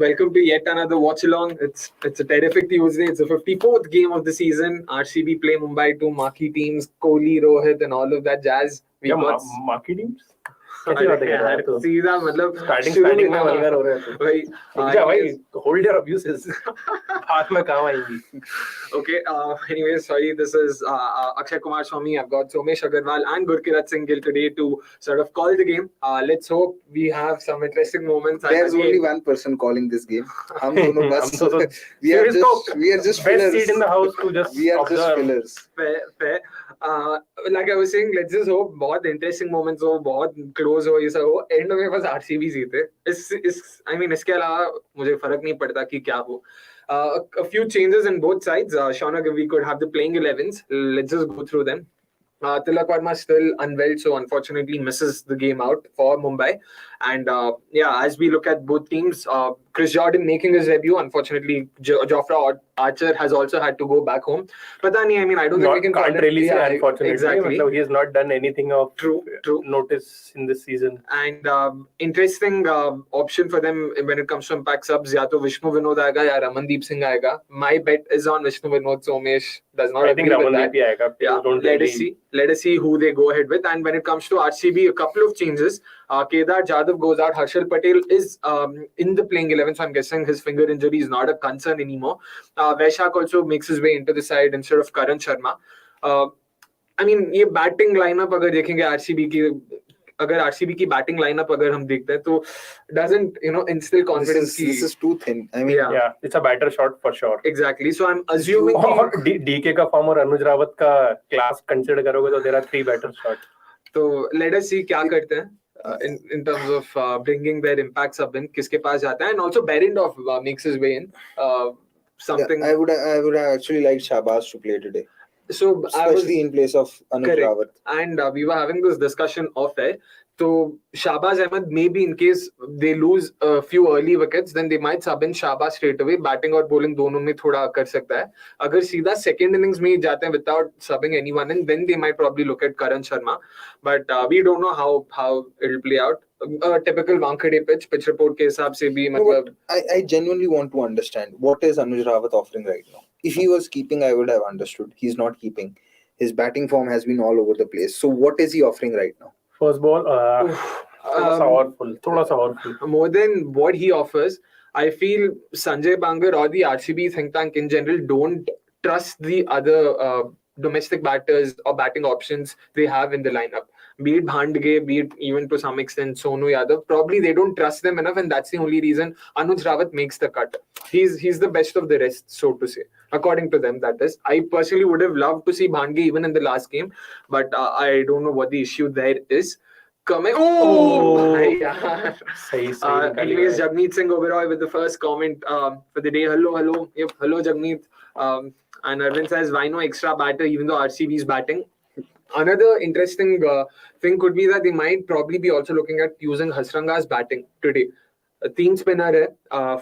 welcome to yet another Watchalong. It's a terrific Tuesday. It's the 54th game of the season. RCB play Mumbai, two marquee teams, Kohli, Rohit, and all of that jazz. We got marquee teams. कैसी बातें कर रहा है तू? सीधा मतलब starting में vulgar हो रहा है भाई भाई hold your abuses बाद में काम आएंगी. Okay, anyway, sorry, this is Akshay Kumar Swamy. I've got Somesh Agarwal and Gurkirat Singh Gill today to sort of call the game. Let's hope we have some interesting moments. There's only one person calling this game. हम दोनों बस we are just best fillers. seat in the house to just we are observe. just fillers. Fair. Like I was saying, let's just hope बहुत interesting moments हो, बहुत close हो, ये सब हो. End में बस RCB जीते. I mean, इसके अलावा मुझे फर्क नहीं पड़ता कि क्या हो. A few changes on both sides. Shaunak, if we could have the playing 11s, let's just go through them. Tilak Verma still unwell, so unfortunately misses the game out for Mumbai. And as we look at both teams, Chris Jordan making his debut. Unfortunately, Jofra Archer has also had to go back home. But I mean, I don't think we can can't really say unfortunately. Exactly. He has not done anything of true notice in this season. And interesting option for them when it comes to impact subs. Ya to Vishnu Vinod aega ya Ramandeep Singh aega. My bet is on Vishnu Vinod. Somesh does not agree with that. Aega. Yeah, let us see who they go ahead with. And when it comes to RCB, a couple of changes. Kedar Jadhav goes out. Harshal Patel is in the playing 11, so I'm guessing his finger injury is not a concern anymore. Vaishak also makes his way into the side instead of Karan Sharma. I mean, ये batting lineup अगर देखेंगे RCB की batting lineup अगर हम देखते हैं तो doesn't instill confidence. This is too thin. I mean, yeah, it's a batter shot for sure. Exactly. So I'm assuming और DK का form और अनुज रावत का class consider करोगे तो there are 3 batter shots. So let us see क्या करते हैं. In terms of bringing their impacts up in, किसके पास जाता है, and also Berendorf makes his way in. Something I would have actually liked Shahbaz to play today. So especially in place of Anuj Rawat. And we were having this discussion off air. So Shahbaz Ahmed, maybe in case they lose a few early wickets, then they might sub in Shahbaz straight away. Batting और bowling दोनों में थोड़ा कर सकता है. अगर सीधा second innings में जाते हैं without subbing anyone in, then they might probably look at Karan Sharma. But we don't know how it'll play out. A typical Wankhede pitch report के हिसाब से भी मतलब. I genuinely want to understand what is Anuj Rawat offering right now. If he was keeping, I would have understood. He's not keeping. His batting form has been all over the place. So what is he offering right now? First ball, थोड़ा सा और more than what he offers. I feel Sanjay Bangar or the RCB think tank in general don't trust the other domestic batters or batting options they have in the lineup. Be it Bhandge, be it even to some extent Sonu Yadav. Probably they don't trust them enough, and that's the only reason Anuj Rawat makes the cut. He's the best of the rest, so to say. According to them, that is. I personally would have loved to see Bhandge even in the last game, but I don't know what the issue there is. Anyways, Jagmeet Singh Oberoi with the first comment for the day. Hello. Yep, hello, Jagmeet. And Arvind says, why no extra batter even though RCB is batting? Another interesting thing could be that they might probably be also looking at using Hasranga's batting today. A 3 spinner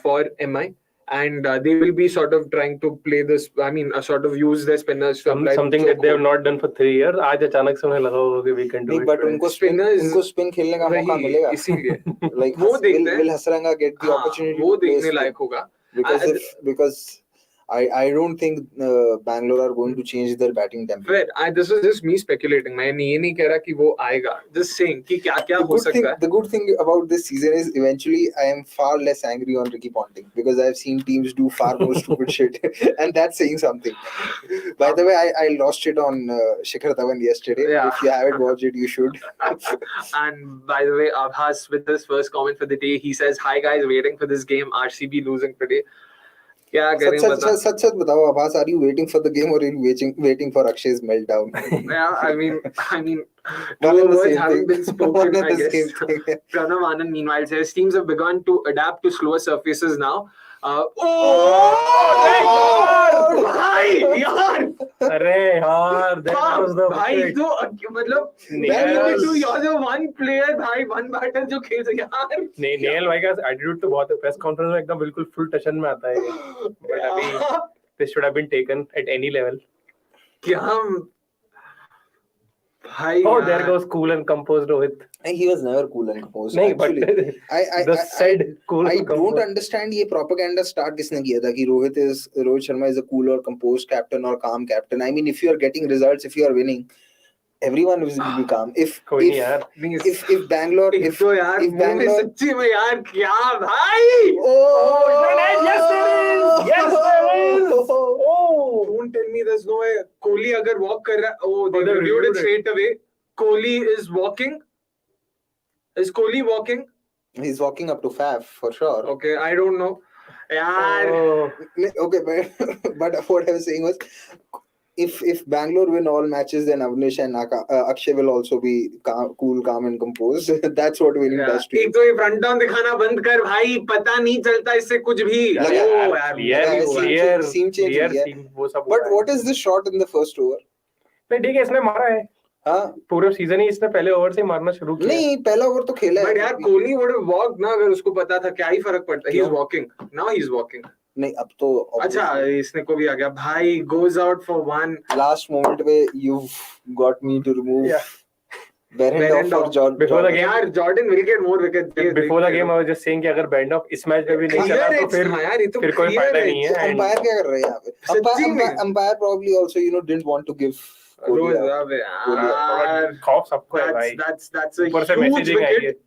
for MI. And they will be sort of trying to play this. I mean, sort of use their spinners to apply something that they have not done for 3 years. आज अचानक से उन्हें लगा होगा कि we can do it. But उनको spin खेलने का मौका मिलेगा. इसीलिए. Like will Hasranga get the opportunity? वो देखने लायक होगा. Because I don't think Bangalore are going to change their batting tempo. Fair. This is just me speculating. मैं ये नहीं कह रहा कि वो आएगा. Just saying कि क्या हो सकता है. The good thing about this season is eventually I am far less angry on Ricky Ponting because I've seen teams do far more stupid shit, and that's saying something. By the way, I lost it on Shikhar Dhawan yesterday. Yeah. If you haven't watched it, you should. And by the way, Abhas with his first comment for the day, he says, "Hi guys, waiting for this game. RCB losing today." सच बताओ आभास, are you waiting for the game or are you waiting for Akshay's meltdown? Yeah, I mean two words haven't been spoken, I guess. Pranav Anand meanwhile says teams have begun to adapt to slower surfaces now. भाई यार अरे यार भाई तो मतलब you're the one player भाई one batter जो खेल सके यार. नहीं नेल भाई का एटीट्यूड तो बहुत है. प्रेस कॉन्फ्रेंस में एकदम बिल्कुल फुल टशन में आता है. बट अभी this should have been taken at any level. क्या भाई Oh, यार, there goes cool and composed Rohit. And he was never cool and composed. नहीं, but Actually, I the said cool I and don't composed. understand ये propaganda start किसने किया था कि Rohit Sharma is a cool or composed captain or calm captain. I mean, if you are getting results, if you are winning, everyone will be calm. कोई नहीं यार. If Bangalore एक तो यार if मुंह में Bangalore सच्ची में यार क्या भाई, Oh, yes there is. Yes there is. Oh. don't tell me there's no way. Kohli अगर walk कर रहा है, oh they they reviewed it reviewed it. straight away. Kohli is walking. Is Kohli walking? he's walking up to Faf for sure. Okay, I don't know. यार Oh. Okay, but what I was saying was, if Bangalore win all matches, then Avnish and Akshay will also be cool, calm, and composed. That's what winning does to you. एक तो ये front down दिखाना बंद कर भाई, पता नहीं चलता इससे कुछ भी. Seam change. But what is this shot in the first over? नहीं ठीक है, इसने मारा है. हाँ, पूरा सीजन ही इसने पहले ओवर से मारना शुरू किया. नहीं पहला ओवर तो खेला है. But यार कोहली would have walked ना, अगर उसको पता था क्या ही फर्क पड़ता. He's walking. Now he's walking. नहीं अब तो अच्छा इसने को भी आ गया भाई. Goes out for one. Last moment में you've got me to remove. Yeah. Behrendorff for Jordan. Before the game, यार Jordan will get more wickets. Before the game, I was just saying कि अगर Behrendorff इस match में भी नहीं चला तो फिर कोई फायदा नहीं है. अंपायर क्या कर रहे हैं यहाँ पे? Umpire probably also didn't want to give. खौफ सबको है भाई. That's a huge wicket.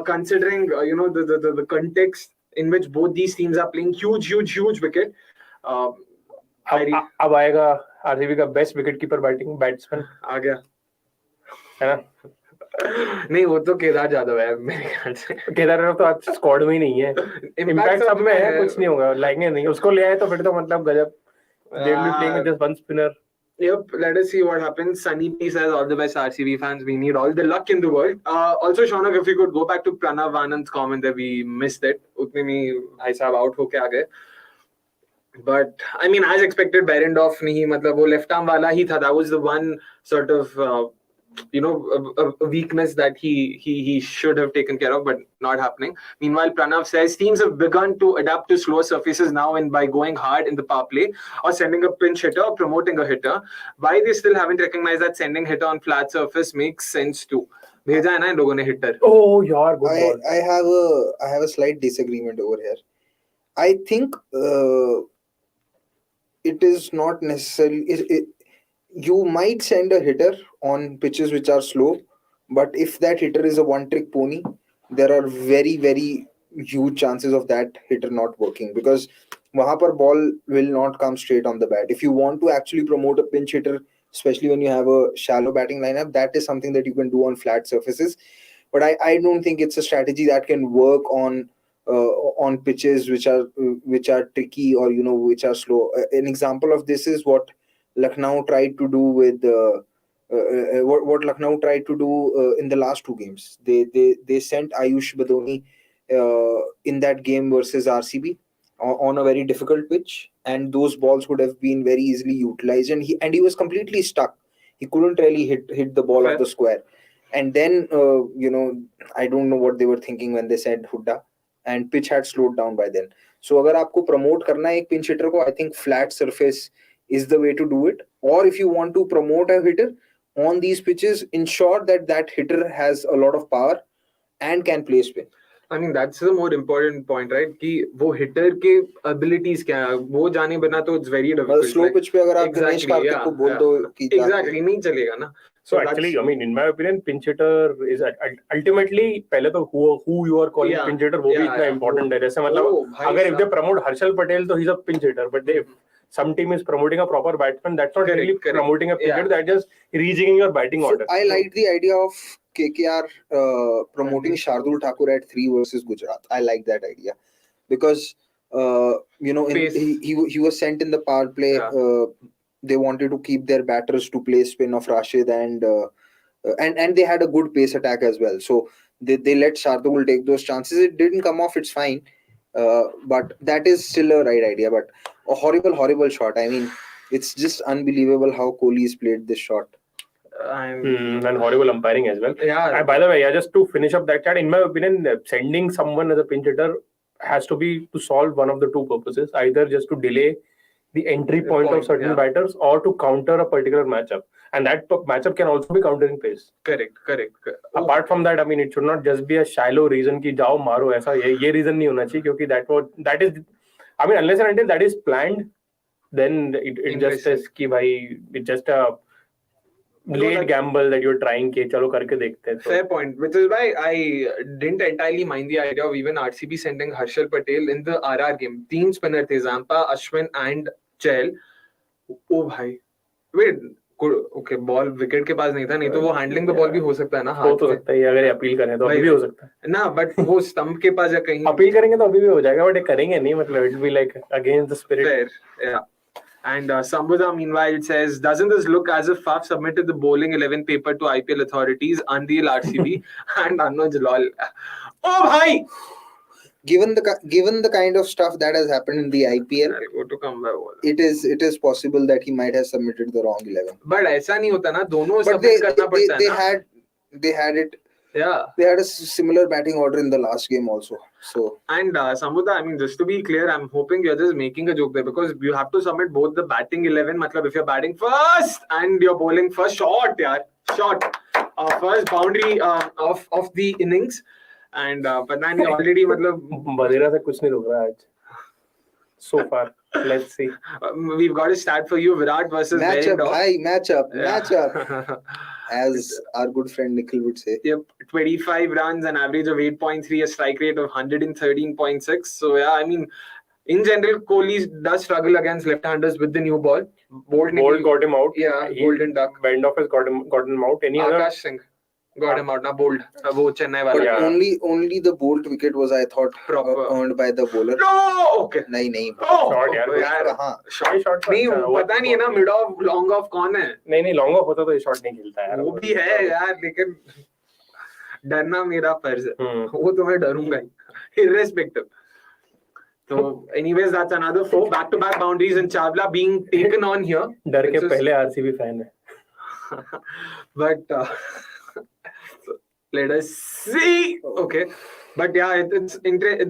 Considering the context in which both these teams are playing, huge wicket. अब आएगा आरसीबी का बेस्ट विकेट कीपर बैट्समैन आ गया है ना. नहीं वो तो केदार जाधव है मेरे ख्याल से. केदार जाधव तो आज स्क्वाड में ही नहीं है. इम्पैक्ट सब में है, कुछ नहीं होगा. लाएंगे नहीं उसको, ले आए तो फिर तो मतलब गजब. They will be playing with just one spinner. Yep, let us see what happens. Sunny P says all the best RCB fans. We need all the luck in the world. Also, Shaunak, if we could go back to Pranav Anand's comment that we missed it. Utne mein bhai sahab out hoke aa gaye. But I mean, as expected, Behrendorff nahi, matlab wo left arm wala hi tha. That was the one sort of a weakness that he should have taken care of, but not happening. Meanwhile, Pranav says teams have begun to adapt to slower surfaces now, and by going hard in the power play or sending a pinch hitter or promoting a hitter. Why they still haven't recognized that sending hitter on flat surface makes sense too. भेजा है ना इन लोगों ने hitter. Oh यार, good ball. I have a slight disagreement over here. I think it is not necessarily. You might send a hitter on pitches which are slow, but if that hitter is a one-trick pony, there are very, very huge chances of that hitter not working, because वहाँ पर ball will not come straight on the bat. If you want to actually promote a pinch hitter, especially when you have a shallow batting lineup, that is something that you can do on flat surfaces. But I don't think it's a strategy that can work on pitches which are tricky or which are slow. An example of this is what Lucknow tried to do with what Lucknow tried to do in the last two games. They sent Ayush Badoni in that game versus RCB on a very difficult pitch, and those balls would have been very easily utilized. And he was completely stuck. He couldn't really hit the ball off the square. And then I don't know what they were thinking when they said Hooda, and pitch had slowed down by then. So अगर आपको promote करना है एक pinch hitter को, I think flat surface is the way to do it. Or if you want to promote a hitter on these pitches, ensure that hitter has a lot of power and can play spin. I mean, that's the more important point, right? कि वो hitter के abilities क्या है, वो जाने बिना तो it's very difficult. Slow pitch पे अगर आप दिनेश कार्तिक को बोल दो कि exactly नहीं चलेगा ना. So actually, I mean, in my opinion, pinch hitter is ultimately पहले तो who you are calling pinch hitter वो भी इतना important है. जैसे मतलब अगर if they promote Harshal Patel, तो he's a pinch hitter, but if some team is promoting a proper batsman, that's not really promoting a pinch hitter, that's just rejigging your batting order. I like the idea of KKR promoting Shardul Thakur at 3 versus Gujarat. I like that idea because he was sent in the power play. They wanted to keep their batters to play spin of Rashid, and they had a good pace attack as well. So they let Shardul take those chances. It didn't come off. It's fine, but that is still a right idea. But a horrible shot. I mean, it's just unbelievable how Kohli has played this shot. And horrible umpiring as well. Yeah. By the way, just to finish up that chat, in my opinion, sending someone as a pinch hitter has to be to solve one of the two purposes. Either just to delay the entry point of certain batters or to counter a particular matchup, and that matchup can also be countering pace. Correct. Apart from that, I mean, it should not just be a shallow reason कि जाओ मारो ऐसा ये reason नहीं होना चाहिए क्योंकि that is, I mean, unless and until that is planned, then it just is कि भाई it's just a late gamble that you're trying कि चलो करके देखते हैं. Fair point, which is why I didn't entirely mind the idea of even RCB sending Harshal Patel in the RR game. 3 spinner थे, Zampa, Ashwin and Chahal. ओ भाई, wait, okay, ball wicket के पास नहीं था, नहीं तो वो हैंडलिंग द बॉल भी हो सकता है ना, हो तो सकता है, अगर अपील करें तो अभी भी हो सकता है ना, बट वो स्टंप के पास या कहीं अपील करेंगे तो अभी भी हो जाएगा, बट करेंगे नहीं, मतलब it be like against the spirit. Fair, yeah. And Sambuddha meanwhile says, doesn't this look as if Faf submitted the bowling 11 paper to IPL authorities, unreal RCB and Anuj lol. Oh bhai, given the kind of stuff that has happened in the IPL, it is possible that he might have submitted the wrong 11. But ऐसा नहीं होता ना, दोनों submit करना पड़ता है ना. They had it. Yeah, they had a similar batting order in the last game also. So and Sambuddha, I mean, just to be clear, I'm hoping you're just making a joke there because you have to submit both the batting 11. मतलब if you're batting first and you're bowling first, shot, first boundary of the innings, and पता नहीं already मतलब बदेरा से कुछ नहीं रोक रहा आज. So far, let's see. We've got a stat for you: Virat versus matchup. As our good friend Nikhil would say. Yep, 25 runs, an average of 8.3, a strike rate of 113.6. So yeah, I mean, in general, Kohli does struggle against left-handers with the new ball. Bolt got him out. Yeah, Golden Duck. Bend off has got him out. Any Akash other? Singh got him out. Now Bolt, वो Chennai वाला. But only the Bolt wicket was, I thought, earned by the bowler. No, okay. नहीं. Shot यार. Shot. नहीं, पता नहीं है ना mid off, long off कौन है? नहीं long off होता तो ये shot नहीं खेलता यार. वो भी है यार, लेकिन डरना मेरा फर्ज है. वो तो मैं डरूंगा ही, irrespective. So, anyways, that's another 4 back-to-back boundaries and Chawla being taken on here. डर के पहले RCB fan है. But let us see. Okay, but yeah,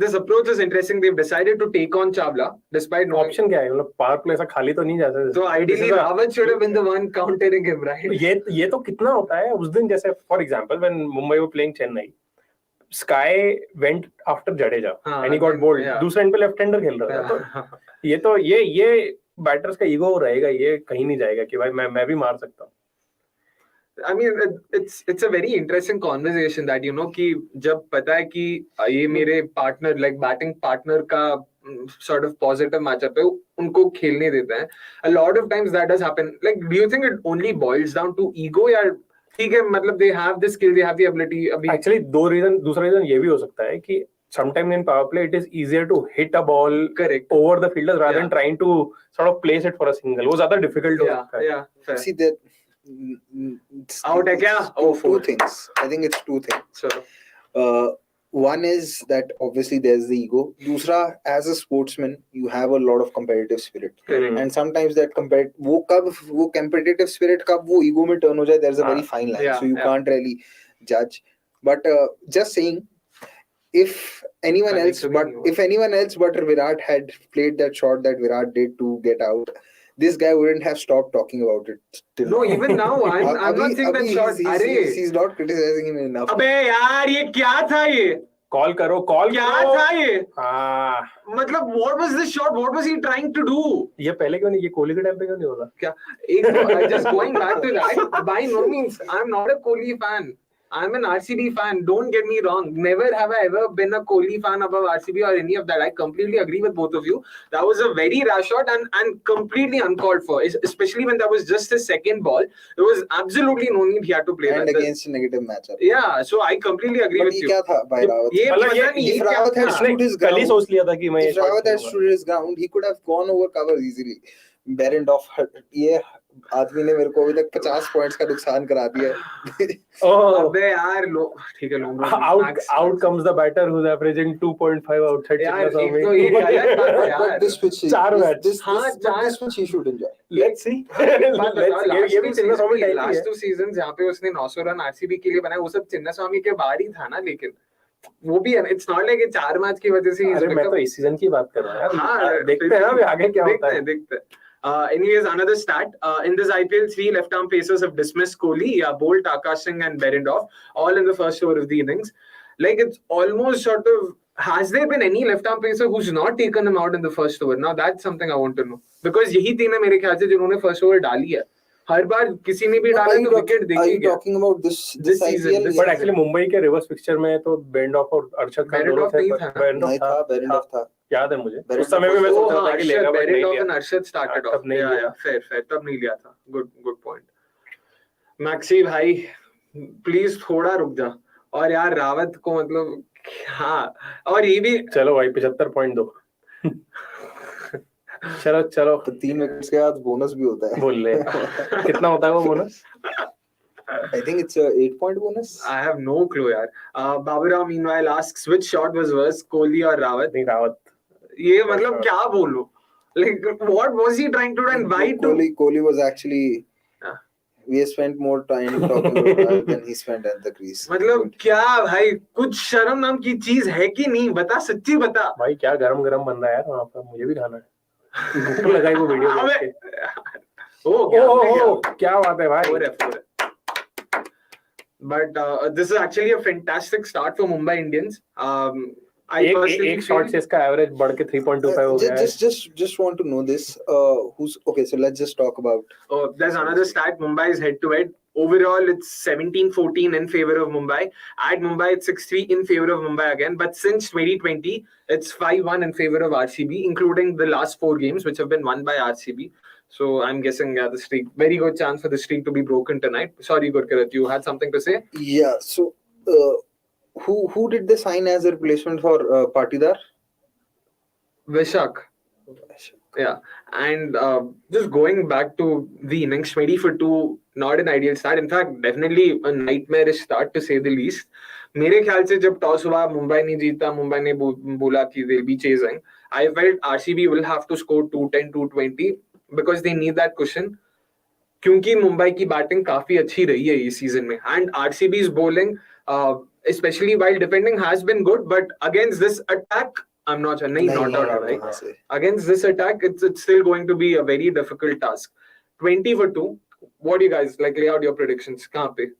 this approach is interesting. They've decided to take on Chawla despite no option. क्या है मतलब power play ऐसा खाली तो नहीं जा सकता. So ideally, Rawat should have been the one countering him, right? ये तो कितना होता है उस दिन, जैसे for example when Mumbai were playing Chennai, Sky went after Jadeja and he got bowled. दूसरे एंड पे लेफ्ट हैंडर खेल रहा था. तो ये बैटर्स का ईगो रहेगा, ये कहीं नहीं जाएगा कि भाई मैं भी मार सकता हूँ. I mean, it's a very interesting conversation that कि जब पता है कि ये मेरे partner, like batting partner का sort of positive matchup है, उनको खेलने देता है. A lot of times that does happen. Like, do you think it only boils down to ego या ठीक है, मतलब they have the skill, they have the ability. Actually, दूसरा reason ये भी हो सकता है कि sometimes in power play it is easier to hit a ball over the fielders rather than trying to sort of place it for a single. वो ज़्यादा difficult हो सकता है. Yeah. See that. Out है क्या? Two things. I think it's two things. Sure. One is that obviously there's the ego. Dusra, as a sportsman, you have a lot of competitive spirit. And sometimes that वो competitive spirit कब वो ego में turn हो जाए, there's a very fine line. So you can't really judge. But just saying, if anyone else but Virat had played that shot that Virat did to get out, this guy wouldn't have stopped talking about it. No, even now, I'm not saying that shot. He's not criticizing him enough. अबे यार ये क्या था ये? Call करो. क्या था ये? हाँ. मतलब what was this shot? What was he trying to do? ये पहले क्यों नहीं, ये कोहली के टाइम पे क्यों नहीं होता? क्या? Just going back to that, by no means, I'm not a Kohli fan. I'm an RCB fan. Don't get me wrong. Never have I ever been a Kohli fan above RCB or any of that. I completely agree with both of you. That was a very rash shot and completely uncalled for. Especially when that was just his second ball. There was absolutely no need he had to play and that. Against a negative matchup. Yeah, so I completely agree with you. क्या था भाई Rawat? If Rawat had stood his ground, कल ही सोच लिया था कि मैं if Rawat had stood his ground, he could have gone over covers easily. Berendorf, ये आदमी ने मेरे को अभी तक 50 पॉइंट्स का नुकसान करा दिया है. अबे यार ठीक है out comes the batter who's averaging 2.5 outside. यार तो ये गलत बात है यार. This pitch he should enjoy. Let's see. ये भी चिन्नास्वामी last 2 seasons जहाँ पे उसने 900 रन आरसीबी के लिए बनाए, वो सब चिन्नास्वामी के बाहर ही था ना. लेकिन वो भी है, it's not like 4 मैच की वजह से अरे मैं तो इस सीजन की बात कर रहा हूँ यार, देखते हैं अभी आगे क्या होता है। देखते हैं। Anyways, another stat. In this IPL, 3 left-arm pacers have dismissed Kohli, Bolt, Akash Singh, and Berendorf, all in the first over of the innings. Like, it's almost sort of. Has there been any left-arm pacer who's not taken him out in the first over? Now, that's something I want to know. Because यही 3 है मेरे ख्याल से जिन्होंने first over डाली है. हर बार किसी ने भी डाला तो विकेट देखी Are you talking about this season? IPL? But actually Mumbai के रिवर्स पिक्चर में तो बेरेंडॉर्फ और अर्शद खान दोनों थे। बेरेंडॉर्फ था, याद है मुझे। उस समय में मैं सोच रहा था कि लेगा, बट नहीं लिया। अर्शद स्टार्टेड ऑफ, या फेयर तब नहीं लिया था। गुड पॉइंट मैक्सी भाई, प्लीज थोड़ा रुक जा। और यार रावत को मतलब हाँ, और ये भी चलो भाई 75 पॉइंट दो। चलो तो 3 विकेट्स के बाद बोनस भी होता है। बोल ले कितना होता है वो bonus? I think it's a 8-point bonus. I have no clue यार। Baburao meanwhile asks which shot was worse, Kohli और रावत? नहीं रावत। ये मतलब क्या बोलूं? Like what was he trying to do and why to? Kohli was actually. We spent more time talking about Rav than he spent at the crease. मतलब क्या भाई, कुछ शर्म नाम की चीज है कि नहीं? बता, सच्ची बता भाई। क्या गरम बन रहा है यार वहाँ पर, मुझे भी खाना है। भूख लगाई वो वीडियो देख के। ओ क्या बात है भाई। But this is actually a fantastic start for Mumbai Indians. एक शॉट से इसका एवरेज बढ़ के 3.25 हो गया है। Just want to know this. Who's okay? So let's just talk about. There's another stat. Mumbai's head-to-head. Overall, it's 17-14 in favor of Mumbai. At Mumbai, it's 6-3 in favor of Mumbai again. But since 2020, it's 5-1 in favor of RCB, including the last 4 games, which have been won by RCB. So I'm guessing the streak, very good chance for the streak to be broken tonight. Sorry, Gurkirat, you had something to say? Yeah. So, who did they sign as a replacement for Patidar? Vishak. Yeah, and just going back to the innings, 20 for 2, not an ideal start. In fact, definitely a nightmarish start to say the least. मेरे ख्याल से जब toss हुआ, मुंबई ने जीता, मुंबई ने बोला कि they'll be chasing. I felt RCB will have to score 210, 220 because they need that cushion. क्योंकि मुंबई की बैटिंग काफी अच्छी रही है इस सीजन में, and RCB's bowling, especially while defending, has been good, but against this attack, I'm not sure. Not right. Against this attack, it's still going to be a very difficult task. 20 for 2. What do you guys like? Lay out your predictions. कहाँ पे?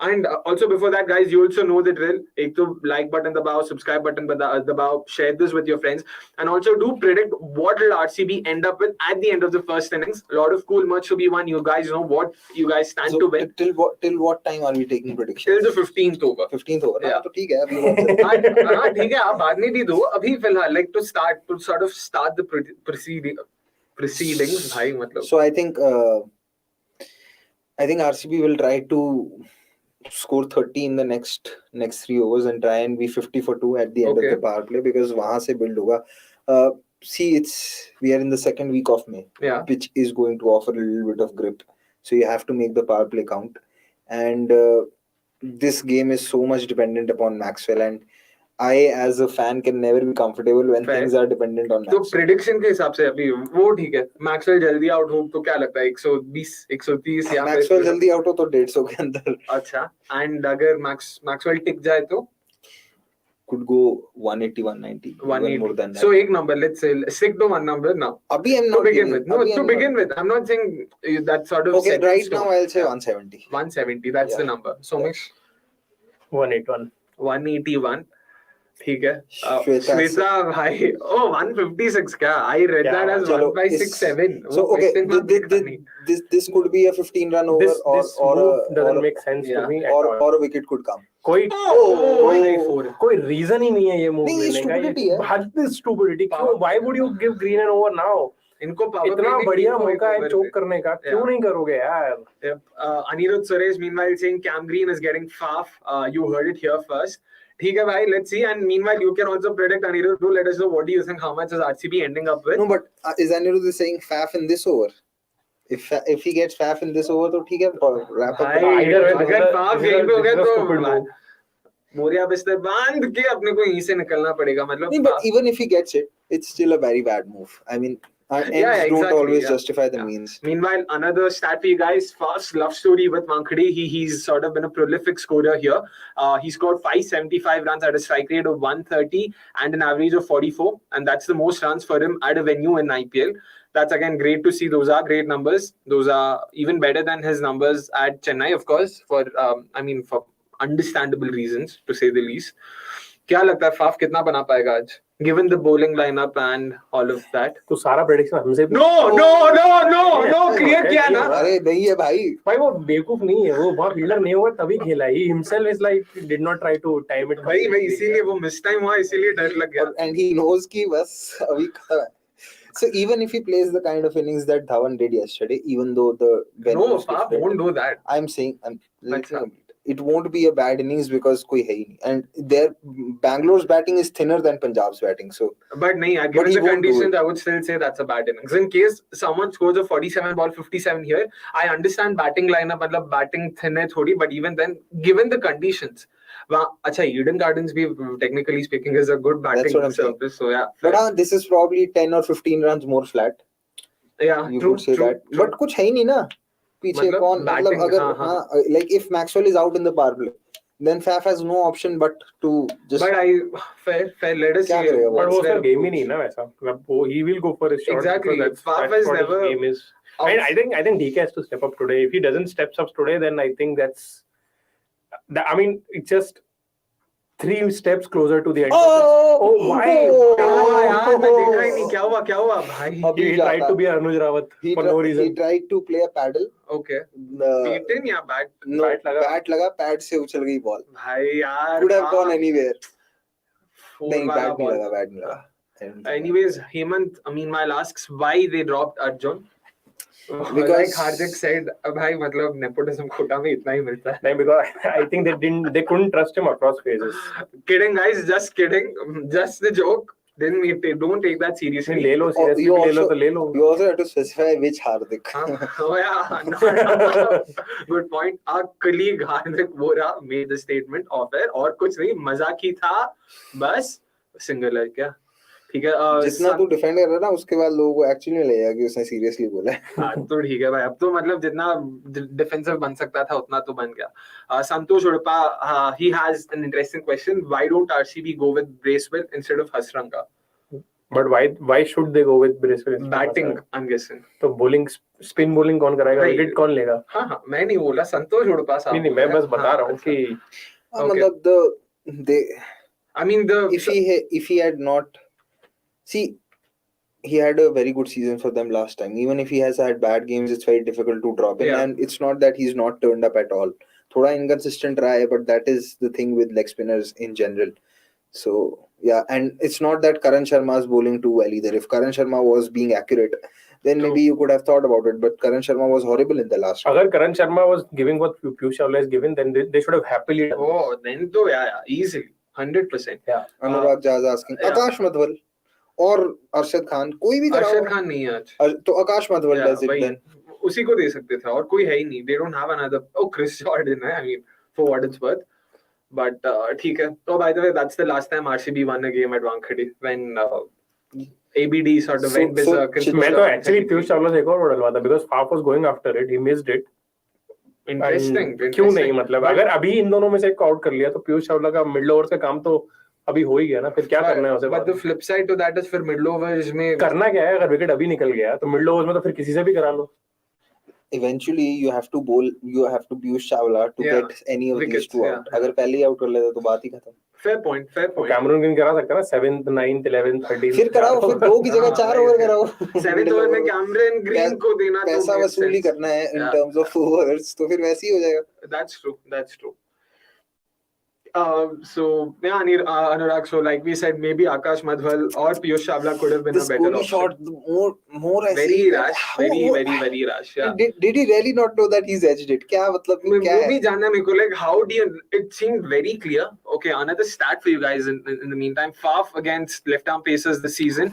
And also before that, guys, you also know the drill. एक तो like button दबाओ, subscribe button दबाओ, share this with your friends, and also do predict what will RCB end up with at the end of the first innings. A lot of cool merch to be won. You guys know what you guys stand to win. Till what time are we taking predictions? Till the 15th over. 15th over. Yeah. तो ठीक है अभी। हाँ ठीक है, आप बाद में भी दो। अभी फिलहाल like to sort of start the proceedings भाई मतलब. So I think RCB will try to score 30 in the next 3 overs and try and be 50 for 2 at the end of the power play, because वहाँ से build होगा. See, we are in the second week of May, which is going to offer a little bit of grip. So you have to make the power play count, and this game is so much dependent upon Maxwell, and I, as a fan, can never be comfortable when things are dependent on Maxwell. तो prediction के हिसाब से अभी वो ठीक है, Maxwell जल्दी out हो तो क्या लगता है 120, 130 या Maxwell जल्दी आउट हो तो 150 के अंदर. अच्छा, and अगर Maxwell टिक जाए तो could go 180, 190, 180. More than that. So एक number, let's say, stick to one number now. अभी I'm not to begin with. No, to begin with. I'm not saying that sort of. Okay, right now I'll say 170. 170. That's the number. So much. 181. 181. ठीक है. श्वेता भाई, 156 क्या? I read that as 157. So okay, this could be a 15-run over, this doesn't make sense to me at all. Or a wicket could come. कोई reason ही नहीं है ये move लेने का. This stupidity. Why would you give Green an over now? इनको इतना बढ़िया मौका है चोक करने का, क्यों नहीं करोगे यार? Anirudh Suresh meanwhile saying Cam Green is getting faf. You heard it here first. ठीक है भाई, let's see. And meanwhile, you can also predict, Anirudh, do let us know what do you think, how much is RCB ending up with? No, but is Anirudh saying faf in this over? If he gets faf in this over, तो ठीक है, wrap up. अगर faf यहीं पे हो गया तो बोरिया बिस्तर बांध के अपने को यहीं से निकलना पड़ेगा मतलब. But even if he gets it, it's still a very bad move. I mean, And ends don't always justify the means. Meanwhile, another stat for you guys, fast love story with Wankhede. He's sort of been a prolific scorer here. He scored 575 runs at a strike rate of 130 and an average of 44. And that's the most runs for him at a venue in IPL. That's again great to see. Those are great numbers. Those are even better than his numbers at Chennai, of course, for understandable reasons, to say the least. क्या लगता है Faf कितना बना पाएगा आज given the bowling lineup and all of that? तो सारा prediction हमसे no क्लियर किया ना. अरे नहीं है भाई वो बेवकूफ नहीं है, वो वहां फील्डर नहीं हुआ तभी खेला. He himself is like did not try to time it. भाई इसीलिए वो मिस टाइम हुआ, इसीलिए डर लग गया. And he knows कि बस अभी खत्म है. So even if he plays the kind of innings that Dhawan did yesterday, even though the Faf won't do that. I'm saying it won't be a bad innings because koi hai nahi. And their Bangalore's batting is thinner than Punjab's batting. So, but given the conditions, I would still say that's a bad innings. In case someone scores a 47 ball 57 here, I understand batting lineup, मतलब batting thin hai thodi, but even then, given the conditions, अच्छा Eden Gardens भी technically speaking is a good batting surface. So yeah. But this is probably 10 or 15 runs more flat. Yeah, you could say that. True. But कुछ है ही नहीं ना. पीछे कौन मतलब अगर like if Maxwell is out in the power play, then Faf has no option but to just. But fair let us see. But वो उसका game ही नहीं ना वैसा. मतलब he will go for his shot. Exactly. Faf has never. Game is. And I think DK has to step up today. If he doesn't step up today, then I think that's. I mean, it's just 3 steps closer to the end. Oh, why? यार मैं देखा ही नहीं क्या हुआ भाई. He tried to be Anuj Rawat for no reason. He tried to play a paddle. Okay. Beaten या bat? No, bat लगा, pad से उछल गई ball. भाई यार. Could have gone anywhere. नहीं, bat नहीं लगा. Anyways, Hemant meanwhile asks why they dropped Arjun. Because like Hardik said, भाई मतलब nepotism कोटा में इतना ही मिलता है. नहीं, because I think they couldn't trust him across phases. Kidding guys, just kidding, just the joke. Don't take that seriously. ले लो seriously, ले लो तो ले लो. You also have to specify which Hardik. Oh yeah, no. Good point. Our colleague Hardik Vora made the statement of it. और कुछ नहीं, मजाक ही था, बस singular क्या. ठीक है. जितना तू डिफेंड कर रहा है ना उसके बाद लोगों को एक्चुअली में लगेगा कि उसने सीरियसली बोला है. हाँ तो ठीक है भाई, अब तो मतलब जितना डिफेंसिव बन सकता था उतना तो बन गया. संतोष उड़पा, he has an interesting question. Why don't RCB go with Bracewell instead of Hasranka? But why should they go with Bracewell? Batting, I'm guessing. तो bowling, spin bowling कौन कराएगा? Wicket कौन लेगा? हाँ मैं नहीं बोला, संतोष उड़पा साहब. नहीं मैं बस बता रहा हूँ कि मतलब I mean if he had not. See, he had a very good season for them last time. Even if he has had bad games, it's very difficult to drop in. Yeah. And it's not that he's not turned up at all. Thoda inconsistent raha hai, but that is the thing with leg spinners in general. So, yeah. And it's not that Karan Sharma is bowling too well either. If Karan Sharma was being accurate, then maybe you could have thought about it. But Karan Sharma was horrible in the last round. If Karan Sharma was giving what Piyush Chawla is giving, then they should have happily done. Oh, then though, yeah, easily. 100%. Yeah. Anurag Jha is asking. Yeah. Akash Madhwal. और अरशद खान कोई भी कराओ. अरशद खान नहीं है आज तो आकाश Madhwal does it then. उसी को दे सकते थे और कोई है ही नहीं. They don't have another. Oh, Chris Jordan है. I mean, for what it's worth. But ठीक है. So by the way, that's the last time RCB won a game at Wankhede when ABD sort of went berserk. मैं तो actually Piyush Chawla से एक और डलवा था because Faf was going after it. He missed it. Interesting. क्यों नहीं, मतलब अगर अभी इन दोनों में से एक आउट कर लिया तो पीयूष चावला का मिडल ओवर्स का काम तो अभी हो ही गया ना. फिर क्या करना है उसे. But the flip side to that is फिर मिडल ओवर्स में करना क्या है. अगर विकेट अभी निकल गया तो मिडल ओवर्स में तो फिर किसी से भी करा लो. Eventually you have to Piyush Chawla to get any of these two out. अगर पहले ही आउट कर लेता तो बात ही खत्म. Fair point. कैमरून ग्रीन करा सकता है ना 7th 9th 11th 13th. फिर कराओ, फिर 2 की जगह 4 ओवर कराओ. 7th ओवर में कैमरून ग्रीन को देना तो पैसा वसूली करना है in terms of overs, तो फिर वैसे ही हो जाएगा. That's true. So yeah, Anurag. So like we said, maybe Akash Madhwal or Piyush Chawla could have been a better option. Shot more very rash, very rash. Yeah. Did he really not know that he's edged it? क्या मतलब क्या है? वो भी जानना मेरे को, like how do you? It seemed very clear. Okay, another stat for you guys. In the meantime, Faf against left-arm pacers this season,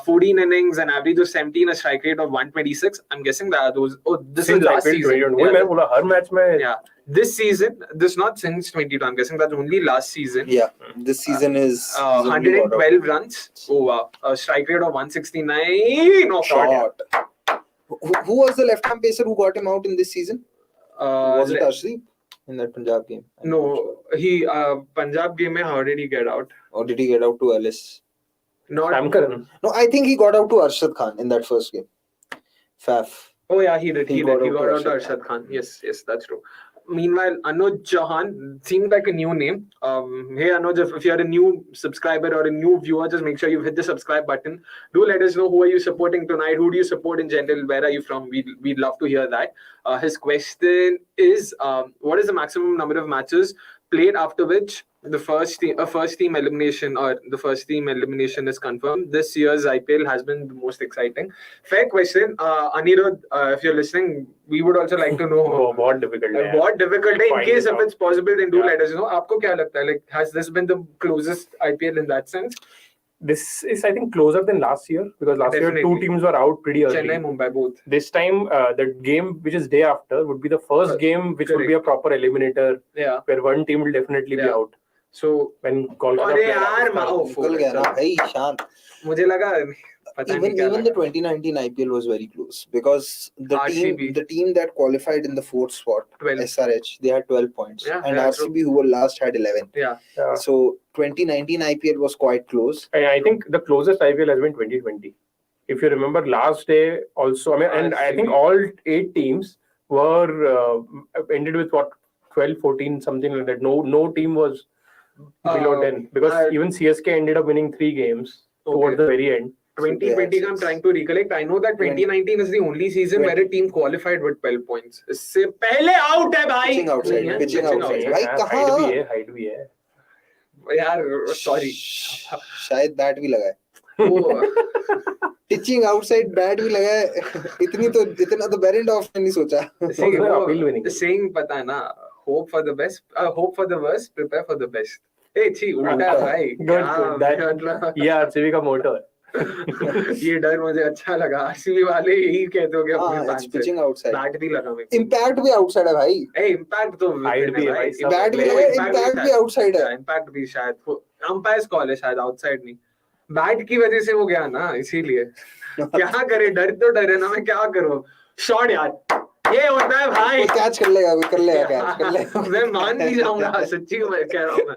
14 innings, an average of 17, a strike rate of 126. I'm guessing that those. Oh, this is last season. मैं बोला हर match में. Yeah. this season, this not since 22. I'm guessing that's only last season. Yeah, this season is 112 runs. Oh wow, a strike rate of 169. Off shot. Who was the left-arm pacer who got him out in this season? Was it Arshdeep in that Punjab game? No, he Punjab game. How did he get out? Or did he get out to Ellis? Not Samkaran. No, I think he got out to Arshad Khan in that first game. Faf. Oh yeah, he did. He got out to Arshad Arshad Khan. Yes, that's true. Meanwhile, Anuj Chauhan seemed like a new name. Hey Anuj, if you're a new subscriber or a new viewer, just make sure you hit the subscribe button. Do let us know who are you supporting tonight. Who do you support in general? Where are you from? We'd love to hear that. His question is, what is the maximum number of matches played after which the first team elimination is confirmed? This year's IPL has been the most exciting. Fair question, Anirudh. If you're listening, we would also like to know what difficult. What difficult? In case if it's possible, then do let us know. Aapko kya lagta hai? Like, has this been the closest IPL in that sense? This is, I think, closer than last year because last year 2 teams were out pretty early. Chennai, Mumbai, both. This time, the game which is day after would be the first game which would be a proper eliminator. Yeah. Where one team will definitely be out. So when Kolkata मुझे लगा even the 2019 IPL was very close because the team that qualified in the 4th spot, 12. SRH, they had 12 points, and yeah, RCB who were last had 11. Yeah. So 2019 IPL was quite close. And I think the closest IPL has been 2020. If you remember last day also, and I think all 8 teams were ended with 12, 14, something like that. No team was below 10 because even CSK ended up winning 3 games towards the very end. 2020 I'm trying to recollect. I know that 2019 is the only season where a team qualified with 12 points. इससे पहले out है भाई. Pitching outside. भाई कहाँ? Height भी है. यार sorry. शायद बैट भी लगा है. Pitching outside बैट भी लगा है. इतना तो Berendorf ने नहीं सोचा. Saying पता है ना. Hope for the best. Hope for the worst. Prepare for the best. Hey, ची उल्टा भाई. Good. ये आरसीबी का मोटो है. ये डर मुझे अच्छा लगा. आरसीबी वाले यही कहते हो कि अपने फैंस पिचिंग आउटसाइड बैट भी लगा मेरे. इंपैक्ट भी आउटसाइड है भाई. इंपैक्ट तो हाइट भी है भाई. बैट भी लगा. इंपैक्ट भी आउटसाइड है. इंपैक्ट भी शायद अंपायर्स कॉल है शायद आउटसाइड नहीं. बैट की वजह से वो गया ना इसीलिए. क्या करे. डर तो डर है ना. मैं क्या करूं. शॉट यार ये होता है भाई. कैच कर लेगा कैच. मैं मान नहीं जाऊंगा. सच्ची मैं कह रहा हूं मैं.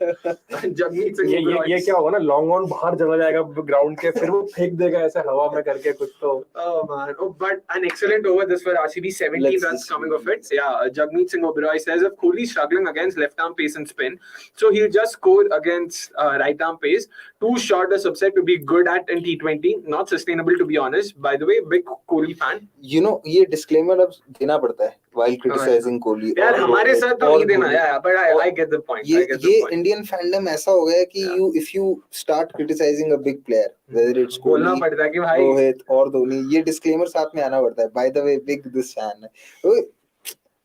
जगमीत सिंह ये क्या होगा ना. लॉन्ग ऑन बाहर चला जाएगा ग्राउंड के. फिर वो फेंक देगा ऐसे हवा में करके कुछ तो. Oh man. Oh, but an excellent over this for RCB. 17 runs coming of it. Yeah. Jagmeet Singh Oberoi says if Kohli struggling against left arm pace and spin, so he'll just score against right arm pace. Too short a subset to be good at in T20. Not sustainable to be honest. By the way, big Kohli fan. You know ये disclaimer अब देना पड़ता है while criticizing Kohli. यार हमारे साथ तो नहीं देना. Yeah, but I get the point. ये Indian fandom ऐसा हो गया कि if you start criticizing a big player, whether it's Kohli, बोलना पड़ता है कि भाई रोहित और धोनी, ये disclaimer साथ में आना पड़ता है. By the way, big this fan.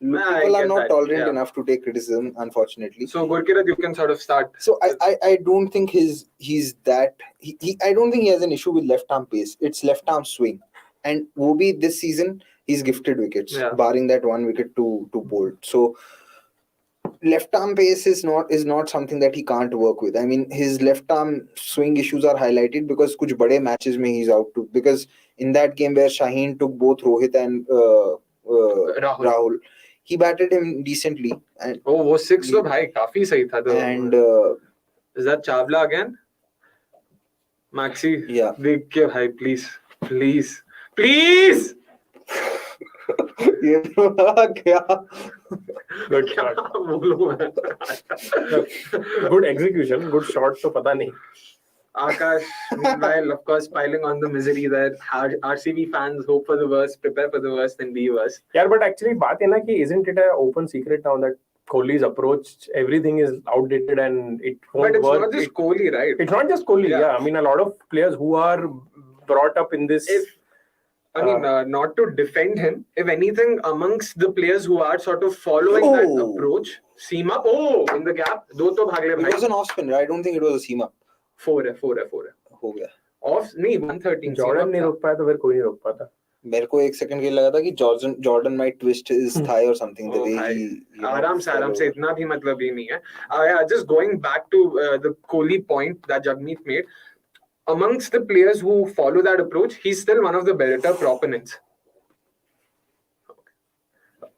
People are not tolerant enough to take criticism, unfortunately. So Gurkirat, you can sort of start. So I don't think he's that. I don't think he has an issue with left arm pace. It's left arm swing, and वो भी this season he's gifted wickets, barring that 1 wicket to Bolt. So left arm pace is not something that he can't work with. I mean, his left arm swing issues are highlighted because कुछ बड़े matches में he's out too. Because in that game where Shaheen took both Rohit and Rahul, he batted him decently. And वो 6 तो भाई काफी सही था. And is that Chawla again? Maxi, yeah. देख के भाई please. ये क्या? Good shot. Good execution. Good shot तो पता नहीं. Akash, meanwhile, of course, piling on the misery that RCB fans hope for the worst, prepare for the worst, and be worse. Yeah, but actually, बात है ना कि isn't it an open secret now that Kohli's approach, everything is outdated and it won't work. But it's not just Kohli, right? It's not just Kohli. Yeah, I mean, a lot of players who are brought up in this. Not to defend him. If anything, amongst the players who are sort of following that approach, seam up. In the gap. दो तो भाग ले भाई. It was an off spinner. I don't think it was a seam up. 4 है. हो गया. Off नहीं 113. Jordan नहीं रोक पाया तो फिर कोई नहीं रोक पाता. मेरे को एक सेकंड के लिए लगा था कि Jordan might twist his thigh or something the way he आराम से इतना भी मतलब ही नहीं है. Yeah, just going back to the Kohli point that Jagmeet made, amongst the players who follow that approach, he's still one of the better proponents.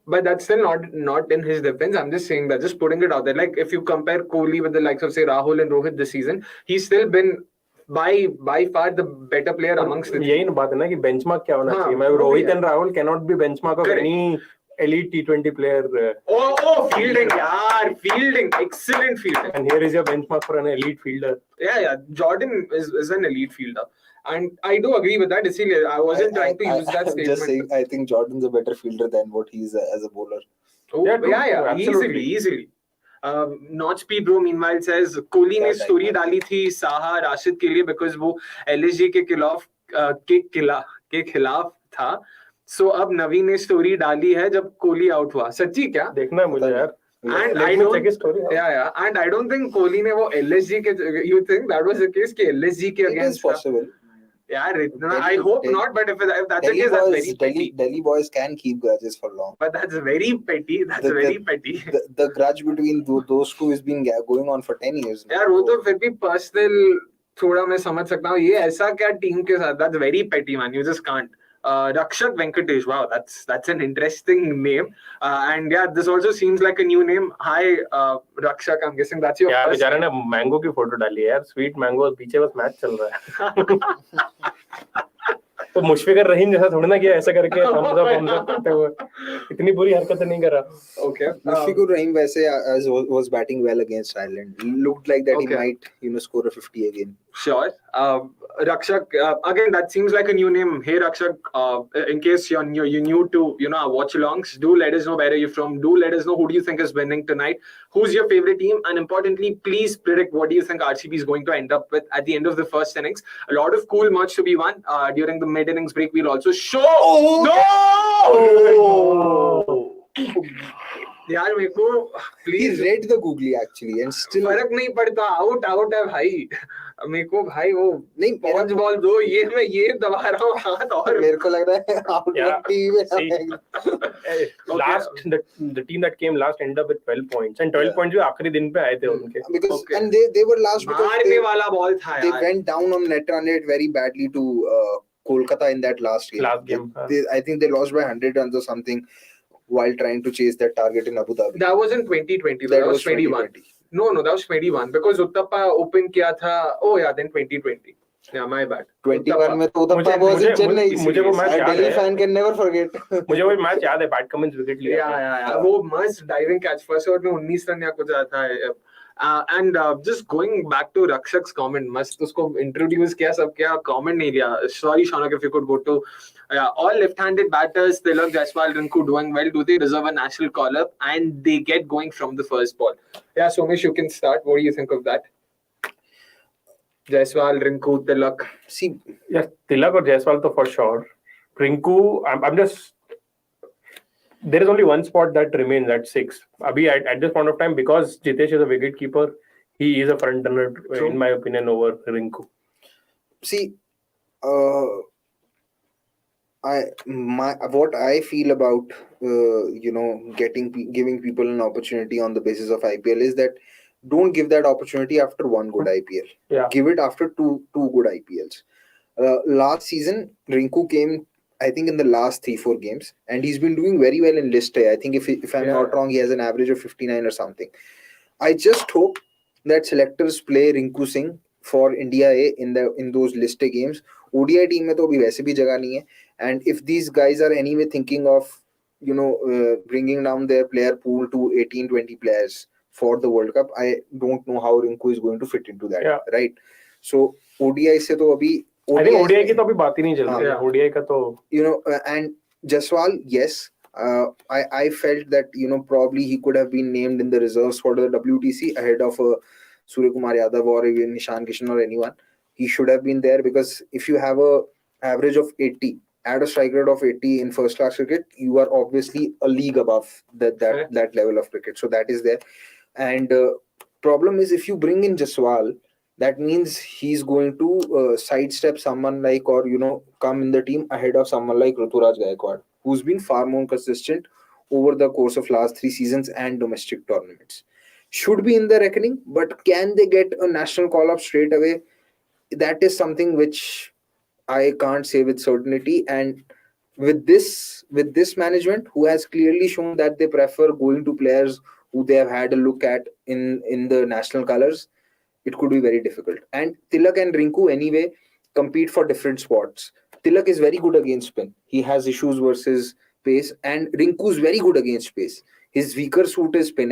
But that's still not in his defense. I'm just saying that, just putting it out there. Like if you compare Kohli with the likes of say Rahul and Rohit this season, he's still been by far the better player amongst the three. यही बात है ना कि benchmark क्या होना चाहिए. Rohit and Rahul cannot be benchmark of any elite T20 player. Oh, fielding, yaar, fielding, excellent fielding. And here is your benchmark for an elite fielder. Yeah. Jordan is an elite fielder. And I do agree with that. I wasn't trying to use that statement. Just saying, I think Jordan's a better fielder than what he is as a bowler. Oh, yeah, easily. Not Speed Bro meanwhile says Kohli ने story डाली थी साहा राशिद के लिए because वो LSG के खिलाफ था. So अब नवीन ने स्टोरी डाली है जब कोहली आउट हुआ. सच्ची क्या? देखना है मुझे यार. And I don't think Kohli ने वो LSG के, you think that was the case कि LSG के against? It is possible. Yeah, I hope not, but if that's the case, that's very petty. Delhi boys can keep grudges for long. But that's very petty. The grudge between those two has been going on for 10 years. यार वो तो फिर भी personal थोड़ा मैं समझ सकता हूँ. ये ऐसा क्या टीम के साथ? That's very petty, man. You just can't. Rakshak Venkatesh, wow, that's an interesting name. And yeah, this also seems like a new name. Hi, Rakshak, I'm guessing that's your first. बेचारे ने mango की photo डाली है यार. Sweet mango, पीछे बस match चल रहा है. तो मुशफिकर रहीम जैसा थोड़ी ना किया ऐसा करके thumbs up करते हुए. इतनी बुरी हरकतें नहीं कर रहा. Okay. Mushfiqur Rahim वैसे was batting well against Ireland. Looked like that he might score a 50 again. Sure. Rakshak, again, that seems like a new name. Hey, Rakshak, in case you're new to, our watch-alongs, do let us know where are you from. Do let us know who do you think is winning tonight. Who's your favorite team? And importantly, please predict what do you think RCB is going to end up with at the end of the first innings. A lot of cool merch to be won. During the mid-innings break, we'll also show... यार मेरे को please read the googly actually and still फर्क नहीं पड़ता. Out है भाई. मेरे को भाई वो नहीं 5 बॉल दो, ये मैं ये दबा रहा हूँ हाथ. और मेरे को लग रहा है out team last the team that came last ended up with 12 points and 12 points भी आखिरी दिन पे आए थे उनके. Because and they were last because मारने वाला बॉल था यार. They went down on net run rate very badly to Kolkata in that last game. I think they lost by 100 runs or something while trying to chase that target in Abu Dhabi. That was in 2020. That was 21. No, that was 21 because Uttappa opened किया था. Oh yeah, then 2020. Yeah, my bad. 21 में तो Uttappa was in Chennai. मुझे वो match याद है. Delhi fan can never forget. मुझे वो मैच याद है. Pat Cummins विकेट लिया. Yeah. वो must diving catch first over में 19 रन या कुछ आता है. And just going back to Rakshak's comment, must उसको introduce किया सब क्या comment नहीं लिया. Sorry Shaunak, if you could go to all left-handed batters, Tilak, Jaiswal, Rinku doing well. Do they deserve a national call-up? And they get going from the first ball. Yeah, Somesh, you can start. What do you think of that? Jaiswal, Rinku, Tilak. See, yeah, Tilak or Jaiswal to for sure. Rinku, I'm just. There is only one spot that remains at 6. Abhi at this point of time, because Jitesh is a wicket keeper, he is a front runner in my opinion over Rinku. See, what I feel about giving people an opportunity on the basis of IPL is that don't give that opportunity after one good IPL. Yeah. Give it after two good IPLs. Last season, Rinku came, I think, in the last 3-4 games, and he's been doing very well in List A. I think if I'm not wrong, he has an average of 59 or something. I just hope that selectors play Rinku Singh for India A in those List A games. ODI team में तो अभी वैसे भी जगह नहीं है. And if these guys are anyway thinking of bringing down their player pool to 18-20 players for the World Cup, I don't know how Rinku is going to fit into that, right? So ODI से तो अभी I think ODI की तो अभी बात ही नहीं चल रही है. ODI का तो and Jaiswal, yes, I felt that probably he could have been named in the reserves for the WTC ahead of Surya Kumar Yadav or even Nishan Kishan or anyone. He should have been there because if you have a average of 80, at a strike rate of 80 in first class cricket, you are obviously a league above that level of cricket. So that is there. And problem is if you bring in Jaiswal, that means he's going to sidestep someone like, or come in the team ahead of someone like Ruturaj Gaikwad, who's been far more consistent over the course of last 3 seasons and domestic tournaments. Should be in the reckoning, but can they get a national call up straight away? That is something which I can't say with certainty. And with this management, who has clearly shown that they prefer going to players who they have had a look at in the national colors, it could be very difficult. And Tilak and Rinku anyway compete for different spots. Tilak is very good against spin. He has issues versus pace, and Rinku is very good against pace. His weaker suit is spin,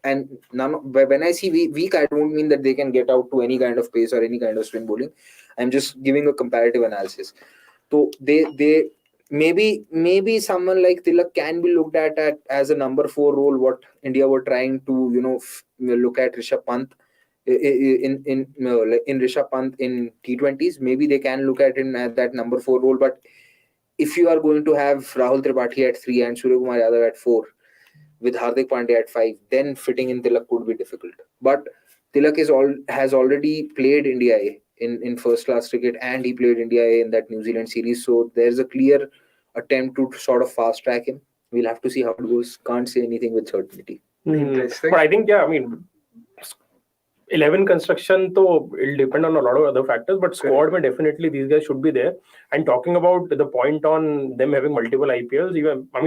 and when I see weak, I don't mean that they can get out to any kind of pace or any kind of spin bowling. I'm just giving a comparative analysis. So they maybe someone like Tilak can be looked at as a number 4 role. What India were trying to look at Rishabh Pant in Rishabh Pant in T20s. Maybe they can look at him at that number 4 role. But if you are going to have Rahul Tripathi at 3 and Surya Kumar Yadav at 4, with Hardik Pandya at 5, then fitting in Tilak could be difficult. But Tilak has already played India A in first class cricket, and he played India A in that New Zealand series. So there's a clear attempt to sort of fast track him. We'll have to see how it goes. Can't say anything with certainty. But I think, 11 construction, though, it'll depend on a lot of other factors, but squad, definitely these guys should be there. And talking about the point on them having multiple IPLs,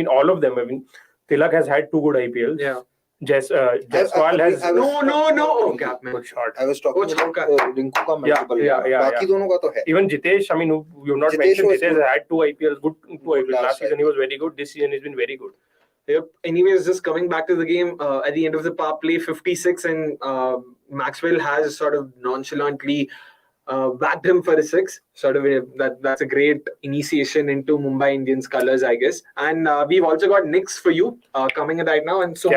all of them, Tilak has had 2 good IPLs. Yeah. Jaiswal has... No. Okay, good shot. I was talking about Rinku ka multiple. Baki dono ka to hai. Even Jitesh, who you've not mentioned, Jitesh has had 2 IPLs, good 2 IPLs. Last season he was very good. This season he's been very good. Yep. Anyways, just coming back to the game, at the end of the power play, 56, and Maxwell has sort of nonchalantly whacked him for a 6. Sort of that's a great initiation into Mumbai Indians colours, I guess. And we've also got Nix for you coming in right now, and so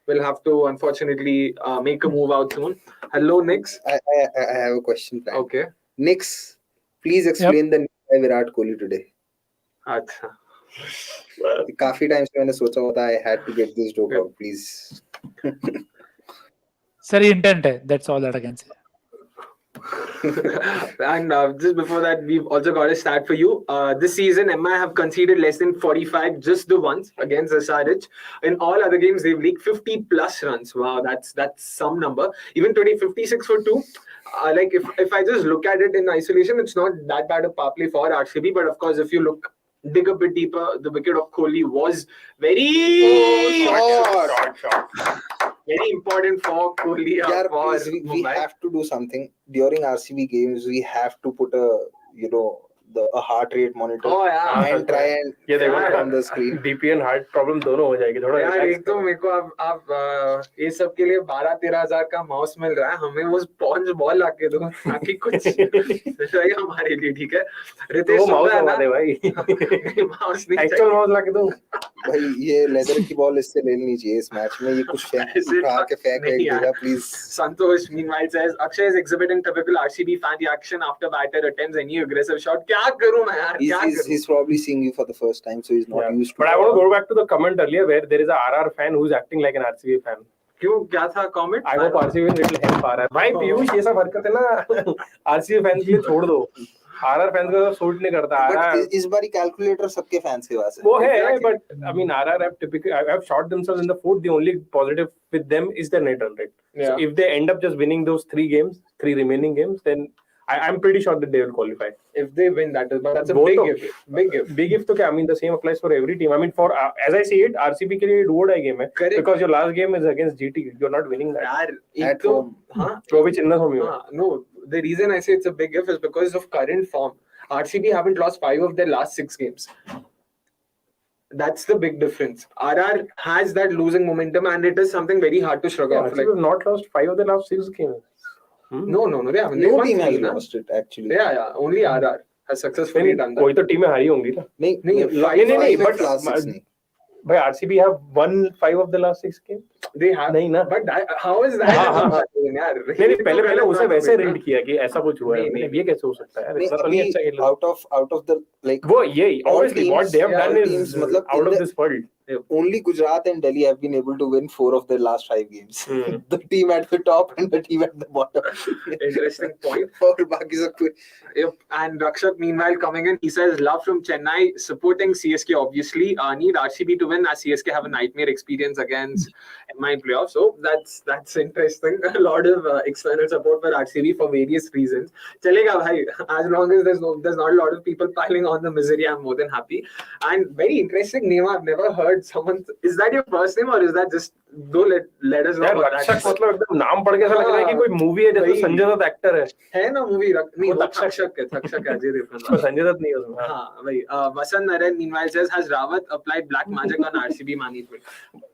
will have to unfortunately make a move out soon. Hello, Nix. I have a question planned. Okay. Nix, please explain the news by Virat Kohli today. Acha. काफी time से मैंने सोचा होता I had to get this joke out, please. Sir, intent hai. That's all that I can say. And just before that, we've also got a stat for you. This season, MI have conceded less than 45 just the once against SRH. In all other games, they've leaked 50 plus runs. Wow, that's some number. Even today, 56 for 2. If I just look at it in isolation, it's not that bad a power play for RCB. But of course, if you dig a bit deeper, the wicket of Kohli was very short. Very important for Kohli. We have to do something during RCB games. We have to put a heart rate monitor and try and on the screen. DP and heart problem दोनों हो जाएगी थोड़ा. यार एक तो मेरे को अब ये सब के लिए 12-13 हजार का माउस मिल रहा है, हमें वो स्पॉन्ज बॉल लाके दो ताकि कुछ सही हमारे लिए. ठीक है रितेश, वो माउस लगा दे भाई. माउस नहीं, एक्चुअल माउस लाके दो भाई. ये लेदर की बॉल इससे ले लेनी चाहिए इस मैच में. ये कुछ उठा के फेंक देगा please. Santosh meanwhile says Akshay is exhibiting typical RCB fan reaction after batter attempts any aggressive shot. क्या करूं मैं यार, क्या करूं? He's probably seeing you for the first time, so he's not used to. But I want to go back to the comment earlier where there is a RR fan who's acting like an RCB fan. क्यों, क्या था comment? I hope RCB will help RR. भाई पीयूष ये सब हरकत है ना RCB fans के लिए छोड़ दो. RR fans का सूट नहीं करता. But इस बारी calculator सबके fans के पास है. वो है, but RR have shot themselves in the foot. The only positive with them is their net run rate. So if they end up just winning those 3 remaining games, then I'm pretty sure that they will qualify. If they win, that is, but that's a big gift. Big gift तो क्या? The same applies for every team. For as I see it, RCB के लिए do or die game है. Correct. Because your last game is against GT. You're not winning that. यार एक तो वो भी चिन्ना होमी हो. No, the reason I say it's a big gift is because of current form. RCB haven't lost 5 of their last 6 games. That's the big difference. RR has that losing momentum, and it is something very hard to shrug off. RCB have not lost 5 of the last 6 games. No, they haven't. No team has lost it actually. Yeah. Only RR has successfully done that. कोई तो टीमें हारी होंगी ना. नहीं. But last 6 नहीं. भाई RCB have won 5 of the last 6 games. They have. नहीं ना. But how is that? यार नहीं पहले उसे वैसे रीड किया कि ऐसा कुछ हुआ है. ये कैसे हो सकता है यार? इतना तो नहीं अच्छा खेला. Out of the like. वो ये obviously what they have done is out of this world. Only Gujarat and Delhi have been able to win 4 of their last 5 games. The team at the top and the team at the bottom. Interesting point. और बाकी सब कुछ. Yep. And Rakshak, meanwhile, coming in, he says, love from Chennai, supporting CSK, obviously. Need RCB to win, as CSK have a nightmare experience against MI in playoffs. So that's interesting. A lot of external support for RCB for various reasons. Chalega, bhai. As long as there's not a lot of people piling on the misery, I'm more than happy. And very interesting name. I've never heard someone. Is that your first name or is that just? Do let us know. यार रक्षक मतलब एकदम नाम पढ़ के ऐसा लग रहा है कि कोई मूवी है जैसे संजय दत्त एक्टर है ना मूवी नहीं तक्षक है अजय देवगन संजय दत्त नहीं है उसमें हाँ भाई वसंत Narayan meanwhile says has Rawat applied black magic on RCB management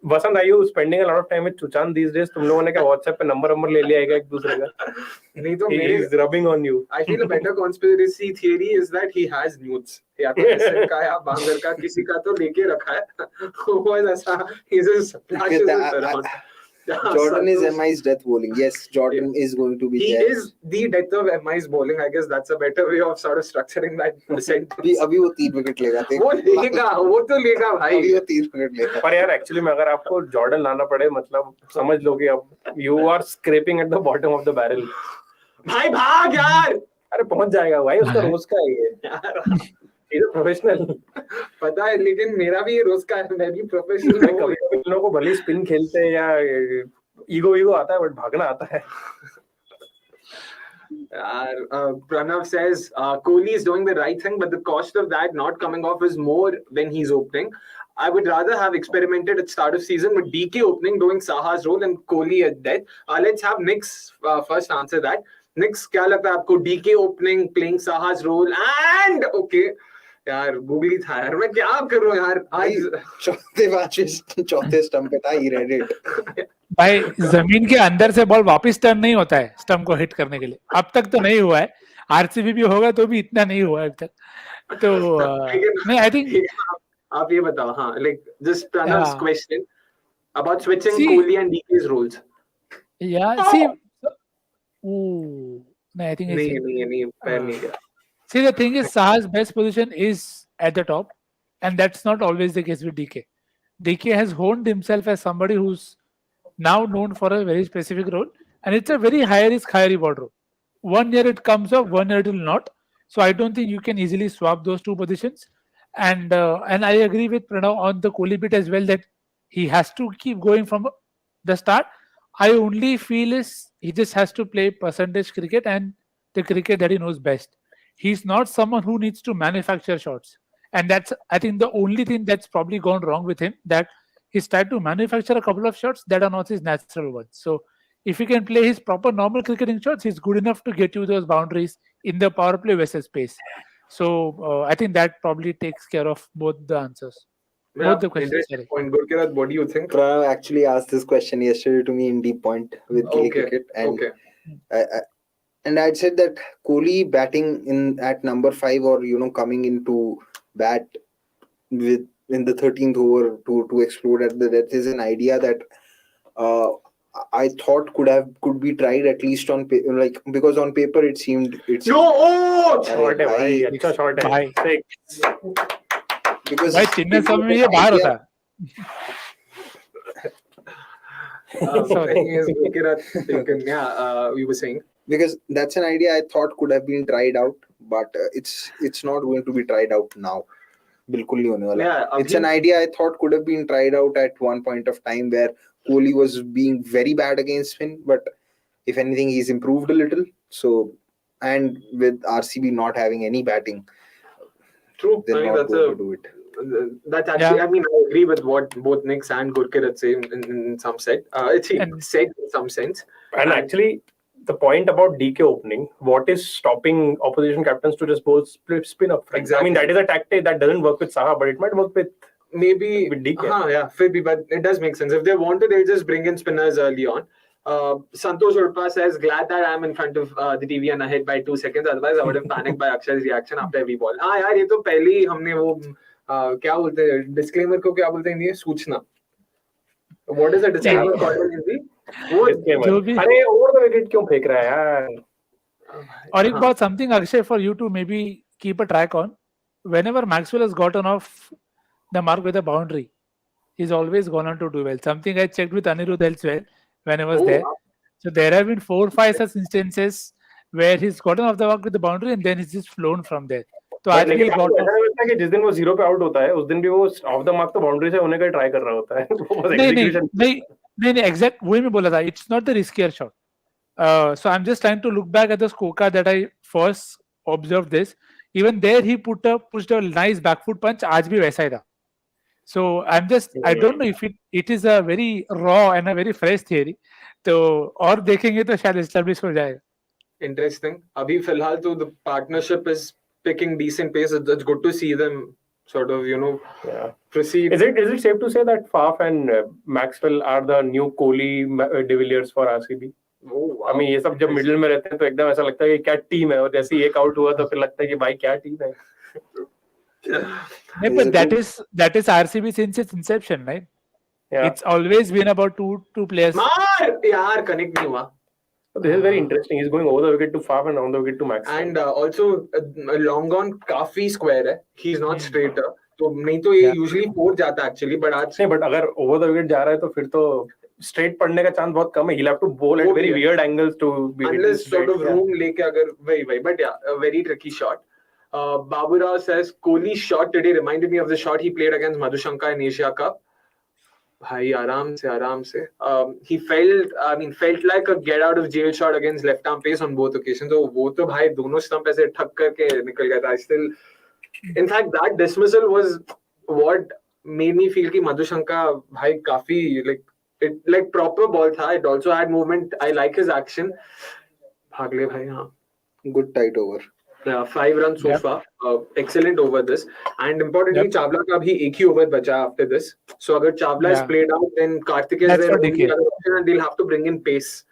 Vasant are you spending a lot of time with Chuchan these days तुम लोगों ने क्या WhatsApp पे नंबर ले लिया है एक दूसरे का नहीं तो he is rubbing on you I feel a better conspiracy theory is that he has nudes या तो किसी का या बांगर का किसी का तो लेके रखा है वो ऐसा he just flashes it around Jordan is MI's death bowling. Yes, Jordan is going to be he there. He is the death of MI's bowling. I guess that's a better way of sort of structuring that sentence. अभी वो 3 wicket लेगा. वो तो लेगा भाई. अभी वो 3 wicket लेगा. पर यार एक्चुअली में अगर आपको जॉर्डन लाना पड़े मतलब समझ लो कि अब you are scraping at the bottom of the barrel. भाई भाग यार. अरे पहुंच जाएगा भाई उसका रोज का है ये. प्रोफेशनल पता है लेकिन मेरा भी ये रोज का है मैं भी प्रोफेशनल हूं कभी लोगों को भले स्पिन खेलते हैं या ईगो आता है बट भागना आता है Pranav says Kohli is doing the right thing but the cost of that not coming off is more when he's opening. I would rather have experimented at start of season with DK opening doing Saha's role and Kohli at death. Let's have Nick's first answer that. Nick's क्या लगता है आपको DK opening playing Saha's role and okay यार googly था यार मैं क्या करूं यार आज चौथे स्टंप पे था ही रेड इट भाई जमीन के अंदर से बॉल वापस टर्न नहीं होता है स्टंप को हिट करने के लिए अब तक तो नहीं हुआ है आरसीबी भी होगा तो भी इतना नहीं हुआ है अब तक तो नहीं आई थिंक आप ये बताओ हाँ like just Pranav's question about switching Kohli and DK's roles yeah see no I think नहीं see the thing is Saha's best position is at the top and that's not always the case with DK has honed himself as somebody who's now known for a very specific role and it's a very high risk high reward role. One year it comes up, one year it will not, so I don't think you can easily swap those two positions and I agree with Pranav on the Kohli bit as well that he has to keep going from the start. I only feel is he just has to play percentage cricket and the cricket that he knows best. He's not someone who needs to manufacture shots. And that's, I think, the only thing that's probably gone wrong with him, that he's tried to manufacture a couple of shots that are not his natural ones. So if he can play his proper normal cricketing shots, he's good enough to get you those boundaries in the power play versus pace. So I think that probably takes care of both the answers. Both the questions. Point. Gurkirat, what do you think? Pranav actually asked this question yesterday to me in Deep Point with K Cricket. And and I'd said that Kohli batting at number 5 or coming into bat in the 13th over to explode at the death is an idea that I thought could be tried at least on because on paper it seemed short hai bhai acha short hai because bhai chinna samay mein ye bahar hota we were saying because that's an idea I thought could have been tried out, but it's not going to be tried out now. बिल्कुल नहीं होने वाला. It's an idea I thought could have been tried out at one point of time where Kohli was being very bad against spin, but if anything, he's improved a little. So, and with RCB not having any batting, true. They're not going to do it. That's actually, I mean, I agree with what both Nix and Gurkirat say in some said in some sense. And actually, the point about DK opening, what is stopping opposition captains to just bowl spin up? Exactly. I mean, that is a tactic that doesn't work with Saha, but it might work with maybe with DK. Yeah, but it does make sense. If they want to, they'll just bring in spinners early on. Santosh Urpa says, glad that I'm in front of the TV and ahead by 2 seconds. Otherwise, I would have panicked by Akshay's reaction after every ball. हाँ यार, ये तो पहले ही हमने वो क्या बोलते हैं disclaimer को क्या बोलते हैं ये सूचना. What is a disclaimer called in Hindi? अरे over the wicket क्यों फेंक रहा है यार? और एक बात, something Akshay for you to maybe keep a track on. Whenever Maxwell has gotten off the mark with a boundary, he's always gone on to do well. Something I checked with Anirudh elsewhere when I was Oh, there. So there have been 4-5 such instances where he's gotten off the mark with the boundary and then he's just flown from there. तो आज भी लेकिन got ऐसा off. नहीं लगता कि जिस दिन वो 0 पे आउट होता है उस दिन भी वो ऑफ द मार्क तो बाउंड्री से होने का ट्राई कर रहा होता है वो बस नहीं नहीं एग्जीक्यूशन नहीं नहीं नहीं एग्जैक्ट वही मैं बोला था. It's not the riskier shot. So I'm just trying to look back at the scorecard that I first observed this. Even there he pushed a nice back foot punch. आज भी वैसा ही था. So I don't know if it is a very raw and a very fresh theory. तो और देखेंगे तो शायद establish हो जाएगा. Interesting. Abhi filhal to the partnership is picking decent pace. It's good to see them sort of, proceed. Is it safe to say that Faf and Maxwell are the new Kohli de Villiers for RCB? Oh, wow. I mean ये सब जब middle में रहते हैं तो एकदम ऐसा लगता है कि क्या टीम है और जैसे ही एक आउट हुआ तो फिर लगता है कि भाई क्या टीम है. Yeah, but that is RCB since its inception, right? Yeah. It's always been about two players. Maar yaar connect nahi hua. This is very interesting. He's going over the wicket to Faf and on the wicket to Maxwell. And also long on काफी square है. He's not straighter. तो नहीं तो ये usually 4 जाता actually, but आज नहीं, but अगर over the wicket जा रहा है तो फिर तो straight पड़ने का chance बहुत कम है. He'll have to bowl at very weird angles to be unless sort of straight. room लेके अगर वही but yeah, a very tricky shot. Babu Rao says Kohli's shot today reminded me of the shot he played against Madhushanka in Asia Cup. भाई आराम से. He felt like a get out of jail shot against left arm pace on both occasions. तो वो तो भाई दोनों stump ऐसे ठक करके निकल गया था. Still, in fact, that dismissal was what made me feel कि Madhushanka भाई काफी like proper ball था. It also had movement. I like his action. भाग ले भाई हाँ. Good tight over. Yeah, 5 runs so far. Excellent over this. And importantly, Chawla का भी एक ही over बचा after this. So अगर Chawla is played out, then Karthik is there on the other option and they'll have to bring in pace.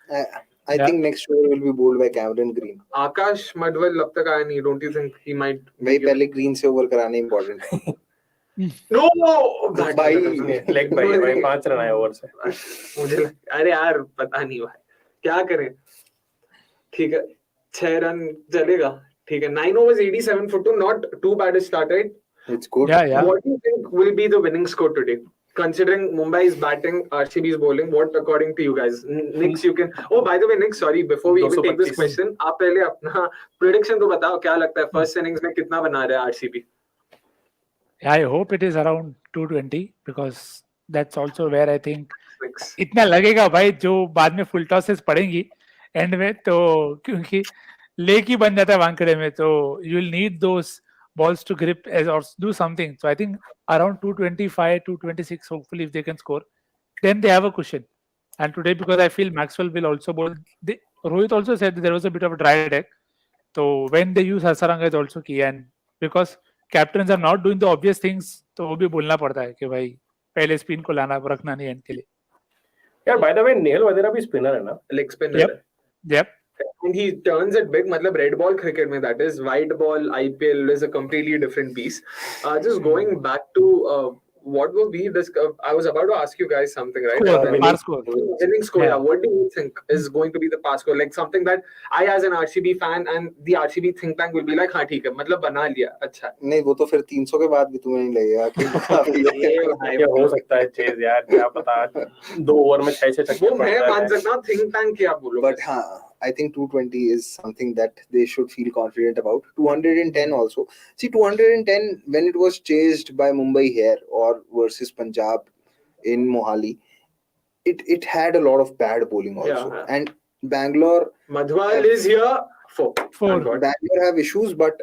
I think next over will be bowled by Cameron Green. Akash Madhwal अब तक आया नहीं. Don't you think he might? भाई पहले Green से over कराना important है. No, भाई leg भाई 5 रन आए ओवर से. मुझे अरे यार पता नहीं भाई क्या करें. ठीक है 6 रन चलेगा. ठीक है 9 overs 87 for 2, not too bad a start, right? It's good. Yeah. What do you think will be the winning score today? Considering Mumbai is batting, RCB is bowling, what according to you guys? Nix, you can. Oh, by the way, Nix, sorry, before we even take this question, आप पहले अपना prediction तो बताओ क्या लगता है first innings में कितना बना रहा है RCB? I hope it is around 220 because that's also where I think Nix. इतना लगेगा भाई जो बाद में full tosses पड़ेंगी end में तो क्योंकि लेक ही बन जाता है वांकड़े में तो you will need those balls to grip or do something. So I think around 225, 226 hopefully if they can score, then they have a cushion. And today because I feel Maxwell will also bowl. Rohit also said that there was a bit of a dry deck. So when they use Hasaranga is also key and because captains are not doing the obvious things तो वो भी बोलना पड़ता है कि भाई पहले spin को लाना रखना नहीं एंड के लिए. यार by the way नेल वगैरह भी स्पिनर है ना. Leg spinner. Yep. And he turns it big. मतलब red ball cricket में that is white ball IPL is a completely different beast. Just going back to what will be this? I was about to ask you guys something, right? Score. Winning score. Yeah. What do you think is going to be the pass score? Like something that I, as an RCB fan, and the RCB think tank will be like, हाँ ठीक है, मतलब बना लिया, अच्छा. नहीं वो तो फिर 300 के बाद भी तुम्हें नहीं लगेगा कि ये हो सकता है चेज यार क्या पता 2 ओवर में 6 छक्के. वो मैं मान सकता हूँ think tank क्या बोलो. But हाँ I think 220 is something that they should feel confident about. 210 also. See, 210 when it was chased by Mumbai here or versus Punjab in Mohali, it had a lot of bad bowling also. Yeah. And Bangalore. Madhwal is here for. Bangalore have issues, but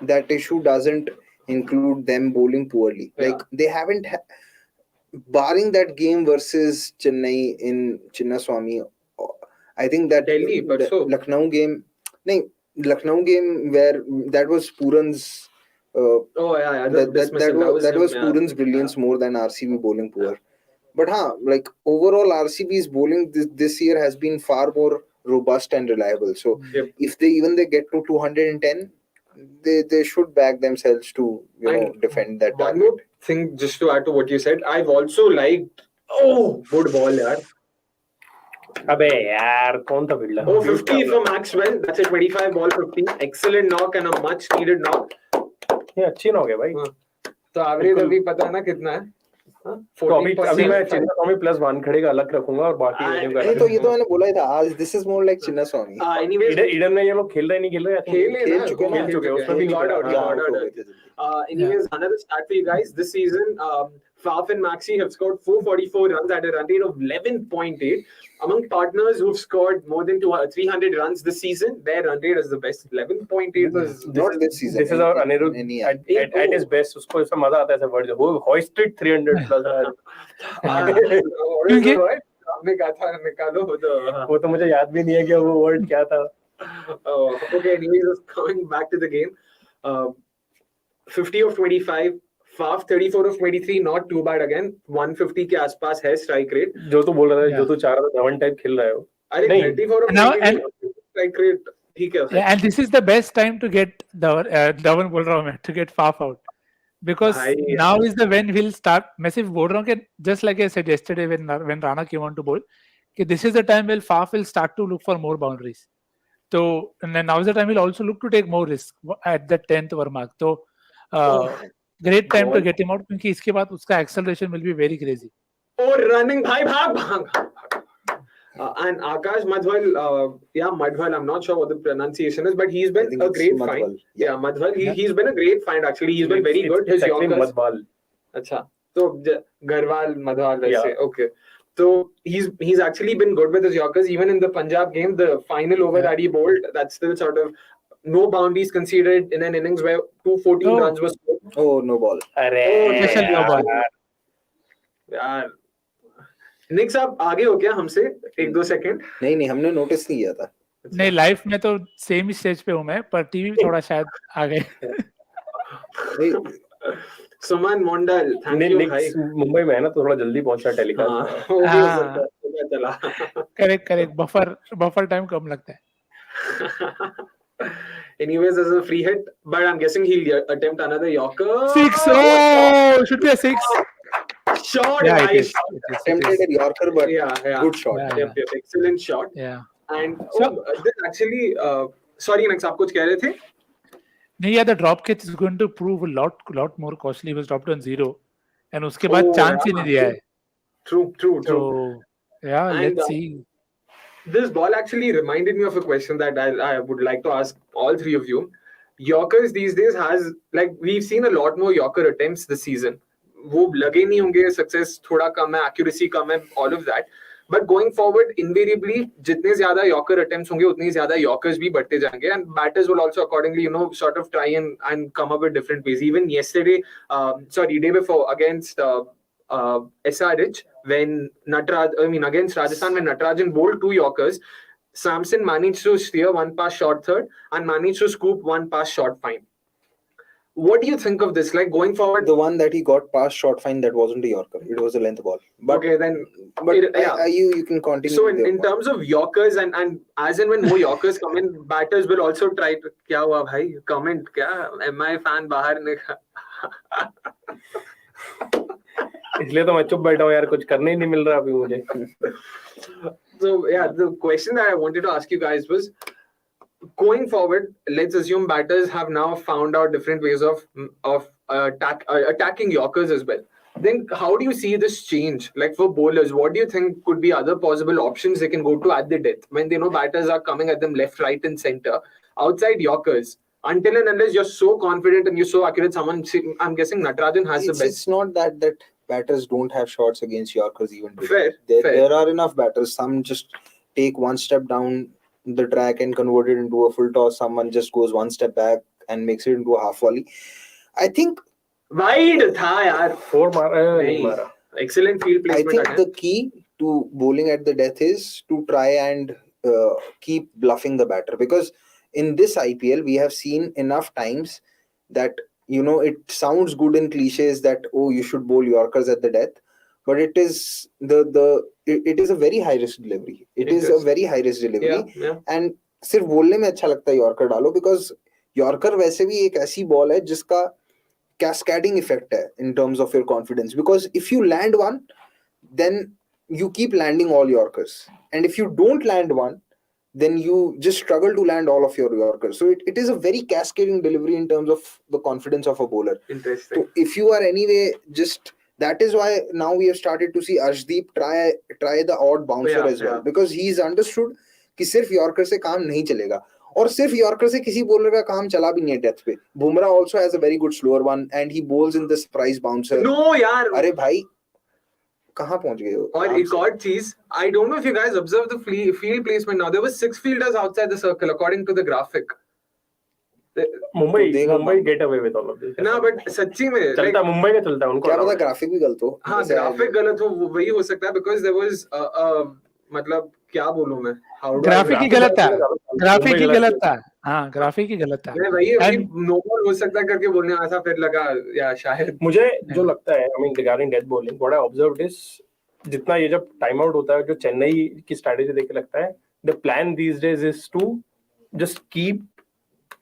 that issue doesn't include them bowling poorly. Yeah. Like they haven't, barring that game versus Chennai in Chinnaswamy. I think that Delhi, but so Lucknow game where that was Puran's. That was Puran's brilliance more than RCB bowling poor. But like overall RCB's bowling this year has been far more robust and reliable. So if they get to 210, they should back themselves to defend that. One more thing, just to add to what you said, I've also liked. Oh, good ball, yaar. अबे यार कौन था builder. 50 for Maxwell. That's a 25 ball 50. Excellent knock and a much needed knock. ये अच्छी knock है भाई. तो average अभी पता है ना कितना है. तो अभी 14.75. मैं चिन्नास्वामी +1 खड़े का अलग रखूंगा और बाकी नहीं तो ये तो मैंने बोला ही था आज this is more like Chinnaswamy. Anyways, Eden में ये लोग खेल रहे नहीं खेल रहे खेल चुके हैं. खेल चुके हैं, उसमें भी He got out, he हाँ, got out हो out. गए थे जल्दी. Anyways, another stat for you guys. This season, Faf and Maxi have scored 444 runs at a run rate of 11.8. Among partners who've scored more than 300 runs this season, their run rate is the best. 11.8 was Not this season. This is our Anirudh any at his best. उसको इसमें मजा आता है ऐसे word वो hoisted 300 plus. क्योंकि हमने कहा था निकालो वो तो मुझे याद भी नहीं है कि वो वर्ड क्या था. Okay, anyways, coming back to the game. 50 of 25, Faf 34 of 23, not too bad again. 150 के आसपास है strike rate. जो तू बोल रहा था, जो तू चाह रहा था, धवन टाइप खेल रहा है वो. अरे 34 of 23 strike rate ठीक है. Yeah, and this is the best time to get Dhawan बोल रहा हूँ मैं, to get Faf out. Because now is the when he'll start. मैं सिर्फ बोल रहा हूँ कि just like I said yesterday when Rana came on to bowl, कि this is the time when Faf will start to look for more boundaries. So and then now is the time he'll also look to take more risk at the 10th over mark. So great time to get him out क्योंकि इसके बाद उसका acceleration will be very crazy. Oh, running भाई भाग. And Akash Madhwal, Madhwal, I'm not sure what the pronunciation is, but he's been a great find. Yeah, Madhwal, he's been a great find actually. He's been very good. His Yorkers. Madhwal. Acha. So Garwal, Madhwal, let's say. Okay. So he's actually been good with his Yorkers. Even in the Punjab game, the final over that he bowled, that's still sort of no boundaries conceded in an innings where 214 runs was scored. Oh, no ball. Special no ball. यार निक साहब आगे हो क्या हमसे 1-2 second? नहीं हमने notice नहीं किया था. नहीं लाइफ में तो सेम ही स्टेज पे हूँ मैं, पर टीवी थोड़ा शायद आ गए. सुमन मंडल, थैंक यू भाई. मुंबई में है ना तो थोड़ा जल्दी पहुंचा टेलीकास्ट. चला. करेक्ट बफर टाइम कम लगता है. Anyways, there's a free hit, but I'm guessing he'll attempt another Yorker. 6. Oh, should be a 6. Shot, yeah, nice. Attempted a Yorker, but good shot. Yep, excellent shot. Yeah. And this actually, sorry, Next, आप कुछ कह रहे थे? नहीं, yeah, the drop catch is going to prove a lot more costly. He was dropped on 0, and उसके बाद chance ही नहीं दिया है. True. So, yeah, and, let's see. This ball actually reminded me of a question that I would like to ask all three of you. Yorkers these days we've seen a lot more Yorker attempts this season. वो लगे नहीं होंगे, success थोड़ा कम है, accuracy कम है, all of that. But going forward, invariably, जितने ज़्यादा Yorker attempts होंगे, उतनी ज़्यादा Yorkers भी बढ़ते जाएंगे, and batters will also accordingly, sort of try and come up with different ways. Even yesterday, day before against SRH, when against Rajasthan, when Natarajan bowled 2 Yorkers, Samson managed to steer 1 past short third and managed to scoop 1 past short fine. What do you think of this? Like going forward, the one that he got past short fine, that wasn't a Yorker. It was a length ball. But, okay, then. But you can continue. So in terms of Yorkers and as and when more Yorkers come in, batters will also try to. क्या हुआ भाई? Comment क्या? MI fan बाहर निकल. इसलिए तो मैं चुप बैठा हूँ यार, कुछ करने ही नहीं मिल रहा अभी मुझे. So the question that I wanted to ask you guys was, going forward, let's assume batters have now found out different ways of attacking Yorkers as well. Then how do you see this change? Like for bowlers, what do you think could be other possible options they can go to at the death when they know batters are coming at them left, right, and center outside Yorkers? Until and unless you're so confident and you're so accurate, I'm guessing Natarajan has the best. It's not that batters don't have shots against Yorkers even. Fair. There are enough batters. Some just take one step down the track and convert it into a full toss. Someone just goes one step back and makes it into a half volley. I think wide tha yaar. 4 mara. Excellent field placement. I think the key to bowling at the death is to try and keep bluffing the batter, because in this IPL we have seen enough times that it sounds good in cliches that you should bowl Yorkers at the death, but it is it is a very high risk delivery. It is a very high risk delivery. Yeah. And सिर्फ बोलने में अच्छा लगता है Yorker डालो, because Yorker वैसे भी एक ऐसी बॉल है जिसका cascading effect है in terms of your confidence, because if you land one, then you keep landing all Yorkers, and if you don't land one, then you just struggle to land all of your Yorkers. So it is a very cascading delivery in terms of the confidence of a bowler. Interesting. So if you are anyway just That is why now we have started to see Arshdeep try the odd bouncer as well, because he's understood कि सिर्फ yorker से काम नहीं चलेगा, और सिर्फ yorker से किसी बॉलर का काम चला भी नहीं है डेथ पे. Bumrah also has a very good slower one and he bowls in the surprise bouncer. No यार, अरे भाई कहाँ पहुंच गए हो? और एक और चीज, I don't know if you guys observed the field placement now. There were 6 fielders outside the circle according to the graphic. Mumbai get away with all of this. ना बट सच्ची में चलता मुंबई का चलता उनको. क्या पता ग्राफिक भी गलत हो. हाँ ग्राफिक गलत हो, वही हो सकता है, because there was मतलब क्या बोलूं मैं, ग्राफिक ही गलत था, ग्राफिक ही गलत था. हाँ ग्राफिक ही गलत था. वही नो बॉल हो सकता है करके बोलने ऐसा फिर लगा या शायद. मुझे जो लगता है, I mean regarding death bowling, what I observed is जितना ये जब टाइम आउट होता है, जो चेन्नई की स्ट्रेटेजी देख के लगता है, the plan these days is to just keep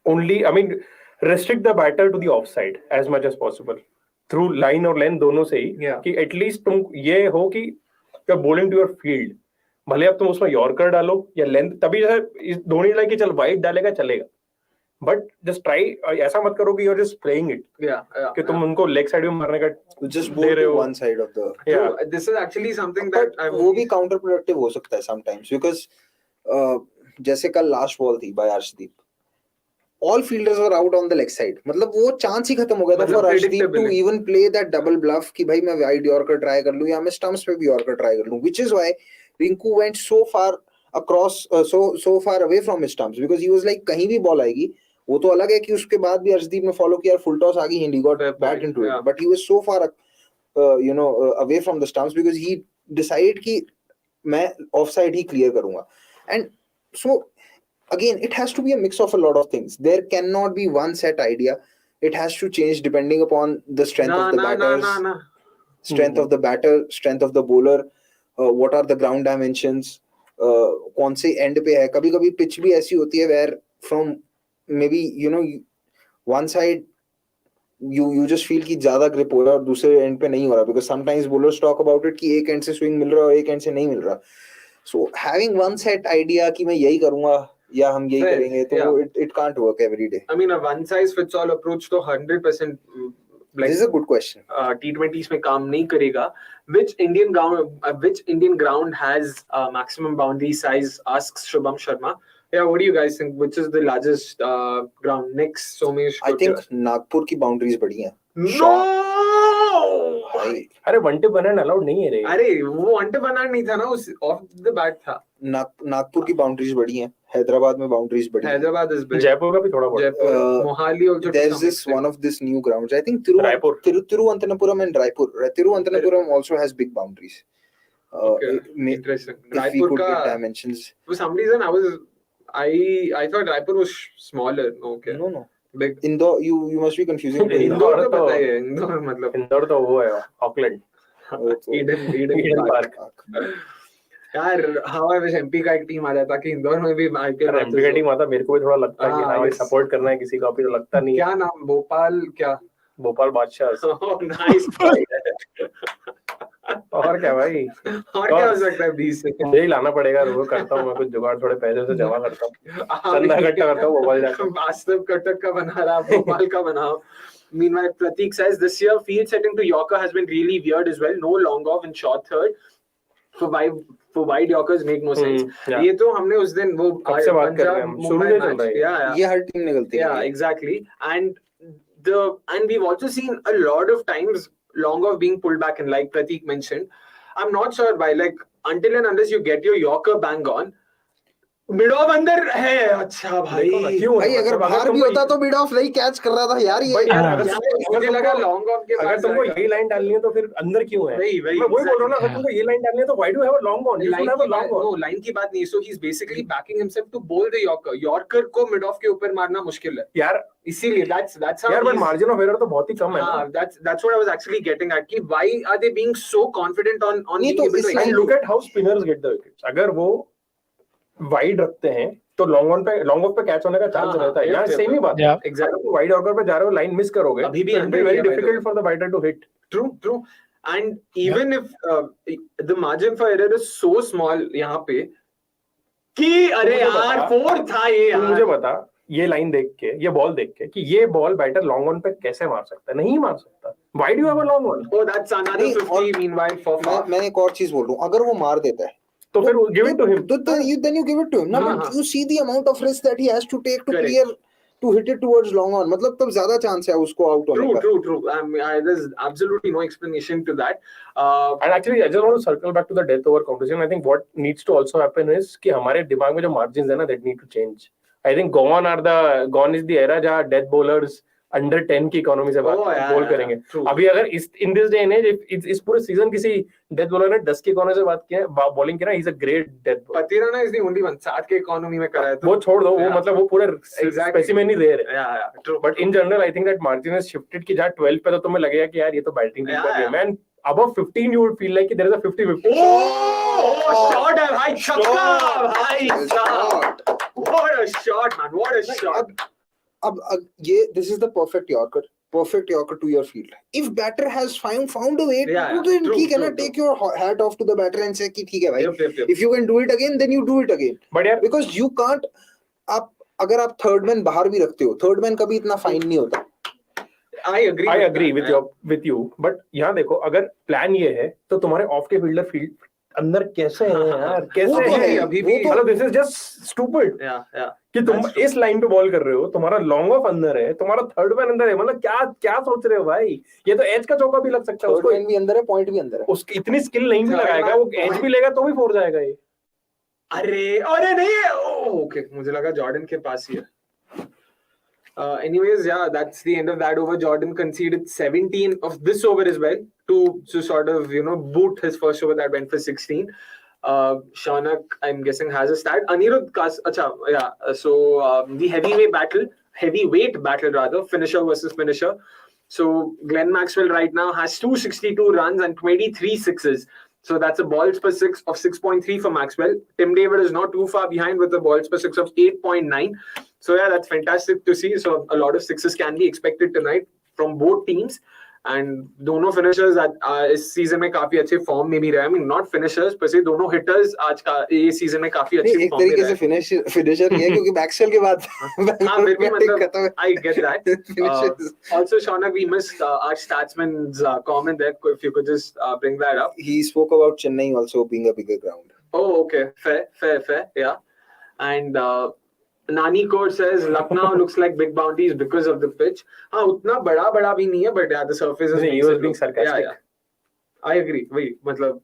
only, I mean restrict the batter to the offside as much as possible through line और length दोनों से ही, कि at least तुम ये हो कि you're bowling to your field, भले अब तुम उसमें यॉर्कर डालो या लेंथ, तभी जैसे धोनी लाइक कि चल वाइड डालेगा चलेगा, बट जस्ट ट्राई, ऐसा मत करो कि you're just playing it, कि तुम उनको लेग साइड में मारने का just bowl to one side of the. Yeah, this is actually something that वो भी काउंटर प्रोडक्टिव हो सकता है sometimes, because जैसे कल लास्ट बॉल थी by Arshdeep, all fielders were out on the leg side. मतलब वो चांस ही खत्म हो गया था for Arshdeep to even play that double bluff कि भाई मैं वाइड यॉर्कर ट्राई कर लूं या मैं स्टंप्स पे भी यॉर्कर ट्राई कर लूं, which is why Rinku went so far across, so far away from his stumps, because he was like कहीं भी बॉल आएगी. वो तो अलग है कि उसके बाद भी Arshdeep ने फॉलो किया, फुल टॉस आ गई and he got back into it, but he was so far away from the stumps because he decided कि मैं ऑफ साइड ही क्लियर करूंगा. And so again, it has to be a mix of a lot of things. There cannot be one set idea. It has to change depending upon the strength of the batters, strength of the batter, strength of the bowler, what are the ground dimensions, कौन से end पे है. कभी-कभी pitch भी ऐसी होती है where from maybe one side you just feel कि ज़्यादा grip हो रहा है और दूसरे end पे नहीं हो रहा, because sometimes bowlers talk about it कि एक end से swing मिल रहा है और एक end से नहीं मिल रहा. So having one set idea कि मैं यही करूँगा या हम यही करेंगे, तो it can't work every day. I mean a one size fits all approach तो 100% this is a good question. T20s में काम नहीं करेगा. Which Indian ground has maximum boundary size? Asks Shubham Sharma. Yeah, what do you guys think? Which is the largest ground? Next, Somesh. I think Nagpur की boundaries बड़ी हैं. No. अरे वनटे बनाना allowed नहीं है रे. अरे वो वनटे बनाना नहीं था ना, उस ऑफ द बैट था. नागपुर की बाउंड्रीज बड़ी हैं, हैदराबाद में बाउंड्रीज बड़ी हैं. Hyderabad is big. जयपुर का भी थोड़ा बहुत. मोहाली और जो there's this one of this new grounds, I think Tiruvananthapuram and Raipur. Tiruvananthapuram also has big boundaries. Interesting. Raipur ka dimensions. For some reason I thought Raipur was smaller. Okay. No. Big. Indore, you must be confusing. Indore तो पता ही है. इंदौर मतलब इंदौर तो वो है Auckland. Eden park. यार how I wish MP का एक टीम आ जाता कि इंदौर में भी IPL. MP का टीम आता, मेरे को भी थोड़ा लगता है कि हाँ भाई सपोर्ट करना है किसी का, अभी तो लगता नहीं. क्या नाम? भोपाल बादशाह. नाइस. और क्या भाई, और क्या हो सकता है 20 से? मुझे ही लाना पड़ेगा. रोज करता हूँ मैं कुछ जुगाड़, थोड़े पैसे से जमा करता हूँ, चंदा इकट्ठा करता हूँ, भोपाल जाकर. वास्तव कटक का बना रहा, भोपाल का बनाओ. Meanwhile, Pratik says this year field setting to Yorker has been really weird as well. No long off in short third. For wide Yorkers make no sense. ये तो हमने उस दिन वो से बात कर रहे हैं, शुरू से चल रहा है. ये हर टीम ने गलती की. Yeah, exactly. And we've also seen a lot of times long off being pulled back, and like Pratik mentioned, I'm not sure why, like until and unless you get your Yorker bang on, mid of अंदर है. अच्छा भाई, भाई अगर बाहर भी होता तो मिड ऑफ नहीं कैच कर रहा था यार. ये मुझे लगा लॉन्ग ऑफ के अगर तुमको यही लाइन डालनी है तो फिर अंदर क्यों है? मैं वही बोल रहा हूं ना, अगर तुमको ये लाइन डालनी है तो why do have a long on? You should have a long on. No, line की बात नहीं. So he is basically backing himself to bowl the yorker को मिड ऑफ के ऊपर मारना मुश्किल है यार. इसीलिए that's how यार, बट मार्जिन ऑफ एरर तो बहुत ही कम है. हां, that's what I was actually getting at कि why are they being so confident on being able to look at how spinners get the wickets. अगर वो वाइड रखते हैं तो लॉन्ग ऑफ पे कैच होने का चांस रहता है. यार सेम ही बात है. एग्जैक्टली. वाइड ऑर्डर पे जा रहे हो, लाइन मिस करोगे, अभी भी very difficult for the batter to hit. True. And even if the margin for error is so small यहाँ पे कि अरे यार 4 था ये यार. मुझे बता, ये लाइन देख के, ये बॉल देख के कि ये बॉल बैटर लॉन्ग ऑन पे कैसे मार सकता है, नहीं मार सकता. Why do you have a long on? Oh, that's another 50 meanwhile for Faf. मैं एक और चीज बोल रहा हूँ, अगर वो मार देता है तो फिर give it to him. Then you give it to him. Now you see the amount of risk that he has to take to Correct. clear, to hit it towards long on. मतलब तब ज्यादा chance है उसको out होने का. True. There's absolutely no explanation to that. And actually, I just want to circle back to the death over competition. I think what needs to also happen is कि हमारे दिमाग में जो margins है ना, that need to change. I think gone is the era जहाँ death bowlers under 10 की economy से बोल करेंगे. अभी अगर in this day and age, इस पूरे सीजन किसी डेथ बॉलर ने 10 की इकोनॉमी से बात किया, बॉलिंग किया, he's a great death bowler. Patirana is the only one 7 के इकोनॉमी में करा है. वो छोड़ दो, वो मतलब वो पूरे स्पेसिमेन ही दे रहे. Yeah, true. But in general, I think that margin has shifted कि जहाँ 12 पे तो तुम्हें लगेगा कि यार ये तो बैटिंग टीम का गेम है. And above 15 you would feel like there is a 50-50. Oh, shot है भाई, छक्का भाई. What a shot, man! What a shot! अब ये this is the perfect Yorker to your field. If batter has found a way to do it, he cannot take your hat off to the batter and say कि ठीक है भाई. If you can do it again, then you do it again. But यार, because you can't. आप अगर आप third man बाहर भी रखते हो, third man कभी इतना fine नहीं होता. I agree with you. But यहाँ देखो, अगर प्लान ये है तो तुम्हारे ऑफ के फील्डर फील्ड अंदर कैसे हैं यार, कैसे हैं अभी भी. मतलब दिस इज जस्ट स्टूपिड कि तुम इस लाइन पे बॉल कर रहे हो, तुम्हारा लॉन्ग ऑफ अंदर है, तुम्हारा थर्ड मैन अंदर है. मतलब क्या सोच रहे हो भाई. ये तो एज का चौका भी लग सकता है उसको, भी अंदर है, पॉइंट भी अंदर है. उसकी इतनी स्किल नहीं भी लगाएगा, वो एज भी लेगा तो भी फोड़ जाएगा ये. अरे नहीं, ओके मुझे लगा जॉर्डन के पास ही है. Anyways, yeah, that's the end of that over. Jordan conceded 17 of this over as well to sort of, boot his first over that went for 16. Shaunak, I'm guessing, has a stat. Anirudh, so the heavyweight battle, finisher versus finisher. So Glenn Maxwell right now has 262 runs and 23 sixes. So that's a balls per six of 6.3 for Maxwell. Tim David is not too far behind with a balls per six of 8.9. So yeah, that's fantastic to see. So a lot of sixes can be expected tonight from both teams. And दोनों finishers इस season में काफी अच्छे form में भी रहे. I mean, not finishers पर से दोनों hitters आज का ये सीजन में काफी अच्छे फॉर्म में रहे. एक तरीके से finisher नहीं है क्योंकि Maxwell के बाद हाँ फिर भी मतलब I get that. Also Shaunak, we missed our statsman's comment there. If you could just bring that up. He spoke about Chennai also being a bigger ground. Oh, okay, fair, yeah. And Nani Court says Lucknow looks like big bounties because of the pitch. हाँ उतना बड़ा भी नहीं है, but yeah, the surface is. He was being sarcastic. Yeah. I agree. वही मतलब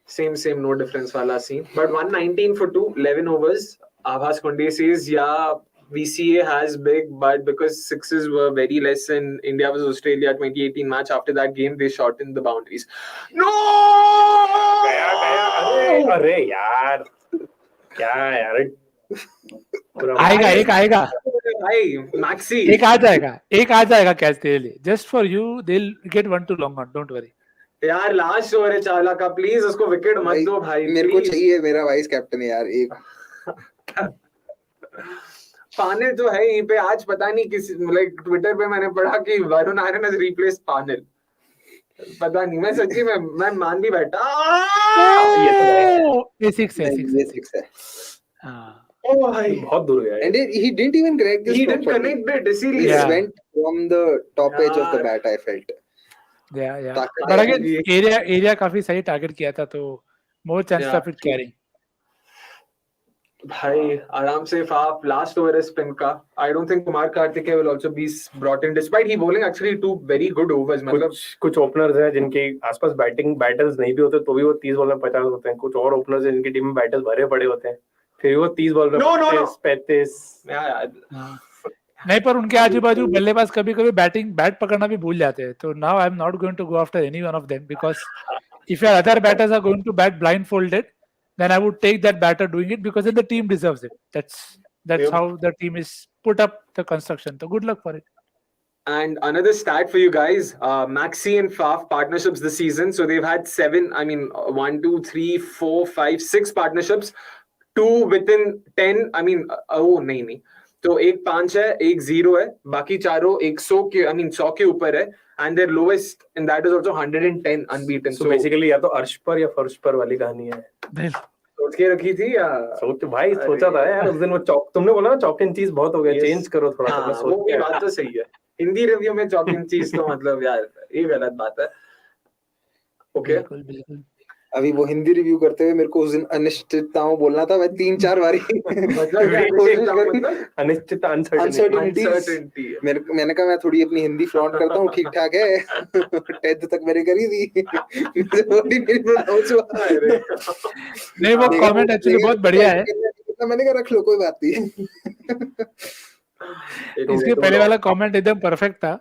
same no difference वाला scene. But 119 for 2, 11 overs. Abhas Konde says yeah, VCA has big, but because sixes were very less in India vs Australia 2018 match, after that game they shortened the boundaries. No! अरे यार क्या यार. आएगा भाई maxi एक आ जाएगा catch तेरे लिए. Just for you they will get 1 to long on, don't worry यार. लास्ट ओवर है चावला का, प्लीज उसको विकेट मत दो भाई. मेरे को चाहिए, मेरा वाइस कैप्टन है यार. एक पानिल तो है यहीं पे. आज पता नहीं किसी लाइक ट्विटर पे मैंने पढ़ा कि वरुण आर्यन हैज रिप्लेस्ड पानिल. पता नहीं, मैं सच्ची मैं मान भी बैठा. ये 6 है. हां Oh, बहुत दूर गया. And he didn't even connect this. He didn't connect it. He went from the top edge of the bat, I felt. Yeah. But again, area काफी सही टारगेट किया था, तो more chance of it carrying. भाई आराम से Faf last over है spin का. I don't think Kumar Karthikeya will also be brought in despite he bowling actually 2 very good overs. मतलब कुछ ओपनर्स हैं जिनके आसपास बैटर्स नहीं भी होते तो भी वो 30 बॉल में 50 होते हैं. कुछ और ओपनर्स हैं जिनकी टीम में बैटर्स भरे पड़े होते हैं, फिर वो 30 बॉल में 35. नहीं, पर उनके आजू बाजू बल्लेबाज कभी बैट पकड़ना भी भूल जाते हैं. तो now I am not going to go after any one of them because if your other batters are going to bat blindfolded, then I would take that batter doing it because then the team deserves it. That's how the team is put up the construction. So good luck for it. And another stat for you guys, Maxi and Faf partnerships this season. So they've had 1, 2, 3, 4, 5, 6 partnerships. 2 within 10. नहीं. तो एक 5 है, एक 0 है, बाकी चारों 100 के 100 के ऊपर है. And their lowest in that is also 110 unbeaten. So basically या तो अर्श पर या फर्श पर वाली कहानी है. So सोच के रखी थी या भाई सोचा था यार उस दिन वो चौक, तुमने बोला ना चॉक एंड चीज बहुत हो गया, चेंज करो थोड़ा सा। हाँ, वो भी बात तो सही है। हिंदी रिव्यू में चॉक एंड चीज तो मतलब यार ये गलत बात है। ओके, बिल्कुल बिल्कुल। अभी वो हिंदी रिव्यू करते हुए मेरे को उस दिन अनिश्चितताओं बोलना था, मैं 3-4 बारी मतलब क्या कोशिश करी। अनिश्चित अनसर्टेनिटी। मैंने कहा मैं थोड़ी अपनी हिंदी फ्लॉन्ट करता हूँ, ठीक ठाक है। 10th तक मैंने करी थी। नहीं वो कमेंट एक्चुअली बहुत बढ़िया है। मैंने कहा रख लो कोई बात नहीं। इसके पहले वाला कमेंट एकदम परफेक्ट था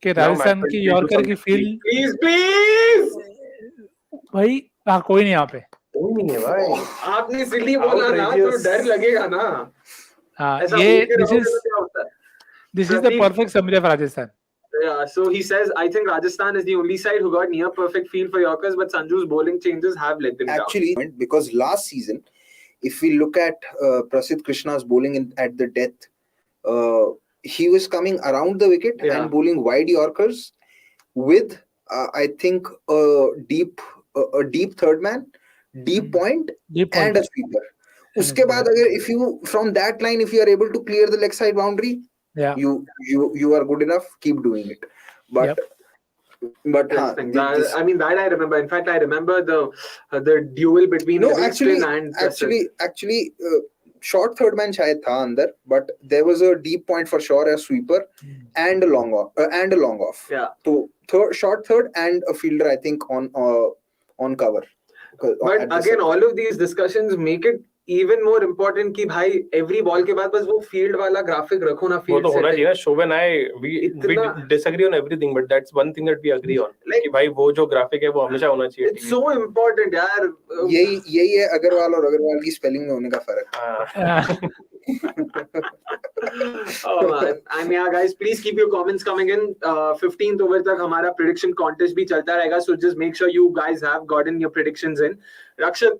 कि राजस्थान की यॉर्कर की फील्ड। प्लीज भाई हाँ, कोई नहीं यहाँ पे, कोई नहीं है भाई। आपने सिली बोला ना तो डर लगेगा ना। हाँ ऐसा ये बोल के रहोगे तो क्या होता है? this is the perfect summary of Rajasthan. Yeah, so he says, I think Rajasthan is the only side who got near perfect feel for Yorkers, but Sanju's bowling changes have let them down. Actually, because last season, if we look at Prasidh Krishna's bowling at the death, he was coming around the wicket and bowling wide Yorkers with, I think, a deep third man, deep point, and a sweeper. Uske baad, if you from that line, if you are able to clear the leg side boundary, you are good enough. Keep doing it. But I mean that I remember. In fact, I remember the duel between Livingston and actually short third man shayad tha andar, but there was a deep point for sure, a sweeper and a long off. Yeah. So short third and a fielder, I think, on cover. But again, all of these discussions make it even more important कि भाई every ball के बाद बस वो field वाला graphic रखो ना, field वो तो होना चाहिए ना। शोभ and I we disagree on everything, but that's one thing that we agree on, कि भाई वो जो graphic है वो हमेशा होना चाहिए। It's so important यार। यही है अग्रवाल और अग्रवाल की spelling में होने का फर्क। Oh man, and yeah guys, please keep your comments coming in. 15th over तक हमारा prediction contest भी चलता रहेगा, so just make sure you guys have gotten your predictions in. Rakshak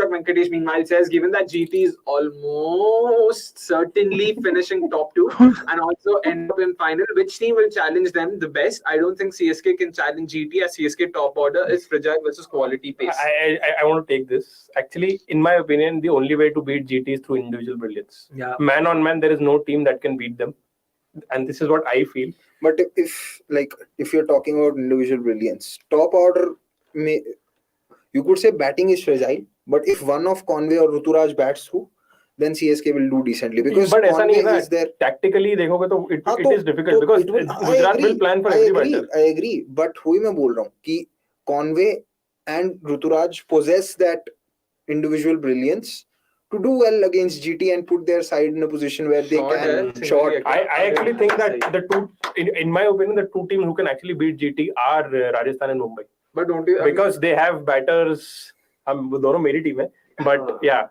Venkatesh meanwhile says, given that GT is almost certainly finishing top 2 and also end up in final, which team will challenge them the best? I don't think CSK can challenge GT, as CSK top order is fragile versus quality pace. I want to take this. Actually, in my opinion, the only way to beat GT is through individual brilliance. Yeah. Man on man, there is no team that can beat them. And this is what I feel. But if you're talking about individual brilliance, top order may, you could say batting is fragile, but if one of Conway or Ruturaj bats through, then CSK will do decently, because but Conway is there. Tactically देखोगे तो it is difficult, because Gujarat will plan for every batter. I agree, but वही मैं बोल रहा हूँ कि Conway and Ruturaj possess that individual brilliance to do well against GT and put their side in a position where they can short. I actually think that the two, in my opinion, the two teams who can actually beat GT are Rajasthan and Mumbai. But don't you? Because they have batters. दोनों मेरी team है, but yeah,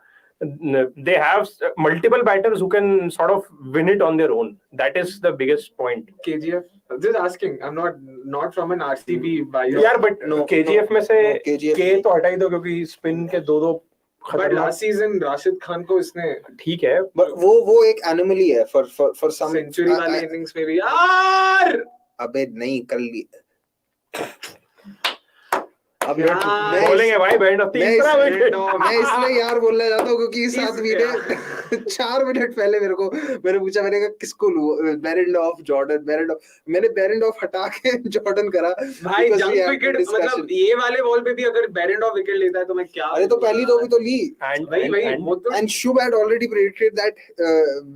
they have multiple batters who can sort of win it on their own. That is the biggest point. KGF. Just asking. I'm not from an RCB bias. Yeah, but KGF में से K तो हटा ही दो, क्योंकि spin के दो But last season Rashid Khan को इसने ठीक है, but वो एक anomaly है for some century वाले innings में भी यार अबे नहीं कर ली। अब बोलेंगे भाई बैंड ऑफ तीसरा विकेट। मैं इसलिए यार बोलना चाहता हूँ क्योंकि 7 मिनट 4 मिनट पहले मैंने पूछा, मैंने कहा किसको लूं, बेरेंडॉफ जॉर्डन, मैंने बेरेंडॉफ हटा के जॉर्डन करा भाई। जंप विकेट मतलब ये वाले बॉल पे भी अगर बेरेंडॉफ विकेट लेता है तो मैं क्या, अरे तो पहली दो भी तो ली। And Shubh had already predicted that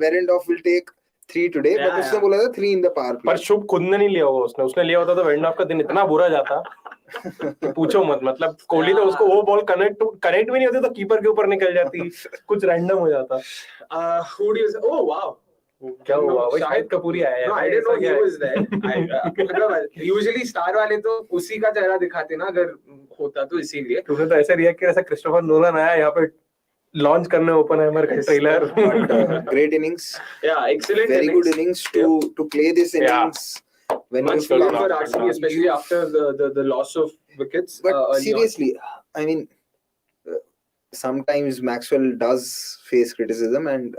Behrendorff will take 3 today, but उसने बोला था 3 in the power play। पर शुभ खुद ने नहीं लिया होगा, उसने लिया होता तो बेरेंडॉफ का दिन इतना बुरा जाता पूछो मत। मतलब कोहली तो उसको वो बॉल कनेक्ट भी नहीं होती तो कीपर के ऊपर निकल जाती, कुछ रैंडम हो जाता। oh wow, क्या हुआ भाई? शाहिद कपूर ही आया है। I didn't know he was there। मतलब यूजुअली स्टार वाले तो उसी का चेहरा दिखाते ना अगर होता तो, इसीलिए तूने तो ऐसे रिएक्ट किया जैसे क्रिस्टोफर नोलन आया यहाँ पे लॉन्च करने ओपनहाइमर का trailer. Great innings, excellent, very good innings to play this innings. When much for RCB, especially after the loss of wickets. But seriously, I mean, sometimes Maxwell does face criticism, and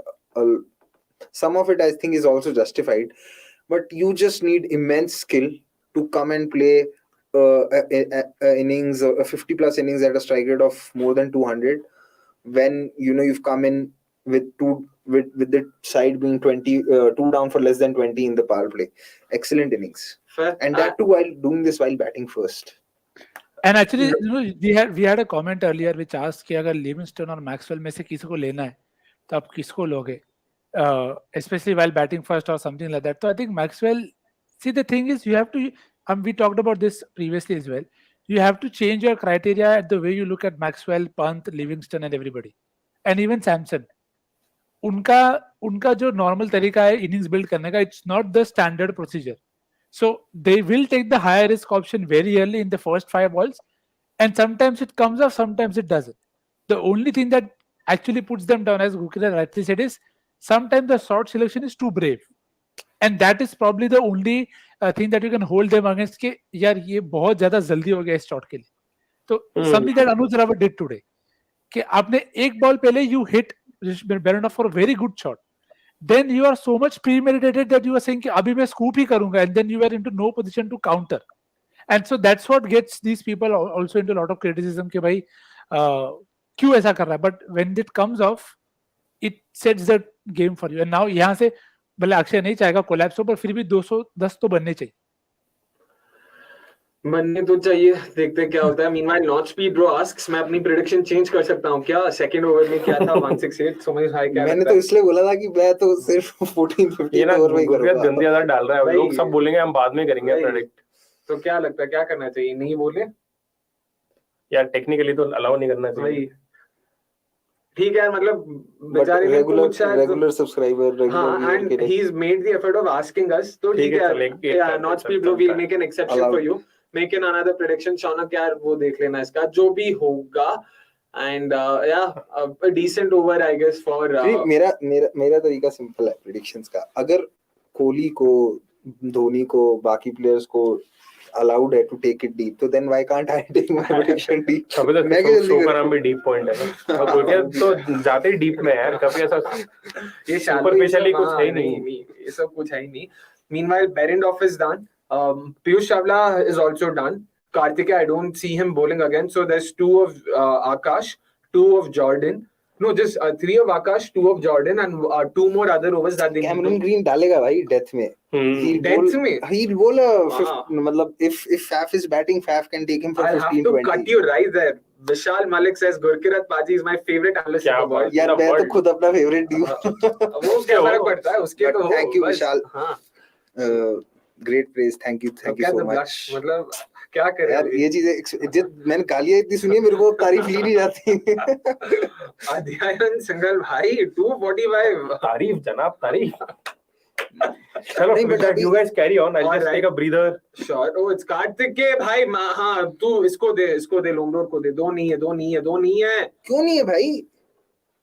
some of it I think is also justified. But you just need immense skill to come and play innings, 50+ innings at a strike rate of more than 200, when you've come in with with the side being 2 down for less than 20 in the power play. Excellent innings. Fair. And that too while doing this while batting first. And actually, we had a comment earlier which asked कि अगर Livingstone और Maxwell में से किसी को लेना है तो आप किसको लोगे, especially while batting first or something like that. So I think Maxwell, see, the thing is, you have to, we talked about this previously as well, you have to change your criteria at the way you look at Maxwell, Pant, Livingston and everybody, and even Samson. उनका जो normal तरीका है innings build करने का, it's not the standard procedure. So they will take the higher risk option very early in the first 5 balls, and sometimes it comes off, sometimes it doesn't. The only thing that actually puts them down, as Gurkira rightly said, is sometimes the short selection is too brave, and that is probably the only thing that you can hold them against. कि यार ये बहुत ज़्यादा जल्दी हो गया इस shot के लिए. So something that Anuj Rawat did today, कि आपने एक ball पहले you hit Behrendorff for a very good shot. Then you are so much premeditated that you are saying कि अभी मैं scoop ही करूँगा, and then you are into no position to counter. And so that's what gets these people also into a lot of criticism कि भाई क्यों ऐसा कर रहा है. But when it comes off, it sets the game for you. And now यहाँ से भले अक्षय नहीं चाहेगा collapse हो, पर फिर भी 210 तो बनने चाहिए. बनने तो चाहिए, देखते क्या होता है. Meanwhile, Not Speed Bro asks, मैं अपनी prediction change कर सकता हूँ क्या? Second over में क्या था? 168. सुमेश भाई क्या? मैंने तो इसलिए बोला था कि मैं तो सिर्फ 14-15 ओवर में ही करूंगा. गंदी आदत डाल रहा है. लोग सब बोलेंगे हम बाद में करेंगे प्रेडिक्ट. तो क्या लगता है क्या करना चाहिए? नहीं बोले यार, टेक्निकली तो अलाउ नहीं करना चाहिए. ठीक है, मतलब बेचारे ने कुछ रेगुलर सब्सक्राइबर, हाँ, and he's made the effort of asking us. तो ठीक है, yeah, Not Speed Bro, we'll make an exception for you. Make an another prediction. Shaunak यार वो देख लेना इसका जो भी होगा. And yeah, a decent over I guess for मेरा तरीका सिंपल है predictions का. अगर कोहली को, धोनी को, बाकी प्लेयर्स को allowed है to take it deep, तो then why can't I take my prediction deep? कभी तो शो का नाम भी deep point है ना. और बोलिए तो जाते ही deep में है यार. कभी ऐसा ये superficially कुछ है ही नहीं. ये सब कुछ है ही नहीं. Meanwhile, Behrendorff is done. Piyush Chawla is also done. Karthikeya, I don't see him bowling again. So there's 2 of Akash, 2 of Jordan. No, just 3 of Akash, 2 of Jordan, and 2 more other overs that they need. Cameron Green डालेगा भाई death में. He'll bowl a मतलब if Faf is batting, Faf can take him for 15-20. I'll have to cut you right there. Vishal Malik says Gurkirat Paji is my favorite analyst in the world. यार मैं तो खुद अपना favorite दी हूँ. वो क्या फर्क पड़ता है उसके तो. Thank you Vishal. Great praise. Thank you so much. मतलब क्या करें यार ये चीजें मैंने गालियां इतनी सुनी है, मेरे को तारीफ ली नहीं जाती. अध्यायन सिंगल भाई 245. तारीफ जनाब तारीफ. चलो you guys carry on. I'll just take a breather. Sure. Oh, it's Karthikeya भाई. हाँ, तू इसको दे लोमरोर को दे. 2 नहीं है. क्यों नहीं है भाई?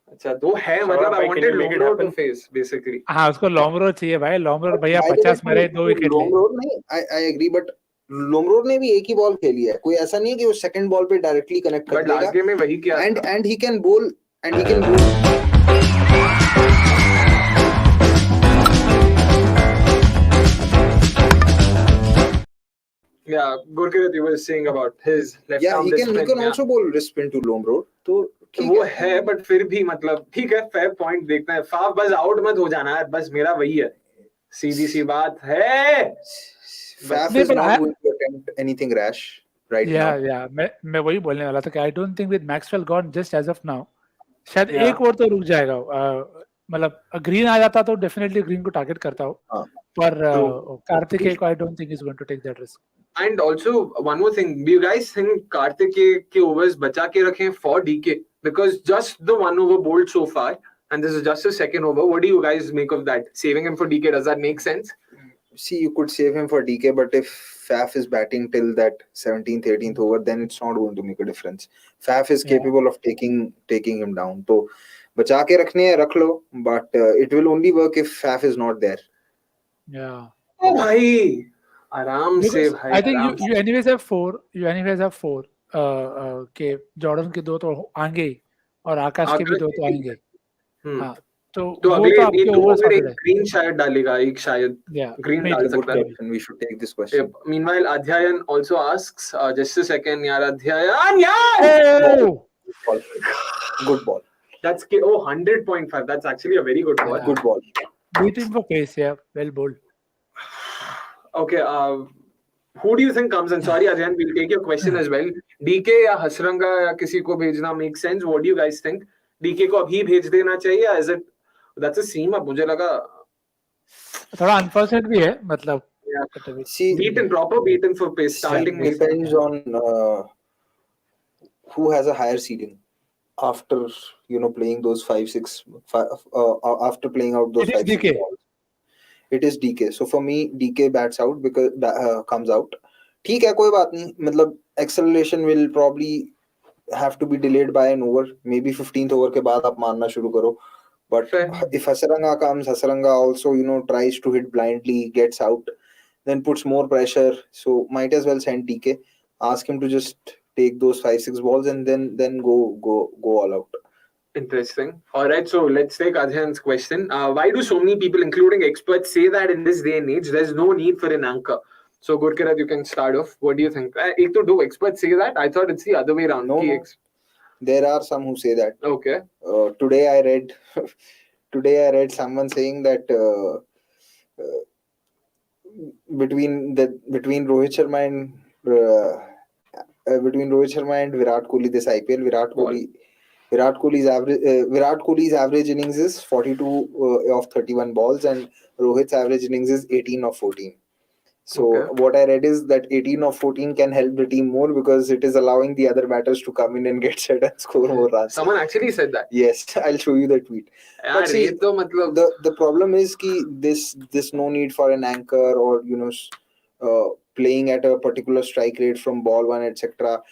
अच्छा 2 है, मतलब I wanted Lomror to face basically. हाँ, उसको लोमरोर चाहिए भाई. लोमरोर भैया 50 में रहे 2 विकेट. लोमरोर नहीं, I agree, but लोमरोर ने भी एक ही बॉल खेली है. कोई ऐसा नहीं है कि वो सेकंड बॉल पे डायरेक्टली कनेक्ट कर देगा. लास्ट गेम में वही किया. And he can bowl and he can bowl. Yeah, Gurkirat, you were saying about his left arm. Yeah, he can also bowl wrist spin to Lomror. तो वो है, but फिर भी मतलब ठीक है, फेयर पॉइंट देखना है. फाफ बस आउट मत हो जाना है, बस मेरा वही है, सीधी सी बात है. Faf is not going to attempt anything rash right now. Yeah, मैं वही बोलने वाला था कि I don't think with Maxwell gone just as of now, शायद एक ओवर तो रुक जाएगा. मतलब ग्रीन आ जाता तो डेफिनेटली ग्रीन को टारगेट करता हो, पर कार्तिकेय को I don't think he's going to take that risk. And also one more thing, do you guys think Karthikeya के overs बचा के रखें for DK? Because just the 1 over bowled so far, and this is just a second over. What do you guys make of that? Saving him for DK, does that make sense? See, you could save him for DK, but if Faf is batting till that 17th, 18th over, then it's not going to make a difference. Faf is capable of taking him down. तो बचा के रखने हैं रख लो, but it will only work if Faf is not there. Yeah. Oh भाई, आराम से भाई. I think you anyways have 4. You anyways have 4. के जॉर्डन के 2 तो आएंगे और आकाश के भी 2 तो आएंगे. हाँ, तो अगले आपके ओवर्स में एक ग्रीन शायद डालेगा, एक शायद ग्रीन डाल सकता है. We should take this question. Meanwhile, Adhyayan also asks, just a second यार, Adhyayan यार. Good ball. That's 100.5. That's actually a very good ball. Good ball. Beating for pace, yeah, well bowled. Okay, who do you think comes in? Sorry, Ajay, we'll take your question as well. DK या हसरंगा या किसी को भेजना make sense? What do you guys think? DK को अभी भेज देना चाहिए? Is it? That's a seam up. मुझे लगा. थोड़ा unfortunate भी है, मतलब. Yeah. See, proper beaten for pace. Starting depends on who has a higher ceiling. After playing those 5-6, after playing out those 5-6 balls, it is DK. So for me, DK bats out because comes out. ठीक है, कोई बात नहीं. मतलब acceleration will probably have to be delayed by an over. Maybe 15th over के बाद आप मारना शुरू करो. But if Hasaranga comes, Hasaranga also tries to hit blindly, gets out, then puts more pressure. So might as well send DK. Ask him to just take those 5-6 balls and then go all out. Interesting. All right, so let's take Ajhan's question. Why do so many people, including experts, say that in this day and age, there's no need for an anchor? So, Gurkirat, you can start off. What do you think? Do experts say that? I thought it's the other way around. No. There are some who say that. Okay. Today I read someone saying that between Rohit Sharma and Virat Kohli this IPL, Virat Kohli's average innings is 42 of 31 balls and Rohit's average innings is 18 of 14. So what I read is that 18 of 14 can help the team more because it is allowing the other batters to come in and get set and score more runs. Someone actually said that. Yes, I'll show you the tweet. But see, the problem is ki this no need for an anchor or playing at a particular strike rate from ball one, etc.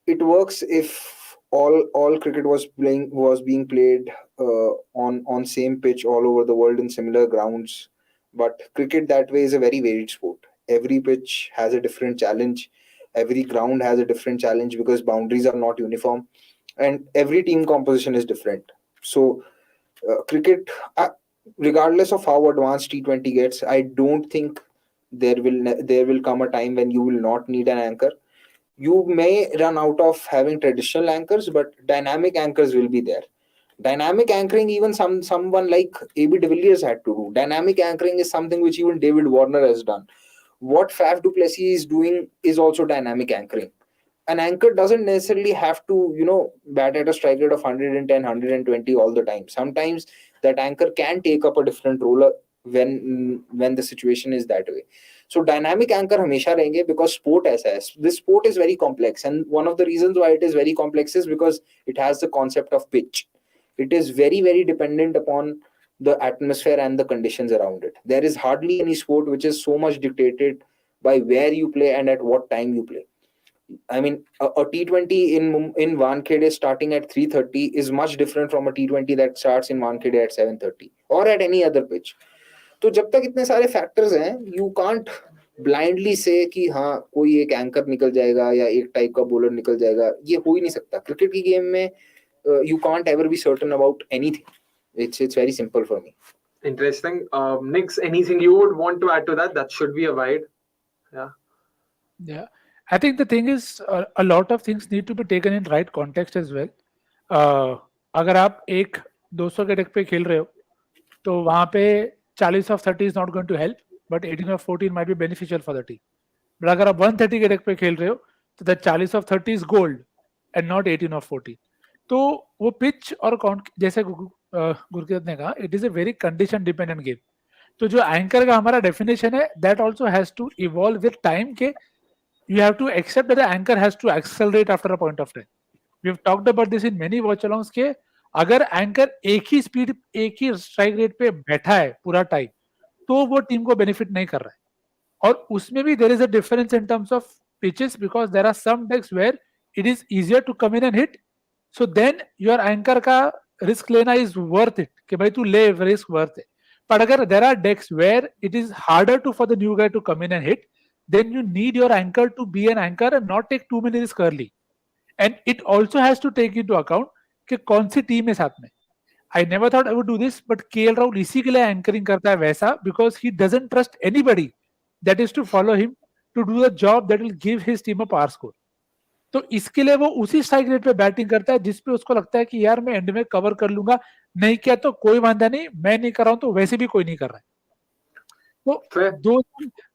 It works if all cricket was being played on same pitch all over the world in similar grounds. But cricket that way is a very varied sport. Every pitch has a different challenge. Every ground has a different challenge because boundaries are not uniform. And every team composition is different. So cricket, regardless of how advanced T20 gets, I don't think there will come a time when you will not need an anchor. You may run out of having traditional anchors, but dynamic anchors will be there. Dynamic anchoring, even someone like AB de Villiers had to do. Dynamic anchoring is something which even David Warner has done. What Faf du Plessis is doing is also dynamic anchoring. An anchor doesn't necessarily have to, bat at a strike rate of 110, 120 all the time. Sometimes that anchor can take up a different role when the situation is that way. So dynamic anchor hamesha rahenge because sport aisa hai. This sport is very complex, and one of the reasons why it is very complex is because it has the concept of pitch. It is very, very dependent upon the atmosphere and the conditions around it. There is hardly any sport which is so much dictated by where you play and at what time you play. I mean, a T20 in Wankhede starting at 3:30 is much different from a T20 that starts in Wankhede at 7:30 or at any other pitch. तो जब तक इतने सारे factors हैं, you can't blindly say कि हाँ कोई एक एंकर निकल जाएगा या एक टाइप का बॉलर निकल जाएगा. ये हो ही नहीं सकता. क्रिकेट की गेम में you can't ever be certain about anything. It's very simple for me. Interesting. Nix, anything you would want to add to that? That should be a wide. Yeah. I think the thing is a lot of things need to be taken in right context as well. अगर आप एक 200 के deck पे खेल रहे हो तो वहाँ पे 40 of 30 is not going to help, but 18 of 14 might be beneficial for the team. But अगर आप 130 के डेक पे खेल रहे हो तो that 40 of 30 is gold and not 18 of 14. तो वो पिच और जैसे गुरकीरत ने कहा, it is a very condition dependent game. तो जो एंकर का हमारा डेफिनेशन है, that also has to evolve with time के you have to accept that the anchor has to accelerate after a point of time. We have talked about this in many watchalongs के अगर anchor एक ही speed एक ही strike rate पे बैठा है पूरा time तो वो टीम को बेनिफिट नहीं कर रहा है. और उसमें भी there is a difference in terms of pitches because there are some decks where it is easier to come in and hit. So then your anchor का risk लेना is worth it कि भाई तू ले risk worth it. But अगर there are decks where it is harder for the new guy to come in and hit, then you need your anchor to be an anchor and not take too many risks early. And it also has to take into account कि कौन सी team है साथ में. I never thought I would do this, but KL Rahul इसी के लिए anchoring करता है वैसा because he doesn't trust anybody that is to follow him to do the job that will give his team a power score. तो इसके लिए वो उसी स्ट्राइक रेट पे बैटिंग करता है जिसपे उसको लगता है कि यार मैं एंड में कवर कर लूंगा, नहीं किया तो कोई वांधा नहीं, मैं नहीं कर रहा हूं तो वैसे भी कोई नहीं कर रहा है. So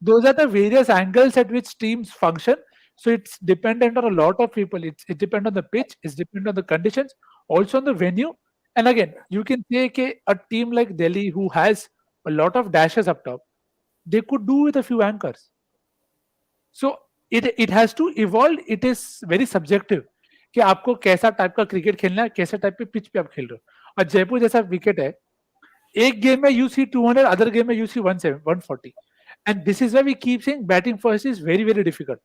those are the various angles at which teams function. So it's dependent on a lot of people. It depends on the pitch. It's dependent on the conditions, also on the venue. And again, you can say a team like Delhi who has a lot of dashes up top, they could do with a few anchors. So it has to evolve. It is very subjective कि आपको कैसा type का cricket खेलना है, कैसे type पे pitch पे आप खेल रहे हो. और जयपुर जैसा विकेट है, एक गेम में यू सी 200, अदर गेम में you see 140. And this is why we keep saying batting first is very very difficult,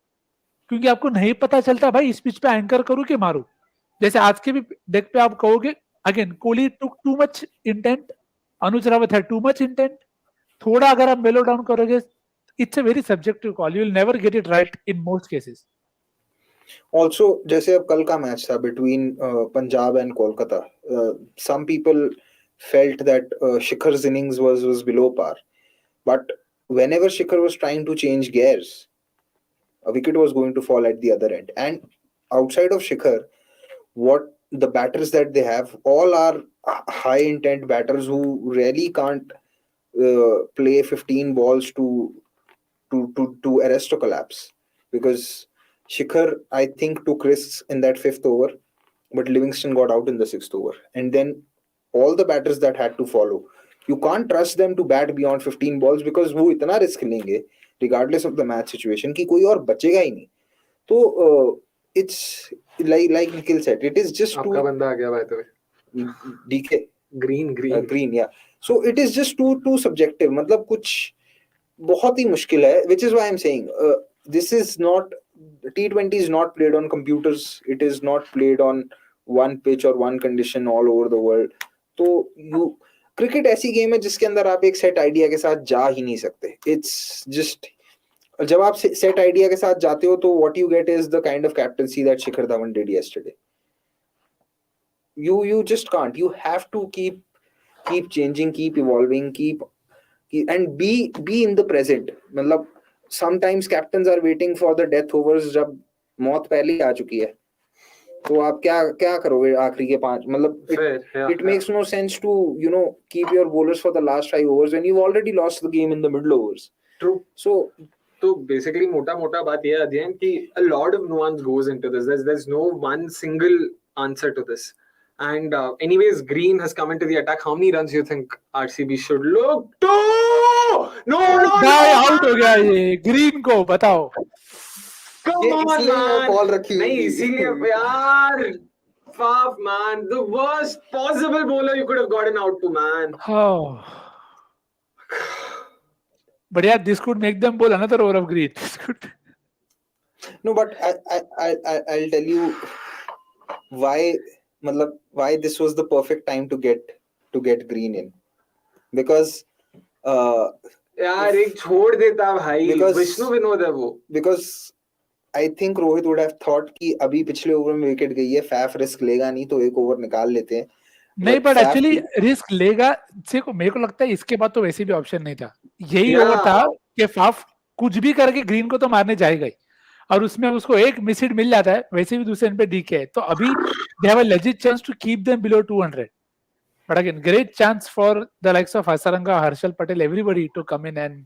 क्योंकि आपको नहीं पता चलता भाई इस पिच पे एंकर करूं कि मारूं. जैसे आज के भी डेक पे आप कहोगे, अगेन कोहली टुक टू मच इंटेंट, अनुज रावत है टू मच इंटेंट. थोड़ा अगर आप मेलो डाउन करोगे, it's a very subjective call, you will never get it right in most cases. Also, जैसे अब कल का मैच था between Punjab and Kolkata, some people felt that Shikhar's innings was below par, but whenever Shikhar was trying to change gears, a wicket was going to fall at the other end. And outside of Shikhar, what the batters that they have all are high intent batters who really can't play 15 balls to arrest a collapse, because Shikhar, I think, took risks in that 5th over, but Livingston got out in the 6th over. And then all the batters that had to follow, you can't trust them to bat beyond 15 balls because वो इतना risk लेंगे regardless of the match situation कि कोई और बचेगा ही नहीं. तो it's like Nikhil said, it is just आपका बंदा आ गया by the way. DK green yeah. So it is just too subjective. मतलब कुछ बहुत ही मुश्किल है, which is why I'm saying this is not, T20 is not played on computers. It is not played on one pitch or one condition all over the world. तो cricket ऐसी game है जिसके अंदर आप एक सेट आइडिया के साथ जा ही नहीं सकते. इट्स जस्ट, जब आप सेट आइडिया के साथ जाते हो तो what you get is the kind of captaincy that Shikhar Dhawan did yesterday. You just can't. You have to keep changing, keep evolving, and be in the present. मतलब sometimes captains are waiting for the death overs जब मौत पहले ही आ चुकी है, तो आप क्या करोगे आखिरी के 5, मतलब it makes no sense to keep your bowlers for the last 5 overs when you've already lost the game in the middle overs. True. So basically मोटा बात ये है अध्ययन कि a lot of nuance goes into this. There's no one single answer to this. And anyways, Green has come into the attack. How many runs do you think RCB should look to? No, out हो गया ये green को, बताओ. Come on, man. Ball रखी हुई नहीं इसीलिए यार, Faf, man, the worst possible bowler you could have gotten out to, man. Oh. But yeah, this could make them bowl another over of Green. No, but I'll tell you why this was the perfect time to get Green in, because यार एक छोड़ देता भाई, विष्णु विनोद है वो. Because I think Rohit would have thought कि अभी पिछले ओवर में विकेट गई है, फैफ रिस्क लेगा नहीं तो एक ओवर निकाल लेते हैं. नहीं, बट एक्चुअली रिस्क लेगा. मेरे को लगता है इसके बाद तो वैसे भी ऑप्शन नहीं था. यही ओवर था कि फाफ कुछ भी करके ग्रीन को तो मारने जाएगा ही, और उसमें उसको एक मिस हिट मिल जाता है, वैसे भी दूसरे पे डीके है, तो अभी they have a legit chance to keep them below 200. But again great chance for the likes of Hasaranga, Harshal Patel, everybody to come in and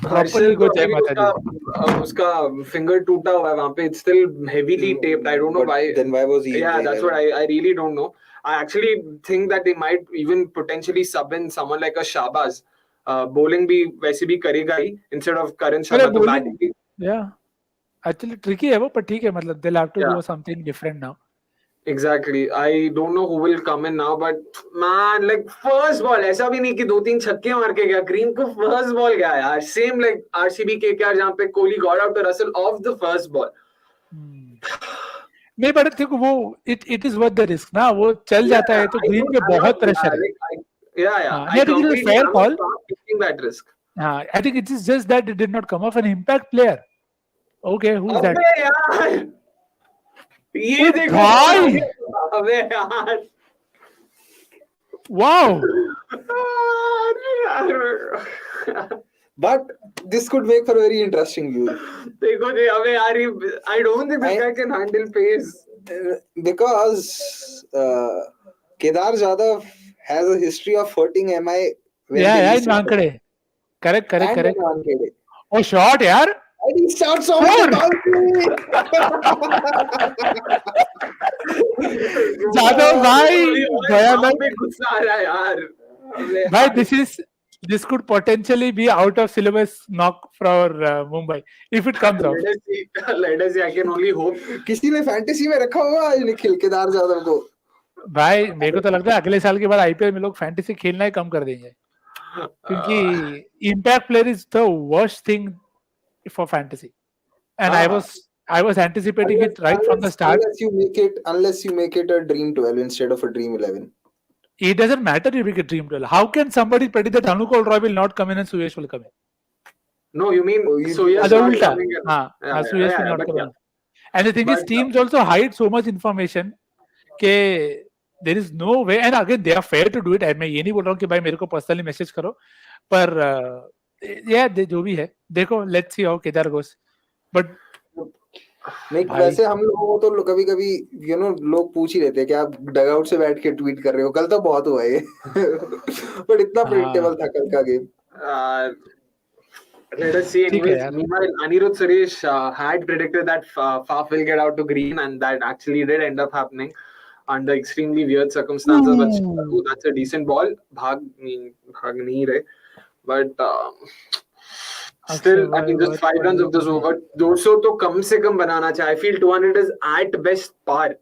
Harshal को उसका फिंगर टूटा हुआ है वहां पे. It's still heavily taped. I don't know why. Then why was he? Yeah, that's what I really don't know. I actually think that they might even potentially sub in someone like a Shahbaz. Bowling भी वैसे भी करेगा ही instead of Karan Sharma to batting. Yeah, actually tricky है वो, पर ठीक है, मतलब they'll have to do something different now. Exactly. I don't know who will come in now, but man, like first ball, ऐसा भी नहीं कि 2-3 छक्के मार के गया. Green को first ball गया यार. Same like RCB KKR जहाँ पे Kohli got out to Russell off the first ball. नहीं, बट देखो वो it is worth the risk ना, वो चल जाता है तो ग्रीन पे बहुत प्रेशर है. I think it is a fair call. Taking that risk. I think it is just that it did not come off an impact player. Okay, who is that? अबे यार, ये देखो भाई, अबे यार, wow. But this could make for a very interesting view. देखो जी अबे यार I don't think this guy can handle pace. Because Kedar Jadhav has a history of hurting MI when Yeah, they in least expect Wankhede. Correct. and in Wankhede. Oh, shot, yaar. And he starts off with the boundary. Jadhav भाई भयानक. पे गुस्सा आ रहा है यार. भाई this could potentially be out of syllabus knock for Mumbai if it comes out. Let us see. I can only hope. किसी ने फैंटेसी में रखा होगा आज निखिल केदार जाधव को. भाई मेरे को तो लगता है अगले साल के बाद आईपीएल में लोग फैंटेसी खेलना ही कम कर देंगे क्योंकि impact player is the worst thing for fantasy and I was anticipating it right from the start. Unless you make it a dream 12 instead of a dream 11. It doesn't matter if you get dream 12. How can somebody predict that Anukul Roy will not come in and Suyesh will come in? No, you mean Suyesh not coming in. Suyesh will not come in. And the thing is, teams also hide so much information that there is no way. And again, they are fair to do it. मैं ये नहीं बोल रहा हूँ कि भाई मेरे को personally message करो, पर yeah, जो भी है, देखो, let's see how Kedar goes. But नहीं वैसे हम लोगों को तो कभी कभी लोग पूछ ही लेते हैं कि आप डगआउट से बैठ के ट्वीट कर रहे हो. कल तो बहुत हुआ ये बट इतना प्रेडिक्टेबल था कल का game. Let us see. Anyways, meanwhile, Anirudh Suresh had predicted that Faf will get out to green, and that actually did end up happening under extremely weird circumstances. But that's a decent ball. Bhag nahi rahe. But still, I mean, just 5 runs of this over. 200 तो कम से कम बनाना चाहिए. I feel 200 is at best par,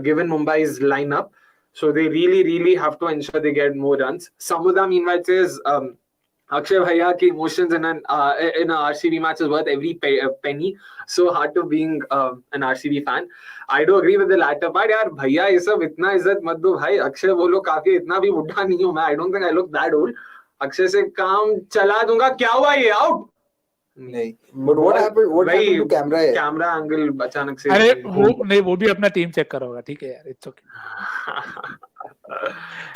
given Mumbai's lineup. So they really have to ensure they get more runs. Samuda meanwhile says, Akshay Bhaiya ki emotions in an RCB match is worth every penny. So hard to being an RCB fan. I do agree with the latter part. यार भैया ये सब इतना इज्जत मत दो भाई. अक्षय बोलो काफी इतना भी बुढ़ा नहीं हूँ मैं. I don't think I look that old. Akshay से काम चला दूंगा. क्या हुआ ये आउट? नहीं. But what happened to camera? Camera angle अचानक से. अरे वो भी अपना टीम चेक करोगा. ठीक है यार, it's okay.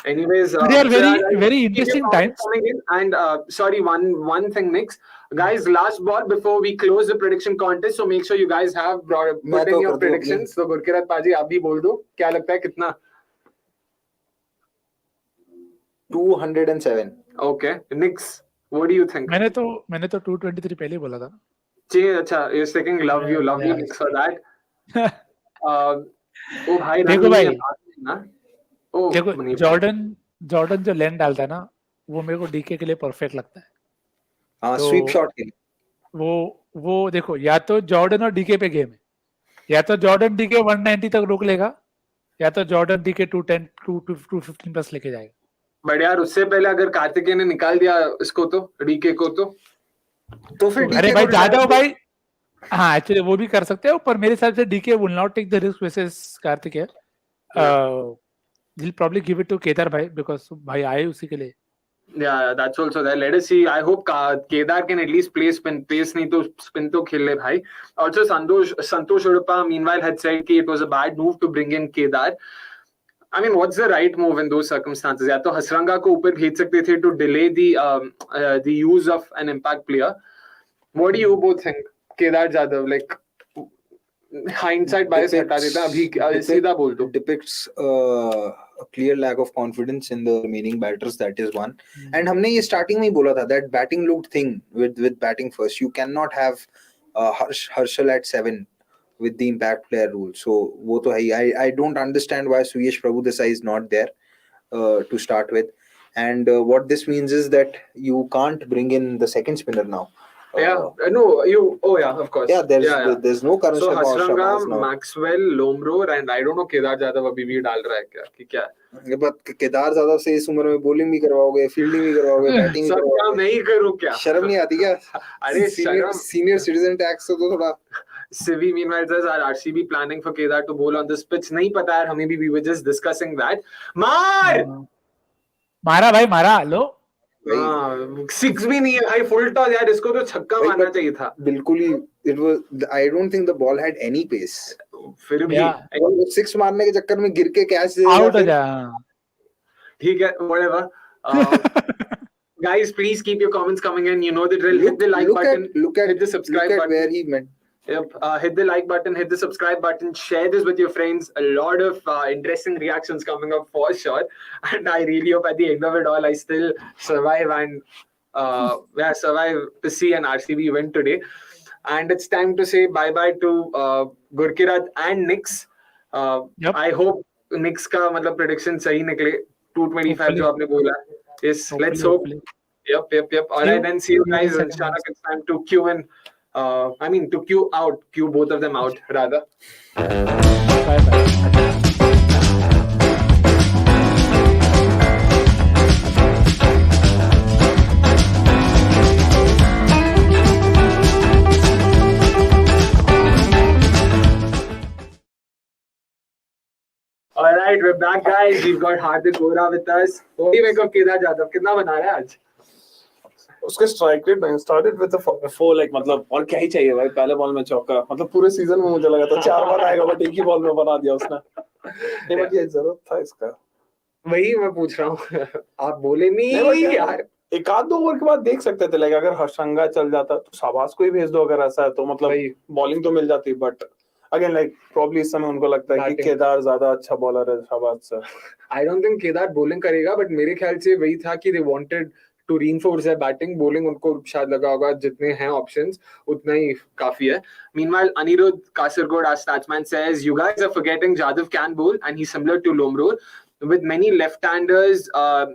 Anyways, they are very interesting times. And sorry, one thing, Nix. Guys, last ball before we close the prediction contest, so make sure you guys have put in your predictions. So Gurkirat पाजी आप भी बोल दो. क्या लगता है कितना? 207. Okay, Nix. What do you think? मैंने तो 223 पहले बोला था. अच्छा, you're saying love you Nix for that. ओ भाई देखो भाई ना. देखो जॉर्डन जो लेन डालता है ना, वो मेरे को डीके के लिए परफेक्ट लगता है. हाँ, स्वीप शॉट के लिए. वो देखो, या तो जॉर्डन और डीके पे गेम है. या तो जॉर्डन डीके 190 तक रोक लेगा, या तो जॉर्डन डीके 210 215 प्लस लेके जाएगा. बट यार उससे पहले अगर कार्तिकेय ने निकाल दिया इसको तो डीके को तो फिर अरे भाई जादव भाई, हाँ एक्चुअली वो भी कर सकते हो, पर मेरे हिसाब से DK will not take the risk versus Kartikeya. He'll probably give it to Kedar bhai because bhai आए उसी के लिए. Yeah, that's also there. Let us see. I hope Kedar can at least play spin. Pace नहीं तो spin तो खेल ले भाई. Also Santosh Udupa meanwhile had said कि it was a bad move to bring in Kedar. I mean, what's the right move in those circumstances? या तो हसरंगा को ऊपर भेज सकते थे to delay the use of an impact player. What do you both think? Kedar Jadhav, like hindsight bias हटा देता अभी सीधा बोल दो. Depicts a clear lack of confidence in the remaining batters. That is one. And हमने ये starting में ही बोला था that batting looked thing with batting first. You cannot have Harshal at 7 with the impact player rule. So वो तो है. I don't understand why Suyesh Prabhudesai is not there to start with. And what this means is that you can't bring in the second spinner now. Of course. Yeah, there's no current. So Hasranga, Maxwell, Lomro, and I don't know Kedar Jadhav अभी भी डाल रहा है क्या कि क्या? But Kedar Jadhav से इस उम्र में बॉलिंग भी करवाओगे, फील्डिंग भी करवाओगे, बैटिंग भी करवाओगे. मैं ही करूँ क्या? शर्म नहीं आती क्या? अरे सीनियर सिटीजन टैक्स तो थोड़ा. Civi meanwhile says our RCB planning for Kedar to bowl on this pitch. नहीं पता यार, हमें भी we were just discussing that. मारा भाई मारा. लो 6 भी नहीं है भाई, फुल टॉस यार. इसको तो छक्का मारना चाहिए था. बिल्कुल ही. It was. I don't think the ball had any pace. फिर भी 6 मारने के चक्कर में गिर के कैच आउट हो जा. ठीक है, whatever. Guys, please keep your comments coming in. You know the drill. Hit the like button. Hit the subscribe button. Where he meant. Yep. Hit the like button. Hit the subscribe button. Share this with your friends. A lot of interesting reactions coming up for sure. And I really hope at the end of it all, I still survive and survive to see an RCB win today. And it's time to say bye bye to Gurkirat and Knicks. Yep. I hope Knicks का मतलब prediction सही निकले. 225 जो आपने बोला. Yes, let's hope. Yep. All right, then see you guys. And Shanak, it's time to queue in. To queue out. Queue both of them out, rather. Bye. All right, we're back, guys. We've got Hardik Vora with us. What do you make of Kedar Jadhav? कितना बना रहा है आज? उसके strike rate started with the 4 like मतलब और क्या ही चाहिए भाई, पहले बॉल में चौका, मतलब पूरे सीजन में मुझे लगा था 4 बार आएगा बट एक ही बॉल में बना दिया उसने। नहीं बट ये जरूरत था इसका, वही मैं पूछ रहा हूँ। आप बोले नहीं यार, एक आध 2 ओवर के बाद देख सकते थे, लाइक अगर हर्षंगा चल जाता तो शाबाश को ही भेज दो अगर ऐसा है तो, मतलब बॉलिंग तो मिल जाती, बट अगेन लाइक प्रॉब्ली इस समय उनको लगता है कि केदार ज्यादा अच्छा बॉलर है शाबाश से। I don't think Kedar bowling करेगा, बट मेरे ख्याल से वही था कि they wanted to reinforce their batting. Bowling उनको शायद लगा होगा जितने हैं ऑप्शंस उतना ही काफी है। Meanwhile Anirudh Kasargod, our statsman, says you guys are forgetting Jadhav can bowl and he's similar to Lomror with many left-handers.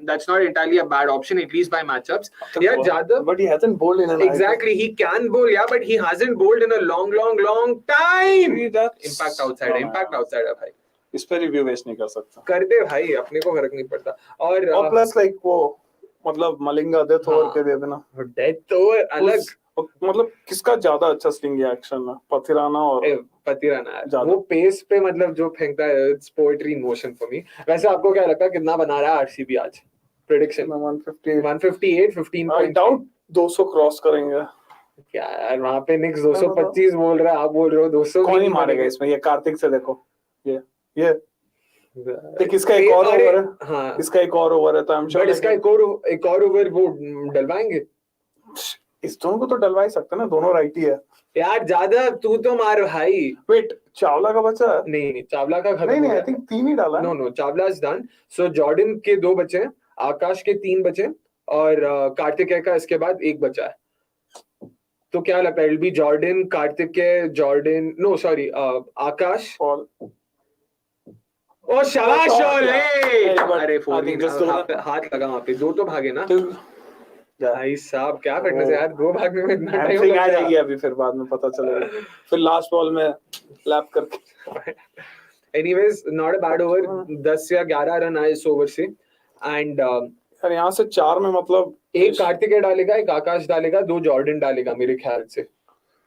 That's not entirely a bad option, at least by matchups. Yeah, Jadhav, but he hasn't bowled in an exactly. He can bowl, yeah, but he hasn't bowled in a long time. Impact outsider भाई, इस पे review waste नहीं कर सकता। कर दे भाई, अपने को फर्क नहीं पड़ता। और प्लस लाइक वो मतलब मलिंगा डेथ ओवर के दे देना, डेथ ओवर अलग, मतलब किसका ज्यादा अच्छा स्विंग एक्शन है, पथिराना और पतिराना। वो पेस पे मतलब जो फेंकता है, it's poetry in motion for me. वैसे आपको क्या लगता है कितना बना रहा है आरसीबी आज? प्रेडिक्शन 158, 15 आई डाउट 200 क्रॉस करेंगे। क्या यार, वहां पे निक्स 225 बोल रहा है, आप बोल रहे हो 200। कौन ही मारेगा इसमें? ये कार्तिक से देखो, ये किसका एक और ओवर है? हाँ, इसका एक और ओवर है तो हम बट इसका एक और ओवर वो डलवाएंगे। इस दोनों को तो डलवा ही सकते ना, दोनों राइटी है यार। ज्यादा तू तो मार भाई। वेट, चावला का बचा है? नहीं, चावला का खत्म। नहीं, आई थिंक 3 ही डाला। No, Chawla is done. So Jordan के 2 बचे हैं, आकाश के 3 बचे और कार्तिकेय का इसके बाद 1 बचा है। तो क्या लगता है? It will be Jordan, Kartikeya, Akash और ओ शाबाश ओले। अरे 4 हाथ लगा वहां पे, 2 तो भागे ना भाई साहब। क्या फिटनेस है यार, 2 भागने में इतना टाइम लग जाएगी अभी, फिर बाद में पता चलेगा, फिर लास्ट बॉल में लैप करके। Anyways, not a bad over. 10 या 11 रन आए इस ओवर से। एंड यार यहाँ से 4 में मतलब 1 कार्तिकेय डालेगा, 1 आकाश डालेगा, 2 जॉर्डन डालेगा मेरे ख्याल से।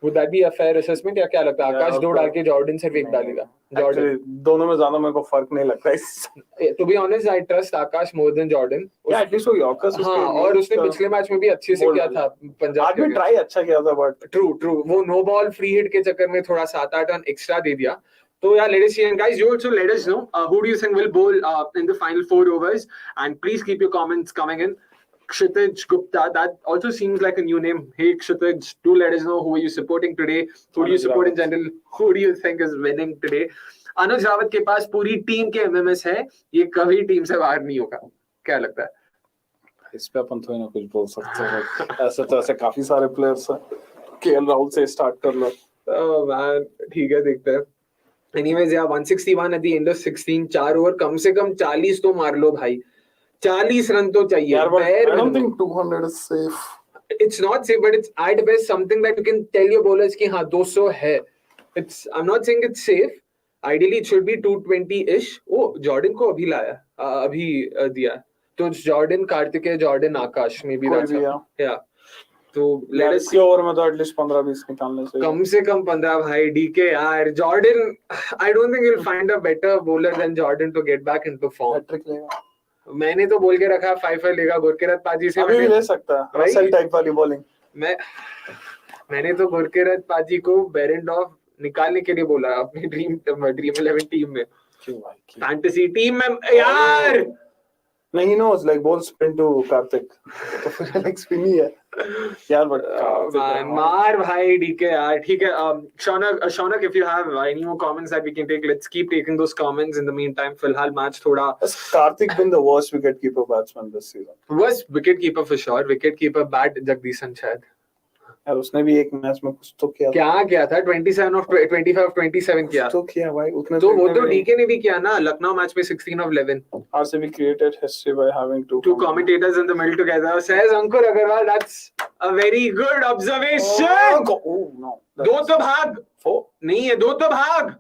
Would that be a fair assessment या क्या लगता है? आकाश 2 डाल के जॉर्डन सिर्फ 1 डालेगा। जॉर्डन दोनों में ज्यादा मेरे को फर्क नहीं लगता है। To be honest, I trust Akash more than Jordan. Yeah, at least वो यॉर्कर्स उसके। हाँ, और उसने पिछले मैच में भी अच्छे से किया था पंजाब। आज भी ट्राई अच्छा किया था, बट ट्रू वो नो बॉल फ्री हिट के चक्कर में थोड़ा 7-8 रन एक्स्ट्रा दे दिया। So yeah, let us see, and guys, you also let us know who do you think will bowl in the final 4 overs, and please keep your comments coming in. Kshitij Gupta, that also seems like a new name. Hey Kshitij, do let us know who are you supporting today? Who do you support in general? Who do you think is winning today? अनुज रावत के पास पूरी team के MMS है, ये कभी team से बाहर नहीं होगा। क्या लगता है? इस पे अपन थोड़ी ना कुछ बोल सकते हैं। ऐसे काफी सारे प्लेयर्स हैं। केएल राहुल से स्टार्ट कर लो। मैन ठीक है, देखते हैं। Anyways, yeah, 161 at the end of 16, 4 over, कम से कम 40 तो मार लो भाई। 40 रन तो चाहिए। I don't think 200 is safe. It's not safe, but it's at best something that you can tell your bowlers कि हाँ 200 है। I'm not saying it's safe. Ideally, it should be 220-ish. Oh, Jordan को अभी लाया, अभी दिया। तो Jordan, Kartikeya, Jordan, आकाश में भी yeah. तो let us see. ओवर में तो एटलीस्ट 15-20 निकालने चाहिए। कम से कम 15 भाई। डीके यार, Jordan, I don't think you'll find a better bowler than Jordan to get back into form. Hattrick लेगा। मैंने तो बोल के रखा 5 लेगा गुरकीरत पाजी से। अभी भी ले सकता है रसल टाइप वाली बॉलिंग। मैंने तो गुरकीरत पाजी को बेरेंडॉफ निकालने के लिए बोला अपनी ड्रीम 11 टीम में। क्यों भाई? फैंटेसी टीम में यार। नहीं, he knows like ball spin to Karthik. तो फिर like spin ही है यार, but मार भाई डीके यार. ठीक है. Shaunak, if you have any more comments that we can take, let's keep taking those comments. In the meantime, फिलहाल match थोड़ा. Has Karthik been the worst wicketkeeper batsman this season? Worst wicketkeeper for sure. Wicketkeeper bad Jagadeesan शायद. यार उसने भी एक match में कुछ तो किया. क्या किया था? 27 of 25 of 27 किया. तो किया भाई उतने. तो वो तो डीके ने भी किया ना. लखनऊ मैच में 16 of 11. RCB created history by having two commentators in the middle together. Says Ankur Agarwal, that's a very good observation. Oh no. दो तो भाग. 4 नहीं है, दो तो भाग.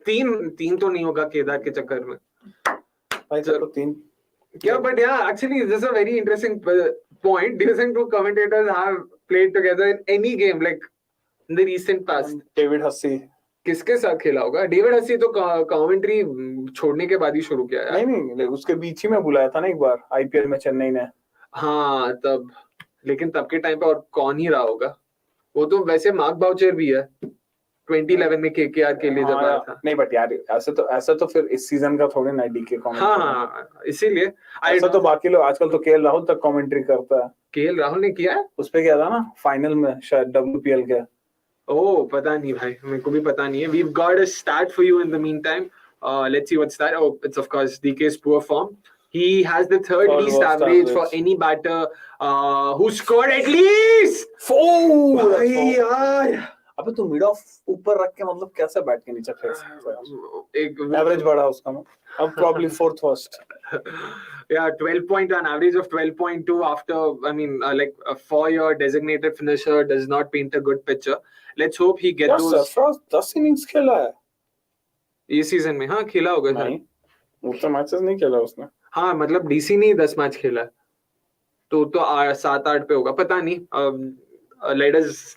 तीन तो नहीं होगा केदार के चक्कर में. भाई चलो 3. Yeah, but yeah, actually, this is a very interesting point. Do you think two commentators have played together in any game, like in the recent past? David Hussey. किसके साथ खेला होगा? डेविड हसी तो कमेंट्री छोड़ने के बाद ही शुरू किया यार. नहीं, उसके बीच ही में बुलाया था ना एक बार IPL में चेन्नई ने. हाँ तब, लेकिन तब के टाइम पे और कौन ही रहा होगा. वो तो वैसे मार्क बाउचर भी है 2011 में KKR के लिए जब आया था. नहीं बट यार ऐसा तो फिर इस सीजन का थोड़े ना डीके कमेंट. हाँ इसीलिए ऐसा तो बाकी लोग आजकल तो KL राहुल तक कमेंट्री करता है. KL राहुल ने किया है. उस पे क्या था ना फाइनल में शायद WPL के. ओह पता नहीं भाई, मेरे को भी पता नहीं है. We've got a stat for you in the meantime. Let's see what's that. Oh, it's of course DK's poor form. He has the third least average for any batter who scored at least 4. भाई यार अबे तू mid of ऊपर रख के मतलब कैसे bat के नीचे फेंक सकता है. एक एवरेज बढ़ा उसका ना. अब probably 4th worst. Yeah, 12.1 average of 12.2 after, I mean, for your designated finisher does not paint a good picture. Let's hope he get those. Sarfaraz 10 innings खेला है ये सीजन में. हाँ खेला होगा. नहीं उतना मैचेस नहीं खेला उसने. हाँ मतलब DC ने 10 मैच खेला है तो 7-8 पे होगा, पता नहीं. Let us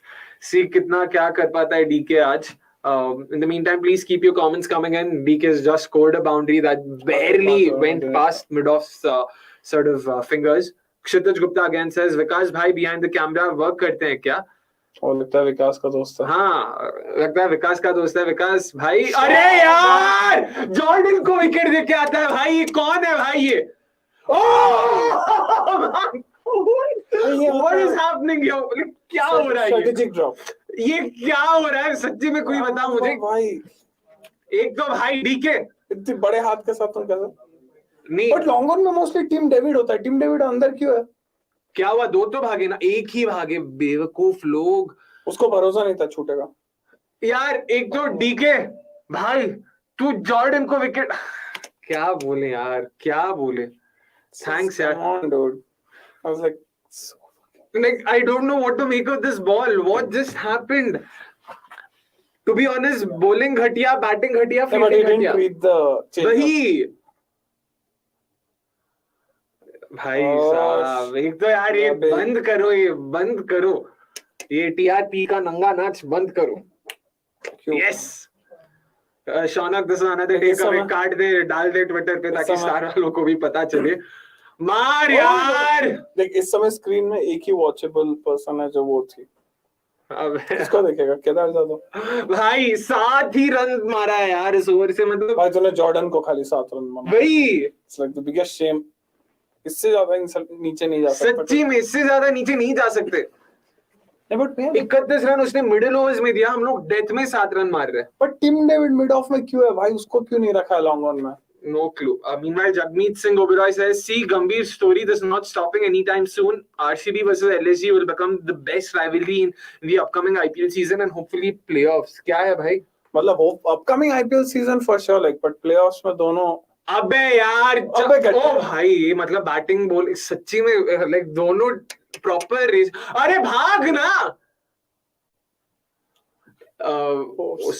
see कितना क्या कर पाता है DK आज. In the meantime, please keep your comments coming in. DK has just scored a boundary that barely went past mid-off's sort of fingers. Kshitij Gupta again says, Vikas bhai behind the camera work करते हैं क्या? और लगता है विकास का दोस्त है. हाँ लगता है विकास का दोस्त है. विकास भाई, अरे यार जॉर्डन को विकेट देके आता है भाई. ये कौन है भाई ये? What is happening here? क्या हो रहा है? Strategic drop. ये क्या हो रहा है सच्ची में? कोई बताओ मुझे. भाई एक तो भाई डीके इतने बड़े हाथ के साथ तुम कैसे नहीं. बट लॉन्ग ऑन में मोस्टली टीम डेविड होता है. टीम डेविड अंदर क्यों है? क्या हुआ? दो तो भागे ना, एक ही भागे. बेवकूफ लोग. उसको भरोसा नहीं था छूटेगा यार. एक तो डीके भाई, तू जॉर्डन को विकेट. क्या बोले यार, क्या बोले. थैंक्स यार. I was like I don't know what to make of this ball. What just happened? To be honest, bowling घटिया, batting घटिया, fielding घटिया. वही भाई साहब. एक तो यार ये बंद करो, ये बंद करो. ये TRP का नंगा नाच बंद करो. Yes. Shaunak this another day का काट दे, डाल दे ट्विटर पे ताकि स्टार वालों को भी पता चले. मार यार. देख इस समय स्क्रीन में एक ही वॉचेबल पर्सन है जो वो थी. अब इसको देखेगा केदार जादव. भाई 7 ही रन मारा है यार इस ओवर से. मतलब भाई तूने जॉर्डन को खाली 7 रन मारा. वही it's like the biggest shame. इससे ज्यादा नीचे नहीं जा सकते. सच्ची में इससे ज्यादा नीचे नहीं जा सकते. 31 रन उसने मिडिल ओवर्स में दिया. हम लोग डेथ में 7 रन मार रहे हैं. But team David mid of में क्यों है भाई? उसको क्यों नहीं रखा है लॉन्ग ऑन में? No clue. Meanwhile, Jagmeet Singh Oberoi says, see, Gambhir story is not stopping anytime soon. RCB versus LSG will become the best rivalry in the upcoming IPL season and hopefully playoffs. क्या है भाई? मतलब upcoming IPL season for sure, like, but playoffs में दोनों. अबे यार, ओ भाई, मतलब बैटिंग बॉल सच्ची में like दोनों proper रेस. अरे भाग ना.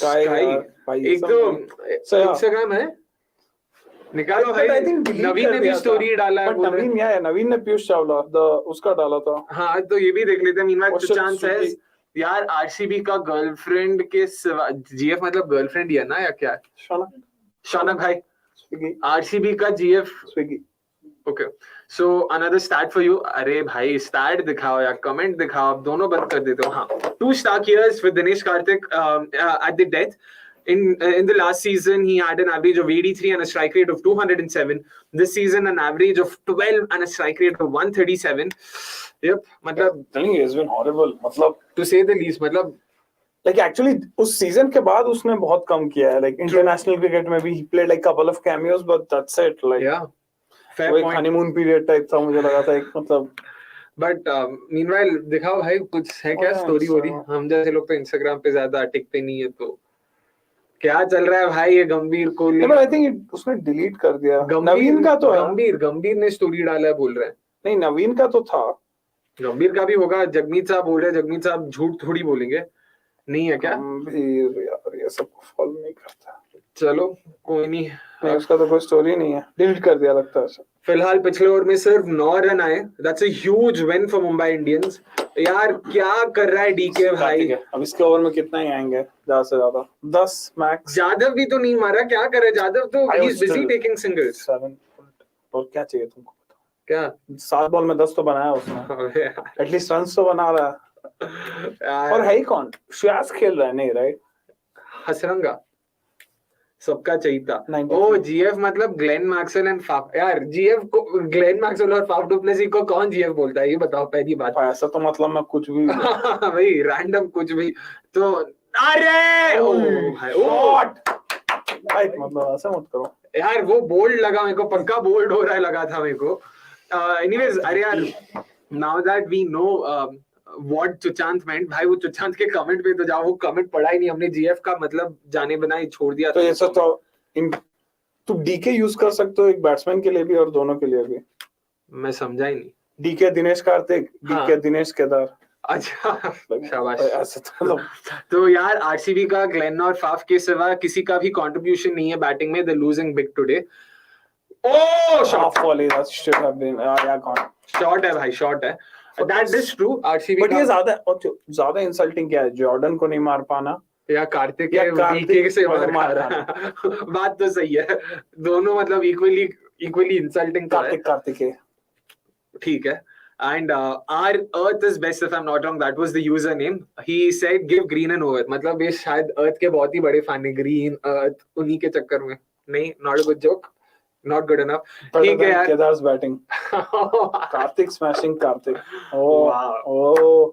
Sky एक तो Instagram है. निकालो भाई. नवीन ने भी स्टोरी डाला है. नवीन क्या है? नवीन ने पीयूष चावला उसका डाला था. हाँ तो ये भी देख लेते हैं. मीनवाइल चांस है यार आरसीबी का गर्लफ्रेंड के जीएफ मतलब गर्लफ्रेंड ही है ना या क्या है? शौनक भाई आरसीबी का GF Swiggy. Okay so another start for you. अरे भाई स्टार्ट दिखाओ या कमेंट दिखाओ. आप दोनों बंद कर देते हो. हाँ 2 star kiers with Dinesh Karthik at the death. In the last season, he had an average of 83 and a strike rate of 207. This season, an average of 12 and a strike rate of 137. Yep, मतलब telling you, it's been horrible. मतलब to say the least, मतलब like actually उस season के बाद उसने बहुत कम किया है. Like international cricket में भी he played like couple of cameos, but that's it. Like yeah, fair वो एक point. honeymoon period type था, मुझे लगा था एक मतलब. But meanwhile, दिखाओ भाई कुछ है क्या स्टोरी वोरी? हम जैसे लोग तो इंस्टाग्राम पे ज्यादा टिकते नहीं है, तो क्या चल रहा है भाई ये गंभीर कोहली? But I think उसने delete कर दिया. नवीन का तो है. गंभीर ने स्टोरी डाला है बोल रहे हैं. नहीं, नवीन का तो था. गंभीर का भी होगा. जगमीत साहब बोल रहे हैं. जगमीत साहब झूठ थोड़ी बोलेंगे. नहीं है क्या? गंभीर यार ये सब फॉलो नहीं करता. चलो कोई नहीं. उसका तो कोई स्टोरी नहीं है. डिलीट कर दिया लगता है. फिलहाल पिछले ओवर में सिर्फ 9 रन आए. That's a huge win for Mumbai Indians. यार क्या कर रहा है डीके भाई? अब इसके ओवर में कितना ही आएंगे ज्यादा से ज्यादा 10 मैक्स. जादव भी तो नहीं मारा. क्या करे जादव? तो he is busy taking singles. 7 और क्या चाहिए तुमको? क्या 7 बॉल में 10 तो बनाया उसने. एटलीस्ट रन तो बना रहा है. और है ही कौन? श्रेयस खेल रहा है नहीं राइट? हसरंगा सबका चाहिए था. 93. ओ जीएफ मतलब ग्लेन मैक्सवेल एंड फाफ. यार जीएफ को, ग्लेन मैक्सवेल और फाफ डुप्लेसी को कौन जीएफ बोलता है? ये बताओ पहली बात. ऐसा तो मतलब मैं कुछ भी भाई रैंडम कुछ भी तो. अरे ओ भाई शॉट भाई मतलब ऐसा मत करो यार. वो बोल्ड लगा मेरे को. पक्का बोल्ड हो रहा है लगा था मेरे को. एनीवेज अरे यार, now that we know what चुचांत मेंट. भाई वो चुचांत के कमेंट पे तो जाओ. वो कमेंट पढ़ा ही नहीं हमने. जीएफ का मतलब जाने बनाई छोड़ दिया. तो ऐसा तो तू डीके यूज कर सकते हो एक बैट्समैन के लिए भी और दोनों के लिए भी. मैं समझा ही नहीं. DK Dinesh Karthik, DK Dinesh Kedar. अच्छा शाबाश. ऐसा तो यार आरसीबी का ग्लेन और फाफ के सिवा किसी का भी कंट्रीब्यूशन नहीं है बैटिंग में. दे लूजिंग बिग टुडे. ओ शॉट वाली दैट शुड हैव बीन या गॉन. शॉट है भाई. शॉट है. That is true. RCB but ये ज्यादा इंसल्टिंग क्या है? जॉर्डन को नहीं मार पाना या कार्तिक के से मार रहा. बात तो सही है. दोनों मतलब इक्वली इंसल्टिंग. कार्तिक है ठीक है. And our Earth is best, if I'm not wrong. That was the username. He said give green and over. मतलब ये शायद Earth के बहुत ही बड़े फैन है. Green Earth उन्हीं के चक्कर में. नहीं, not a good joke. Not good enough. ठीक है यार. केदार्स बैटिंग. कार्तिक स्मैशिंग कार्तिक. ओ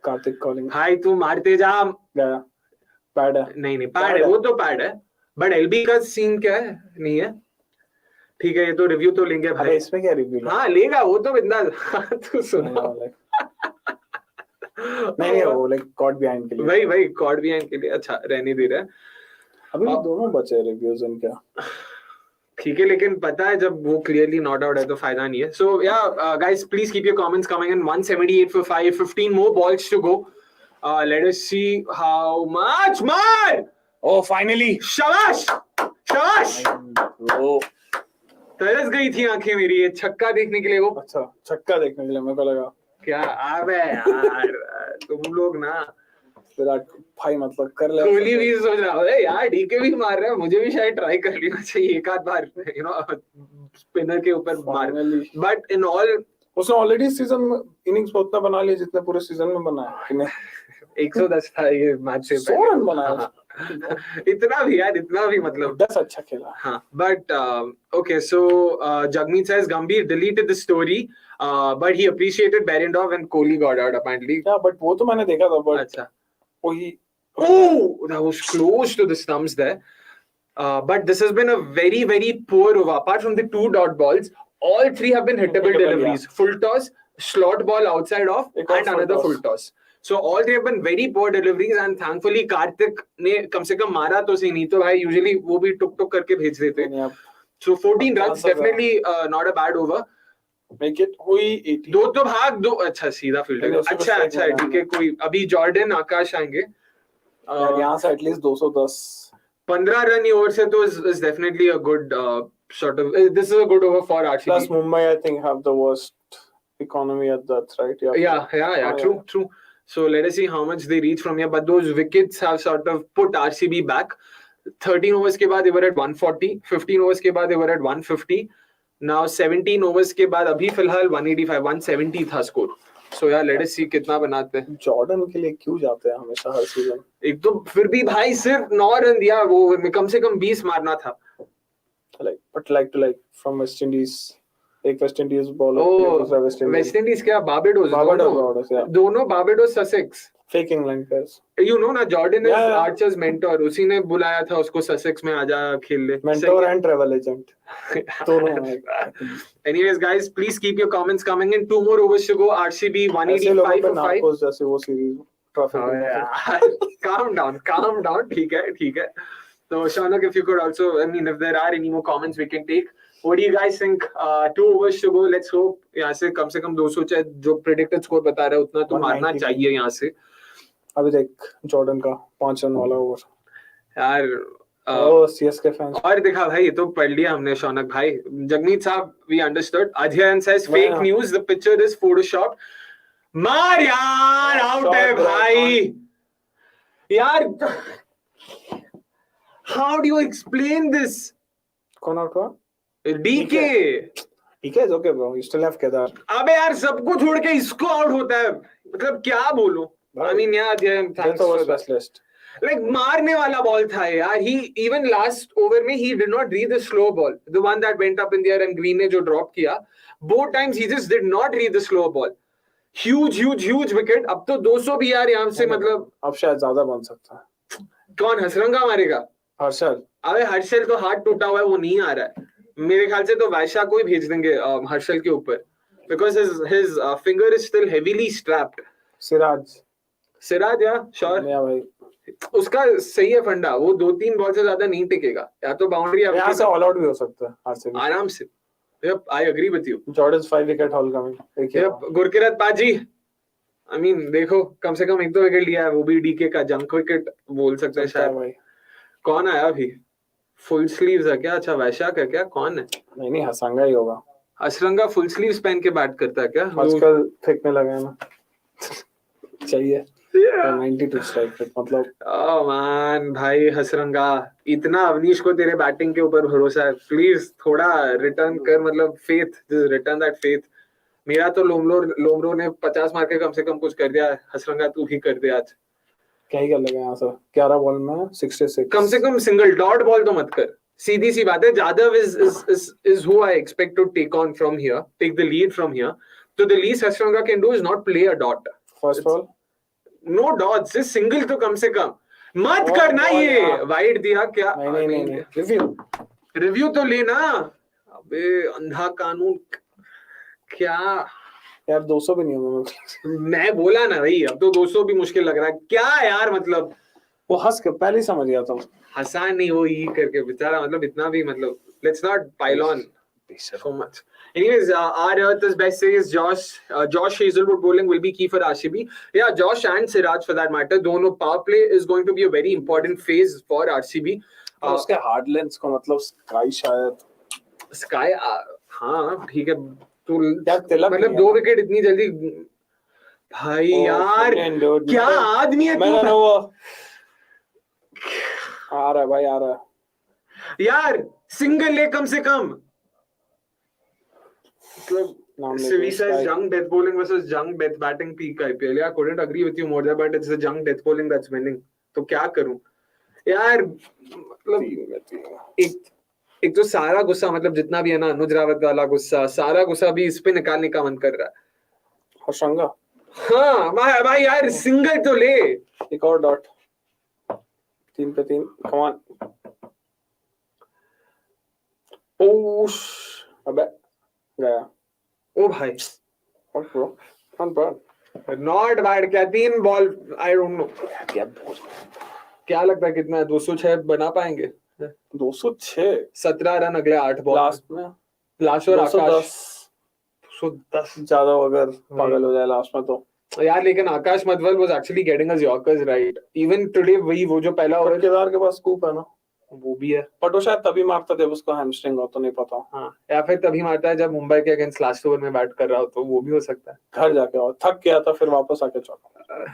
कार्तिक कॉलिंग. भाई तू मारते जा. गया. पैड है. नहीं पैड है. वो तो पैड है. बट एलबी का सीन क्या है? नहीं है. ठीक है. ये तो रिव्यू तो लेंगे भाई. इसमें क्या रिव्यू? हाँ लेगा वो तो बिंदास. तू सुना. नहीं वो लाइक कॉट बिहाइंड के लिए. वही कॉट बिहाइंड के लिए. अच्छा रहने दे रहे हैं. अभी दोनों बचे रिव्यूज इनके. ठीक है. लेकिन पता है जब वो क्लियरली नॉट आउट है तो फायदा नहीं है. सो या guys please keep your comments coming in. 178 for 5. 15 more balls to go. Let us see how much more. Oh finally. शाबाश. ओ तरस गई थी आंखें मेरी ये छक्का देखने के लिए. वो अच्छा छक्का देखने के लिए मेरे को लगा क्या. अबे यार तुम लोग ना. विराट भाई मतलब कर ले. कोहली भी सोच रहा है यार डीके भी मार रहा है. मुझे भी शायद ट्राई कर लेना चाहिए एक आध बार. स्पिनर के ऊपर मार. बट इन ऑल उसने ऑलरेडी सीजन में इनिंग्स उतना बना लिया जितने पूरे सीजन में बनाया. 110 था ये मैच से. 100 रन बनाया. इतना भी मतलब 10 अच्छा खेला. हाँ but okay so Jagmeet says Gambhir deleted the story but he appreciated Berendorf and Kohli got out apparently. Yeah but वो तो मैंने देखा था. But अच्छा वही that was close to the stumps there. But this has been a very poor over. Apart from the 2 dot balls, all 3 have been hittable deliveries. Full toss, slot ball outside off and another full toss. So all 3 have been very poor deliveries and thankfully Karthik ने कम से कम मारा तो सही. नहीं तो भाई usually वो भी टुक करके भेज देते. So 14 runs definitely not a bad over. Make it हुई 80. दो तो भाग दो. अच्छा सीधा फील्डर. अच्छा ठीक है. कोई अभी जॉर्डन आकाश आएंगे. यहाँ से एटलीस्ट 210. 15 रन ओवर से तो is definitely a good sort of. This is a good over for RCB. Plus Mumbai I think have the worst economy at that, right? Yeah. True. So let us see how much they reach from here. But those wickets have sort of put RCB back. 13 overs के बाद they were at 140. 15 overs के बाद they were at 150. Now 17 overs के बाद अभी फिलहाल 185, 170 था score. So yeah, let us see कितना बनाते हैं। जॉर्डन के लिए क्यों जाते हैं हमेशा हर सीजन? एक तो फिर भी भाई सिर्फ 9 रन दिया, वो ओवर में कम से कम 20 मारना था। Like from West Indies, एक वेस्ट इंडीज बॉलर, दूसरा वेस्ट इंडीज क्या बारबाडोस, दोनों Barbados Sussex, fake England players. You know ना, जॉर्डन इज आर्चर्स मेंटर, उसी ने बुलाया था उसको ससेक्स में, आजा खेल ले। मेंटर एंड ट्रैवल एजेंट दोनों। Anyways guys, please keep your comments coming in. 2 more overs to go. RCB 185 for 5. जैसे वो सीरीज ट्रॉफी। Calm down, ठीक है। So Shaunak, if you could also, I mean, if there are any more comments we can take. What do you guys think? 2 overs to go. Let's hope यहाँ से कम 200 चाहे जो predicted score बता रहा है उतना तो मारना चाहिए यहाँ से। अभी देख जॉर्डन का 5 रन वाला ओवर यार, सीएसके फैंस और देखा भाई, ये तो पढ़ लिया हमने शौनक भाई। जगमीत साहब, we understood. Adhyan says fake news, the picture is photoshopped. मार यार, आउट है भाई यार। How do you explain this? कौन आउट हुआ? DK is okay bro, you still have Kedar. अबे यार, सबको छोड़ के इसको आउट होता है, मतलब क्या बोलूं? I mean यार, thanks for specialist. Like मारने वाला बॉल था यार। He even last over में he did not read the slow ball, the one that went up in the air and Green ने जो ड्रॉप किया, both times he just did not read the slow ball. Huge wicket. अब तो 200 भी यार यहाँ से, मतलब अब शायद ज्यादा बन सकता है। कौन हसरंगा मारेगा? हर्षल। अबे हर्षल तो हाथ टूटा हुआ है, वो नहीं आ रहा है। मेरे ख्याल से तो वैशा को ही भेज देंगे हर्षल के ऊपर, because his finger is still heavily strapped. Siraj या श्योर भाई, उसका सही है फंडा, वो 2-3 बॉल से ज्यादा नहीं टिकेगा, या तो बाउंड्री यहाँ से ऑल आउट भी हो सकता है आराम से। Yep, I agree with you. Jordan's 5 wicket haul coming. Yep, Gurkirat पाजी, I mean देखो कम से कम 1-2 विकेट लिया है, वो भी डीके का जंक विकेट बोल सकते हैं शायद। कौन आया अभी? फुल स्लीव्स है क्या? अच्छा वैशाख है क्या? कौन है? नहीं हसरंगा ही होगा। हसरंगा फुल स्लीव्स पहन के बैट करता है क्या? आजकल फेंकने लगा है ना। चाहिए 92 स्ट्राइक रेट, मतलब ओह मैन भाई, हसरंगा इतना अवनीश को तेरे बैटिंग के ऊपर भरोसा है, प्लीज थोड़ा रिटर्न कर, मतलब फेथ, रिटर्न दैट फेथ। मेरा तो लोमरो ने 50 मार के कम से कम कुछ कर दिया, हसरंगा तू भी कर दे आज। क्या ही कर लेगा यहाँ से? 11 बॉल में 66, कम से कम सिंगल डॉट बॉल तो मत कर, सीधी सी बात है। Jadav is who I expect to take on from here, take the lead from here. So the least Hasranga can do is not play a dot. First ball no dots, just single तो कम से कम मत करना। ये wide दिया क्या? नहीं review तो लेना। अबे अंधा कानून क्या यार, 200 भी नहीं होगा। मैं बोला ना भाई, अब तो 200 भी मुश्किल लग रहा है क्या यार, मतलब वो हंस के पहले ही समझ गया था। हंसा नहीं, वो ई करके बेचारा, मतलब इतना भी, मतलब let's not pile on so much. Anyways, our Earth's best says Josh Hazelwood bowling will be key for RCB. Yeah, Josh and Siraj for that matter. दोनों power play is going to be a very important phase for RCB. उसके hard lens को मतलब Sky शायद Sky हाँ ठीक है, तो मतलब 2 विकेट इतनी जल्दी भाई यार, क्या आदमी है तू? आ रहा है भाई, आ रहा है यार, सिंगल ले कम से कम। Sivi says young death bowling versus young death batting peak IPL. Yeah, couldn't agree with you more there, but it's the young death bowling that's winning. तो क्या करूं यार, मतलब एक तो सारा गुस्सा, मतलब जितना भी है ना अनुज रावत वाला गुस्सा, सारा गुस्सा भी इस पे निकालने का मन कर रहा है। हर्षंगा हाँ भाई यार, सिंगल तो ले। एक और डॉट, 3 पे 3, come on। ओश, अबे गया। ओ भाई, What bro? Not bad. Not bad। क्या 3 बॉल, I don't know। क्या लगता है कितना है? 206 बना पाएंगे? 206, 17 रन अगले 8 बॉल लास्ट में। लास्ट और आकाश 210 ज्यादा अगर पागल हो जाए लास्ट में तो यार। लेकिन आकाश Madhwal was actually getting us Yorkers right. Even today वही वो जो पहला ओवर, केदार के पास स्कूप है ना, वो भी है, बट वो शायद तभी मारता जब उसको हैमस्ट्रिंग हो, तो नहीं पता। हाँ, या फिर तभी मारता है जब मुंबई के अगेंस्ट लास्ट ओवर में बैट कर रहा हो, तो वो भी हो सकता है। घर जाके और थक गया था, फिर वापस आके चौका।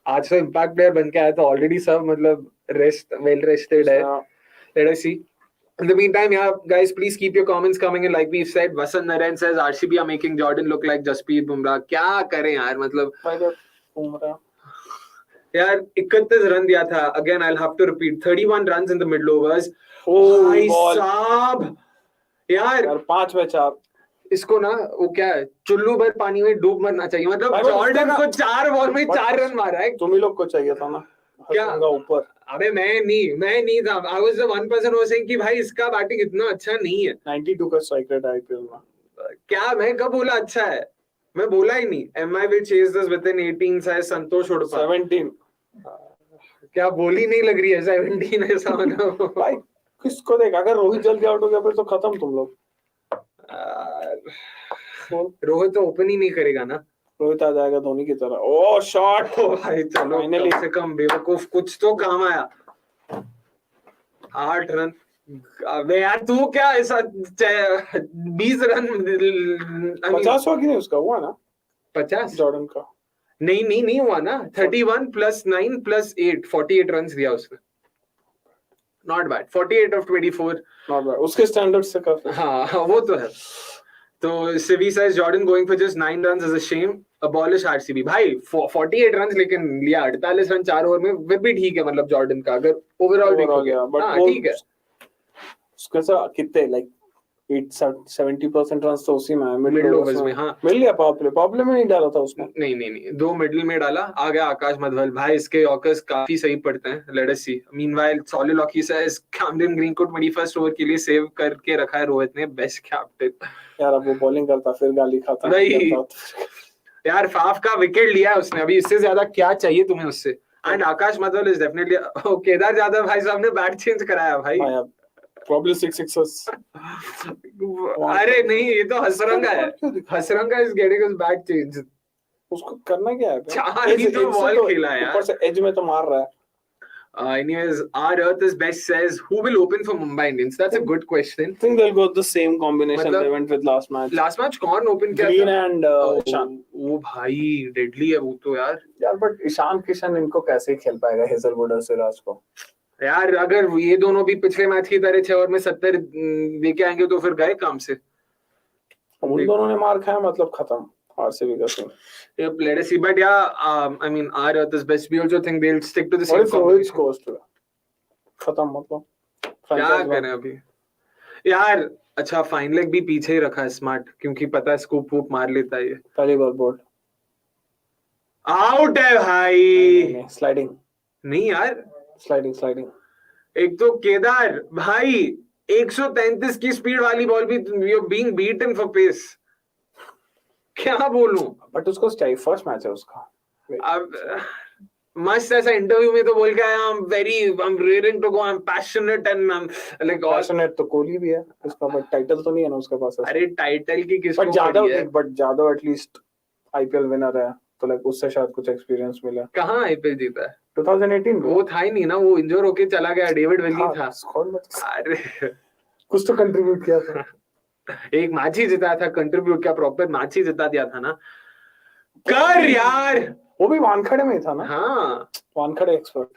आज तो इम्पैक्ट प्लेयर बन के आया, तो ऑलरेडी सब मतलब रेस्ट, वेल रेस्टेड है। Let's see. In the meantime, yeah, guys, please keep your comments coming in. Like we've said, Vasant Narayan says RCB are making Jordan look like Jasprit Bumrah. क्या करें यार, मतलब यार 31 run दिया था. Again, I'll have to repeat, 31 runs in the middle overs. भाई साहब यार 5 में 4. इसको ना वो क्या है, चुल्लू भर पानी में डूब मरना चाहिए. मतलब जॉर्डन को 4 बॉल में 4 रन मारा है. तुम ही लोग को चाहिए था ना क्या ऊपर. अबे मैं नहीं था. I was the one person who was saying कि भाई इसका बैटिंग इतना अच्छा नहीं है. 92 का स्ट्राइक रेट आईपीएल में. क्या मैं कब बोला अच्छा है? मैं बोला ही नहीं. MI will chase this within 18 size संतोष उड़पा. 17. क्या बोली नहीं लग रही है 17 ऐसा मतलब. भाई किसको देख, अगर रोहित जल्दी आउट हो गया फिर तो खत्म तुम लोग. रोहित तो ओपन ही नहीं करेगा ना. रोहित आ जाएगा धोनी की तरह. ओ शॉट भाई चलो कम से कम बेवकूफ कुछ तो काम आया. 8 रन. अबे यार तू क्या ऐसा 20 रन 50 हुआ कि नहीं उसका? हुआ ना 50 जॉर्डन का. नहीं हुआ ना. 31 + 9 + 8 48 रन दिया उसने. Not bad. 48 of 24. Not bad उसके स्टैंडर्ड से काफी. हाँ वो तो है. तो Sivi says Jordan going for just 9 runs is a shame. Abolish RCB. भाई 48 रन लेकिन लिया 48 रन 4 ओवर में. फिर भी ठीक है मतलब जॉर्डन का अगर ओवरऑल देखोगे. हाँ ठीक है. उसका सर कितने लाइक 70% रन तो उसी में मिडिल ओवर्स में. हाँ मिल गया. पावर में नहीं डाला था उसने. नहीं 2 मिडिल में डाला. आ गया आकाश मधवल. भाई इसके यॉर्कर्स काफी सही पड़ते हैं. Let us see. Meanwhile solid Lockie says Cameron Green को 21st ओवर के लिए सेव करके रखा है रोहित ने. Best captain. यार अब वो बॉलिंग करता फिर गाली खाता नहीं यार. फाफ का विकेट लिया है उसने. अभी इससे ज्यादा क्या चाहिए तुम्हें उससे. And Akash Madhwal is definitely. Kedar Jadhav भाई साहब ने बैट चेंज कराया भाई. Probably 6 sixes. अरे नहीं ये तो हसरंगा है. Hasaranga is getting his bat change. उसको करना क्या है? 4 ही तो बॉल खेला है यार. ऊपर से एज में तो मार रहा है. Anyways, our Earth is best says who will open for Mumbai Indians. That's a good question. I think they'll go the same combination they went with last match. Last match कौन open किया? Green and Ishan. वो भाई deadly है वो तो यार. यार but Ishan Kishan इनको कैसे खेल पाएगा हेजलवुड और सिराज को? यार अगर ये दोनों भी पिछले मैच की तरह 6 ओवर में 70 देके आएंगे तो फिर गए काम से. उन दोनों ने मार खाया मतलब खत्म. RCB का scene. Yep, let us see. But yeah, I mean, our Earth is best. We also think they'll stick to the same combination. खत्म मतलब. क्या करें अभी यार. अच्छा फाइन लेग भी पीछे ही रखा है स्मार्ट क्योंकि पता है स्कूप वूप मार लेता है ये. पहली बार बोल्ड आउट है भाई. स्लाइडिंग नहीं यार. स्लाइडिंग. एक तो केदार भाई 133 की स्पीड वाली बॉल भी बीइंग बीटन फॉर पेस. क्या बोलूं. बट उसको फर्स्ट मैच है उसका. अब मस्त ऐसा इंटरव्यू में तो बोल के आया I'm rearing to go, I'm passionate and I'm like passionate. तो कोहली भी है उसका बट टाइटल तो नहीं है ना उसके पास. अरे टाइटल की किसको बट ज्यादा एटलीस्ट आईपीएल विनर है तो लाइक उससे शायद कुछ एक्सपीरियंस मिला. कहाँ आईपीएल जीता है? 2018 वो था ही नहीं ना. वो इंजर होके चला गया. डेविड विली था. अरे कुछ तो कंट्रीब्यूट किया था. एक मैच ही जिताया था. कंट्रीब्यूट क्या प्रॉपर मैच ही जिता दिया था ना. कर यार. वो भी वानखड़े में था ना. हाँ वानखड़े एक्सपर्ट.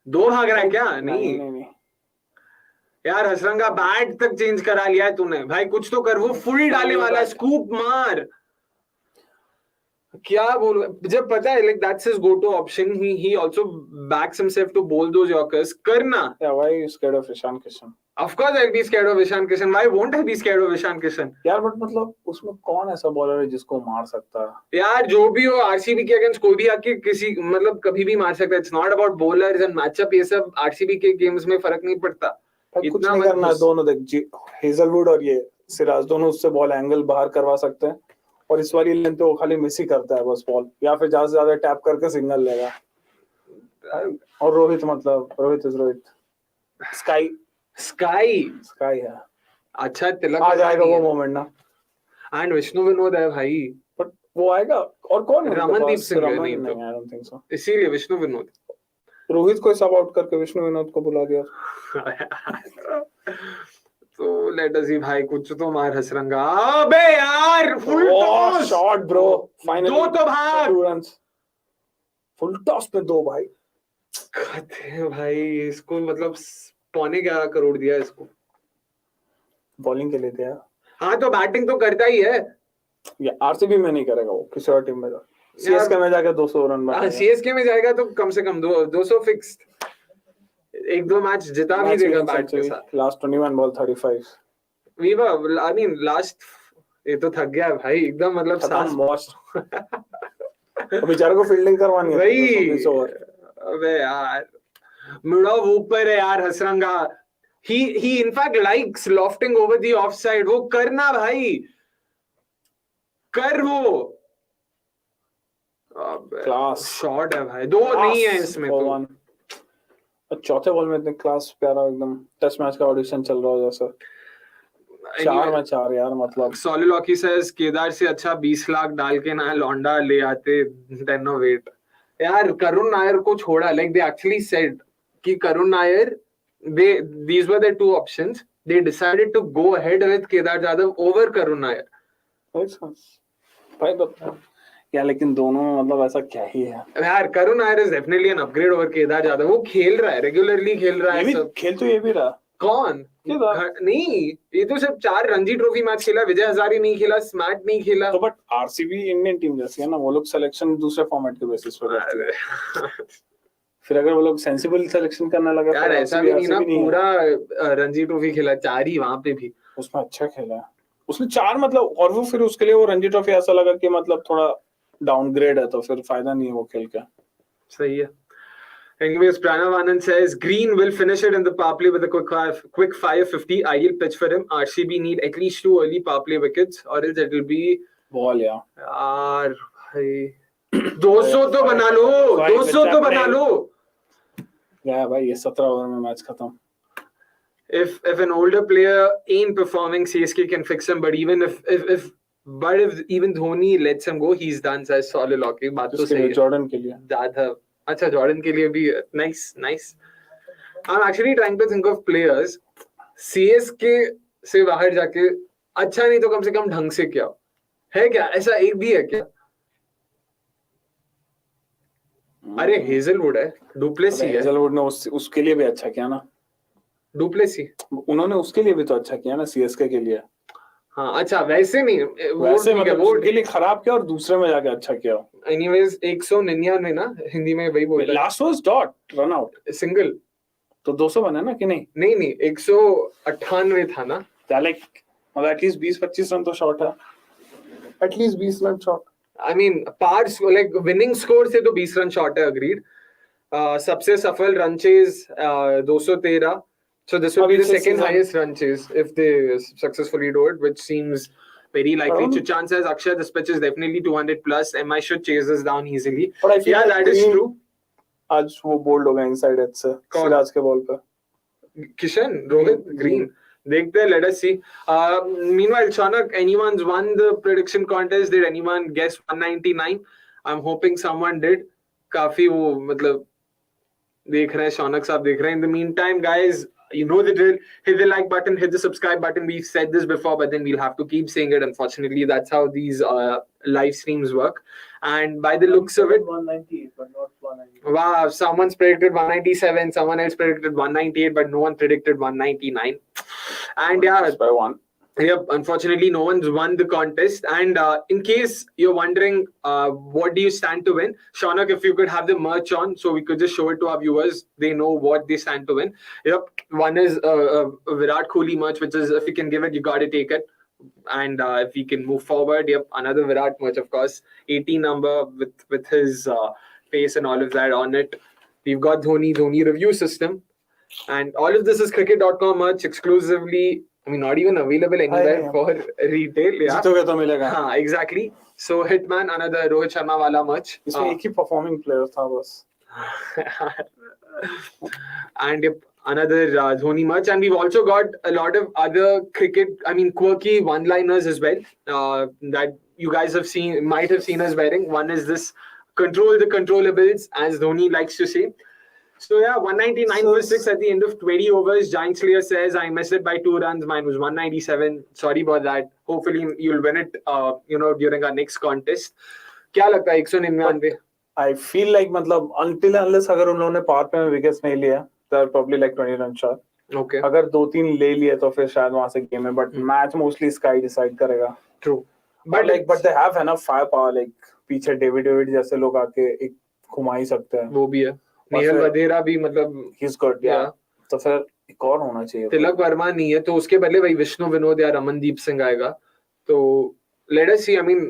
2 भाग रहा है क्या? नहीं यार. हसरंगा बैट तक चेंज करा लिया है तूने भाई. कुछ तो कर. वो फुल डाले वाला स्कूप मार. क्या बोलूं. जब पता है like that's his go-to option. He also backs himself to bowl those yorkers. करना. Yeah, why are you scared of Ishan Kishan? Of course I'll be scared of Ishan Kishan. Why won't I be scared of Ishan Kishan? यार but मतलब उसमें कौन ऐसा bowler है जिसको मार सकता है? यार जो भी हो आरसीबी के अगेंस्ट कोई भी आके किसी मतलब कभी भी मार सकता है. It's not about bowlers and matchup. ये सब आरसीबी के गेम्स में फर्क नहीं पड़ता. कुछ नहीं करना. दोनों देख हेजलवुड और ये सिराज दोनों उससे बॉल एंगल बाहर करवा सकते हैं और इस वाली लेंथ पे वो खाली मिस ही करता है बस बॉल. या फिर ज्यादा से ज्यादा टैप करके सिग्नल लेगा. और रोहित इज स्काई है. अच्छा तिलक आ जाएगा वो मोमेंट ना. एंड विष्णु विनोद है भाई. बट वो आएगा. और कौन? रमनदीप सिंह नहीं तो आई डोंट थिंक सो. इसीलिए विष्णु विनोद. रोहित को सब आउट करके विष्णु विनोद को बुला दिया. तो लेट अस सी भाई. कुछ तो मार हसरंगा. अबे यार full toss shot bro. Finally 2 तो भाग. 2 रन्स फुल टॉस पे 2 भाई. कहते भाई इसको मतलब 11.25 करोड़ दिया इसको. बॉलिंग के लिए थे यार। हाँ तो बैटिंग तो करता ही है। या आरसीबी में नहीं करेगा वो, किसी और टीम में जा, सीएसके में जाके 200 रन बनाएगा। सीएसके में जाएगा तो कम से कम 200 फिक्स, एक दो मैच जिता भी देगा बैट के साथ। Last 21 ball 35 Viva, I mean last, ये तो थक गया भाई एकदम, मतलब सांस बेचारे को फील्डिंग करवानी है भाई। 20 ओवर। अबे यार मुड़ा ऊपर है यार Hasaranga, he in fact likes lofting over the offside, वो करना भाई, कर वो क्लास शॉट है भाई, दो नहीं है इसमें तो। चौथे बॉल में इतने क्लास प्यारा एकदम, टेस्ट मैच का ऑडिशन चल रहा हो जैसा। 4 में 4 यार, मतलब सोलिलॉकी says केदार से अच्छा 20 लाख डाल के ना लौंडा ले आते 10 of 8। यार करुण नायर को छोड़ा, like they actually said कि Karun Nair, these were the two options, they decided to go ahead with Kedar Jadhav over Karun Nair. भाई बता क्या, लेकिन दोनों मतलब ऐसा क्या ही है यार। Karun Nair is definitely an upgrade over Kedar Jadhav, वो खेल रहा है, रेगुलरली खेल रहा है सब। खेल तो ये भी रहा। कौन नहीं, ये तो सिर्फ 4 रणजी ट्रॉफी मैच खेला, विजय हजारे नहीं खेला, स्मैट नहीं खेला। तो बट आरसीबी इंडियन टीम जैसी है ना, वो लोग सिलेक्शन दूसरे फॉर्मेट के बेसिस पर करते हैं। फिर अगर वो लोग सेंसिबल सिलेक्शन करने लगे यार ऐसा भी नहीं ना, पूरा रणजी ट्रॉफी खेला 4 ही, वहां पे भी उसमें अच्छा खेला उसने 4, मतलब, और वो फिर उसके लिए वो रणजी ट्रॉफी ऐसा लगा कि मतलब थोड़ा डाउनग्रेड है, तो फिर फायदा नहीं है वो खेल के। सही है। Anyways, Pranav Anand says Green will finish it in the power play with a quick 550. Ideal pitch for him. RCB need at least 2 early power play wickets, or else it will be ball यार भाई 200 तो बना लो, 200 तो बना लो। क्या भाई, ये 17 over में मैच खत्म। If an older player ain't performing, CSK can fix him. But if even Dhoni lets him go, he's done. Says Soliloquy. बात तो सही है। जॉर्डन के लिए ज्यादा अच्छा, जॉर्डन के लिए भी nice. I'm actually trying to think of players CSK से बाहर जाके अच्छा नहीं तो कम से कम ढंग से क्या है, क्या ऐसा एक भी है क्या? अरे हेजलवुड है, डुप्लेसी है। हेजलवुड ने उसके लिए भी अच्छा किया ना, डुप्लेसी उन्होंने उसके लिए भी तो अच्छा किया ना, सीएसके के लिए। हाँ अच्छा, वैसे नहीं, वैसे मतलब वो के लिए खराब किया और दूसरे में जाके अच्छा किया। एनीवेज 199 ना हिंदी में वही बोलते हैं। Last was dot run out single, तो 200 बना ना कि नहीं? नहीं 198 था ना, लाइक मतलब एटलीस्ट 20-25 रन तो शॉर्ट है, at least 20 run short. I mean par's like winning score से तो 20 रन शॉर्ट है, अग्रीड। सबसे सफल run chase 213, so this will be the second highest run chase if they successfully do it, which seems very likely. Chuchan says Akshay, this pitch is definitely 200 plus. MI should chase this down easily. Yeah, that is true. आज वो bold हो गया inside as से सिराज के ball पे। Kishan, Rohit, Green. देखते हैं, let us see. Meanwhile, Shanak, anyone's won the prediction contest? Did anyone guess 199? I'm hoping someone did. काफी वो मतलब देख रहे हैं, शौनक साहब देख रहे हैं. In the meantime, guys, you know the drill. Hit the like button, hit the subscribe button. We've said this before, but then we'll have to keep saying it. Unfortunately, that's how these live streams work. And by the looks of it, 198 but not 198. wow, someone's predicted 197, someone else predicted 198, but no one predicted 199. And yeah, by one. Yep, unfortunately, no one's won the contest. And in case you're wondering, what do you stand to win? Shaunak, if you could have the merch on so we could just show it to our viewers, they know what they stand to win. Yep, one is a Virat Kohli merch, which is, if you can give it, you got to take it. And if we can move forward, yep, another Virat merch, of course, 18 number with his face and all of that on it. We've got Dhoni review system. And all of this is cricket.com merch exclusively. I mean, not even available anywhere for retail. Yeah. जीतोगे तो मिलेगा. हाँ, exactly. So Hitman, another Rohit Sharma wala merch. इसमें एक ही performing player था बस. And another Dhoni merch. And we've also got a lot of other quirky one-liners as well that you guys might have seen us wearing. One is this, control the controllables, as Dhoni likes to say. So yeah, 199 for 6 at the end of 20 overs. Giant Slayer says, I missed it by 2 runs. Mine was 197. Sorry about that. Hopefully you'll win it, during our next contest. क्या लगता है 199? I feel like मतलब until unless अगर उन लोगों ने power play में wickets नहीं लिया, they're probably like 20 run short. Okay. अगर 2-3 ले लिए तो फिर शायद वहां से गेम है, but match mostly sky decide करेगा. True. But they have enough firepower, like पीछे डेविड जैसे लोग आके एक घुमा ही सकते हैं. वो भी है. नेहल वधेरा भी मतलब he's good. Yeah. तो फिर एक और होना चाहिए. तिलक वर्मा नहीं है तो उसके बदले वही विष्णु विनोद या रमनदीप सिंह आएगा. तो let us see. I mean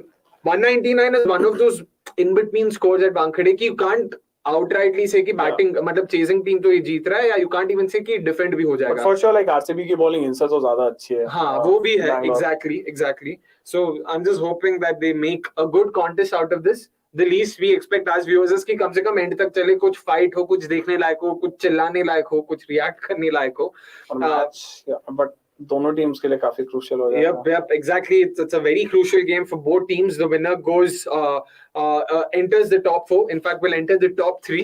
199 is one of those in between scores at Wankhede कि you can't outrightly say कि बैटिंग मतलब चेजिंग टीम तो ये जीत रहा है, या यू कांट इवन से कि डिफेंड भी हो जाएगा. But for sure like RCB की बॉलिंग इनसे तो ज्यादा अच्छी है. हाँ वो भी है. Exactly. So I am just hoping that they make a good contest out of this. The least we expect as viewers कि कम से कम एंड तक चले, कुछ फाइट हो, कुछ देखने लायक हो, कुछ चिल्लाने लायक हो, कुछ रिएक्ट करने लायक हो. बट दोनों टीम्स के लिए काफी क्रूशियल हो जाएगा. Yep, exactly. It's a very crucial game for both teams. The winner goes enters the top 4. In fact, will enter the top 3.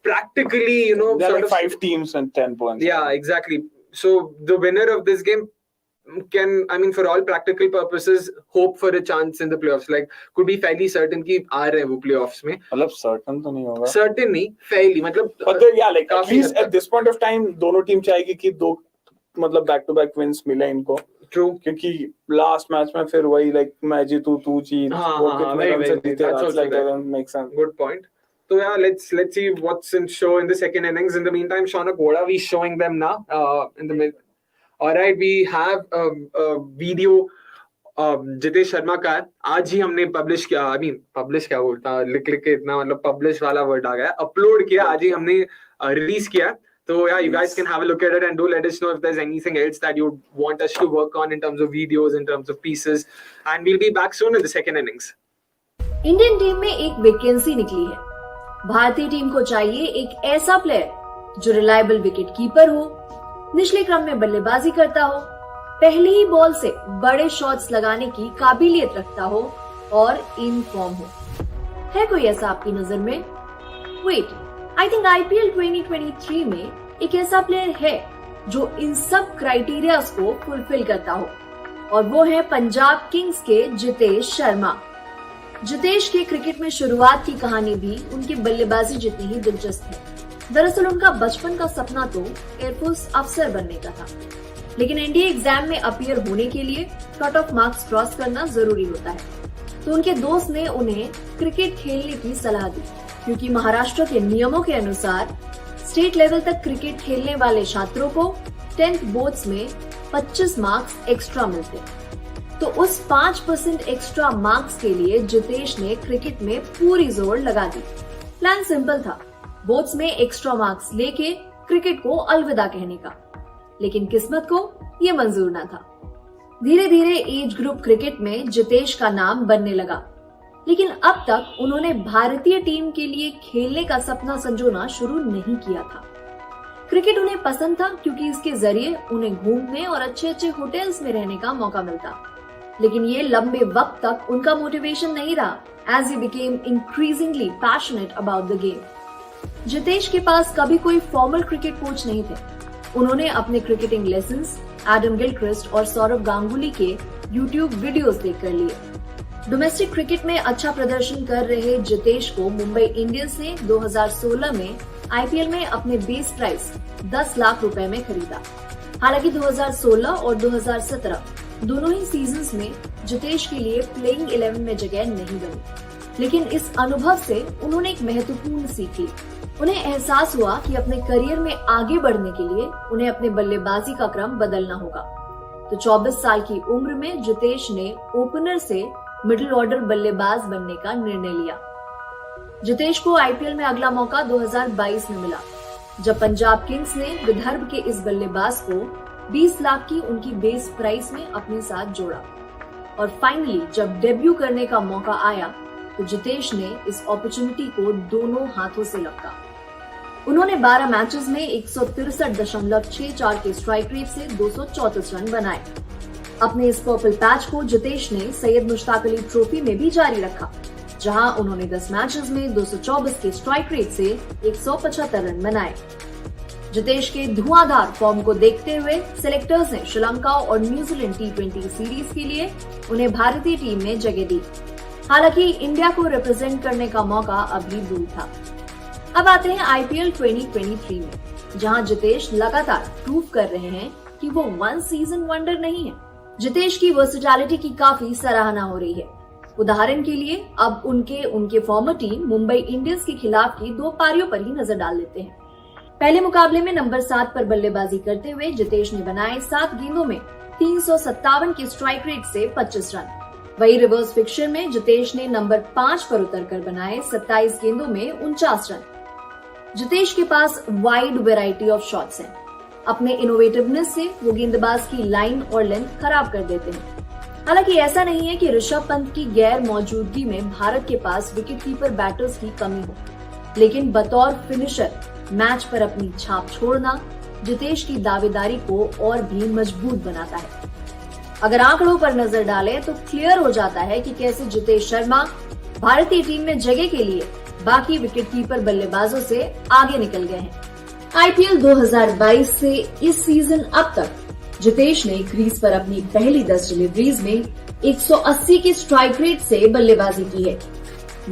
Practically, you know, there are sort like of 5 teams and 10 points. Yeah, exactly. So the winner of this game can, I mean, for all practical purposes, hope for a chance in the playoffs. Like, could be fairly certain कि आ रहे हैं वो playoffs में. मतलब certain तो नहीं होगा. Certain नहीं, fairly. मतलब. But then, yeah, like at least at this point of time, दोनों टीम चाहेगी कि 2 मतलब बैक टू बैक विंस मिले इनको. True. क्योंकि लास्ट मैच में फिर वही लाइक मैं जीतू तू जीत, वो कितने रन से जीते, that's like that makes sense. Good point. So yeah, let's see what's in show in the second innings. In the meantime, Shaunak, what are we showing them now? In the mid. All right, we have a video. Jitesh Sharma का आज ही हमने publish किया. I mean publish क्या बोलता, लिख के इतना मतलब पब्लिश वाला वर्ड आ गया. अपलोड किया आज ही हमने, रिलीज किया. So yeah, you guys can have a look at it and do let us know if there's anything else that you want us to work on in terms of videos, in terms of pieces, and we'll be back soon in the second innings. Indian team में एक vacancy निकली है. भारतीय team को चाहिए एक ऐसा player जो रिलायबल विकेट कीपर हो, निचले क्रम में बल्लेबाजी करता हो, पहली ही बॉल से बड़े शॉट्स लगाने की काबिलियत रखता हो और इन फॉर्म हो. है कोई ऐसा आपकी नजर में? वेट, आई थिंक आईपीएल 2023 में एक ऐसा प्लेयर है जो इन सब क्राइटेरियाज को फुलफिल करता हो, और वो है पंजाब किंग्स के जितेश शर्मा. जितेश के क्रिकेट में शुरुआत की कहानी भी उनकी बल्लेबाजी जितनी ही दिलचस्प है. दरअसल उनका बचपन का सपना तो एयरफोर्स अफसर बनने का था, लेकिन एनडीए एग्जाम में अपीयर होने के लिए कट ऑफ मार्क्स क्रॉस करना जरूरी होता है. तो उनके दोस्त ने उन्हें क्रिकेट खेलने की सलाह दी, क्योंकि महाराष्ट्र के नियमों के अनुसार स्टेट लेवल तक क्रिकेट खेलने वाले छात्रों को 10th बोर्ड्स में 25 मार्क्स एक्स्ट्रा मिलते. तो उस 5% एक्स्ट्रा मार्क्स के लिए जितेश ने क्रिकेट में पूरी जोर लगा दी. प्लान सिंपल था, बोर्ड्स में एक्स्ट्रा मार्क्स लेके क्रिकेट को अलविदा कहने का. लेकिन किस्मत को ये मंजूर न था. धीरे धीरे एज ग्रुप क्रिकेट में जितेश का नाम बनने लगा, लेकिन अब तक उन्होंने भारतीय टीम के लिए खेलने का सपना संजोना शुरू नहीं किया था. क्रिकेट उन्हें पसंद था क्योंकि इसके जरिए उन्हें घूमने और अच्छे अच्छे होटल्स में रहने का मौका मिलता. लेकिन ये लंबे वक्त तक उनका मोटिवेशन नहीं रहा, as he became increasingly passionate about the game. Jitesh के पास कभी कोई फॉर्मल क्रिकेट कोच नहीं थे. उन्होंने अपने क्रिकेटिंग लेसन्स एडम गिलक्रिस्ट और सौरव गांगुली के YouTube वीडियोस देखकर लिए. डोमेस्टिक क्रिकेट में अच्छा प्रदर्शन कर रहे जितेश को मुंबई इंडियंस ने 2016 में आईपीएल में अपने बेस प्राइस 10 लाख रुपए में खरीदा. हालांकि 2016 और 2017 दोनों ही सीजन्स में जितेश के लिए प्लेइंग 11 में जगह नहीं बनी. लेकिन इस अनुभव से उन्होंने एक महत्वपूर्ण सीख ली. उन्हें एहसास हुआ कि अपने करियर में आगे बढ़ने के लिए उन्हें अपने बल्लेबाजी का क्रम बदलना होगा. तो 24 साल की उम्र में जितेश ने ओपनर से मिडिल ऑर्डर बल्लेबाज बनने का निर्णय लिया. जितेश को आईपीएल में अगला मौका 2022 में मिला, जब पंजाब किंग्स ने विदर्भ के इस बल्लेबाज को 20 लाख की उनकी बेस प्राइस में अपने साथ जोड़ा. और फाइनली जब डेब्यू करने का मौका आया तो जितेश ने इस अपॉर्चुनिटी को दोनों हाथों से लपका. उन्होंने 12 मैचेस में 163.64 के स्ट्राइक रेट से 234 रन बनाए. अपने इस पर्पल पैच को जितेश ने सैयद मुश्ताक अली ट्रॉफी में भी जारी रखा, जहां उन्होंने 10 मैचेस में 224 के स्ट्राइक रेट से 175 रन बनाए. जितेश के धुआंधार फॉर्म को देखते हुए सिलेक्टर्स ने श्रीलंका और न्यूजीलैंड T20 सीरीज के लिए उन्हें भारतीय टीम में जगह दी. हालांकि इंडिया को रिप्रेजेंट करने का मौका अभी दूर था. अब आते हैं आईपीएल 2023 में. जहां जितेश लगातार प्रूव कर रहे हैं कि वो वन सीजन वंडर नहीं है। जितेश की वर्सेटैलिटी की काफी सराहना हो रही है। उदाहरण के लिए अब उनके फॉर्मर टीम मुंबई इंडियंस के खिलाफ की 2 पारियों पर ही नजर डाल लेते हैं। पहले मुकाबले में नंबर 7 पर बल्लेबाजी करते हुए जितेश ने बनाए 7 गेंदों में 357 के स्ट्राइक रेट से 25 रन। वही रिवर्स फिक्चर में जितेश ने नंबर 5 पर उतरकर बनाए 27 गेंदों में 49 रन। जितेश के पास वाइड वैरायटी ऑफ शॉट्स हैं। अपने इनोवेटिवनेस से वो गेंदबाज की लाइन और लेंथ खराब कर देते हैं। हालांकि ऐसा नहीं है कि ऋषभ पंत की गैर मौजूदगी में भारत के पास विकेटकीपर बैटर्स की कमी हो, लेकिन बतौर फिनिशर मैच पर अपनी छाप छोड़ना जितेश की दावेदारी को और भी मजबूत बनाता है। अगर आंकड़ों पर नजर डालें तो क्लियर हो जाता है कि कैसे जितेश शर्मा भारतीय टीम में जगह के लिए बाकी विकेटकीपर बल्लेबाजों से आगे निकल गए हैं। आईपीएल 2022 से इस सीजन अब तक जितेश ने क्रीज पर अपनी पहली 10 डिलीवरीज में 180 के स्ट्राइक रेट से बल्लेबाजी की है।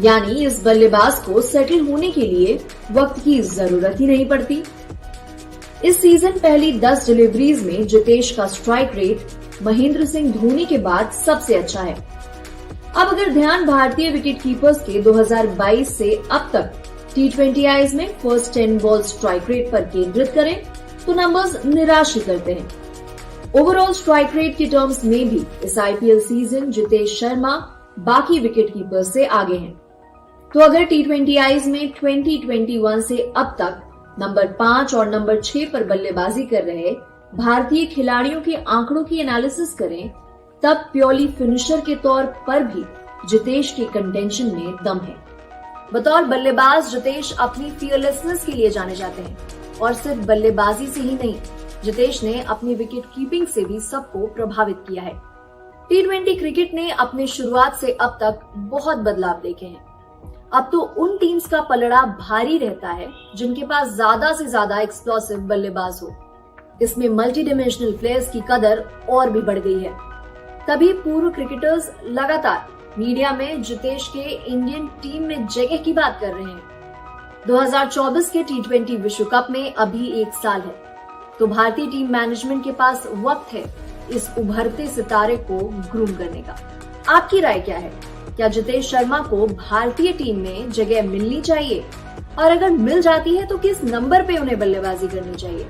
यानी इस बल्लेबाज को सेटल होने के लिए वक्त की जरूरत ही नहीं पड़ती। इस सीजन पहली 10 डिलीवरीज में जितेश का स्ट्राइक रेट महेंद्र सिंह धोनी के बाद सबसे अच्छा है। अब अगर ध्यान भारतीय विकेटकीपर्स के 2022 से अब तक T20 आईज में फर्स्ट 10 बॉल स्ट्राइक रेट पर केंद्रित करें तो नंबर्स निराश ही करते हैं। ओवरऑल स्ट्राइक रेट के टर्म्स में भी इस आईपीएल सीजन जितेश शर्मा बाकी विकेटकीपर से आगे हैं। तो अगर T20 आईज में 2021 से अब तक नंबर 5 और नंबर 6 पर बल्लेबाजी कर रहे भारतीय खिलाड़ियों के आंकड़ों की एनालिसिस करें, तब प्योरली फिनिशर के तौर पर भी जितेश के कंटेंशन में दम है। बतौर बल्लेबाज जितेश अपनी फियरलेसनेस के लिए जाने जाते हैं और सिर्फ बल्लेबाजी से ही नहीं, जितेश ने अपनी विकेट कीपिंग से भी सबको प्रभावित किया है। T20 क्रिकेट ने अपने शुरुआत से अब तक बहुत बदलाव देखे हैं। अब तो उन टीम्स का पलड़ा भारी रहता है जिनके पास ज्यादा से ज्यादा एक्सप्लोसिव बल्लेबाज हो। इसमें मल्टी डिमेंशनल प्लेयर्स की कदर और भी बढ़ गई है। तभी पूर्व क्रिकेटर्स लगातार मीडिया में जितेश के इंडियन टीम में जगह की बात कर रहे हैं। 2024 के T20 विश्व कप में अभी 1 साल है, तो भारतीय टीम मैनेजमेंट के पास वक्त है इस उभरते सितारे को ग्रूम करने का। आपकी राय क्या है? क्या जितेश शर्मा को भारतीय टीम में जगह मिलनी चाहिए? और अगर मिल जाती है तो किस नंबर पे उन्हें बल्लेबाजी करनी चाहिए?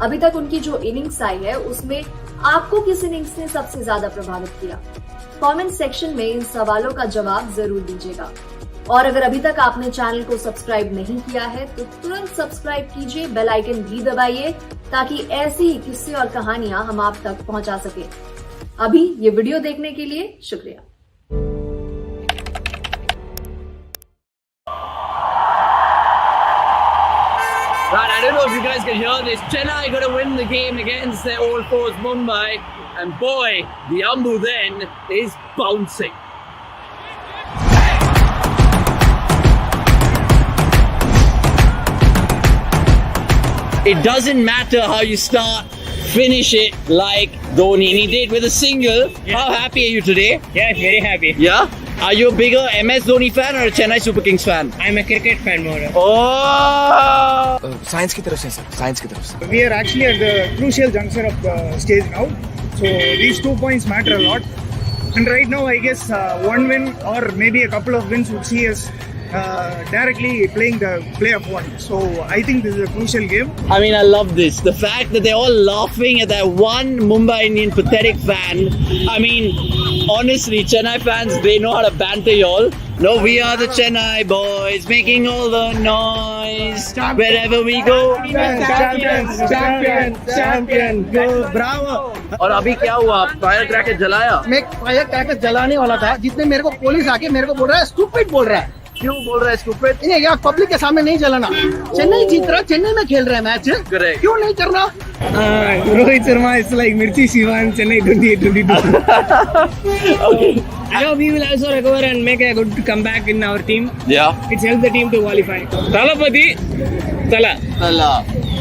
अभी तक उनकी जो इनिंग्स आई है उसमें आपको किस इनिंग्स ने सबसे ज्यादा प्रभावित किया? कमेंट सेक्शन में इन सवालों का जवाब जरूर दीजिएगा। और अगर अभी तक आपने चैनल को सब्सक्राइब नहीं किया है तो तुरंत सब्सक्राइब कीजिए, बेल आइकन भी दबाइए ताकि ऐसी ही किस्से और कहानियां हम आप तक पहुंचा सके। अभी ये वीडियो देखने के लिए शुक्रिया। Right, I don't know if you guys can hear this. Chennai got to win the game against their old foes Mumbai, and boy, the Ambu then is bouncing. It doesn't matter how you start, finish it like Dhoni. And he did with a single. Yeah. How happy are you today? Yeah, very happy. Yeah? Are you a bigger MS Dhoni fan or a Chennai Super Kings fan? I'm a cricket fan more. Oh! Science की तरफ से sir, science की तरफ से। We are actually at the crucial juncture of the stage now. So these 2 points matter a lot. And right now, I guess one win or maybe a couple of wins would see us directly playing the playoff one. So I think this is a crucial game. I mean, I love this. The fact that they're all laughing at that one Mumbai Indian pathetic fan. I mean, honestly, Chennai fans, they know how to banter y'all. No, we are the Chennai boys making all the noise wherever we go. Champion, go, bravo. और अभी क्या हुआ? Fire cracker जलाया? मैं fire cracker जलाने वाला था, जितने मेरे को पुलिस आके मेरे को बोल रहा है स्टूपिड बोल रहा है। क्यों बोल रहा है स्टूपिड? नहीं यार, पब्लिक के सामने नहीं जलाना। चेन्नई जीत रहा, चेन्नई में खेल रहा है मैच, क्यों नहीं करना? Rohit Sharma is like Mirchi Shivan, Chennai 28-22. I hope we will also recover and make a good comeback in our team. Yeah. It's helped the team to qualify. Talapati, Tala.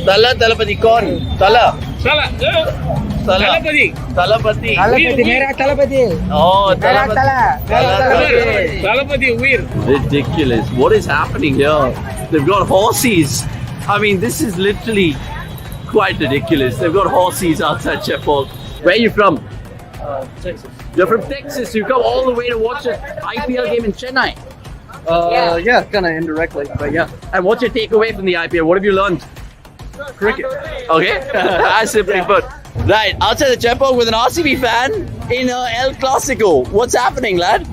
Talapati कौन? Tala. Talapati. मेरा Thalapathy. Oh, Talapati. Talapati, weird. Ridiculous. What is happening here? They've got horses. I mean, this is literally quite ridiculous. They've got horses outside Sheffield. Where are you from? Texas. You're from Texas. You come all the way to watch an IPL game in Chennai. Yeah, kind of indirectly, but yeah. And what's your takeaway from the IPL? What have you learned? Cricket. Okay, as simply put. Right, outside the Chepauk with an RCB fan in El Clasico. What's happening, lad?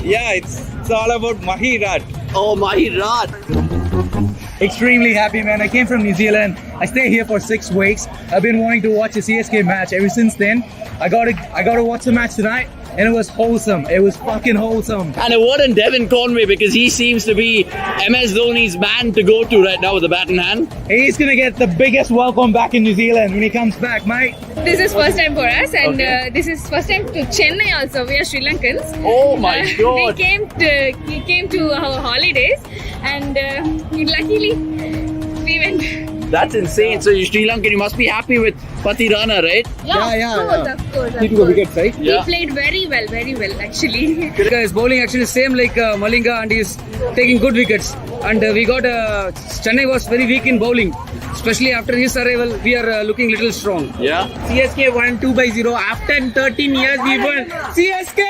Yeah, it's all about Mahirat. Oh, Mahirat. Extremely happy, man. I came from New Zealand. I stay here for 6 weeks. I've been wanting to watch a CSK match ever since then. I got to watch the match tonight, and it was wholesome. It was fucking wholesome. And a word on Devin Conway, because he seems to be MS Dhoni's man to go to right now with the bat in hand. He's gonna get the biggest welcome back in New Zealand when he comes back, mate. This is first time for us, and this is first time to Chennai also. We are Sri Lankans. Oh my God! We came to our holidays, and luckily we went. That's insane. So you're Sri Lankan. You must be happy with Patirana, right? Yeah. Of course. He took a wicket, right? He played very well actually. His bowling actually same like Malinga, and he's taking good wickets. And we got Chennai was very weak in bowling, especially after his arrival. We are looking little strong. Yeah. CSK won 2-0 after 13 years. We won. CSK.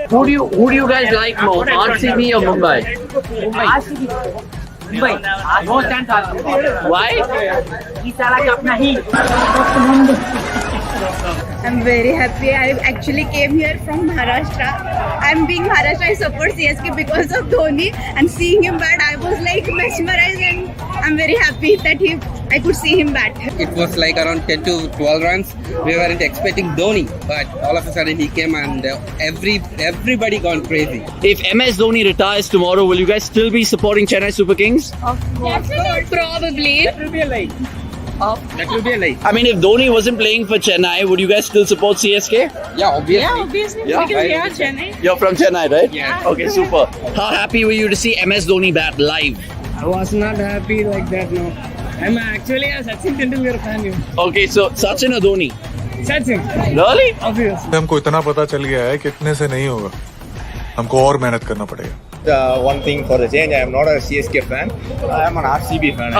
Who do you guys like more, RCB or Mumbai? Mumbai. Why? I'm very happy. I actually came here from Maharashtra. I'm being Maharashtra. I support CSK because of Dhoni, and seeing him bat, I was like mesmerized, and I'm very happy that I could see him bat. It was like around 10 to 12 runs. We weren't expecting Dhoni, but all of a sudden he came and everybody gone crazy. If MS Dhoni retires tomorrow, will you guys still be supporting Chennai Super Kings? Of course. Probably. That will be a lie. That will be a lie. I mean, if Dhoni wasn't playing for Chennai, would you guys still support CSK? Yeah, obviously. Obviously. Yeah. Because we are Chennai. You're from Chennai, right? Yeah. Okay, super. How happy were you to see MS Dhoni bat live? I was not happy like that, no. I'm actually a Sachin Tendulkar fan. Okay, so Sachin or Dhoni? Sachin. Really? Obvious. हमको इतना पता चल गया है कि इतने से नहीं होगा हमको और मेहनत करना पड़ेगा One thing for the change, I am not a CSK fan. I am an RCB fan.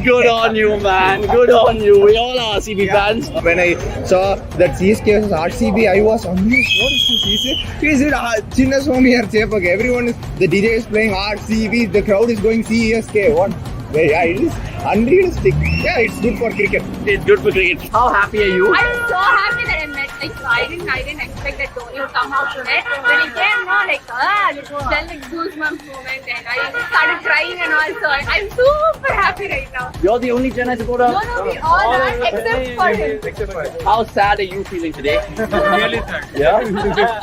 Good on you, man. Good on you. We all are RCB fans. When I saw that CSK was RCB, I was amazed. What is this? He said, Chinna Swami here, Chepak. Everyone is, the DJ is playing RCB, the crowd is going CSK. What? Yeah, it is unrealistic. Yeah, it's good for cricket. It's good for cricket. How happy are you? I'm so happy that I met. I didn't expect that Dhoni would come out today. When he came, it felt like goosebumps moment, and I started crying and all. So I'm super happy right now. You're the only Chennai supporter? No, we all are except for him. How sad are you feeling today? Really sad. Yeah?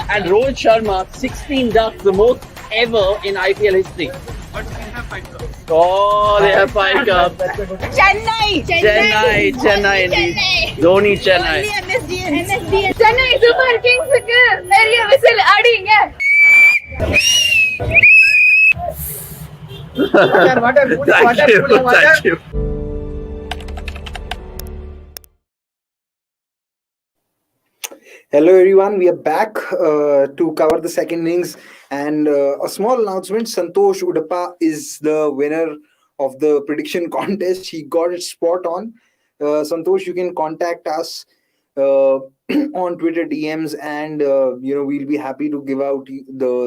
And Rohit Sharma, 16 ducks, the most ever in IPL history. But we have 5 cups. Oh, they have 5 cups. Chennai indeed. Dhoni Chennai. MSD. Chennai Super Kings பெரிய whistle அடிங்க. Thank you. Hello everyone, we are back to cover the second innings, and a small announcement. Santosh Udappa is the winner of the prediction contest. He got it spot on. Santosh, you can contact us on Twitter DMs, and we'll be happy to give out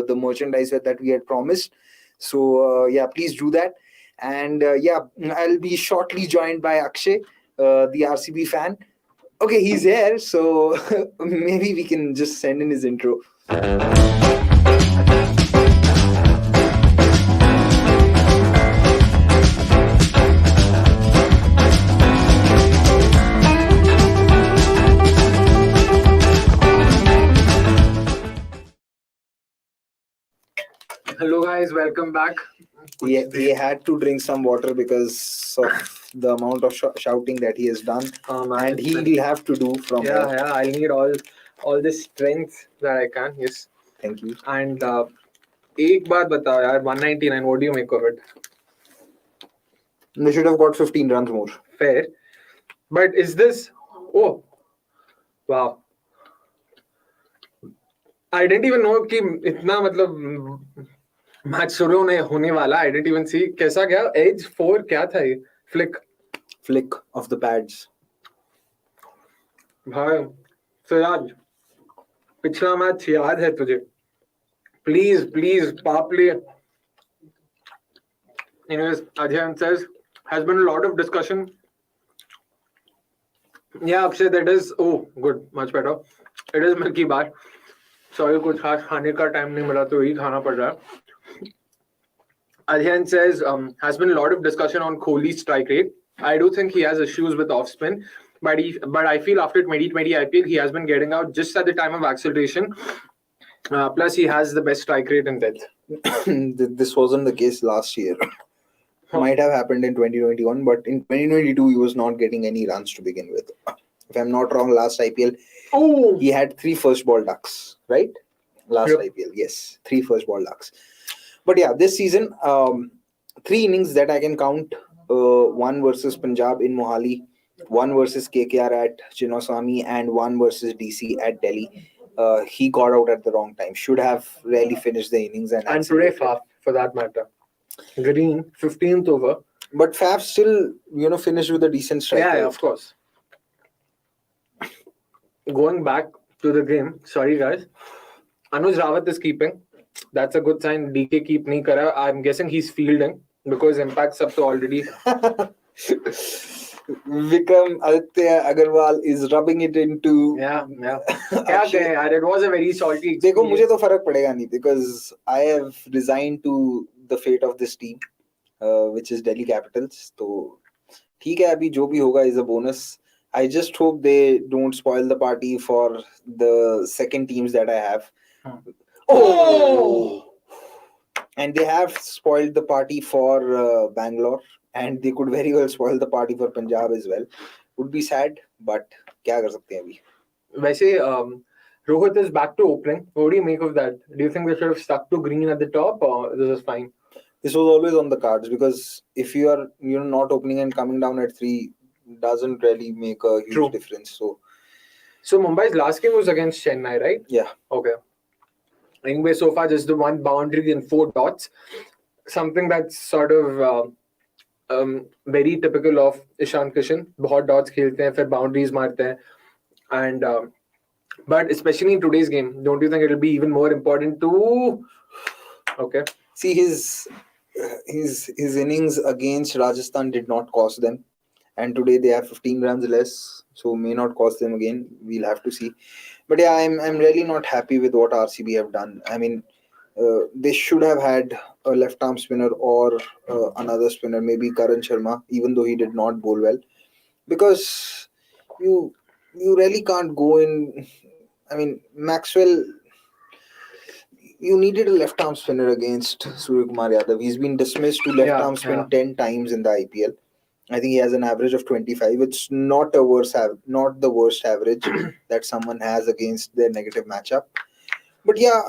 the merchandise that we had promised. So please do that. And I'll be shortly joined by Akshay, the RCB fan. Okay, he's here, so maybe we can just send in his intro. Hello guys, welcome back. He had to drink some water because of the amount of shouting that he has done, and he will have to do from here. Yeah, I need all the strength that I can. Yes. Thank you. And एक बात बताओ यार, 199. What do you make of it? They should have got 15 runs more. Fair, but is this? Oh, wow! I didn't even know कि इतना मतलब match शुरू होने वाला. I didn't even see. कैसा गया? Edge 4 क्या था ये? Flick of the pads. भाई सिराज, पिछला मैच याद है तुझे? Please, Papley. Anyways, Ajay says, has been a lot of discussion. Yeah, Akshay, that is, oh, good, much better. It is Milky Bar. Sorry, कुछ खास खाने का टाइम नहीं मिला तो ही खाना पड़ रहा है. Ajay says, has been a lot of discussion on Kohli's strike rate. I do think he has issues with off spin, but I feel after 2020 IPL he has been getting out just at the time of acceleration. Plus, he has the best strike rate in depth. This wasn't the case last year. Might have happened in 2021, but in 2022 he was not getting any runs to begin with. If I'm not wrong, last IPL he had 3 first ball ducks, right? Last IPL, yes, 3 first ball ducks. But yeah, this season, 3 innings that I can count: 1 versus Punjab in Mohali, 1 versus KKR at Chinnaswamy, and 1 versus DC at Delhi. He got out at the wrong time. Should have really finished the innings and today Faf, for that matter. Green, 15th over. But Faf still, finished with a decent strike. Yeah, of course. Going back to the game, sorry guys. Anuj Rawat is keeping. That's a good sign. DK keep nahi kara. I'm guessing he's fielding because impacts up to already. Vikram Aditya Agarwal is rubbing it into. Yeah. It was a very salty experience. देखो मुझे तो फर्क पड़ेगा नहीं because I have resigned to the fate of this team, which is Delhi Capitals. तो ठीक है, अभी जो भी होगा is a bonus. I just hope they don't spoil the party for the second teams that I have. Oh! And they have spoiled the party for Bangalore, and they could very well spoil the party for Punjab as well. Would be sad, but क्या कर सकते हैं अभी? वैसे Rohit is back to opening. What do you make of that? Do you think they should have stuck to Green at the top, or this is fine? This was always on the cards because if you are not opening and coming down at 3, doesn't really make a huge difference. So Mumbai's last game was against Chennai, right? Yeah. Okay. Anyway, so far just the 1 boundary and 4 dots. Something that's sort of very typical of Ishan Kishan. बहुत dots खेलते हैं, फिर boundaries मारते हैं. And but especially in today's game, don't you think it'll be even more important to? Okay. See, his innings against Rajasthan did not cost them, and today they have 15 runs less, so may not cost them again. We'll have to see. But yeah, I'm really not happy with what RCB have done. I mean, they should have had a left-arm spinner or another spinner, maybe Karan Sharma, even though he did not bowl well, because you really can't go in. I mean, Maxwell, you needed a left-arm spinner against Suryakumar Yadav. He's been dismissed to left-arm spin 10 times in the IPL. I think he has an average of 25. It's not the worst average that someone has against their negative matchup. But yeah,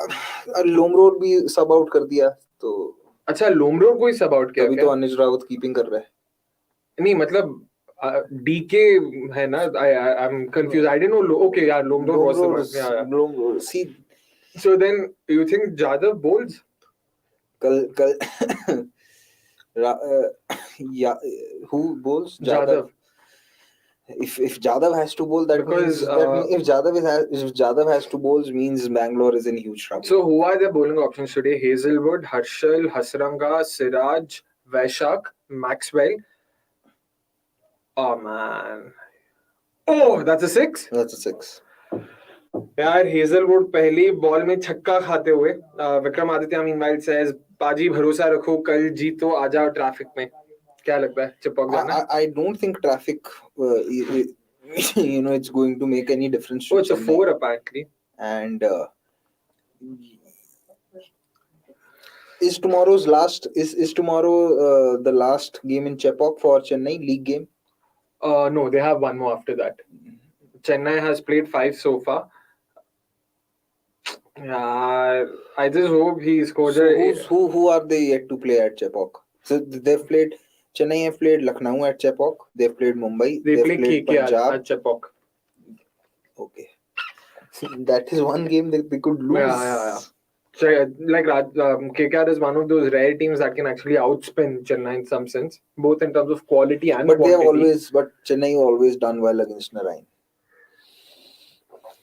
Lomror भी sub out कर दिया तो. अच्छा, Lomror को ही sub out किया? अभी तो Anil Rawat keeping कर रहा है. नहीं मतलब DK है ना? I'm confused. I didn't know. Okay, yeah, Lomror was Lomror. See. So then, you think Jadhav bowls? Yeah, who bowls? Jadhav. If Jadhav has to bowl, that means if Jadhav has to bowl, means Bangalore is in huge trouble. So who are their bowling options today? Hazelwood, Harshal, Hasranga, Siraj, Vaishak, Maxwell. Oh man. Oh, that's a 6? That's a 6. यार Hazlewood पहली ball में छक्का खाते हुए Vikram Aditya meanwhile says पाजी भरोसा रखो कल जीतो आ जाओ ट्रैफिक में. क्या लगता है चिपक जाना? I don't think traffic it's going to make any difference. Oh, it's a 4 apparently. And is tomorrow the last game in Chepauk for Chennai league game? No, they have one more after that. Chennai has played 5 so far. I just hope he scores. So who are they yet to play at Chepauk? So they've played. Chennai have played Lucknow at Chepauk. They've played Mumbai. They've played Punjab at Chepauk. Okay, that is one game that they could lose. Yeah. KKR is one of those rare teams that can actually outspin Chennai in some sense, both in terms of quality and But quantity. Chennai always done well against Narayan.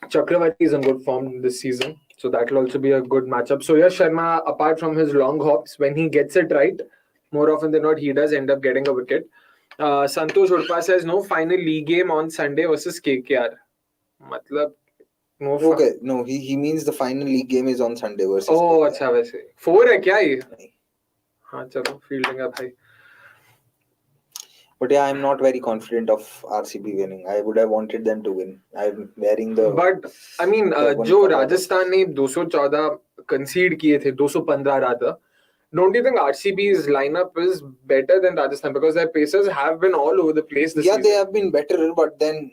Chakravarti is in good form this season, so that will also be a good matchup. So Yash Sharma, apart from his long hops, when he gets it right, more often than not, he does end up getting a wicket. Santosh Urpa says no final league game on Sunday versus KKR. Matlab, no. No, he means the final league game is on Sunday versus. Oh, KKR. अच्छा वैसे 4 है क्या ये? हाँ चलो fielding है भाई. But yeah, I'm not very confident of RCB winning. I would have wanted them to win. I'm wearing the. But I mean, जो राजस्थान ने 214 concede किए थे, 215 rather. Don't you think RCB's lineup is better than Rajasthan because their pacers have been all over the place this season? They have been better, but then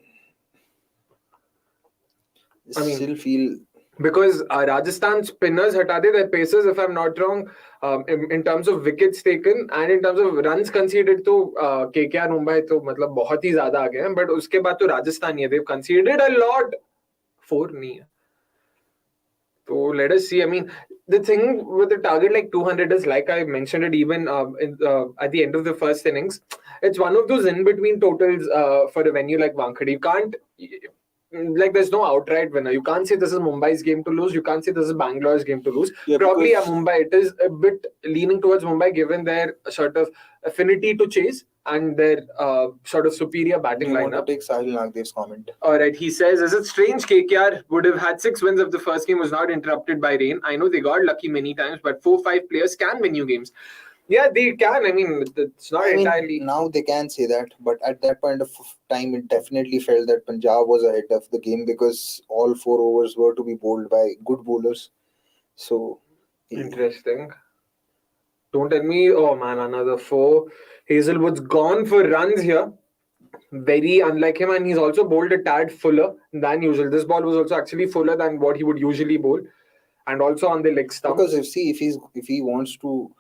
still feel. Because Rajasthan spinners hata de, their pacers, if I'm not wrong, in terms of wickets taken and in terms of runs conceded, to KKR Mumbai to मतलब बहुत ही ज़्यादा आ गए हैं. But उसके बाद तो राजस्थान ही है, they've conceded a lot. 4 नहीं है. So let us see. I mean, the thing with the target like 200 is, like I mentioned it even at the end of the first innings, it's one of those in-between totals for a venue like Wankhede. You can't, like, there's no outright winner. You can't say this is Mumbai's game to lose. You can't say this is Bangalore's game to lose. Yeah, Probably Mumbai. It is a bit leaning towards Mumbai given their sort of affinity to chase and their sort of superior batting lineup. Want to take Sahil Nagdev's comment? Alright, he says, is it strange KKR would have had 6 wins if the first game was not interrupted by rain? I know they got lucky many times, but 4-5 players can win you games. Yeah, they can. I mean, it's not entirely. Now they can say that, but at that point of time, it definitely felt that Punjab was ahead of the game because all 4 overs were to be bowled by good bowlers. So. Interesting. Don't tell me, oh man, another 4. Hazelwood's gone for runs here. Very unlike him, and he's also bowled a tad fuller than usual. This ball was also actually fuller than what he would usually bowl, and also on the leg stump. Because if he wants to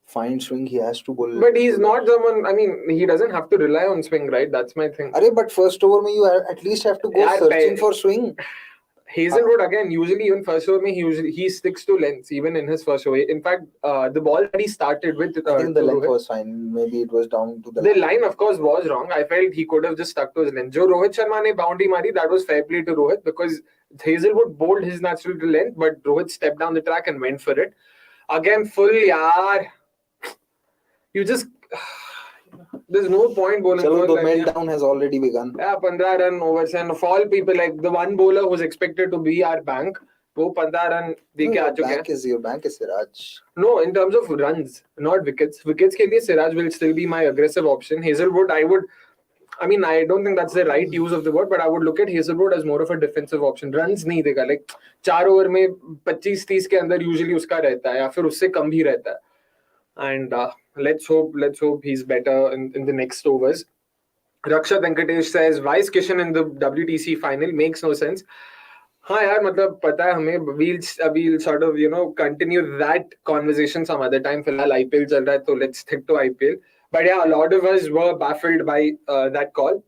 find swing, he has to bowl. But he's not someone. I mean, he doesn't have to rely on swing, right? That's my thing. But first over, you at least have to go searching for swing. Hazelwood again, usually even first over, he sticks to lengths even in his first over. In fact, the ball that he started with, I think the length was fine. Maybe it was down to the line. Of course, was wrong. I felt he could have just stuck to his length. Jo Rohit Sharma ne boundary mari, that was fair play to Rohit because Hazelwood bowled his natural length, but Rohit stepped down the track and went for it. Again, full yaar. You just. There's no point bowling. So the meltdown has already begun. Yeah, 15 run overs, and of all people, like the one bowler who's expected to be our bank, वो 15 run देके आ चुके हैं. Your bank is Siraj. No, in terms of runs, not wickets. Wickets के लिए Siraj will still be my aggressive option. Hazelwood, I don't think that's the right use of the word, but I would look at Hazelwood as more of a defensive option. Runs नहीं देगा, like 4 over में 25-30 के अंदर usually उसका रहता है या फिर उससे कम भी रहता है. And let's hope he's better in the next overs. Raksha Venkatesh says, why is Kishan in the WTC final? Makes no sense. हाँ यार, मतलब पता है हमें. We'll sort of continue that conversation some other time. फिलहाल IPL चल रहा है, so let's stick to IPL. But yeah, a lot of us were baffled by that call.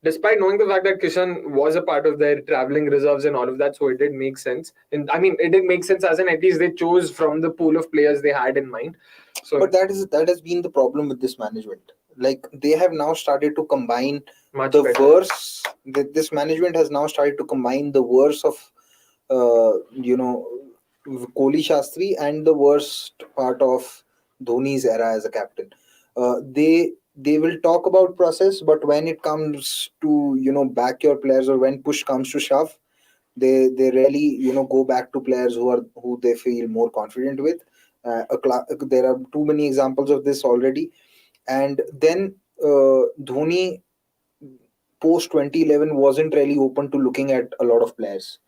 Despite knowing the fact that Kishan was a part of their travelling reserves and all of that, so it did make sense. And I mean, it did make sense as in at least they chose from the pool of players they had in mind. So, but that has been the problem with this management. Like they have now started to combine worst. This management has now started to combine the worst of, Kohli Shastri and the worst part of Dhoni's era as a captain. They will talk about process, but when it comes to back your players or when push comes to shove, they really go back to players who they feel more confident with. There are too many examples of this already. And then Dhoni post 2011 wasn't really open to looking at a lot of players,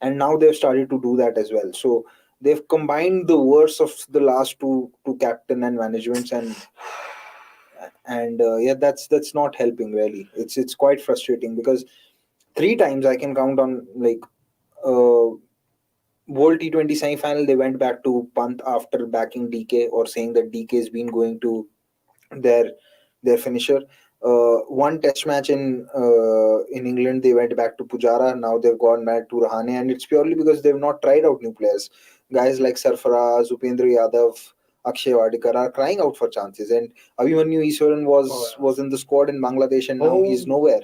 and now they've started to do that as well. So they've combined the worst of the last two captain and managements, and that's not helping really. It's quite frustrating because 3 times I can count on, like, World T20 semi-final, they went back to Pant after backing DK or saying that DK has been going to their finisher. one test match in England, they went back to Pujara. Now they've gone back to Rahane, and it's purely because they've not tried out new players. Guys like Sarfaraz, Upendra Yadav, Akshay Wadikar are crying out for chances, and Abhimanyu Easwaran was in the squad in Bangladesh, and now he's nowhere.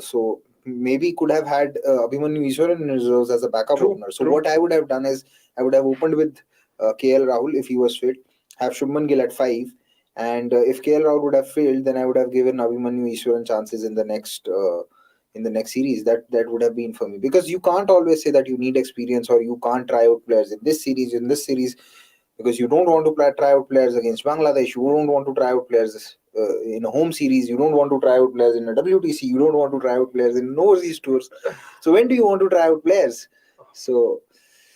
So maybe could have had Abhimanyu Easwaran in reserves as a backup opener. So what I would have done is I would have opened with KL Rahul if he was fit, have Shubman Gill at 5, and if KL Rahul would have failed, then I would have given Abhimanyu Easwaran chances in the next series. That would have been for me, because you can't always say that you need experience or you can't try out players in this series, because you don't want to try out players against Bangladesh, you don't want to try out players in a home series, you don't want to try out players in a WTC, you don't want to try out players in overseas tours. So when do you want to try out players? So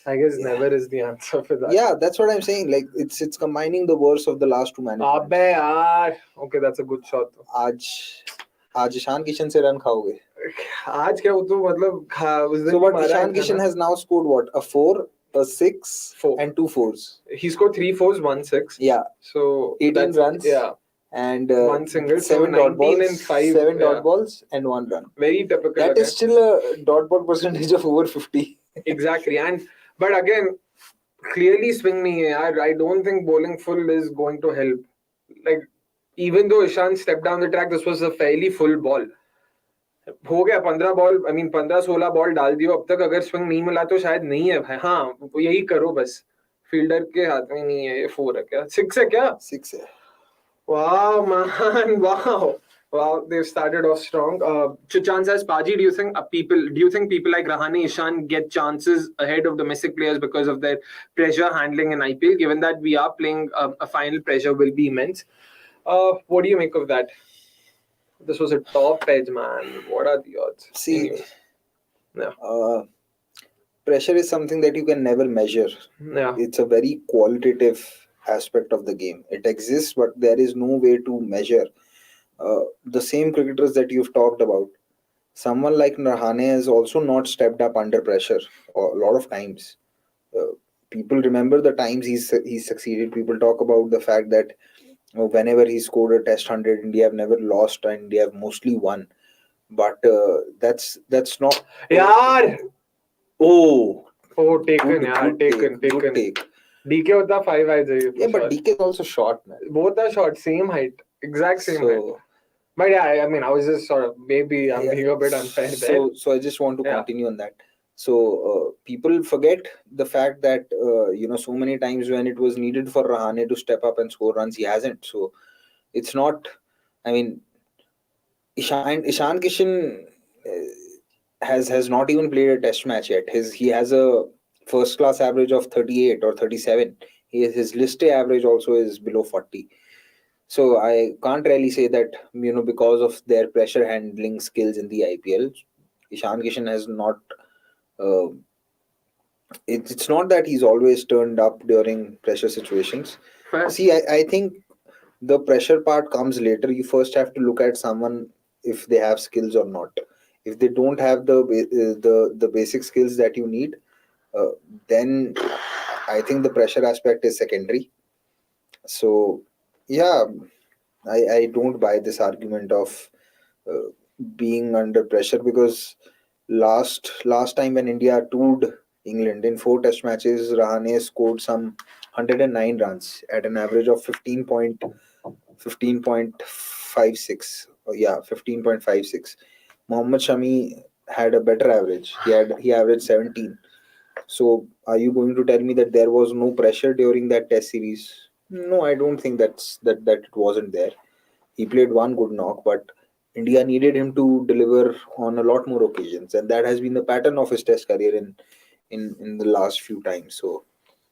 I guess never is the answer for that. Yeah, that's what I'm saying. Like it's combining the worst of the last two managements. Abbe yaar. Okay, that's a good shot. आज ईशान किशन से run खाओगे? आज क्या वो तो मतलब उस दिन So what Ishan Kishan has now scored what? A 4, a 6, 4 and 2 4s. He scored 3 4s, 1 6. Yeah. So 18 runs. Yeah. And one single, 7 so dot balls, and 5, 7 dot balls and 1 run. Very typical. That is still a dot ball percentage of over 50. Exactly. But again, clearly swing nahi hai. I don't think bowling full is going to help. Like, even though Ishan stepped down the track, this was a fairly full ball. हो गया 15 ball, 15-16 ball डाल दियो अब तक. अगर swing नहीं मिला तो शायद नहीं है भाई. हाँ, यही करो बस. फील्डर के हाथ में नहीं है. ये 4 है क्या? 6 है क्या? 6 है. Wow, man! Wow, they've started off strong. Chichan says, Paji, do you think people like Rahane, Ishan get chances ahead of domestic players because of their pressure handling in IPL? Given that we are playing a final, pressure will be immense. What do you make of that? This was a top edge, man. What are the odds? See, yeah. Pressure is something that you can never measure. Yeah. It's a very qualitative aspect of the game. It exists, but there is no way to measure. The same cricketers that you've talked about, someone like Rahane has also not stepped up under pressure a lot of times. People remember the times he's succeeded. People talk about the fact that whenever he scored a test 100, India have never lost and India have mostly won. But that's not... Yaar! Oh, taken. Good take. DK होता 5 आ जाइए. Yeah, but DK is also short, man. Both are short, same height, exact same height. But yeah, I mean, I was just sort of, maybe I'm being a bit unfair there. So I just want to continue on that. So people forget the fact that so many times when it was needed for Rahane to step up and score runs, he hasn't. So it's not. I mean, Ishan Kishan has not even played a test match yet. He has a first class average of 38 or 37. His list A average also is below 40. So I can't really say that because of their pressure handling skills in the IPL, Ishan Kishan has not. It's not that he's always turned up during pressure situations. See, I think the pressure part comes later. You first have to look at someone if they have skills or not. If they don't have the basic skills that you need, then I think the pressure aspect is secondary. So yeah, I don't buy this argument of being under pressure, because last time when India toured England in 4 test matches, Rahane scored some 109 runs at an average of 15.56. Yeah, 15.56. Mohammad Shami had a better average. He averaged 17. So are you going to tell me that there was no pressure during that test series? No, I don't think that it wasn't there. He played one good knock, but India needed him to deliver on a lot more occasions, and that has been the pattern of his test career in the last few times. So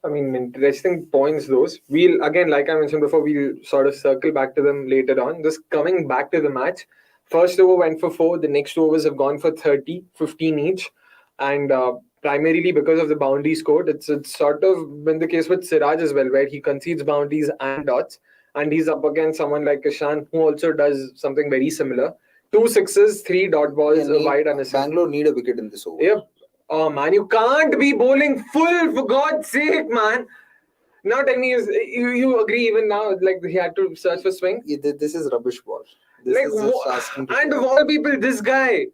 I mean, interesting points those. We'll, again, like I mentioned before, we'll sort of circle back to them later on. Just coming back to the match, first over went for 4, the next overs have gone for 30, 15 each, and primarily because of the boundary scored. It's sort of been the case with Siraj as well, where he concedes boundaries and dots, and he's up against someone like Ishan, who also does something very similar. 2 6s, 3 dot balls, a wide and a six. Bangalore need a wicket in this over. Yep. Oh man, you can't be bowling full, for God's sake, man. Now tell me, you agree even now, like he had to search for swing? This is rubbish ball. This Like, is just asking to and of all people, this guy.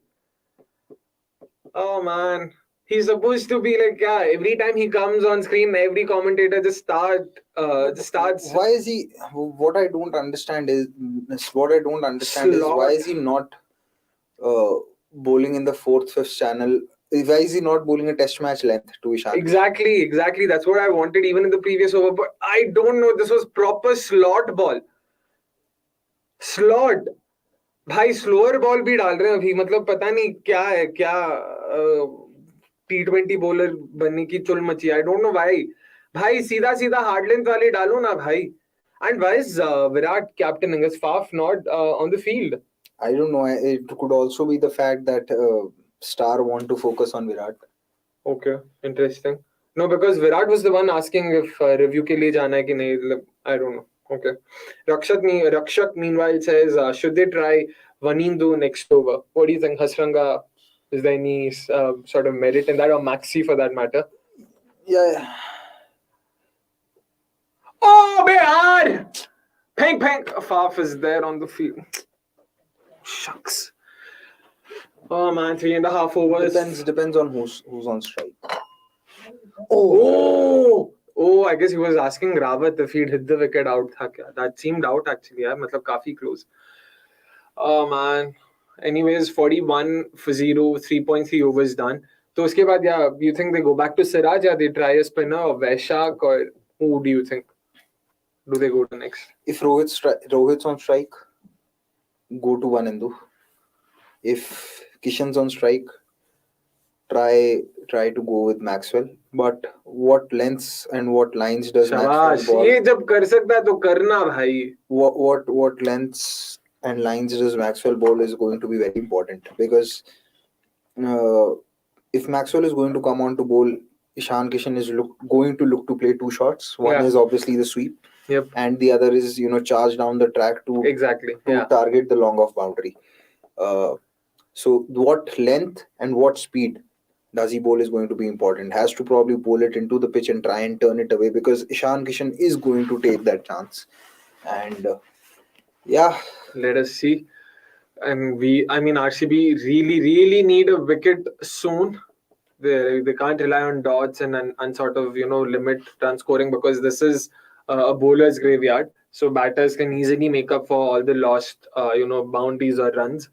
Oh man, he's supposed to be like, yeah. Every time he comes on screen, every commentator just starts. Why is he? What I don't understand is why is he not bowling in the 4th, 5th channel? Why is he not bowling a test match length to Ishan? Exactly. That's what I wanted even in the previous over. But I don't know. This was proper slot ball. Slot. भाई slower ball भी डाल रहे हैं अभी मतलब पता नहीं क्या है क्या T20 बॉलर बनने की चुल मची आई डोंट नो व्हाई भाई सीधा सीधा हार्ड लेंथ वाले डालो ना भाई and why is Virat captaining is Faf not on the field? I don't know. It could also be the fact that Star want to focus on Virat. Okay, interesting. No, because Virat was the one asking if review के लिए जाना है कि नहीं. I don't know. Okay. Rakshak meanwhile says, should they try Vanindu next over? What do you think, Hasranga? Is there any sort of merit in that, or Maxi for that matter? Yeah. Oh, Behar! Peng. Faf is there on the field. Shucks. Oh man, 3.5 overs. Depends on who's on strike. Oh, I guess he was asking Rawat if he'd hit the wicket out. That seemed out actually. Yeah, matlab काफी close. Oh man. Anyways, 41 for 0, 3.3 overs done. So उसके बाद, yeah, you think they go back to Siraj or they try a spinner or Vaishak, or who do you think? Do they go to next? If Rohit's on strike, go to Vanindu. If Kishan's on strike, try to go with Maxwell. But what lengths and what lines does Maxwell ball? ये जब कर सकता है तो करना भाई. What lengths and lines does Maxwell bowl is going to be very important, because if Maxwell is going to come on to bowl, Ishan Kishan is going to look to play 2 shots. One is obviously the sweep. Yep. And the other is, charge down the track to target the long off boundary. So what length and what speed does he bowl is going to be important. Has to probably bowl it into the pitch and try and turn it away, because Ishan Kishan is going to take that chance. And let us see. And RCB really need a wicket soon. They can't rely on dots and sort of limit run scoring, because this is a bowler's graveyard. So batters can easily make up for all the lost bounties or runs.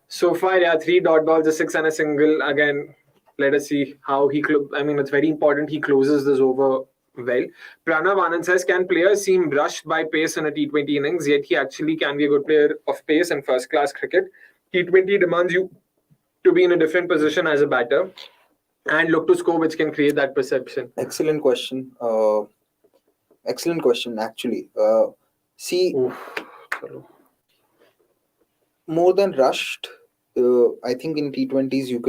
So far, 3 dot balls, a 6 and a single. Again, let us see how he. It's very important he closes this over well. Pranav Anand says, can players seem rushed by pace in a T20 innings, yet he actually can be a good player of pace in first-class cricket? T20 demands you to be in a different position as a batter and look to score, which can create that perception. Excellent question. Actually. More than rushed, I think in T20s you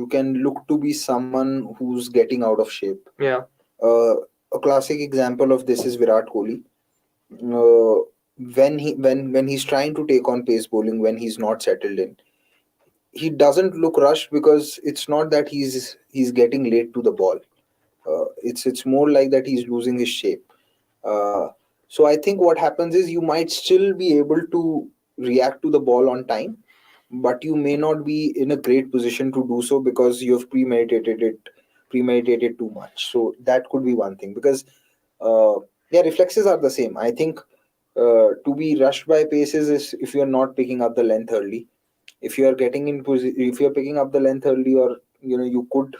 can look to be someone who's getting out of shape. Yeah. A classic example of this is Virat Kohli. When he's trying to take on pace bowling, when he's not settled in, he doesn't look rushed, because it's not that he's getting late to the ball. It's more like that he's losing his shape. So I think what happens is you might still be able to react to the ball on time, but you may not be in a great position to do so, because you have premeditated too much. So that could be one thing, because reflexes are the same. I think to be rushed by paces is if you're not picking up the length early. If you are getting in if you're picking up the length early, or you could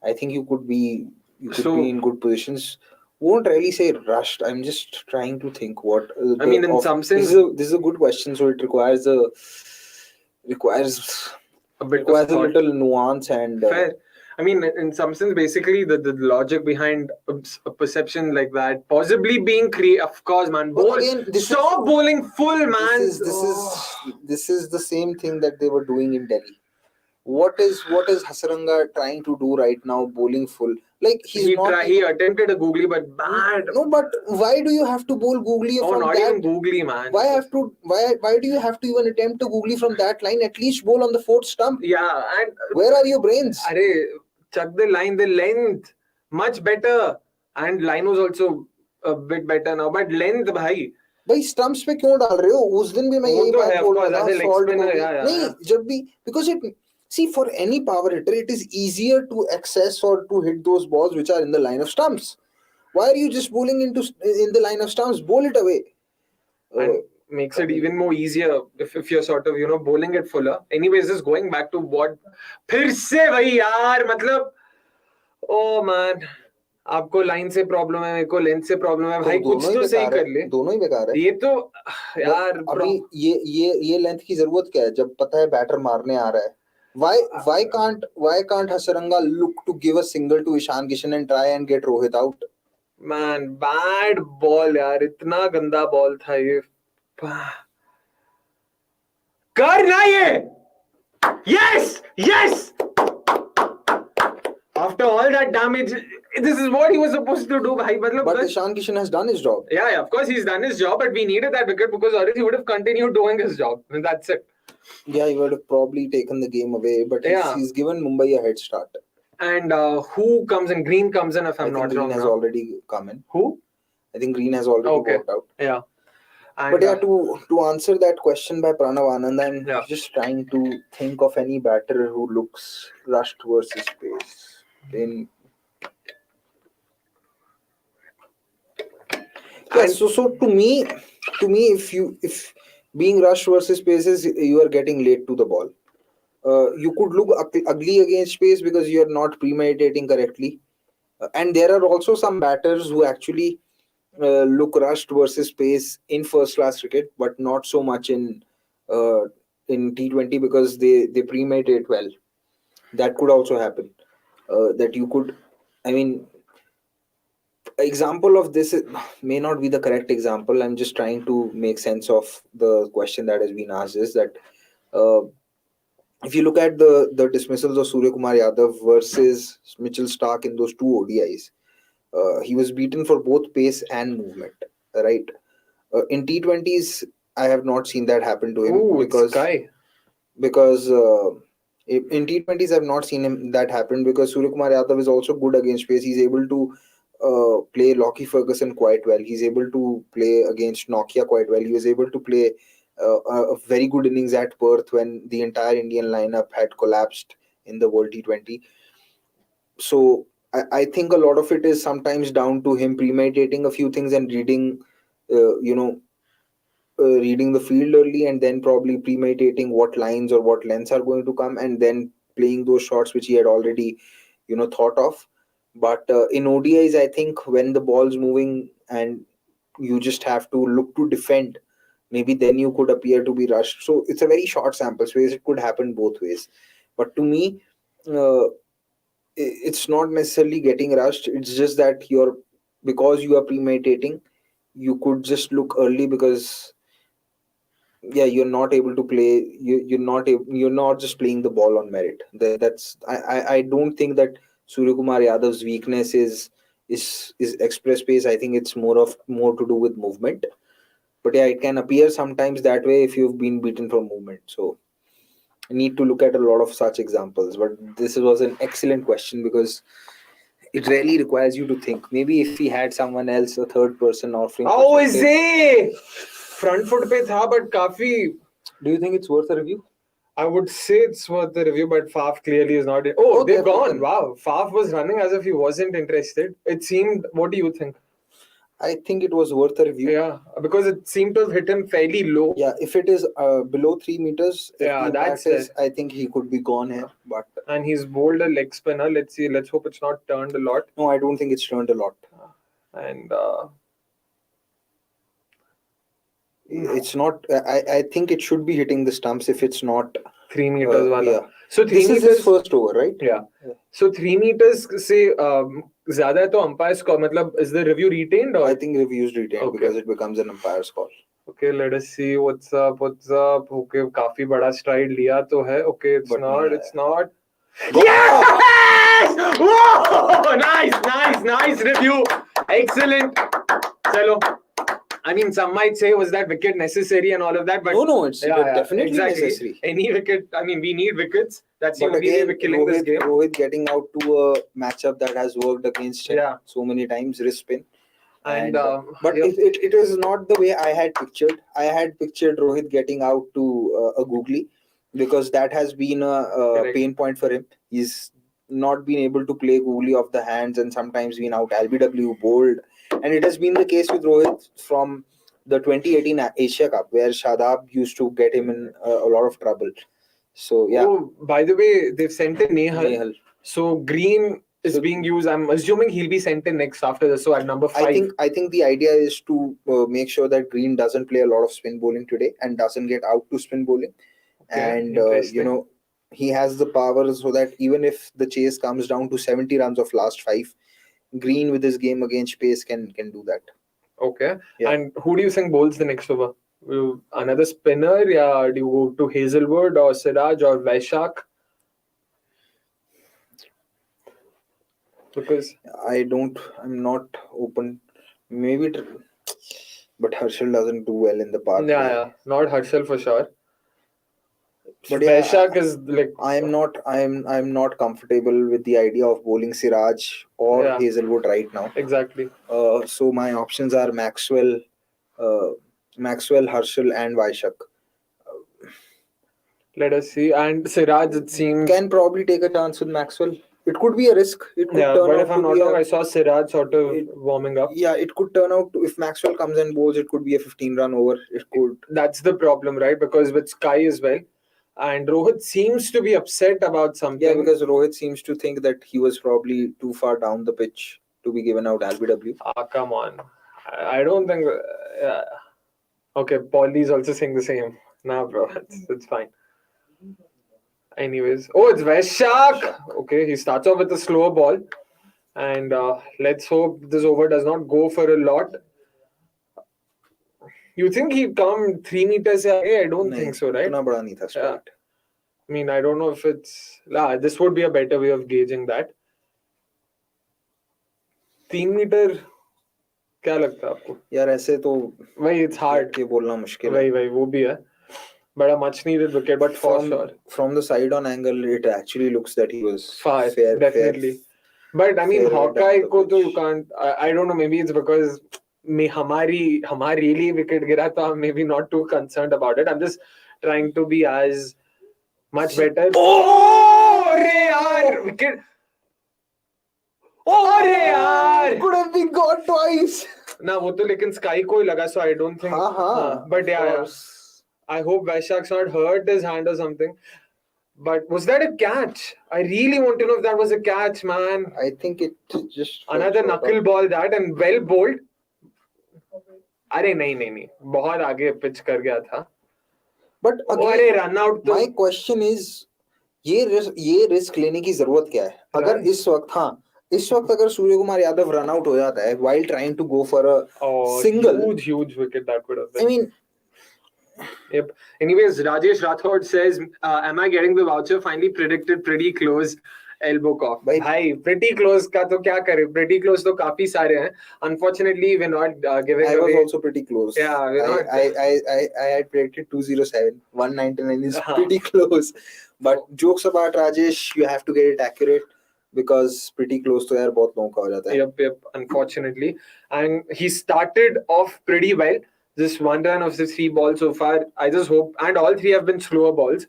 I think you could be in good positions. Won't really say rushed. I'm just trying to think what. In some sense, this is a good question. So it requires a little nuance and. Fair. In some sense, basically the logic behind a perception like that, possibly being of course, man. Stop bowling full, man. This is the same thing that they were doing in Delhi. What is Hasaranga trying to do right now? Bowling full, like he attempted a googly, but bad. No, but why do you have to bowl googly from not that? Even googly, man. Why do you have to even attempt a googly from that line? At least bowl on the 4th stump. Yeah, and where are your brains? Chuck the line, the length, much better. And line was also a bit better now, but length भाई भाई stumps पे क्यों डाल रहे हो? उस दिन भी मैं यही बात बोल रहा था, fault हो गई नहीं जब भी, because it see for any power hitter it is easier to access or to hit those balls which are in the line of stumps. Why are you just bowling in the line of stumps? Bowl it away. And makes it even more easier if you're sort of bowling it fuller. Anyways, just going back to what फिर से वही यार मतलब oh man आपको line से problem है, मेरे को लेंथ से प्रॉब्लम है भाई, कुछ तो सही कर ले. दोनों ही बेकार है ये तो यार अभी ये लेंथ की जरूरत क्या है जब पता है बैटर मारने आ रहा है? Why can't Hasaranga look to give a single to Ishan Kishan and try and get Rohit out? Man, bad ball यार, इतना गंदा बॉल था ये. कर ना ये. Yes. After all that damage, this is what he was supposed to do, bhai. But Ishan Kishan has done his job. Yeah, of course he's done his job, but we needed that wicket because otherwise he would have continued doing his job. And that's it. Yeah, he would have probably taken the game away, but he's given Mumbai a head start. And who comes in? Green comes in, if I'm not wrong. Green has already come in. Who? I think Green has already worked out. Yeah. And, but to answer that question by Pranav Anand, I'm just trying to think of any batter who looks rushed versus pace. So to me, if being rushed versus pace is you are getting late to the ball. You could look ugly against pace because you are not premeditating correctly. And there are also some batters who actually look rushed versus pace in first class cricket, but not so much in T20 because they premeditate well. That could also happen. That you could, I mean, example of this may not be the correct example. I'm just trying to make sense of the question that has been asked, is that if you look at the dismissals of Surya Kumar Yadav versus Mitchell Stark in those two ODIs, he was beaten for both pace and movement, right? In T20s, I have not seen that happen to him because in T20s I've not seen him that happen because Surya Kumar Yadav is also good against pace. He's able to play Lockie Ferguson quite well. He's able to play against Nokia quite well. He was able to play a very good innings at Perth when the entire Indian lineup had collapsed in the World T20. So I think a lot of it is sometimes down to him premeditating a few things and reading, reading the field early and then probably premeditating what lines or what lengths are going to come and then playing those shots which he had already, thought of. But in ODIs, I think when the ball's moving and you just have to look to defend, maybe then you could appear to be rushed. So it's a very short sample space. It could happen both ways. But to me, it's not necessarily getting rushed. It's just that because you are premeditating, you could just look early because you're not able to play. You're not just playing the ball on merit. I don't think that Surya Kumar Yadav's weakness is express pace. I think it's more to do with movement. But it can appear sometimes that way if you've been beaten for movement. So I need to look at a lot of such examples. But this was an excellent question because it really requires you to think. Maybe if we had someone else, a third person offering. Oh, is it? Front foot pe tha, but kafi. Do you think it's worth a review? I would say it's worth the review, but Faf clearly is not. Oh, they've gone. Wow. Faf was running as if he wasn't interested. It seemed. What do you think? I think it was worth a review. Yeah, because it seemed to have hit him fairly low. Yeah, if it is below 3 meters, that's it. I think he could be gone here. And he's bowled a leg spinner. Let's see. Let's hope it's not turned a lot. No, I don't think it's turned a lot. And it's not. I think it should be hitting the stumps if it's not 3 meters. Yeah. So 3 this meters is his first over, right? Yeah. So 3 meters से ज़्यादा है तो umpires call. मतलब is the review retained or? I think review is retained because it becomes an umpire's call. Okay, let us see what's up. Okay, काफी बड़ा stride लिया तो है. Okay, it's not. Yes! Whoa! Nice review. Excellent. Chalo. I mean, some might say, was that wicket necessary and all of that? But no, it's definitely necessary. Any wicket, I mean, we need wickets. That's the only way we're killing this game. Rohit getting out to a matchup that has worked against him so many times, wrist spin. And but yeah. it was not the way I had pictured. I had pictured Rohit getting out to a googly, because that has been a Correct. pain point for him. He's not been able to play googly off the hands and sometimes been out LBW, bowled. And it has been the case with Rohit from the 2018 Asia Cup, where Shadab used to get him in a lot of trouble. So yeah. Oh, by the way, they've sent in Nehal. Nehal. So Green is being used. I'm assuming he'll be sent in next after this. So at number 5. I think the idea is to make sure that Green doesn't play a lot of spin bowling today and doesn't get out to spin bowling. Okay, And interesting. he has the power so that even if the chase comes down to 70 runs of last 5, Green with his game against pace can do that. Okay. Yeah. And who do you think bowls the next over? Another spinner? Yeah. Do you go to Hazelwood or Siraj or Vaishak? Because I'm not open. Maybe, but Harshal doesn't do well in the park. yeah, not Harshal for sure. But yeah, Vaishak is like I'm not comfortable with the idea of bowling Siraj or Yeah. Hazelwood right now. exactly. So my options are Maxwell, Harshal, and Vaishak. Let us see. And Siraj, it seems. Can probably take a chance with Maxwell. It could be a risk. It could Yeah, turn but out if I'm to not be wrong, I saw Siraj sort of warming up. yeah, it could turn out to, if Maxwell comes and bowls, it could be a 15-run over. It could. That's the problem, right? Because with Sky as well. And Rohit seems to be upset about something. Yeah, because Rohit seems to think that he was probably too far down the pitch to be given out LBW. Come on. I don't think. Okay, Paulie's also saying the same. Nah, bro, it's fine. Anyways, it's Vaishak. Okay, he starts off with a slower ball, and let's hope this over does not go for a lot. You think he'd come 3 meters away? I don't think so, right? इतना बड़ा नहीं था Yeah. straight. I mean, I don't know if it's. This would be a better way of gauging that. 3 meter. क्या लगता है आपको? यार ऐसे तो वही it's hard. के बोलना मुश्किल है. वही वो भी है. But a much needed wicket, but for sure. From the side on angle, it actually looks that he was Far, fair. definitely. But I mean, fair Hawkeye down the को तो pitch. you can't. I don't know. Maybe it's because हमारी wicket गिरा, तो I'm maybe not too concerned about it. I'm just trying to be as much better. अरे यार wicket. अरे यार. Could have been got twice. ना वो तो लेकिन Sky को ही लगा, so I don't think. हाँ. But yeah. I hope Vaishak's not hurt his hand or something. But was that a catch? I really want to know if that was a catch, man. I think it just Another knuckle ball that and well bowled. अरे नहीं बहुत आगे pitch कर गया था. But अरे again, run out तो my question is, ये risk लेने की जरूरत क्या है? अगर इस वक्त अगर सूर्य कुमार यादव रन आउट हो जाता है while trying to go for a single, huge wicket that could have been. I mean. Yep. Anyways, Rajesh Rathod says, am I getting the voucher? Finally predicted pretty close. Elbow cough. Bhai, pretty close का तो क्या करे? Pretty close तो काफी सारे हैं. Unfortunately, we're not giving I away. was also pretty close. Yeah, we're not. I had predicted 207. 199 is pretty close. But jokes about Rajesh, you have to get it accurate because pretty close to यार बहुत लोगों का हो जाता है. Yep. Unfortunately, and he started off pretty well. Just 1 run of the 3 balls so far. I just hope, and all 3 have been slower balls.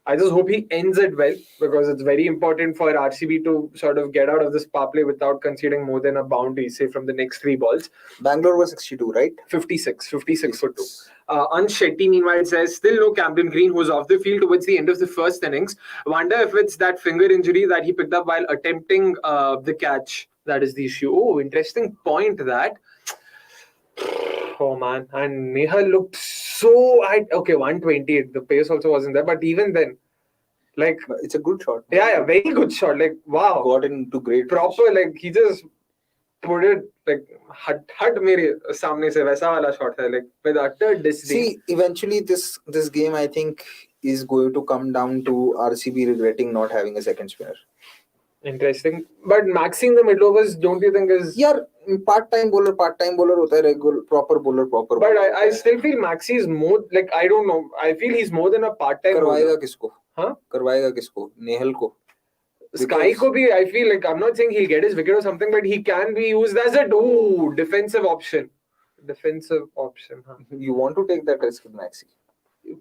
I just hope he ends it well because it's very important for RCB to sort of get out of this power play without conceding more than a boundary, say from the next 3 balls. Bangalore was 62, right? 56 for 2. Ansh Shetty, meanwhile, says, still no Camden Green, who's off the field towards the end of the first innings. Wonder if it's that finger injury that he picked up while attempting the catch. That is the issue. Oh, interesting point that. Oh man, and Nehal looked so at 128. The pace also wasn't there, but even then, like it's a good shot. Yeah, very good shot. Like wow, got into great proper. Like he just put it like hut मेरे सामने से वैसा वाला shot है, like with utter disdain. See, eventually this game I think is going to come down to RCB regretting not having a second spinner. Interesting, but maxing the mid overs, don't you think is? Yeah, part-time bowler होता है, regular proper bowler. But I still feel Maxi is more like I don't know. I feel he's more than a part-time. करवाएगा किसको? हाँ? करवाएगा किसको? नेहल को. Sky ko bhi, I feel like, I'm not saying he'll get his wicket or something, but he can be used as a defensive option. Defensive option. Huh. You want to take that risk with Maxi?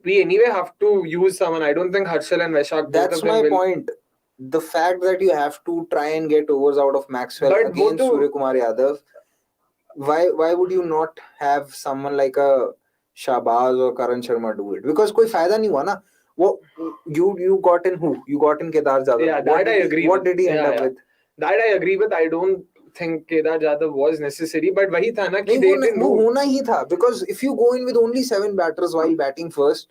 We anyway have to use someone. I don't think Harshal and Vaishak. That's my point. The fact that you have to try and get overs out of Maxwell But against Surya Kumar Yadav, why would you not have someone like a Shahbaz or Karan Sharma do it? Because कोई फायदा नहीं हुआ ना. What you got in who? You got in Kedar Jadhav. Yeah, that I agree. What did he end up with? That I agree with. I don't think Kedar Jadhav was necessary, but वही था ना कि they didn't वो move. होना ही था, because if you go in with only 7 batters while batting first,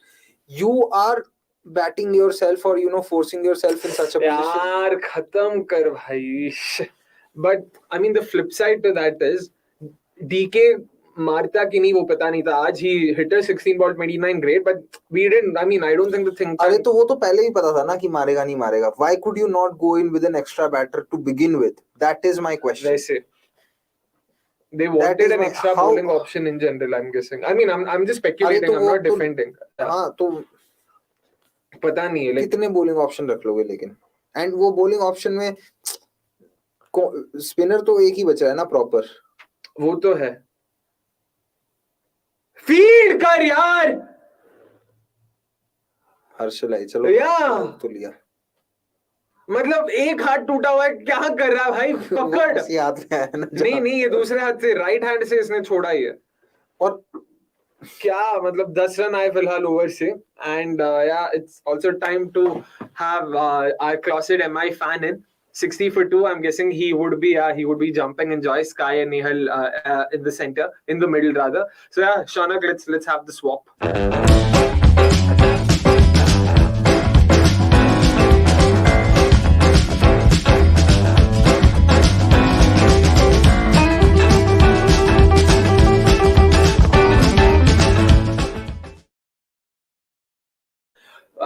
you are batting yourself or forcing yourself in such a position. यार खत्म कर भाई. But I mean the flip side to that is DK मारता कि नहीं वो पता नहीं था. आज he hit a 16 ball 29 great, but we didn't. I mean I don't think the thing. अरे तो वो तो पहले ही पता था ना कि मारेगा नहीं मारेगा. Why could you not go in with an extra batter to begin with? That is my question. वैसे they wanted an extra bowling option in general. I'm guessing. I mean I'm just speculating. I'm not defending. हाँ तो पता नहीं है. कितने bowling option रख लोगे लेकिन? And वो bowling option में spinner तो एक ही बचा है ना proper. वो तो है. फीड कर यार. हर्षल आई चलो तो लिया. मतलब एक हाथ टूटा हुआ है, क्या कर रहा है भाई? पकड़. इसी हाथ में है ना. नहीं ये दूसरे हाथ से, राइट हैंड से इसने छोड़ा ही है. और क्या मतलब 10 रन आए फिलहाल ओवर से. And it's also time to have our classic MI fan in 60 for 2. I'm guessing he would be jumping and Joy, Sky and Nehal in the center, in the middle rather. So yeah, Shaunak, let's have the swap.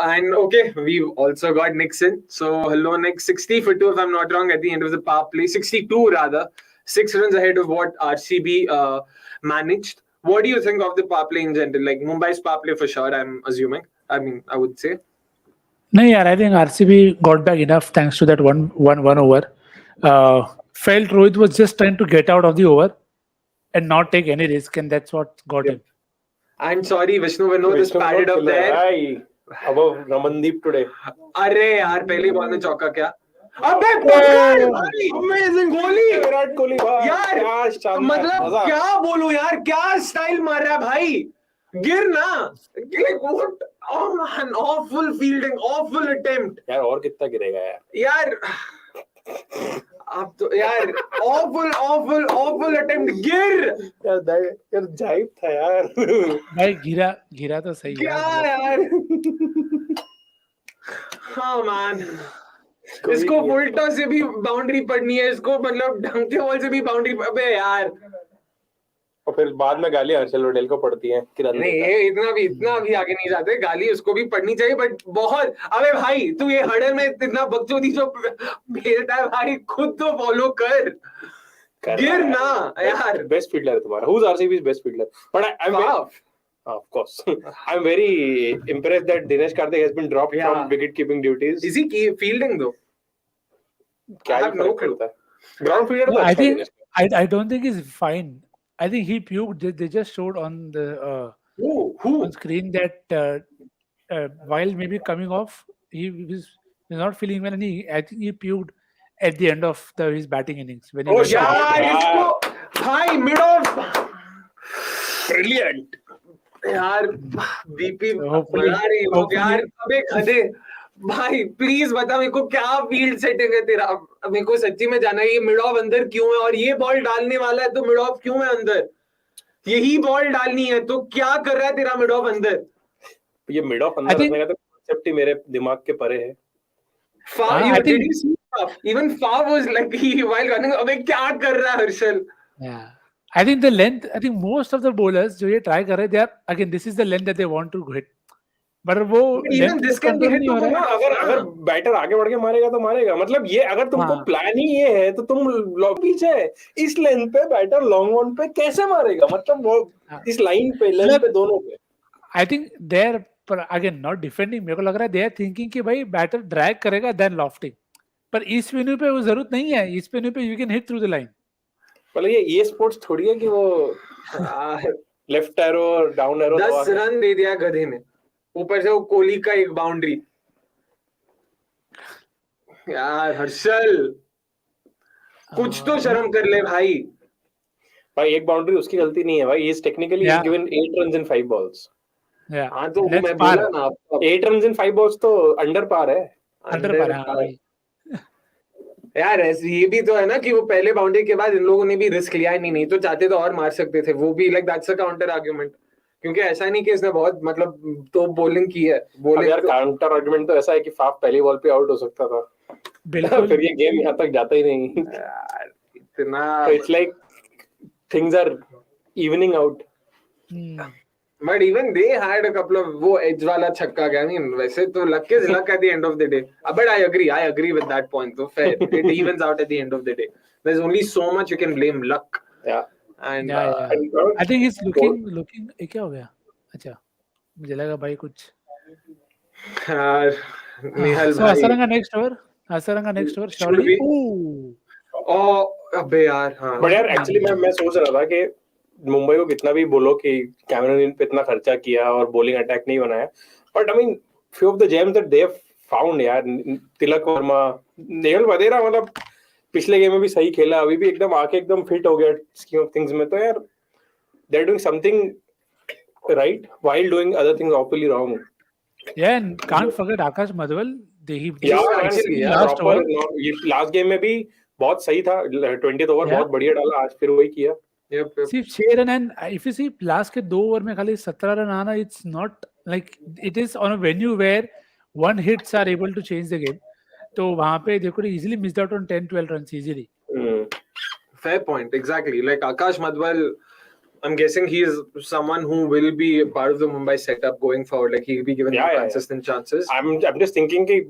And okay, we've also got Nixon. So hello Nick, 60 for 2 if I'm not wrong at the end of the power play. 62 rather. 6 runs ahead of what RCB managed. What do you think of the power play in general? Like Mumbai's power play for sure, I'm assuming. I mean, I would say. No, yeah, I think RCB got back enough thanks to that one over. Felt Rohit was just trying to get out of the over and not take any risk, and that's what got him. And sorry, Vishnu Vinod is padded up there. Above Ramandeep today. अरे यार पहली ball में चौका क्या? अबे पकड़ भाई, amazing गोली विराट कोहली भाई यार. मतलब क्या बोलूं यार, क्या स्टाइल मार रहा है भाई. गिर ना. What? Oh man, awful fielding, awful attempt. यार और कितना गिरेगा यार आप तो यार awful attempt. गिर यार जाइब था यार. भाई गिरा तो सही क्या यार. हाँ man, इसको उल्टा से भी बाउंड्री पड़नी है, इसको मतलब ढंग के बॉल से भी बाउंड्री. अबे यार. और फिर बाद में गाली हर्षल पटेल को पड़ती है. नहीं इतना भी आगे नहीं जाते. गाली उसको भी पड़नी चाहिए, बट बहुत. अबे भाई तू ये हडल में इतना बकचोदी जो भेजता है भाई, खुद तो फॉलो कर. गिर ना यार. बेस्ट फील्डर है तुम्हारा. Who's RCB's best fielder? But I'm of course. I'm very impressed that Dinesh Karthik has been dropped from wicket-keeping duties. Is he fielding though? I have no clue. Ground fielder. No, I don't think he's fine. I think he puked. They just showed on the on screen that while maybe coming off, he was not feeling well, and I think he puked at the end of his batting innings. When he Hi, mid off. Brilliant. यार BP बढ़ा रही हो यार. अबे खदे भाई please बता मेरे को क्या फील्ड सेटिंग है तेरा. मेरे को सच्ची में जाना है ये मिड ऑफ अंदर क्यों है, और ये बॉल डालने वाला है तो मिड ऑफ क्यों है अंदर. यही बॉल डालनी है तो क्या कर रहा है तेरा मिड ऑफ अंदर. ये मिड ऑफ अंदर रखने का तो कांसेप्ट ही मेरे दिमाग के परे है. Even Far was like while running. अबे क्या कर रहा है Harshal. I think the length. I think most of the bowlers जो ये try कर रहे हैं, they are again this is the length that they want to hit. But वो even this can be hit. अगर बैटर आगे बढ़ के मारेगा तो मारेगा. मतलब ये अगर तुमको प्लान ही ये है तो तुम पीछे इस लेंथ पे बैटर लॉन्ग ऑन पे कैसे मारेगा. मतलब वो इस लाइन पे लेंथ पे दोनों पे. I think they're again not defending. मेरे को लग रहा है they are thinking कि भाई बैटर ड्रैग करेगा then lofting. पर ईस्ट वेन्यू पे वो जरूरत नहीं है. ईस्ट वेन्यू पे you can hit through the line. मतलब ये स्पोर्ट्स थोड़ी है कि वो लेफ्ट एरो और डाउन एरो 10 रन दे दिया गधे ने, ऊपर से वो कोहली का एक बाउंड्री. यार हर्षल, कुछ तो शर्म कर ले भाई. भाई एक बाउंड्री उसकी गलती नहीं है भाई. He is technically given 8 runs in 5 balls. हाँ तो मैं बोला ना, 8 runs in 5 balls तो अंडर पार है. अंडर पार है. यार ऐसे ये भी तो है ना कि वो पहले बाउंड्री के बाद इन लोगों ने भी रिस्क लिया नहीं तो चाहते तो और मार सकते थे. वो भी like that's a counter argument, क्योंकि ऐसा नहीं कि इसने बहुत मतलब तो बॉलिंग की है. बॉलिंग यार काउंटर आर्गुमेंट तो ऐसा है कि फाफ पहली बॉल पे आउट हो सकता था. बिल्कुल. फिर ये गेम यहाँ तक जाता ही नहीं. यार इतना it's like things are evening out. But even they had a couple of वो edge वाला छक्का गया. नहीं वैसे तो luck is luck at the end of the day. But I agree with that point. So fair, it evens out at the end of the day. There's only so much you can blame luck. Yeah. And I think he's looking ये क्या हो गया? अच्छा मुझे लगा भाई कुछ. निहाल So Hasaranga next over. Surely. अबे यार हाँ. But यार actually मैं सोच रहा था कि मुंबई को कितना भी बोलो कि कैमरन पे इतना खर्चा किया और बॉलिंग अटैक नहीं बनाया, but I mean few of the James that they have found यार. तिलक वर्मा, नेहल वधेरा मतलब पिछले गेम में भी सही खेला, अभी भी एकदम आके एकदम फिट हो गया स्कीम ऑफ थिंग्स में. तो यार they are doing something right while doing other things awfully wrong. Yeah, and can't forget Akash Madhwal. Last game में भी बहुत सही था. 20th ओवर बहुत बढ़िया डाला, आज फिर वही किया. See, 6 run and if you see last के 2 ओवर में खाली 17 रन आना, it's not like it is on a venue where one hits are able to change the game. तो वहाँ पे they could easily missed out on 10-12 runs easily. Fair point, exactly. Like Akash Madhwal, I'm guessing he is someone who will be part of the Mumbai setup going forward. Like he'll be given consistent chances. I'm just thinking कि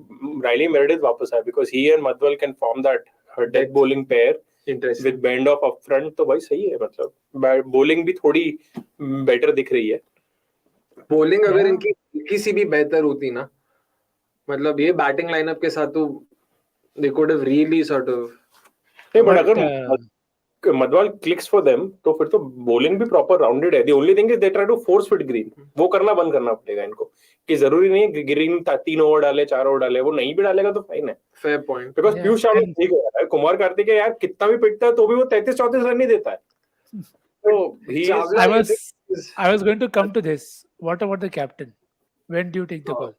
Riley Meredith वापस आए because he and Madhwal can form that death bowling pair. With bend off up front तो भाई सही है. मतलब bowling भी थोड़ी better दिख रही है. Bowling अगर इनकी किसी भी बेहतर होती ना, मतलब ये बैटिंग लाइनअप के साथ तो they could have really sort of. but अगर मधवाल क्लिक्स फॉर देम तो फिर तो बॉलिंग भी प्रॉपर राउंडेड है. The only thing is they try to force fit Green. वो करना बंद करना पड़ेगा इनको कि जरूरी नहीं है ग्रीन 3 ओवर डाले 4 ओवर डाले. वो नहीं भी डालेगा तो फाइन है. Fair point. Because Piyush Chawla ठीक है, कुमार कार्तिक यार कितना भी पिटता है तो भी वो 33-34 रन नहीं देता है. तो I was going to come to this. What about the captain? When do you take the call?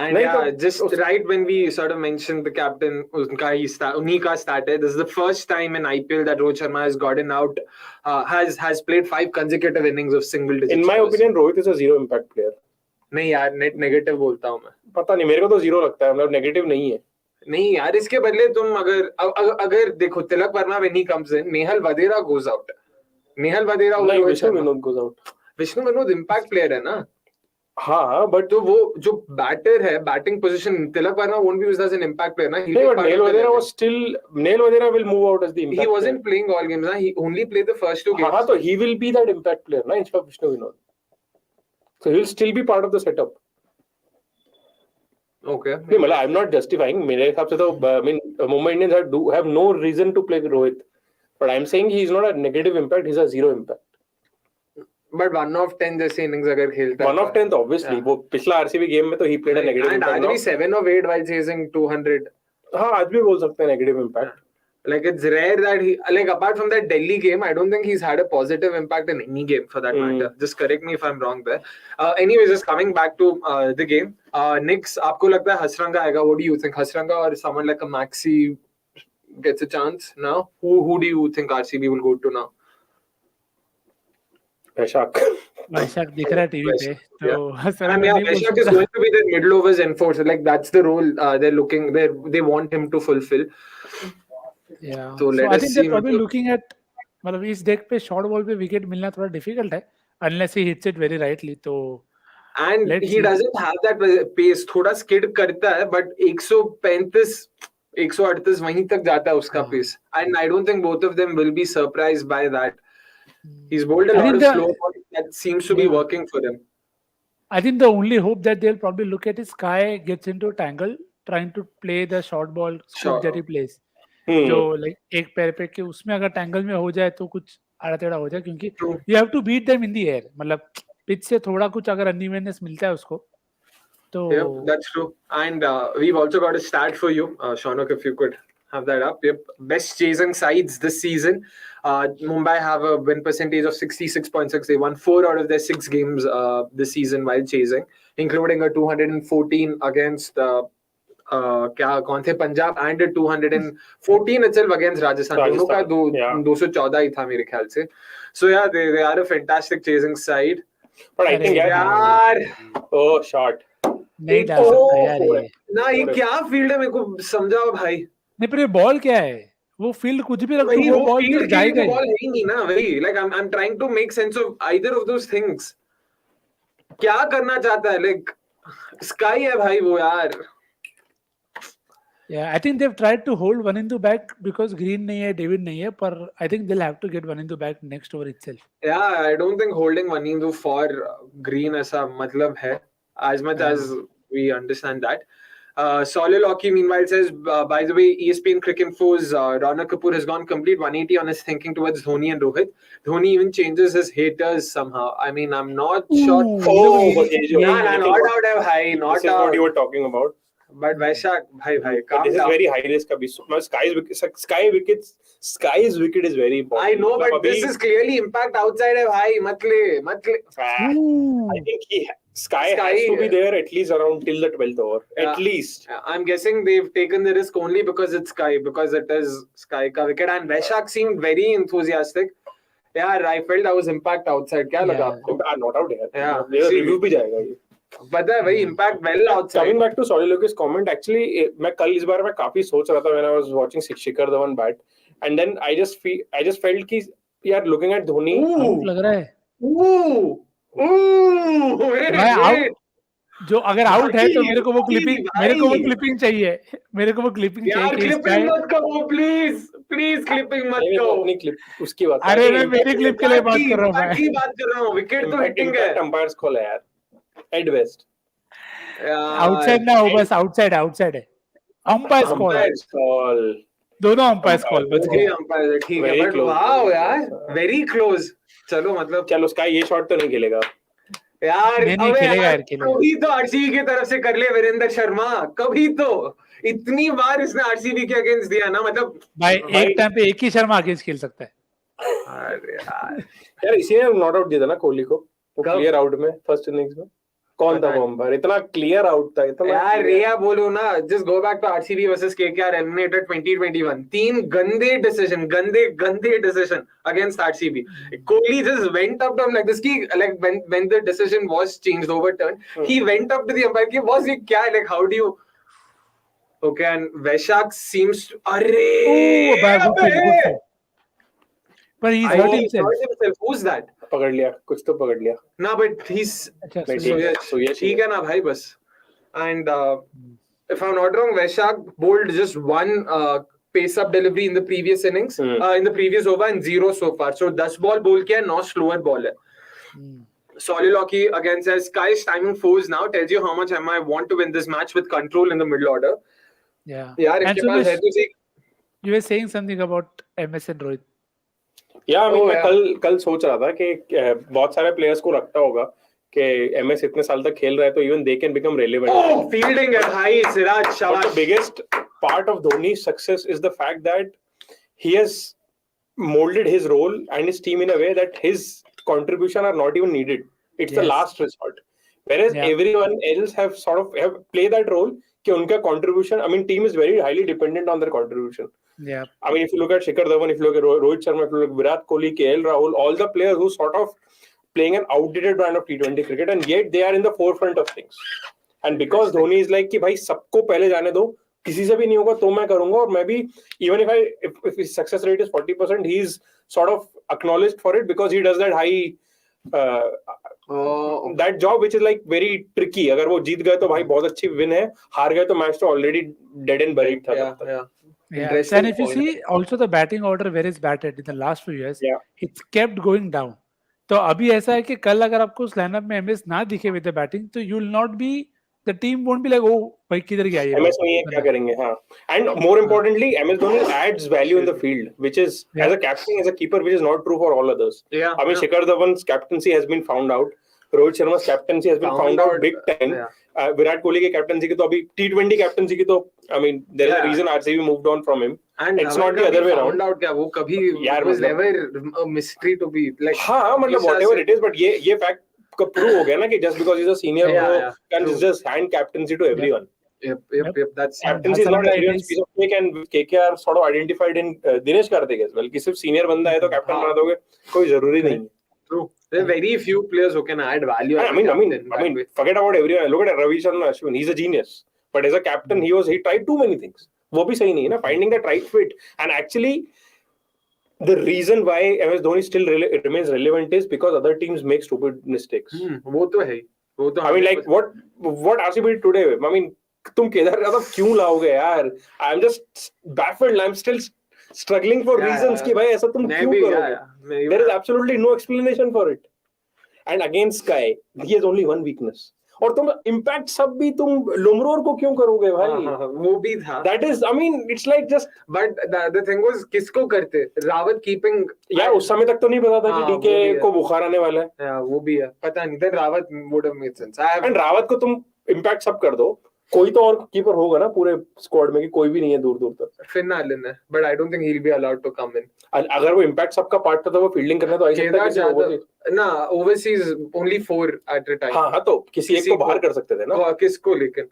And yeah, just right when we sort of mentioned the captain, Unika started. This is the first time in IPL that Rohit Sharma has gotten out, has played 5 consecutive innings of single digits. In my opinion, Rohit is a zero impact player. नहीं यार, net negative बोलता हूँ मैं. पता नहीं, मेरे को तो जीरो लगता है. मतलब नेगेटिव नहीं है. नहीं यार, इसके बदले तुम अगर देखो Tilak Varma when he comes in, Nehal Wadhera goes out. Nehal Wadhera Vishnu Vinod goes out. Vishnu Vinod impact player है ना. हाँ, बट तो वो जो बैटर है, batting position, Tilak Varma won't be used as an impact player ना. Neil Vadera was still. Neil Vadera will move out as the impact. He wasn't playing all games ना. He only played the first 2 games. हाँ, तो he will be that impact player ना instead of Vishnu Vinod. So he will still be part of the setup. Okay. नहीं मतलब I'm not justifying. मेरे हिसाब से तो I mean Mumbai Indians have no reason to play Rohit. But I'm saying he is not a negative impact. He's a zero impact. But 1 of 10 जैसे innings अगर खेलता 1 of 10 तो obviously वो पिछला RCB गेम में तो he played a negative and impact. And आज भी 7 of 8 while chasing 200. हाँ, आज भी बोल सकते हैं negative impact. Like it's rare that he, like apart from that Delhi game, I don't think he's had a positive impact in any game for that matter. Just correct me if I'm wrong there. Anyways, just coming back to the game. Knicks, आपको लगता है हसरंगा आएगा? What do you think? Hasaranga or someone like a Maxi gets a chance now? Who do you think RCB will go to now? Vaishak दिख रहा है TV पे. तो Vaishak is going to be the middle overs enforcer. Like that's the role they want him to fulfill. Yeah. So I think they're probably looking at मतलब इस deck पे short ball पे wicket मिलना थोड़ा difficult है unless he hits it very rightly. तो and he doesn't have that pace. थोड़ा skid करता है but 135 138 वहीं तक जाता है उसका pace. And I don't think both of them will be surprised by that. He's bowled a lot of slow balls that seems to be working for him. I think the only hope that they'll probably look at is Sky gets into a tangle trying to play the short ball scoop Sure. that he plays. जो like एक पैर पे के उसमें अगर tangle में हो जाए तो कुछ आड़ा टेढ़ा हो जाए, क्योंकि you have to beat them in the air. मतलब पिच से थोड़ा कुछ अगर uneveness मिलता है उसको तो Yep, that's true. And we've also got a stat for you, Shaunuk, if you could have that up. Yep, best chasing sides this season. Mumbai have a win percentage of 66.6. They won 4 out of their 6 games this season while chasing, including a 214 against क्या कौन थे Punjab and 214 itself against Rajasthan. दोनों का 214 ही था मेरे ख्याल से. So yeah, they are a fantastic chasing side. But I think यार shot नहीं डाल सकता यार ये. ना ये क्या फील्ड है, मेरे को समझाओ भाई. नहीं पर ये बॉल क्या है, वो फील्ड कुछ भी रख दो वो बॉल फिर जाएगा ही. बॉल है ही नहीं ना वही. Like I am trying to make sense of either of those things. क्या करना चाहता है, लाइक स्काई है भाई वो यार. Yeah, I think they've tried to hold one into back because Green नहीं है, David नहीं है, पर I think they'll have to get one into back next over itself. Yeah, I don't think holding one into for Green ऐसा मतलब है, as much as we understand that. Soliloquy meanwhile says, by the way, ESPN Cricinfo's Rana Kapoor has gone complete 180 on his thinking towards Dhoni and Rohit. Dhoni even changes his haters somehow. I mean, I'm not sure. Not out of high, not this is what you were talking about. But Vaishak, bhai, calm this down. is very high risk. Sky's wicket is very important. I know, but this is clearly impact outside है भाई. मत I think Sky has to be there at least around till the 12th over. At least. I'm guessing they've taken the risk only because it's Sky, because it is Sky का wicket. And Vaishak seemed very enthusiastic. Yeah, I felt that was impact outside. क्या लगा आपको? Not out here. Yeah. Review भी जाएगा ये. पता है वही impact well outside. Coming back to Soliloquy's comment, actually, मैं कल इस बार मैं काफी सोच रहा था when I was watching Shikhar Dhawan bat, and then I just felt कि यार looking at Dhoni, लग रहा है. जो अगर आउट है तो मेरे को वो क्लिपिंग चाहिए. मेरे को वो क्लिपिंग चाहिए. यार क्लिपिंग मत करो प्लीज क्लिपिंग मत करो. अपनी क्लिप उसकी बात. अरे मैं मेरी क्लिप के लिए बात कर रहा हूँ. मैं बात कर रहा हूँ. विकेट तो हिटिंग है. अंपायर्स कॉल है यार. Ed West. आउटसाइड ना हो, बस आउटसाइड है. Umpires call. दोनों अंपायर्स कॉल बच गए. अंपायर ठीक है, बट वाओ यार वेरी क्लोज. चलो उसका ये शॉट तो नहीं खेलेगा यार. नहीं खेलेगा यार. कभी तो आरसीबी की तरफ से कर ले वीरेंद्र शर्मा. कभी तो इतनी बार इसने आरसीबी के अगेंस्ट दिया ना. मतलब भाई एक टाइम पे एक ही शर्मा अगेंस्ट खेल सकता है. अरे यार इसी ने नॉट आउट दिया था ना कोहली को. वो क्लियर आउट में फर्स्ट इनिंग्स में कौन था बॉम्बर. इतना क्लियर आउट था. इतना यार रिया बोलो ना. Just go back to RCB versus KKR eliminated 2021. 3 गंदे decision against RCB. Kohli just went up to him like this ki, like when the decision was changed, overturned, he went up to the umpire ki was ये क्या, like how do you. Okay, and Vaishak seems to good. But he's hurt himself. Who's that? पकड़ लिया कुछ तो पकड़ लिया ना. But he's ठीक है ना भाई बस. And if I'm not wrong, Vaishak bowled just one pace up delivery in the previous innings, in the previous over, and 0 so far. So 10 ball bowl किया, 9 slower ball है. Soliloquy again says Sky's timing foes now tells you how much I want to win this match with control in the middle order. Yeah. यार इसके पास है तो सही. You were saying something about MS and Rohit. मैं कल सोच रहा था कि बहुत सारे प्लेयर्स को लगता होगा कि एमएस इतने साल तक खेल रहा है तो even they can become relevant. Fielding है भाई सिराज शाबाश. The biggest part of Dhoni's success is the fact that he has molded his role and his team in a way that his contribution are not even needed. It's the last resort. Whereas everyone else have played that role कि उनका contribution, I mean team is very highly dependent on their contribution. Yeah. I mean, if you look at Shikhar Dhawan, if you look at Rohit Sharma, if you look at Virat Kohli, KL Rahul, all the players who sort of playing an outdated brand of T20 cricket, and yet they are in the forefront of things. And because Dhoni is like कि भाई सबको पहले जाने दो, किसी से भी नहीं होगा तो मैं करूंगा. और मैं भी even if his success rate is 40%, he's sort of acknowledged for it because he does that high that job which is like very tricky. अगर वो जीत गए तो भाई बहुत अच्छी win है, हार गए तो मैच तो already dead and buried था. Yeah. And if you see also the batting order where it's batted in the last few years, it's kept going down. तो अभी ऐसा है कि कल अगर आपको उस लाइनअप में एमएस ना दिखे विद द बैटिंग तो you will not be the team won't be like, oh, भाई किधर गया ये? MS नहीं है क्या करेंगे? हाँ. And more importantly, MS Dhoni adds value in the field, which is as a captain, as a keeper, which is not true for all others. Yeah. I mean, Shikhar Dhawan's captaincy has been found out. Rohit Sharma's captaincy has been found out big time. Virat Kohli के captaincy की तो अभी T20 captaincy की तो I mean there is a reason RCB moved on from him. And it's not the other way around. Found out क्या वो कभी was never a mystery to be like. हाँ मतलब whatever it is, but ये fact का prove हो गया ना कि just because he's a senior, can just hand captaincy to everyone. Yep. That's captaincy is not everyone's piece of cake, and KKR sort of identified in Dinesh Karthik as well. कि सिर्फ senior बंदा है तो captain बना दोगे, कोई जरूरी नहीं है. True. There are very few players who can add value. I mean, forget about everyone. Look at Ravi Shankar Ashwin. He's a genius. But as a captain, he tried too many things. वो भी सही नहीं है ना. Finding that right fit. And actually, the reason why MS Dhoni still remains relevant is because other teams make stupid mistakes. वो तो है. I mean, like what RCB did today. I mean, तुम केदार यादव क्यों लाओगे यार? I'm just baffled. I'm still struggling for reasons कि भाई ऐसा तुम क्यों करोगे? There is absolutely no explanation for it. And against Sky, he has only one weakness. और तुम impact सब भी तुम लोमरोर को क्यों करोगे भाई? वो भी था. That is, I mean, it's like just. But the thing was, किसको करते? रावत keeping. यार उस समय तक तो नहीं पता था कि डीके को बुखार आने वाला है. वो भी है. पता नहीं. Then Rawat would have made sense. And Rawat को तुम impact सब कर दो. कोई तो और कीपर होगा ना पूरे स्क्वाड में कि कोई भी नहीं है दूर तक. फिनालिन है, but I don't think he'll be allowed to come in. अगर वो इम्पैक्ट सबका पार्ट था तो वो फील्डिंग करना तो ऐसे ना overseas only 4 at a time. हाँ तो किसी एक को बाहर कर सकते थे ना. किसको लेकिन.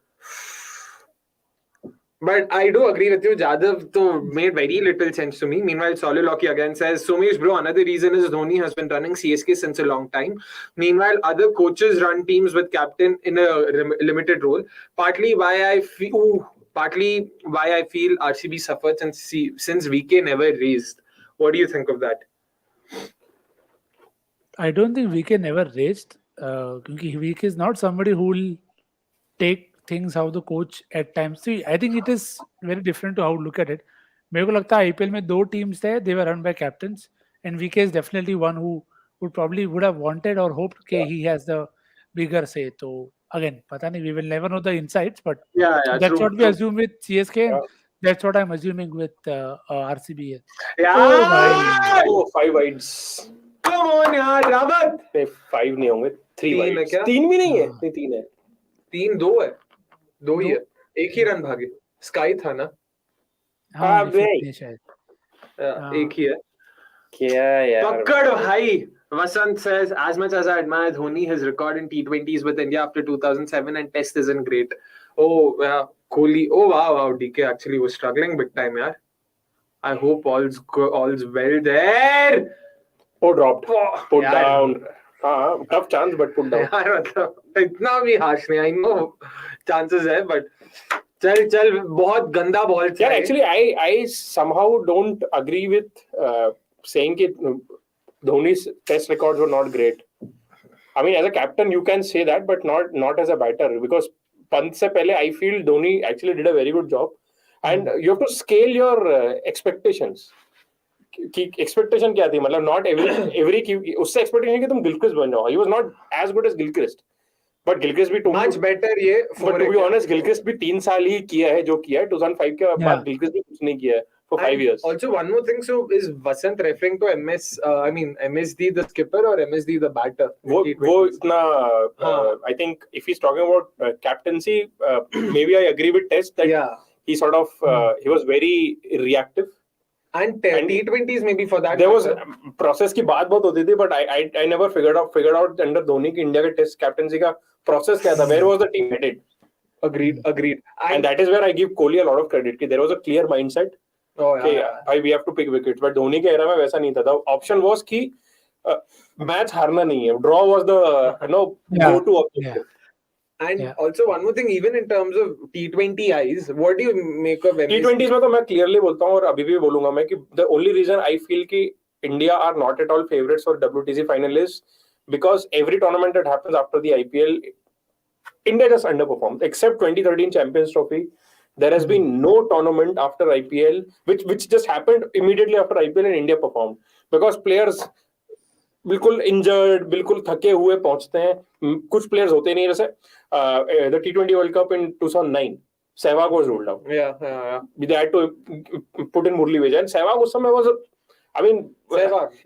But I do agree with you. Jadhav made very little sense to me. Meanwhile, Soliloquy again says, Sumesh bro, another reason is Dhoni has been running CSK since a long time. Meanwhile, other coaches run teams with captain in a limited role. Partly why I feel RCB suffered since VK never raised. What do you think of that? I don't think VK never raised. Because VK is not somebody who will take things how the coach at times. See, I think it is very different to how to look at it. मेरे को लगता है IPL में 2 teams थे, they were run by captains, and VK is definitely one who would have wanted or hoped that he has the bigger say. So again, पता नहीं, we will never know the insights, but that's what we assume with CSK. And that's what I'm assuming with RCB. Oh, 5 wides. Come on यार, रावत. 5 नहीं होंगे, 3 wides. 3 भी नहीं है, 3 है. 3 2 है. 2 ही है. एक ही रन भागे. स्काई था ना. हाँ शायद. एक ही है. क्या यार. पकड़ भाई. Vasant says, as much as I admire Dhoni, his record in T20s with India after 2007 and Test isn't great. Oh, yeah, Kohli. Oh, wow, DK actually was struggling big time, yaar. I hope all's well there. Oh, dropped. Put down. Tough chance, but put down. यार मतलब इतना भी harsh नहीं. I know chances है, but चल बहुत गंदा ball था. Yeah, actually, I somehow don't agree with saying that Dhoni's test records were not great. I mean, as a captain, you can say that, but not as a batter, because Pant se pehle, I feel Dhoni actually did a very good job, and you have to scale your expectations. कि expectation क्या थी, मतलब not every उससे expectation कि तुम Gilchrist बन जाओ. He was not as good as Gilchrist, but Gilchrist भी much better ये. But to be honest, Gilchrist भी 3 साल ही किया है जो किया है. 2005 के बाद Gilchrist भी कुछ नहीं किया है for 5 years. Also, one more thing. So, is Vasant referring to MSD the skipper or MSD the batter? वो इतना I think if he's talking about captaincy, maybe I agree with Test that he sort of he was very reactive. And T20s maybe for that. There was process की बात बहुत होती थी, but I never figured out under Dhoni की India के test captaincy का process क्या था. Where was the team headed? Agreed. And that is where I give Kohli a lot of credit. There was a clear mindset. भाई we have to pick wickets. But Dhoni के era में वैसा नहीं था. The option was कि match हारना नहीं है. Draw was the go-to objective. And also one more thing, even in terms of T20 eyes, what do you make of T20s में तो मैं clearly बोलता हूँ और अभी भी बोलूँगा मैं कि the only reason I feel कि India are not at all favorites for WTC final is because every tournament that happens after the IPL, India just underperforms. Except 2013 Champions Trophy, there has been no tournament after IPL which just happened immediately after IPL and India performed because players बिल्कुल injured, बिल्कुल थके हुए पहुंचते हैं. कुछ players होते नहीं, जैसे the T20 World Cup in 2009. Sehwag was ruled out. Yeah. They had to put in Murli Vijay, and Sehwag उस समय was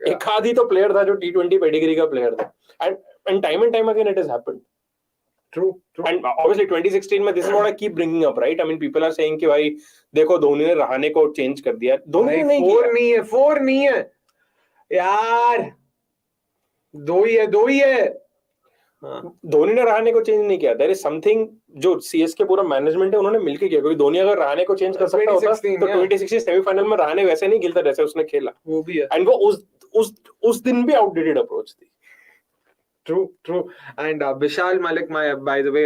एक आधी तो player था जो T20 pedigree का player था, and time again it has happened. True. And obviously 2016 में this is what I keep bringing up, right? I mean people are saying कि भाई देखो धोनी ने रहाणे को change कर दिया. धोनी ने नहीं किया. 4 नहीं है यार, 2 ही है. धोनी ने रहाणे को चेंज नहीं किया. देयर इज समथिंग जो सीएसके पूरा मैनेजमेंट है उन्होंने मिलके किया, क्योंकि धोनी अगर रहाणे को चेंज कर सकता होता तो 2016 सेमीफाइनल में रहाणे वैसे नहीं खेलता जैसे उसने खेला. वो भी है. एंड वो उस दिन भी आउटडेटेड अप्रोच थी. True. And Vishal Malik, by the way,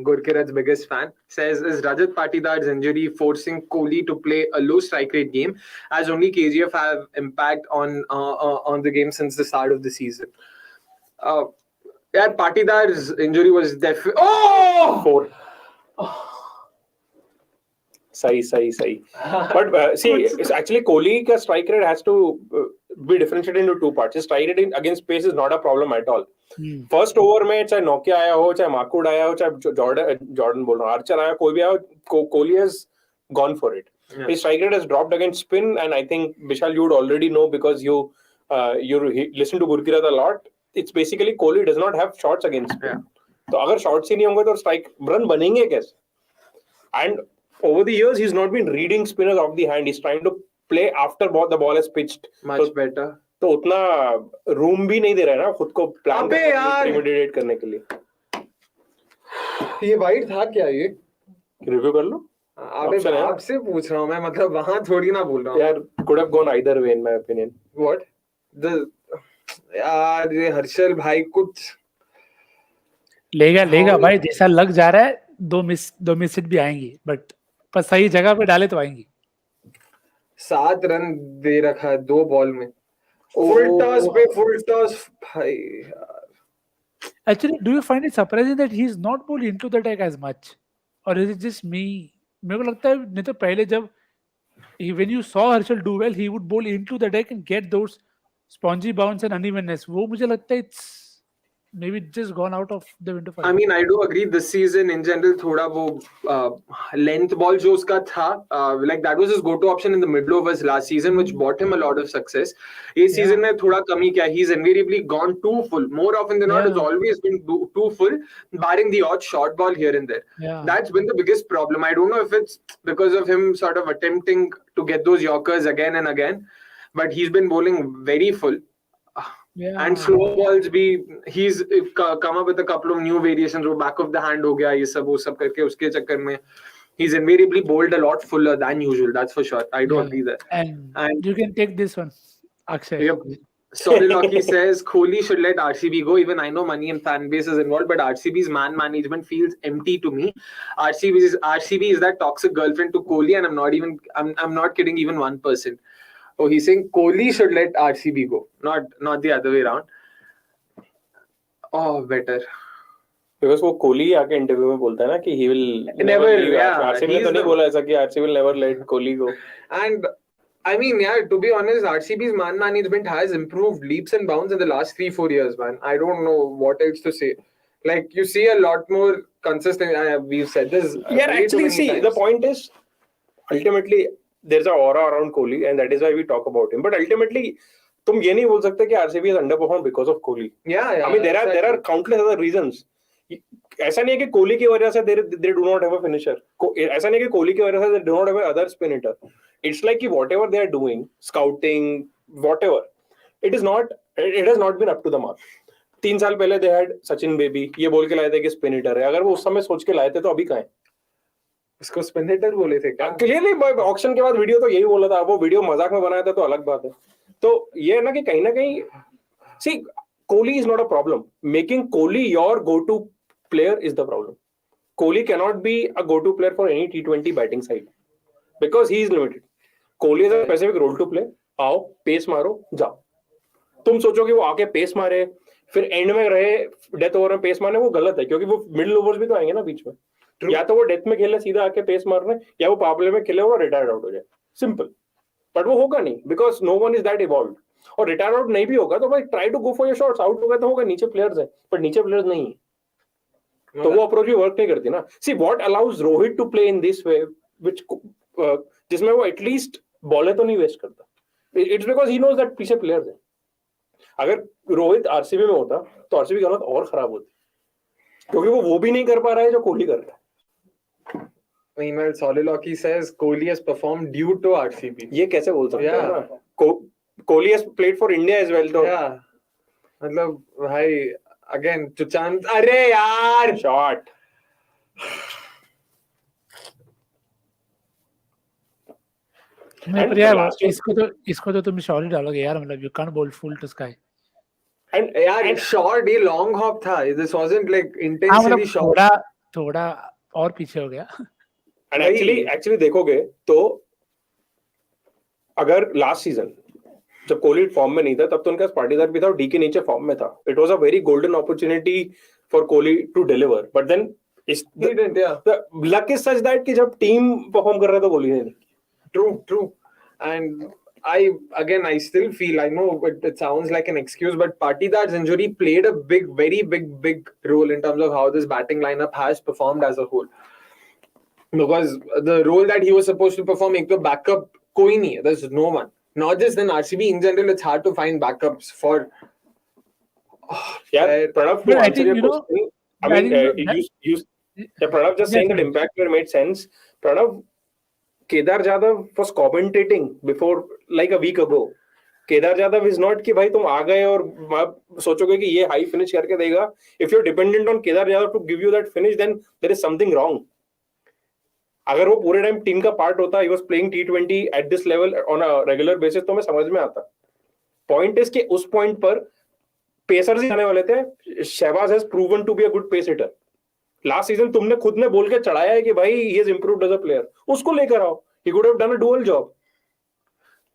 Gurkirat's biggest fan, says, is Rajat Patidar's injury forcing Kohli to play a low strike rate game, as only KGF have impact on the game since the start of the season? Yeah, Patidar's injury was definitely... Oh! 4. सही. But see, it's actually Kohli का strike rate has to be differentiated into 2 parts. His strike rate against pace is not a problem at all. First over में चाहे Nokia आया हो, चाहे Mark Wood आया हो, चाहे जॉर्डन बोल रहा हूँ, आर्चर आया, कोई भी आया हो, Kohli has gone for it. Yeah. His strike rate has dropped against spin, and I think Vishal, you would already know because you listen to Gurkirat a lot. It's basically Kohli does not have shots against spin. Yeah. तो अगर shots ही नहीं होंगे तो strike run बनेंगे कैसे? And over the years, he's not been reading spinners off the hand. He's trying to play after the ball is pitched. Much better. तो उतना room भी नहीं दे रहा है ना खुद को plan premeditate करने के लिए. ये वाइड था क्या ये? Review कर लो. आपसे पूछ रहा हूँ मैं, मतलब वहाँ थोड़ी ना बोल रहा हूँ. यार, could have gone either way in my opinion. What? यार ये हर्षल भाई कुछ लेगा भाई, जैसा लग जा रहा है 2 मिस हिट भी आएंगी, बट पर सही जगह पे डाले तो आएंगी. 7 रन दे रखा है 2 बॉल में. फुल टॉस भाई यार. Actually, do you find it surprising that he is not bowled into the deck as much, or is it just me? मेरे को लगता है नहीं तो पहले जब when you saw Harshal do well, he would bowl into the deck and get those spongy bounce and unevenness. वो मुझे लगता है it's maybe just gone out of the window. I mean, I do agree. This season in general, थोड़ा वो length ball जो उसका था, like that was his go-to option in the middle overs last season, which brought him a lot of success. This season में थोड़ा कमी क्या? He's invariably gone too full. More often than not, it's always been too full, barring the odd short ball here and there. Yeah. That's been the biggest problem. I don't know if it's because of him sort of attempting to get those Yorkers again and again, but he's been bowling very full. Yeah. And slow balls भी he's come up with a couple of new variations. वो back of the hand हो गया, ये सब करके उसके चक्कर में he's invariably bowled a lot fuller than usual. That's for sure. I do agree there. And you can take this one, Akshay. Yep. Soliloquy says Kohli should let RCB go. Even I know money and fan base is involved, but RCB's man management feels empty to me. RCB is that toxic girlfriend to Kohli, and I'm not kidding even 1%. Oh, he's saying Kohli should let RCB go, not the other way around. Oh, better. Because वो कोहली आके interview में बोलता है ना कि he will never leave. RCB ने तो नहीं बोला ऐसा कि RCB will never let Kohli go. And I mean, yeah, to be honest, RCB's man management has improved leaps and bounds in the last 3-4 years, man. I don't know what else to say. Like, you see a lot more consistent. We've said this. Yeah, actually, see, the point is, ultimately, there's an aura around Kohli, and that is why we talk about him. But ultimately, तुम ये नहीं बोल सकते कि RCB has underperformed because of Kohli. Yeah. I mean, there are countless other reasons. ऐसा नहीं है कि कोहली की वजह से they do not have a finisher. ऐसा नहीं है कि कोहली की वजह से they do not have a other spin hitter. It's like whatever they are doing, scouting, whatever, it has not been up to the mark. 3 साल पहले they had Sachin Baby, ये बोल के लाए थे कि spin hitter है. अगर वो उस समय सोच के लाए थे तो अभी कहाँ है? उसको spin hitter बोले थे क्या? Clearly, ऑक्शन के बाद वीडियो तो यही बोला था. वो वीडियो मजाक में बनाया था तो अलग बात है. तो ये है ना कि कहीं ना कहीं, see, Kohli is not a problem. Making Kohli your go-to player is the problem. Kohli cannot be a go-to player for any T20 batting side because he is limited. Kohli has a specific role to play. आओ, pace मारो, जाओ. तुम सोचो कि वो आके pace मारे, फिर एंड में रहे डेथ ओवर में पेस मारने, वो गलत है क्योंकि वो मिडिल ओवर्स भी तो आएंगे ना बीच में. या तो वो डेथ में खेले सीधा आके पेस मारने, या वो पावर प्ले में खेले और रिटायर्ड आउट हो जाए. सिंपल. बट वो होगा नहीं because no one is that evolved. और रिटायर आउट नहीं भी होगा तो भाई try to go for your shots. Out होगा तो होगा, नीचे प्लेयर्स है, पर नीचे प्लेयर्स नहीं है. तो वो अप्रोच भी वर्क नहीं करती ना. See what allows Rohit to play in this way which जिसमें वो एटलीस्ट बॉलें तो नहीं वेस्ट करता. It's because he knows that पीछे प्लेयर्स हैं. अगर रोहित आरसीबी में होता तो आरसीबी की हालत और खराब होती, क्योंकि वो भी नहीं कर पा रहा है जो कोहली कर रहा है. Email Soliloquy says Kohli has performed due to RCB. ये कैसे बोल सकते हैं ना? Kohli has played for India as well. तो मतलब भाई again to chance. अरे यार shot. पर यार इसको तो तुम शॉट ही डालोगे यार. मतलब you can't bowl full to sky. And यार short ये long hop था. This wasn't like intensely short. थोड़ा और पीछे हो गया. And actually देखोगे तो अगर लास्ट सीजन जब कोहली फॉर्म में नहीं था तब तो उनका पाटीदार भी था और डी के नीचे फॉर्म में था. It was a very golden opportunity for Kohli to deliver, but then luck is such that कि जब टीम परफॉर्म कर रहा था कोहली ने. True. And I still feel, I know it sounds like an excuse, but Patidar's injury played a very big role in terms of how this batting lineup has performed as a whole. Because the role that he was supposed to perform, एक तो backup कोई नहीं है. There's no one. Not just in RCB, in general, it's hard to find backups for. Pranav, to answer your question, I mean, Pranav just saying that impact player made sense. Pranav, Kedar Jadhav was commentating before like a week ago. Kedar Jadhav is not कि भाई तुम आ गए और सोचोगे कि ये high finish करके देगा. If you're dependent on Kedar Jadhav to give you that finish, then there is something wrong. अगर वो पूरे टाइम टीम का पार्ट होता, he was playing T20 at this level on a regular basis, तो मैं समझ में आता. Point is कि उस पॉइंट पर पेसर्स ही आने वाले थे. Shahbaz has proven to be a good pace hitter. Last season तुमने खुद ने बोल के चढ़ाया है कि भाई he has improved as a player. उसको लेकर आओ. He could have done a dual job.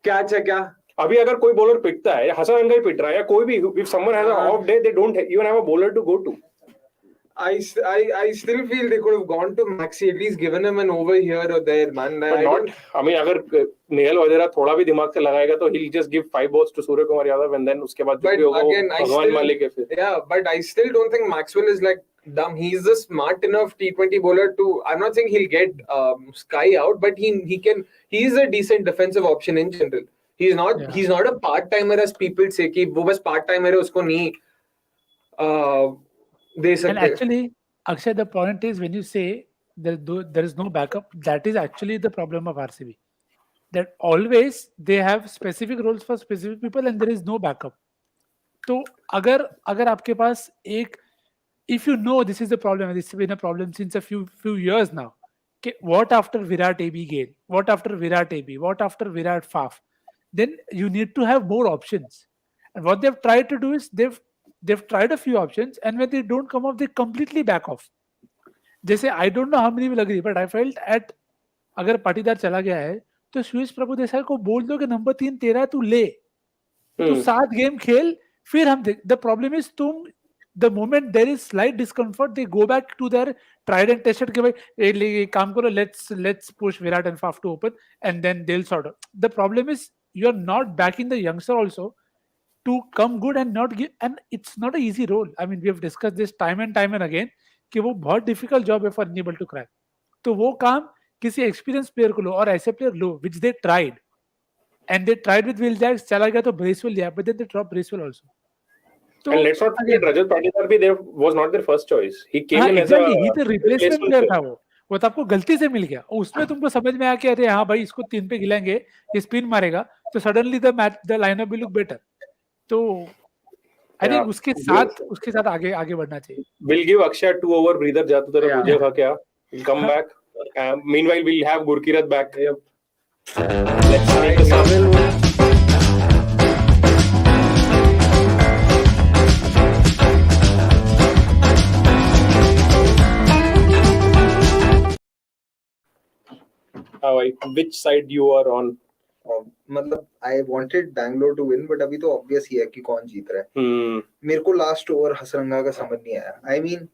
क्या अभी अगर कोई बॉलर पिटता है, हसन रंगा ही पिट रहा है, या कोई भी, if someone has an off day, they don't even have a bowler to go to. I still feel they could have gone to Maxi, at least given him an over here or there, man. I mean, अगर नेहल वगैरह थोड़ा भी दिमाग से लगाएगा तो he'll just give 5 balls to Surya Kumar Yadav and then उसके बाद जो भी होगा भगवान मालिक है फिर. Yeah, but I still don't think Maxwell is like dumb. He's a smart enough T20 bowler to. I'm not saying he'll get Sky out, but he is a decent defensive option in general. He's not a part timer as people say कि वो बस part timer है उसको नहीं दे सकते. And actually, Akshay, the point is when you say there is no backup, that is actually the problem of RCB. That always they have specific roles for specific people and there is no backup. तो अगर आपके पास एक, if you know this is the problem, this has been a problem since a few years now. What after Virat AB Gale? What after Virat AB? What after Virat Faf? Then you need to have more options. And what they've tried to do is they've tried a few options, and when they don't come up, they completely back off. जैसे I don't know how many will agree, but I felt at अगर पाटीदार चला गया है तो सुरेश प्रभु देसाई को बोल दो कि नंबर 3 तेरा तू ले, तू 7 गेम खेल, फिर हम देख. The problem is तुम the moment there is slight discomfort, they go back to their tried and tested कि भाई काम करो, let's push Virat and Faf to open and then they'll sort of. The problem is you are not backing the youngster also to come good and not give, and it's not an easy role. I mean, we have discussed this time and again कि वो बहुत difficult job है for unable to crack. तो वो काम किसी experienced player को लो और ऐसे player low, which they tried, and they tried with Will Jacks, चला गया तो Bracewell लिया, but then they dropped Bracewell also. So, and let's not forget Rajat Patidar भी there was not their first choice. He came in as a replacement player था वो तो आपको गलती से मिल गया. उसमें तुमको समझ में आया कि अरे हाँ भाई इसको 3 पे गिलाएंगे, ये स्पिन मारेगा, तो suddenly the lineup will look better. तो I think उसके साथ आगे बढ़ना चाहिए. We'll give Akshay 2 over breather जाते तरह मुझे था क्या. Come back. Meanwhile we'll have Gurkirat back. Yep. Let's try the Samuel. Which side you are on? मतलब I wanted Bangalore to win, but अभी तो obvious ही है कि कौन जीत रहा है. मेरे को last over हसरंगा का समझ नहीं आया. I mean,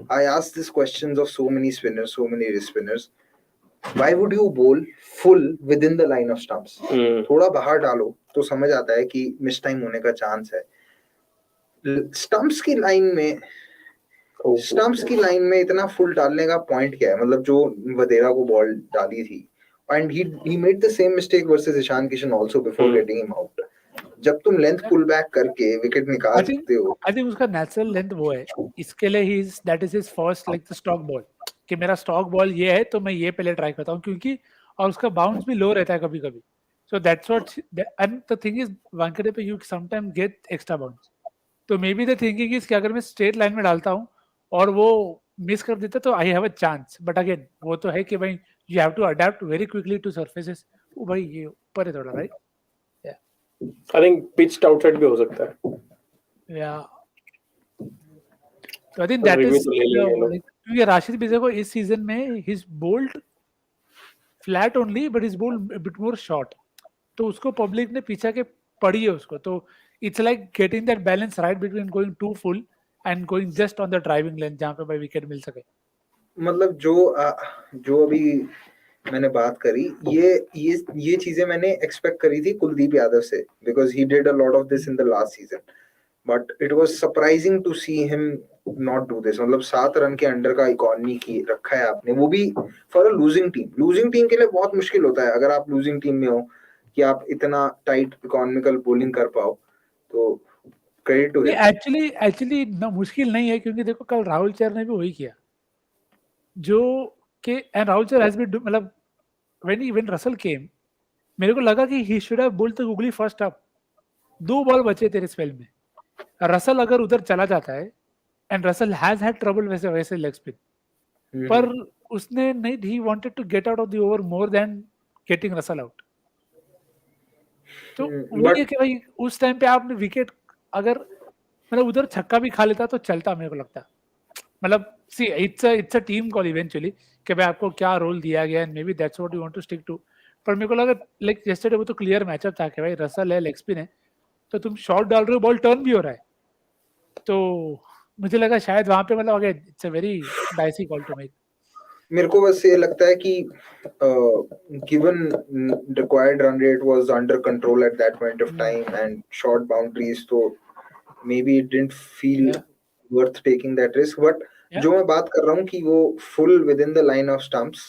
I asked these questions of so many spinners, so many wrist spinners. Why would you bowl full within the line of stumps? थोड़ा बाहर डालो तो समझ आता है कि मिस टाइम होने का चांस है. Stumps की लाइन में स्टंप्स की लाइन में इतना फुल डालने का पॉइंट क्या है? मतलब जो वधेरा को बॉल डाली थी, and he made the same mistake versus Ishan Kishan also before getting him out. जब तुम लेंथ पुल बैक करके विकेट निकाल सकते हो, आई थिंक उसका नेचुरल लेंथ वो है, इसके लिए ही that is his first like the stock ball, कि मेरा स्टॉक बॉल ये है तो मैं ये पहले ट्राई करता हूँ, क्योंकि और उसका बाउंस भी लो रहता है कभी कभी. So that's what, and the thing is Wankhede पे you sometime get extra bounce. तो maybe the thinking is कि अगर मैं स्ट्रेट लाइन में डालता हूँ और वो मिस कर देता तो I have a chance. But again वो तो है कि भाई you have to adapt very quickly to surfaces. वो भाई ये ऊपर है थोड़ा, right? I think pitched outside भी हो सकता है. या तो आई थिंक दैट इज, क्योंकि राशिद बिजे को इस सीजन में he's bowled flat only but he's bowled bit more short, तो उसको पब्लिक ने पीछे के पड़ी है उसको. तो it's like getting that balance right between going to full and going just on the driving length, जहां पे भाई विकेट मिल सके. मतलब जो अभी मैंने बात करी, ये चीजें मैंने एक्सपेक्ट करी थी कुलदीप यादव से, because he did a lot of this in the last season, but it was surprising to see him not do this. मतलब 7 रन के अंडर का इकॉनमी की रखा है आपने, वो भी फॉर अ लूजिंग टीम के लिए बहुत मुश्किल होता है अगर आप लूजिंग टीम में हो कि आप इतना टाइट इकोनॉमिकल बॉलिंग कर पाओ. तो क्रेडिट टू हिम. एक्चुअली ना मुश्किल नहीं है, क्योंकि देखो कल राहुल चहर ने भी वही किया, जो कि and Rahul Chahar has been, मतलब व्हेन रसल केम, मेरे को लगा कि he should have bowled the googly first up. 2 ball बचे तेरे स्पेल में, रसल अगर उधर चला जाता है, and Russell has had trouble वैसे लेग स्पिन, पर उसने नहीं, he wanted to get out of the over more than getting Russell out. तो वही है कि भाई उस टाइम पे आपने विकेट अगर मतलब उधर छक्का भी खा लेता तो चलता, मेरे को लगता. मतलब see it's a team call eventually कि भाई आपको क्या रोल दिया गया, and maybe that's what you want to stick to. पर मेरे को लगा लाइक यस्टरडे वो तो क्लियर मैचअप था कि भाई रसल है, लेग स्पिन है, तो तुम शॉट डाल रहे हो, बॉल टर्न भी हो रहा है. तो मुझे लगा शायद वहां पे मतलब again it's a very dicey call to make. मेरे को बस ये लगता है कि given required run rate was under control at that point of time and short boundaries, so maybe it didn't feel worth taking that risk. But जो मैं बात कर रहा हूँ कि वो full within the line of stumps,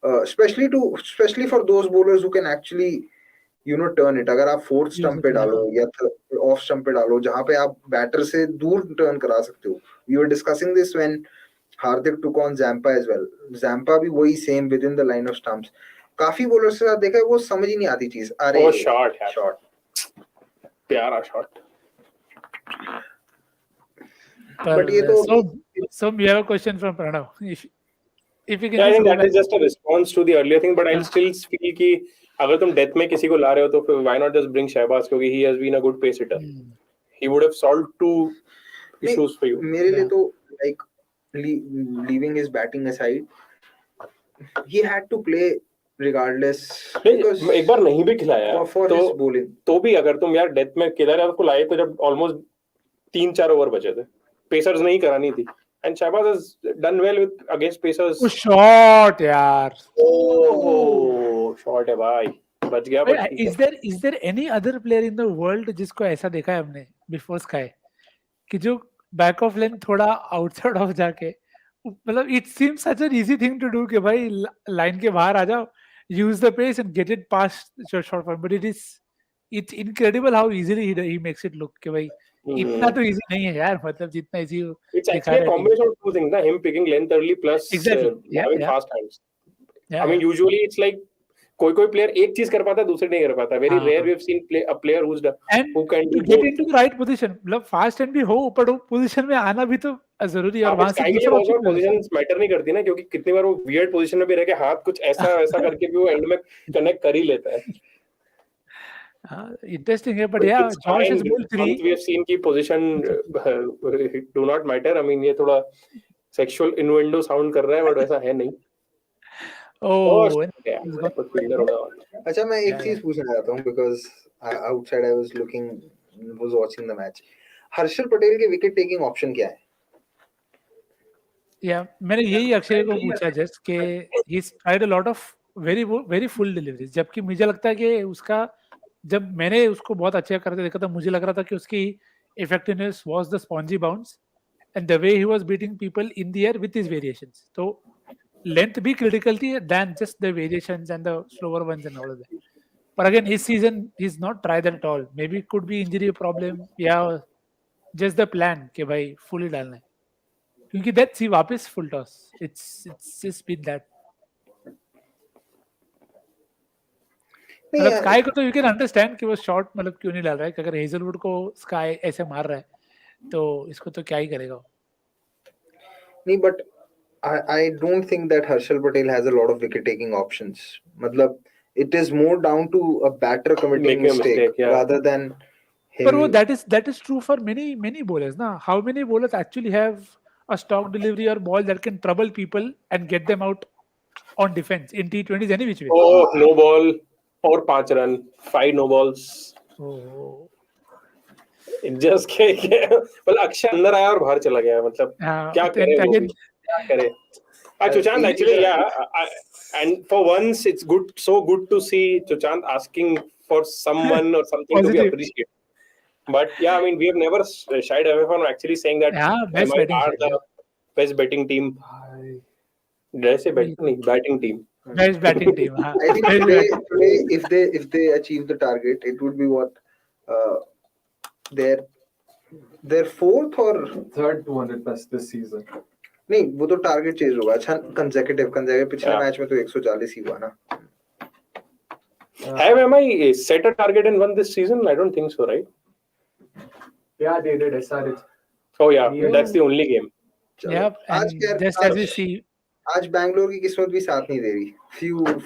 especially for those bowlers who can actually turn it. अगर आप फोर्थ स्टंप पे डालो या ऑफ स्टंप पे डालो, जहाँ पे आप बैटर से दूर टर्न करा सकते हो. We were discussing this when Hardik took on Zampa as well. Zampa भी वही same with in the line of stumps. काफी बॉलर्स के साथ देखा है, वो समझ ही नहीं आती चीज. अरे वो शॉट प्यारा शॉट. बट ये तो so we have a question from Pranav. If you can I think that is just a response to the earlier thing, but I'll still feel कि अगर तुम डेथ में किसी को ला रहे हो तो फिर why not just bring Shahbaz, क्योंकि he has been a good pace hitter. He would have solved 2 issues for you. मेरे लिए तो like leaving his batting aside, he had to play regardless. एक बार नहीं भी खिलाया तो भी अगर तुम यार डेथ में केदार यादव को लाए तो जब ऑलमोस्ट 3-4 ओवर बचे थे, पेसर्स नहीं करानी थी, and Shahbaz has done well with against pacers. Shot यार, शॉट है भाई, बच गया. But is there any other player in the world जिसको ऐसा देखा है हमने बिफोर स्काई, कि जो बैक ऑफ लेंथ थोड़ा आउटसाइड ऑफ जाके, मतलब it seems such an easy thing to do कि भाई लाइन के बाहर आ जाओ, use the pace and get it past short form, but it's incredible how easily he makes it look कि भाई इतना तो इजी नहीं है यार, मतलब जितना easy. It's actually a combination of 2 things, na, him picking length early plus having fast hands. I mean usually it's like कोई प्लेयर एक चीज कर पाता है, दूसरे नहीं कर पाता. Very rare we have seen a player who can do get into the right position. मतलब फास्ट हैंड भी हो, ऊपर पोजीशन में आना भी तो जरूरी है. और वहां से दूसरा पोजीशंस मैटर नहीं करती ना, क्योंकि कितनी बार वो वियर्ड पोजीशन में भी रह के हाथ कुछ ऐसा वैसा करके भी वो एंड में कनेक्ट कर ही लेता है. Interesting है, but yeah, Josh has bowled 3. We have seen की position do not matter. I mean ये थोड़ा sexual innuendo sound कर रहा है, but वैसा है नहीं. अच्छा, मैं एक चीज पूछना चाहता हूँ, because outside I was watching the match. Harshal Patel के विकेट टेकिंग ऑप्शन क्या है? मैंने यही अक्षय को पूछा जस्ट कि he's tried a lot of very full deliveries, जबकि मुझे लगता है कि उसका, जब मैंने उसको बहुत अच्छा करते देखा था, मुझे लग रहा था कि उसकी effectiveness was the spongy bounce and the way he was beating people in the air with his variations. So length be critical than just the variations and the slower ones and all of that. But again, his season he's not tried that at all. Maybe it could be injury problem. Yeah, just the plan कि भाई fully डालना है. क्योंकि that see वापस full toss. It's just been that. मतलब sky को तो you can understand कि वो शॉट मतलब क्यों नहीं डाल रहा है कि अगर हेजलवुड को स्काई ऐसे मार रहा है तो इसको तो क्या ही करेगा नहीं but I don't think that Harshal Patel has a lot of wicket taking options. मतलब it is more down to a batter committing mistake rather than him. But that is true for many bowlers ना. How many bowlers actually have a stock delivery or ball that can trouble people and get them out on defense in T20s any which way? Oh, no ball और 5 run, 5 no balls. Oh. Just well Akshay अंदर आया और बाहर चला गया मतलब क्या करे Chuchand actually and for once it's so good to see Chuchand asking for someone or something to be appreciated. But yeah, I mean we have never shied away from actually saying that MI are the best betting team. Did I say batting team? Best batting team. I think today if they achieve the target, it would be what their fourth or third 200 plus this season. नहीं वो तो target chase होगा अच्छा consecutive पिछले match में तो 140 ही हुआ ना. Have MI set a target and won this season? I don't think so, right? Yeah, they did SRH. Oh yeah, that's the only game. Yep, and just as we see आज बैंगलोर की किस्मत भी साथ नहीं दे रही.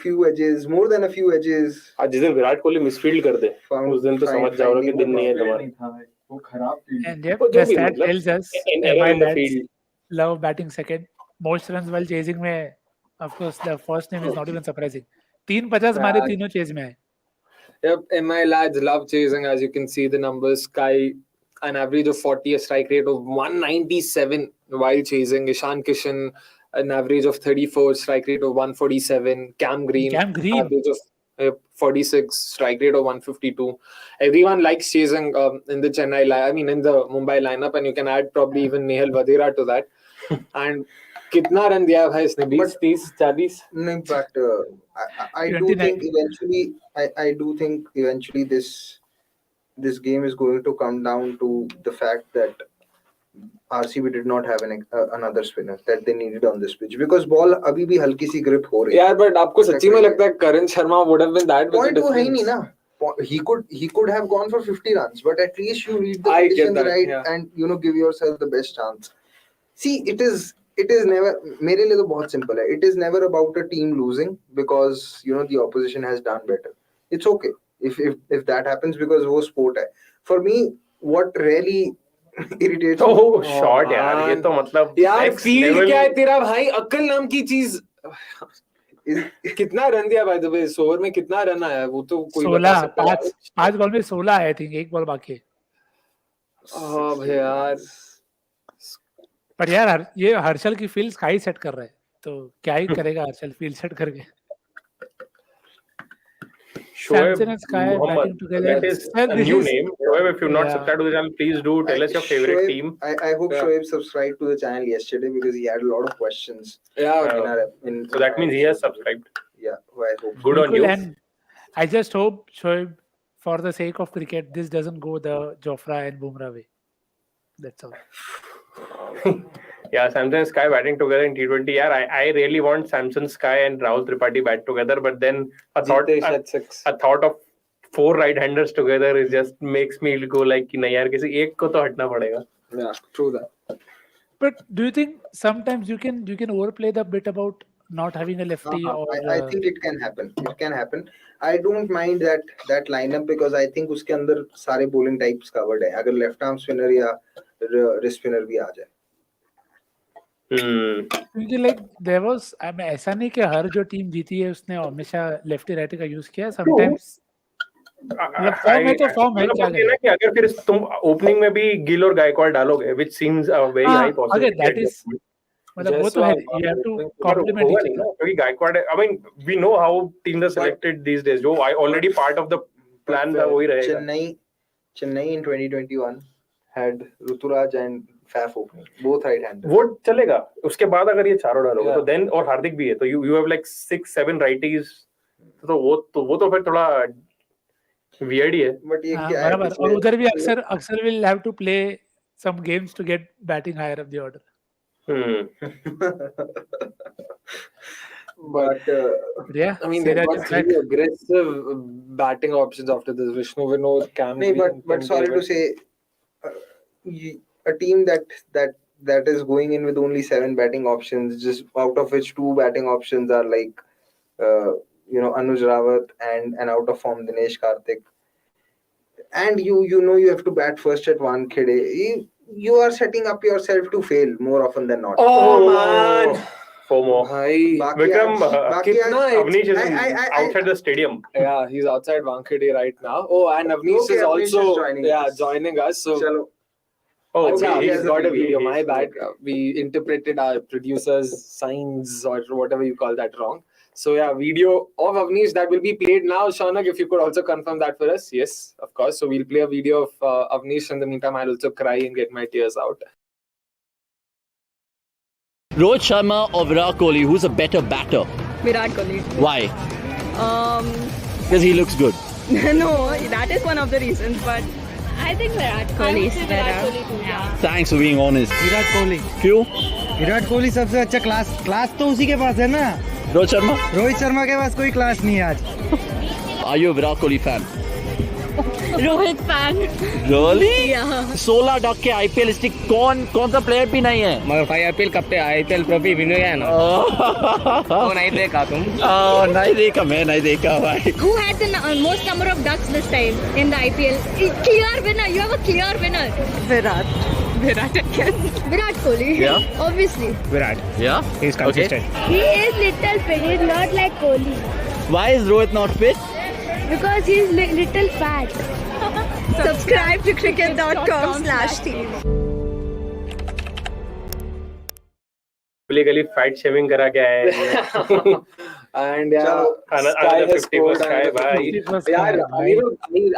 few edges, more than a few edges. आज जिस दिन विराट कोहली मिसफील्ड कर दे उस दिन तो समझ जाओगे कि दिन नहीं है तुम्हारा. वो खराब field. And yep, just that tells us MI lads love batting second. Most runs while chasing में, of course, the first name is not even surprising. 350 हमारे तीनों chase में है. Yep, MI lads love chasing, as you can see the numbers. Sky an average of 40, a strike rate of 197 while chasing. Ishan Kishan an average of 34, strike rate of 147. Cam Green average of 46, strike rate of 152. Everyone likes chasing in the in the Mumbai lineup, and you can add probably even Nehal Vadera to that. And कितना run दिया भाई इसने 20 30 40 नहीं but I do think eventually I do think eventually this game is going to come down to the fact that RCB did not have another spinner that they needed on this pitch because ball अभी भी हल्की सी grip हो रही है. यार but आपको सच्ची में लगता है करण Sharma would have been that point वो है ही नहीं ना. He could have gone for 50 runs, but at least you read the conditions right and give yourself the best chance. See, it is never. मेरे लिए तो बहुत simple है. It is never about a team losing because the opposition has done better. It's okay if that happens because वो sport है. For me, what really irritates. Oh, shot यार ये तो मतलब. यार field क्या है तेरा भाई अक्ल नाम की चीज. कितना रन दिया भाई तो इस ओवर में कितना रन आया वो तो कोई 5 बॉल में 16 आई थिंक एक बॉल बाकी है. भाई यार पर यार ये हर्षल की फील्ड स्काई सेट कर रहा है तो क्या ही करेगा हर्षल फील्ड सेट करके. Shoaib Mohammad, that is a new name. Shoaib, if you've not subscribed to the channel, please do tell us your favorite team. I hope Shoaib subscribed to the channel yesterday because he had a lot of questions. So that means he has subscribed. Yeah, I hope. Good on you. And I just hope Shoaib, for the sake of cricket, this doesn't go the Jofra and Bumrah way. That's all. Yeah, Samson and Sky batting together in T20. Yeah, I really want Samson, Sky and Rahul Tripathi bat together, but then a thought of 4 right-handers together is just makes me go like कि नहीं यार किसी एक को तो हटना पड़ेगा. Yeah, true that. But do you think sometimes you can overplay the bit about not having a lefty? I think it can happen. It can happen. I don't mind that lineup because I think उसके अंदर सारे bowling types covered है. अगर left arm spinner या wrist spinner भी आ जाए. क्योंकि like there was ऐसा नहीं कि हर जो टीम जीती है उसने हमेशा लेफ्टी राइटी का यूज किया. समटाइम्स मतलब फॉर्म है तो फॉर्म है क्या करें कि अगर फिर तुम ओपनिंग में भी गिल और गायकवाड़ डालोगे which seems a very high possibility. That is मतलब वो तो है you have to complement each other. क्योंकि Gaikwad I mean we know how teams are selected these days जो already part of the plan था वही रहेगा. Chennai in 2021 had Ruturaj and Faf opening, both right-handed. वो चलेगा. उसके बाद अगर ये चारों डालोगे तो then और हार्दिक भी है तो you have like 6-7 righties. तो वो तो फिर थोड़ा weird ही है. But ये क्या है? बराबर. और उधर भी अक्सर will have to play some games to get batting higher up the order. But Yeah, I mean, Siraj they've is got back. three aggressive batting options after this. Vishnu Vinod, Cam No, Green, but sorry to say, a team that is going in with only 7 batting options, just out of which 2 batting options are like, Anuj Rawat and out of form Dinesh Karthik, and you have to bat first at Wankhede. You are setting up yourself to fail more often than not. Oh man. FOMO. Vikram, Avnish is outside the stadium. Yeah, he's outside Wankhede right now. Oh, and Avnish is also joining us. So. Chalo. Oh, he's got a video. My bad. We interpreted our producer's signs or whatever you call that wrong. So yeah, video of Avnish that will be played now. Shaunak, if you could also confirm that for us. Yes, of course. So we'll play a video of Avnish. In the meantime, I'll also cry and get my tears out. Rohit Sharma or Virat Kohli, who's a better batter? Virat Kohli. Why? Because he looks good. No, that is one of the reasons, but I think Virat Kohli is better. Yeah. Thanks for being honest. Virat Kohli. क्यों? विराट कोहली सबसे अच्छा class तो उसी के पास है ना. रोहित शर्मा? रोहित शर्मा के पास कोई क्लास नहीं है आज. Are you a Virat Kohli fan? Rohit fan. Really? Yeah. 16 dock के आईपीएल स्टिक कौन सा प्लेयर भी नहीं है? मगर भाई आईपीएल कब पे आईपीएल ट्रॉफी विन हुआ है ना. वो नहीं देखा तुम? नहीं देखा, मैं नहीं देखा भाई. Who had the most number of ducks this time in the IPL? Clear winner. You have a clear winner. Virat again. Virat Kohli. Yeah. Obviously. Virat. Yeah? He's consistent. He is little fit. He's not like Kohli. Why is Rohit not fit? Because he's little fat. Subscribe to cricket.com/TV. गली fat shaving करा के आए हैं. And yeah, another 50 was Sky, bhai. Yeah,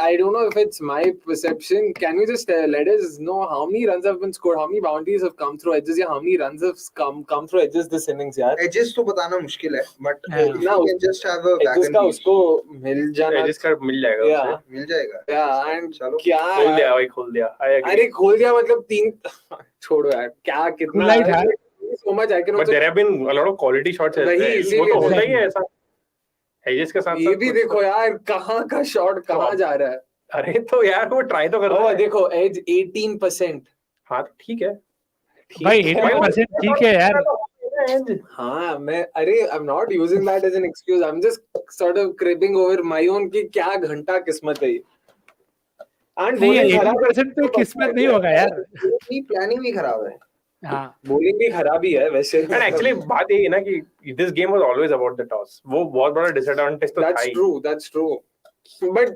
I don't know if it's my perception. Can you just let us know how many runs have been scored, how many boundaries have come through edges, how many runs have come through edges this innings, yaar? Edges तो बताना मुश्किल है, but if you can just have a edges का उसको मिल जाना. Edges का मिल जाएगा. Yeah, मिल जाएगा. Yeah, and चलो. क्या खोल दिया भाई, खोल दिया. अरे खोल दिया मतलब 3 छोड़ो यार, क्या कितना है. So much I can but also. there have been a lot of quality shots. वो तो होता ही है ऐसा. एजेस के साथ ये भी देखो यार, कहाँ का शॉट कहाँ जा रहा है. अरे तो यार वो ट्राई तो करो. देखो एज 18%. हाँ ठीक है भाई 18% ठीक है यार. हाँ मैं I'm not using that as an excuse. I'm just sort of cribbing over my own कि क्या घंटा किस्मत है. And 18% तो किस्मत नहीं होगा यार. प्लानिंग भी खराब है. हाँ, बॉलिंग भी खराब ही है वैसे. एंड एक्चुअली बात यही है ना कि this game was always about the toss. वो बहुत बड़ा डिसएडवांटेज तो था ही. That's true. But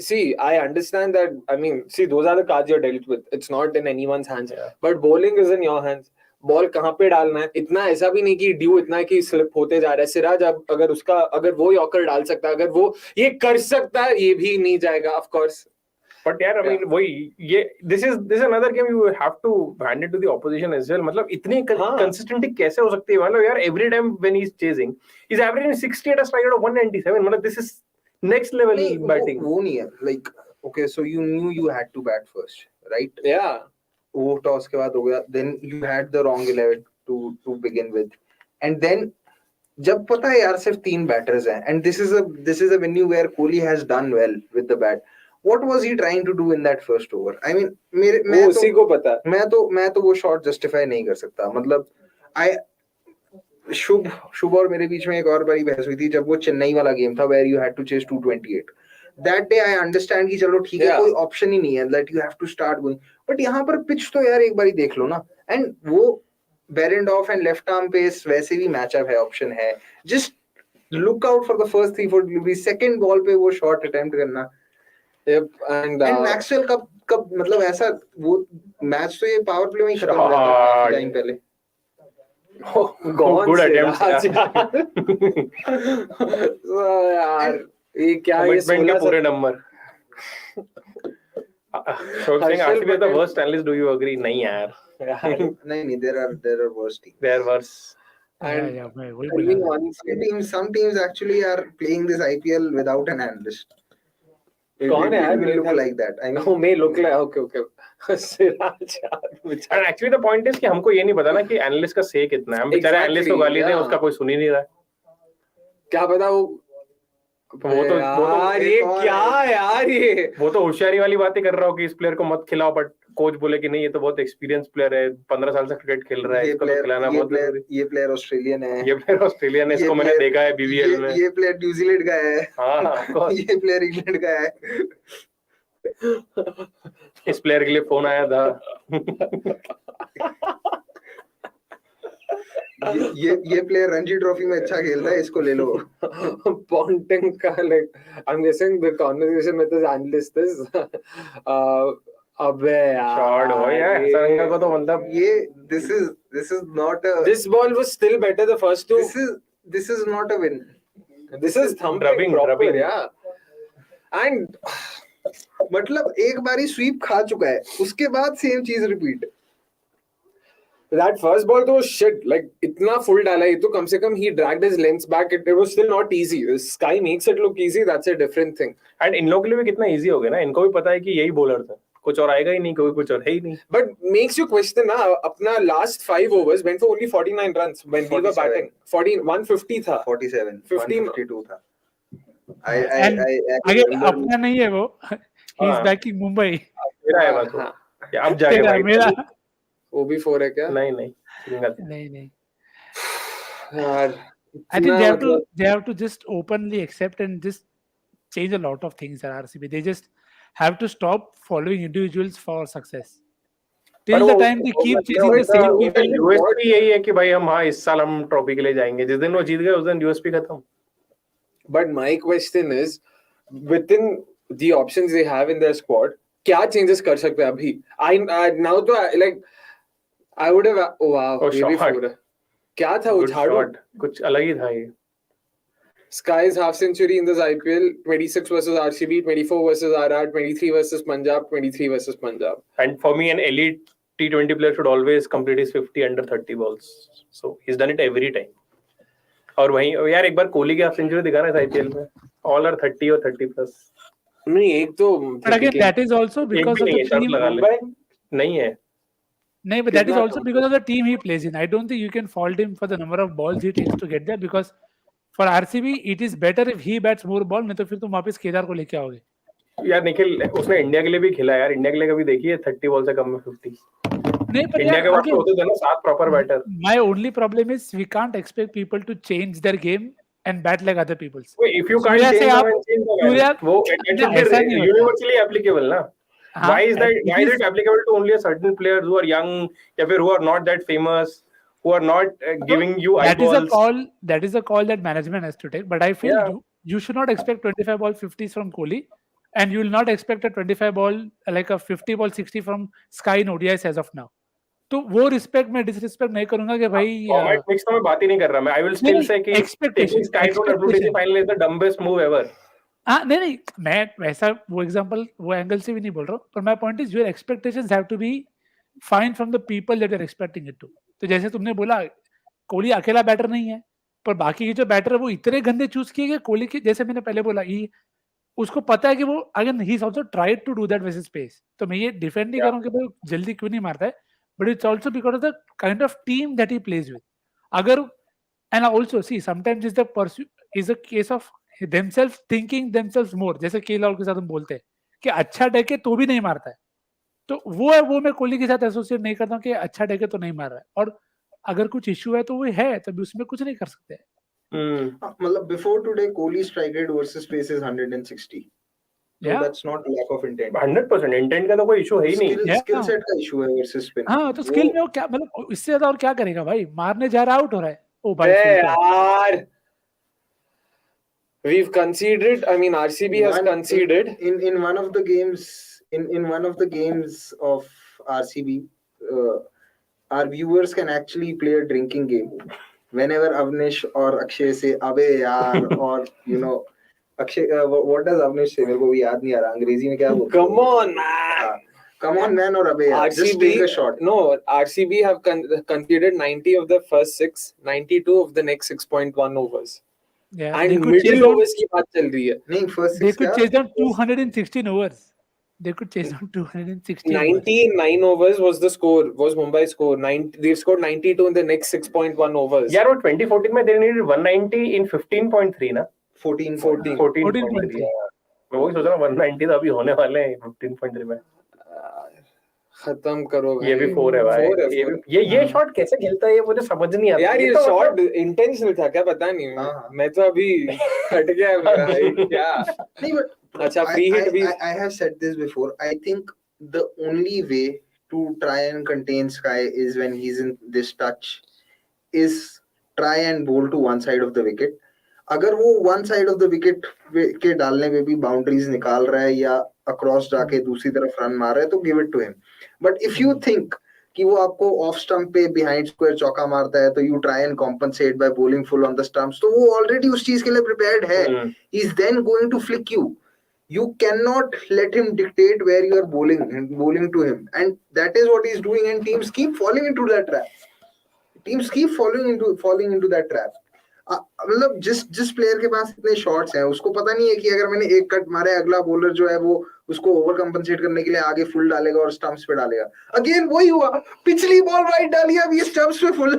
see, I understand that. I mean, see, those are the cards you're dealt with. It's not in anyone's hands. Yeah. But bowling is in your hands. Ball कहाँ पे डालना है. इतना ऐसा भी नहीं कि ड्यू इतना है कि स्लिप होते जा रहा है. सिराज अगर वो यॉर्कर डाल सकता है, अगर वो ये कर सकता है, ये भी नहीं जाएगा ऑफ कोर्स. But यार, I mean, वही ये this is another game you have to hand it to the opposition as well. मतलब इतनी consistency कैसे हो सकती है. मतलब यार every time when he's chasing, he's averaging 60 at a strike rate of 197. मतलब this is next level batting. वो नहीं है. Like okay, so you knew you had to bat first, right? Yeah. वो टॉस के बाद हो गया. Then you had the wrong 11 to begin with, and then जब पता है यार सिर्फ 3 बैटर्स हैं, and this is a venue where Kohli has done well with the bat. What was he trying to do in that first over? I mean, मैं उसी को पता. मैं तो वो शॉट जस्टिफाई नहीं कर सकता. मतलब शुभ और मेरे बीच में एक और बड़ी बहस हुई थी जब वो चेन्नई वाला गेम था where you had to chase 228. That day I understand कि चलो ठीक है, कोई ऑप्शन ही नहीं है that you have to start going. But यहाँ पर पिच तो यार एक बारी देख लो ना. And वो Behrendorff and left arm pace वैसे भी मैचअप है, ऑप्शन है. Just look out for the first 3-4 deliveries. Second ball पे वो शॉट अटेम्प्ट करना. And मैक्सवेल कब मतलब ऐसा वो मैच तो ये पावर प्ले में ही खत्म हो रहा था टाइम पहले. गुड अटेम्प्ट यार. ये क्या ये कमिटमेंट के पूरे number. So saying RCB is the worst analyst, do you agree? नहीं यार. नहीं, there are worse teams. There are worse. And yeah, मैं वही I mean, बोला Some teams actually are playing this IPL without an analyst. कौन है यार? It will look like that. I mean, Oh, may look like okay. Siraj यार, And actually the point is कि हमको ये नहीं पता ना कि एनालिस्ट का से कितना है. हम बेचारे Exactly, एनालिस्ट को गाली दें, yeah. उसका कोई सुन ही नहीं रहा है. क्या पता वो यार ये क्या यार ये वो तो होशियारी वाली बातें कर रहा हो कि इस प्लेयर को मत खिलाओ, बट कोच बोले कि नहीं ये तो बहुत एक्सपीरियंस प्लेयर है, 15 साल से क्रिकेट खेल रहा है, इसको तो खिलाना बहुत जरूरी. ये प्लेयर ऑस्ट्रेलियन है. ये प्लेयर ऑस्ट्रेलियन है, इसको मैंने देखा है बीबीएल में. ये प्लेयर न्यूजीलैंड का है. हाँ, ये प्लेयर इंग्लैंड का है. इस प्लेयर के लिए फोन आया था. ये प्लेयर रणजी ट्रॉफी में अच्छा खेलता है, इसको ले लो. Ponting का like I'm guessing the conversation with this analyst is अबे यार शॉट हो यार सरंगा को तो मतलब ये this is not a this ball was still better the first two. This is not a win. This is thumping proper, yeah. And मतलब एक बारी स्वीप खा चुका है, उसके बाद सेम चीज रिपीट. that first ball तो shit, like इतना full डाला है तो कम से कम he dragged his lengths back. It was still not easy. Sky makes it look easy. That's a different thing. And in लोगों के लिए भी कितना इजी हो गया ना, इनको भी पता है कि यही बॉलर था, कुछ और आएगा ही नहीं, कोई कुछ और है ही नहीं. But makes you question ना, अपना last 5 overs went for only 49 runs when we were batting. 150 था. 47, 152 था. I अगर अपना नहीं है वो, he is backing Mumbai. मेरा है बात. अब जाके मेरा वो भी 4 है क्या? नहीं. यार I think they have to just openly accept and just change a lot of things at RCB. They just have to stop following individuals for success. Till the time they keep chasing the same people. USP यही है कि भाई हम हाँ इस साल हम trophy के लिए जाएंगे, जिस दिन वो जीत गए उस दिन यूएसपी खत्म. But my question is, within the options they have in their squad, क्या changes कर सकते हैं अभी? I now तो like I would have maybe 4. क्या था वो झाड़ू? कुछ अलग ही था ये. Sky's half century in this IPL, 26 versus RCB, 24 versus RR, 23 versus Punjab, 23 versus Punjab. And for me, an elite T20 player should always complete his 50 under 30 balls. So he's done it every time. और वहीं यार एक बार कोहली की half century दिखा रहा है IPL में, all are 30 और 30 प्लस. नहीं एक तो but again that is also because of the team. नहीं है. No, but that is also because of the team he plays in. I don't think you can fault him for the number of balls he takes to get there, because for RCB it is better if he bats more ball. नहीं तो फिर तुम वापस केदार को लेके आओगे. यार निखिल उसने इंडिया के लिए भी खेला यार, इंडिया के लिए कभी देखिए 30 बॉल से कम में 50. नहीं पर इंडिया के पास होते थे ना 7 proper batter. My only problem is we can't expect people to change their game and bat like other people's. If you can't change वो universally applicable ना. Why is it applicable to only a certain players who are young या फिर who are not that famous, who are not giving you eyeballs? That is a call that management has to take. But I feel you should not expect 25 ball 50s from Kohli, and you will not expect a 25 ball like a 50 ball 60 from Sky in ODIs as of now. तो वो respect में disrespect नहीं करूंगा कि भाई format mix तो मैं बात ही नहीं कर रहा. मैं आई विल स्टिल से कि SKY to WTC final is the dumbest move ever. नहीं मैं वैसा वो एग्जांपल वो एंगल से भी नहीं बोल रहा हूँ, पर my point is your expectations have to be fine from the people that you are expecting it to. तो जैसे तुमने बोला कोहली अकेला बैटर नहीं है, पर बाकी के जो बैटर है वो इतने गंदे चूज किए गए कोहली के. जैसे मैंने पहले बोला उसको पता है कि वो again he is also tried to do that versus space. तो मैं ये डिफेंड नहीं कर रहा हूँ कि भाई जल्दी क्यों नहीं मारता है, but it's also because of the kind of team that he plays with. Agar and also see sometimes is a case of themselves thinking themselves more. जैसे केएल के साथ हम बोलते हैं कि अच्छा डेके तो भी नहीं मारता है, तो वो मैं कोहली के साथ एसोसिएट नहीं करता हूँ कि अच्छा डेके तो नहीं मार रहा है, और अगर कुछ इशू है तो वो है, तभी उसमें कुछ नहीं कर सकते. मतलब before today Kohli strike rate versus pace is 160. So that's not lack of intent. 100% intent का तो कोई इशू है ही नहीं. स्किल सेट का इशू है वर्सेस स्पिन. हाँ तो स्किल में वो क्या मतलब इससे ज्यादा और क्या करेगा भाई, मारने जा रहा आउट हो रहा है. ओ भाई यार we've conceded, I mean RCB has conceded in one of the games in one of the games of RCB our viewers can actually play a drinking game whenever Avnish or Akshay say अबे यार or you know Akshay what does Avnish say, मेरे को भी याद नहीं आ रहा अंग्रेजी में क्या बोलता है. Come on man. Come on, man, or away. Just take a shot. No, RCB have conceded 90 of the first 6, 92 of the next 6.1 overs. Yeah, And they could chase middle down. overs की बात चल रही है. नहीं, first They 6 could क्या? chase down 216 overs. They could chase down 216 overs. 99 overs was the score. Was Mumbai's score. They've scored 92 in the next 6.1 overs. यार वो 2014 में they needed 190 in 15.3 ना. 14.3. मैं वही सोच रहा हूँ 190 तो अभी होने वाले हैं 15.3 में. खत्म करो भाई. ये भी 4 है भाई. ये शॉट कैसे खेलता है ये मुझे समझ नहीं आता. यार ये शॉट इंटेंशनल था क्या पता नहीं. मैं तो अभी हट गया भाई क्या. नहीं, but अच्छा free hit भी. I have said this before. I think the only way to try and contain Sky is when he's in this touch is try and bowl to one side of the wicket. अगर वो one side of the wicket के डालने में भी boundaries निकाल रहा है या अक्रॉस जाके दूसरी तरफ रन मार रहा है तो give it to him. But if you think कि वो आपको ऑफ स्टंप पे बिहाइंड स्क्वायर चौका मारता है तो you try and compensate by bowling full on the stumps, तो वो ऑलरेडी उस चीज के लिए प्रिपेयर्ड है. He is then going to flick you. You cannot let him dictate where you are bowling to him, and that is what he's doing. And teams keep falling into that trap. Teams keep falling into that trap. मतलब जिस player के पास इतने shots हैं उसको पता नहीं है कि अगर मैंने एक कट मारे अगला बॉलर जो है वो उसको ओवर कंपनसेट करने के लिए आगे फुल डालेगा और स्टंप्स पे डालेगा. अगेन वही हुआ, पिछली बॉल राइट डाली, अब ये स्टंप्स पे फुल.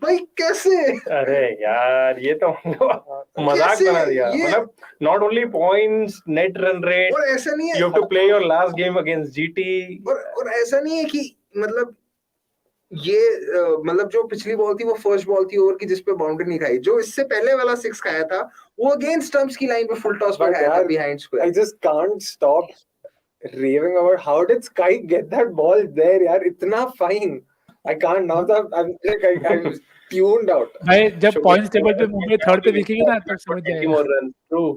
भाई कैसे. अरे यार ये तो मजाक बना दिया. मतलब not only points, net run rate, और ऐसा नहीं है you have to play your last game against GT. और ऐसा नहीं है कि मतलब ये मतलब जो पिछली बॉल थी वो फर्स्ट बॉल थी ओवर की जिस पे बाउंड्री नहीं खाई. जो इससे पहले वाला 6 खाया था वो अगेंस्ट स्टंप्स की लाइन पे फुल टॉस पे खाया था behind square. I just can't stop raving about how did Sky get that ball there यार. इतना fine. I can't now that I'm tuned out. भाई जब पॉइंट्स टेबल पे मुंबई थर्ड पे दिखेगी ना तब समझ जाएगा. more runs. True.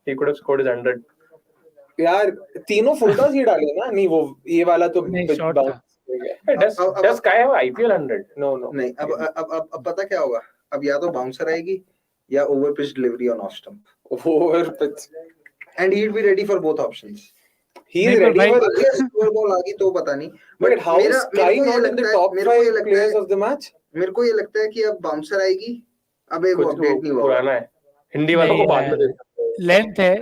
He could have scored his 100. यार तीनों फुल टॉस ही डाले ना. नहीं वो ये वाला तो शॉट था. Does Sky have IPL 100? No. नहीं. अब पता क्या होगा. अब या तो बाउंसर आएगी या over pitch delivery on off stump. Over pitch and he will be ready for both options. He is ready for score ball आ गई तो पता नहीं. But how is SKY not in the top 5 players of the match. मेरे को ये लगता है कि अब बाउंसर आएगी. अब एक अपडेट नहीं हुआ. पुराना है. हिंदी वालों को बाद में लेंथ है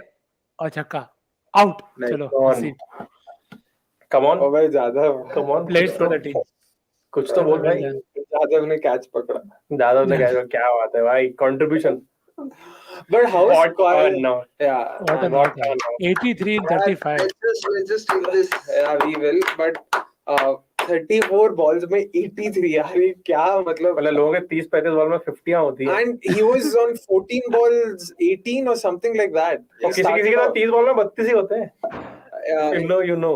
और छक्का आउट. चलो Come on. भाई ज्यादा. Come on. Played for the team. कुछ तो बोल भाई. जादव ने कैच पकड़ा. जादव ने कैच. क्या बात है भाई. Contribution. But how is Sky? No. Yeah. What a not 83 in 35. Let's just take this. Yeah, we will. But 34 balls में 83 यार ये क्या मतलब. लोगों के 30-35 बॉल में 50 होती है. And he was on 14 balls 18 or something like that. किसी के तो 30 बॉल में 32 ही होते हैं. You know.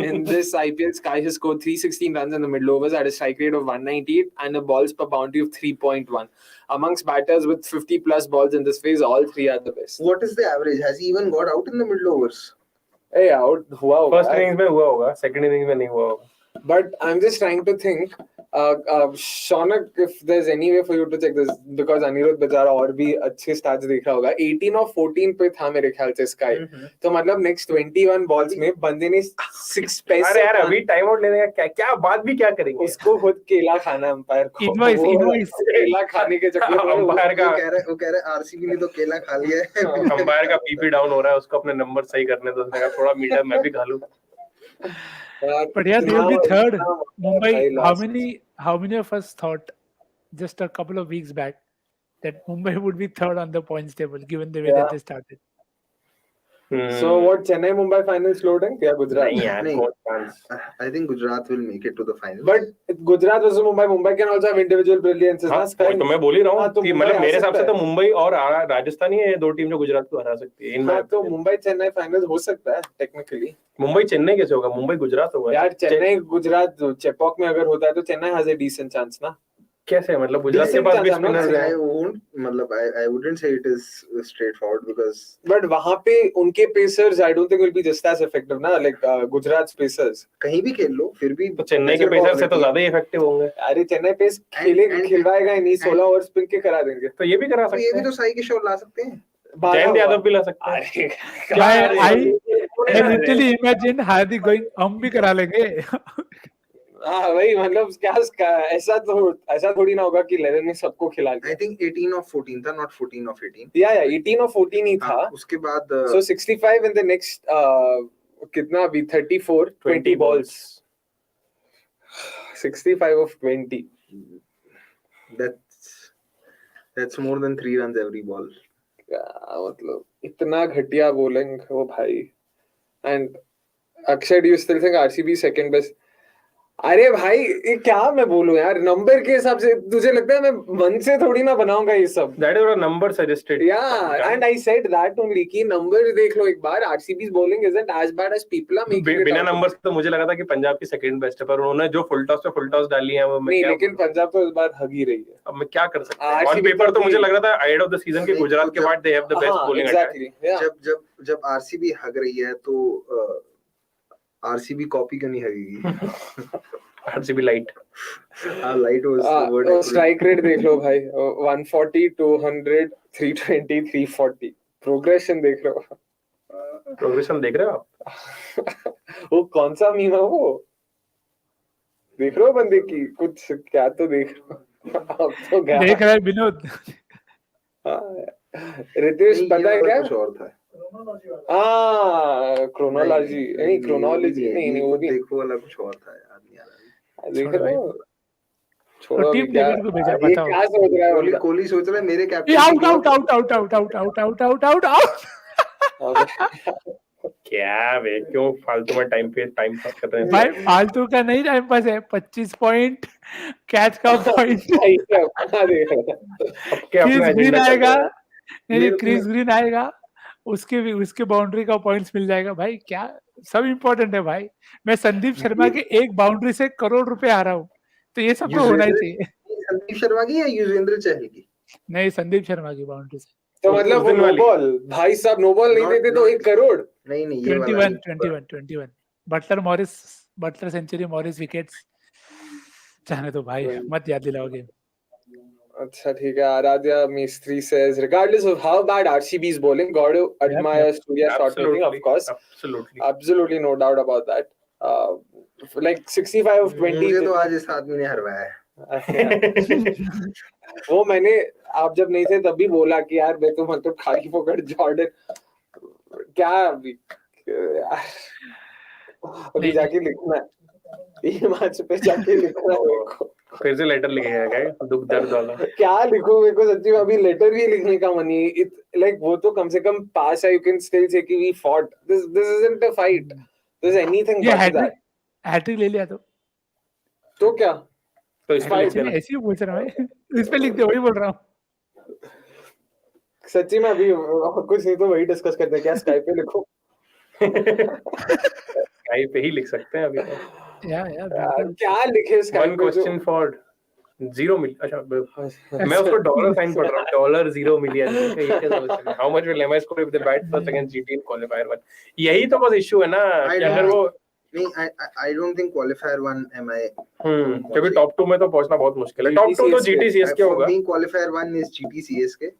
In this IPL, Sky has scored 316 runs in the middle overs at a strike rate of 198 and a balls per boundary of 3.1. Amongst batters with 50 plus balls in this phase, all three are the best. What is the average? Has he even got out in the middle overs? Hey, out हुआ होगा. First innings में हुआ होगा, second innings में नहीं हुआ होगा. But I'm just trying to think, Shaunak, if there's any way for you to check this, because Anirudh बेचारा और भी अच्छे stats देख रहा होगा. 18 और 14 पे था मेरे ख्याल से Sky. तो मतलब next 21 balls में बंदे ने 6 पैसे. अरे यार अभी टाइम आउट लेने का क्या बात भी क्या करेंगे. उसको खुद केला खाना अंपायर को. इनवॉइस केला खाने के चक्कर में अंपायर का वो कह रहे आरसीबी ने तो केला खा लिया है. अंपायर का पीपी डाउन हो रहा है. उसको अपने नंबर सही करने दो. उसने कहा थोड़ा मीटर मैं भी खा लूं. But yeah, they will be third. Mumbai, how many of us thought just a couple of weeks back that Mumbai would be third on the points table given the way that they started? So what, Chennai Mumbai finals loading? Yeah, Gujarat. I think Gujarat will make it to the final. But Gujarat versus Mumbai can also have individual brilliances. तो मैं बोल ही रहा हूँ कि मतलब मेरे हिसाब से तो मुंबई और राजस्थान ही है दो टीम जो गुजरात को हरा सकती है. तो मुंबई चेन्नई फाइनल हो सकता है टेक्निकली. मुंबई चेन्नई कैसे होगा. मुंबई गुजरात होगा यार. चेन्नई गुजरात चेपॉक में अगर होता है तो Chennai has a decent chance ना. कैसे मतलब गुजरात के पास भी स्पिनर्स हैं. I wouldn't say it is straightforward because but वहाँ पे उनके pacers I don't think will be just as effective ना like गुजरात पेसर्स. कहीं भी खेल लो फिर भी तो चेन्नई के पेसर से तो ज्यादा ही इफेक्टिव होंगे. अरे चेन्नई पेस खिलवाएगा नहीं. 16 ओवर स्पिन के करा देंगे. तो ये भी करा सकते हैं. ये भी तो साई किशोर ला सकते हैं. जयंत यादव भी ला सकते हैं. I literally imagined Hardik going, हम भी करा लेंगे. हाँ वही मतलब क्या ऐसा थोड़ी ना होगा कि लेनन ने सबको खिला लिया. I think 18 of 14 था, not 14 of 18. Yeah, 18 of 14 ही था. उसके बाद So 65 in the next कितना अभी 34 20 balls. 65 of 20. That's more than 3 runs every ball. मतलब इतना घटिया bowling वो भाई. And Akshay, do you still think RCB second best? अरे भाई ये क्या मैं बोलूं यार, नंबर के हिसाब से तुझे लगता है मैं मन से थोड़ी ना बनाऊंगा ये सब. That is what a number suggested. Yeah, and I said that only कि नंबर देख लो एक बार. RCB's bowling isn't as bad as people are making it. बिना नंबर तो मुझे लगा था कि पंजाब की सेकंड बेस्ट है, पर उन्होंने जो फुल टॉस पे फुल टॉस डाली है वो नहीं, लेकिन पंजाब तो इस बार हग ही रही है. अब मैं क्या कर सकता हूं. ऑन पेपर तो मुझे लग रहा था एंड ऑफ द सीजन के गुजरात के बाद they have the best bowling attack. जब आरसीबी हग रही है तो आरसीबी कॉपी क्यों नहीं हगेगी? RCB light light was the word. Strike rate देख लो भाई, 140 200 320 340. प्रोग्रेशन देख लो. प्रोग्रेशन देख रहे हो आप? वो कौन सा मीम है वो देख रहे हो बंदे की? कुछ क्या तो देख अब तो क्या देख रहा है विनोद. रितेश पता है क्या? कुछ और था. क्रोनोलॉजी नहीं वो देखो वाला कुछ और था यार. देख रहे हो? छोड़ो. टीम क्रिकेट को भेजा, बताओ क्या सोच रहा है? कोहली सोच रहा है मेरे captain out out out out out out out out out out out. क्या वे क्यों फालतू में टाइम पास कर रहे हैं भाई? फालतू का नहीं टाइम पास है. 25 पॉइंट कैच का पॉइंट. क्रिस ग्रीन आएगा, नहीं क्रिस ग्रीन आएगा, उसके बाउंड्री का पॉइंट्स मिल जाएगा. भाई क्या सब इम्पोर्टेंट है भाई. मैं संदीप शर्मा के एक बाउंड्री से करोड़ रुपए आ रहा हूँ, तो ये सब तो होना ही चाहिए. संदीप शर्मा की या युजवेंद्र चहल की? नहीं, संदीप शर्मा की बाउंड्री से. तो मतलब वो नो बॉल भाई साहब, नो बॉल नहीं देते तो 1 करोड़. नहीं ये वाला 21. Buttler century, Morris wickets. जाने तो भाई, मत याद दिलाओगे. अच्छा ठीक है. Aradhya Mistry says, regardless of how bad RCB is bowling, got to admire Surya's shot making, of course. Absolutely no doubt about that. Like 65 of 20. मुझे तो आज इस आदमी ने हरवाया है. वो मैंने आप जब नहीं थे तब भी बोला कि यार मैं तो मतलब खाली फोकट जॉर्डन क्या अभी जाके लिखना है. ये मैच पे जाके लिखना है. फिर से लेटर लिखेगा क्या? दुख दर्द वाला क्या लिखूं? मेरे को सच्ची में अभी लेटर भी लिखने का मन नहीं. लाइक वो तो कम से कम पास है. यू कैन स्टिल से कि we fought. This isn't a fight. This anything but that. Hattrick ले लिया तो क्या? तो इस फाइट में ऐसे ही पूछ रहा हूं. इस पे लिख दे, वही बोल रहा हूं. सच्ची में अभी कुछ नहीं तो वही डिस्कस करते हैं. क्या स्काइप पे लिखो? स्काइप पे ही लिख सकते हैं अभी. यार क्या लिखे स्काइप पे? One question for 0 million. अच्छा मैं उसको डॉलर साइन पढ़ रहा हूं. $0 million. How much will MI score if they bat first against GT in qualifier 1? यही तो बस इशू है ना कि अगर वो नहीं, आई डोंट थिंक क्वालिफायर 1 एमआई. क्योंकि टॉप 2 में तो पहुंचना बहुत मुश्किल है. टॉप 2 तो जीटी सीएसके होगा. Qualifier 1 is GT CSK.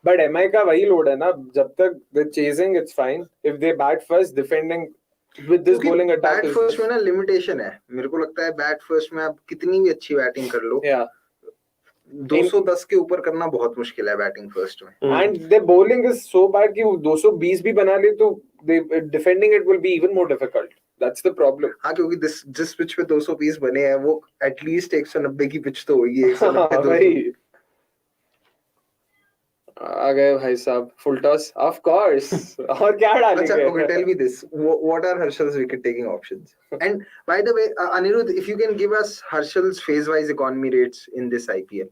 But MI का वही लोड है ना, जब तक the chasing it's fine. If they bat first, defending with this bowling attack bat first में ना लिमिटेशन है. मेरे को लगता है बैट फर्स्ट में आप कितनी भी अच्छी बैटिंग कर लो, 210 के ऊपर करना बहुत मुश्किल है बैटिंग फर्स्ट में. And the bowling is so bad कि 220 भी बना ले तो defending it will be even more difficult. That's the problem. हां, क्योंकि जिस पिच पे 220 बने हैं वो एटलीस्ट 190 की पिच तो होगी. 190 आ गए भाई साहब. Full toss of course. और क्या डालेंगे? अच्छा, okay, tell me this. What are Harshal's wicket taking options? And by the way, Anirudh, if you can give us Harshal's phase wise economy rates in this IPL,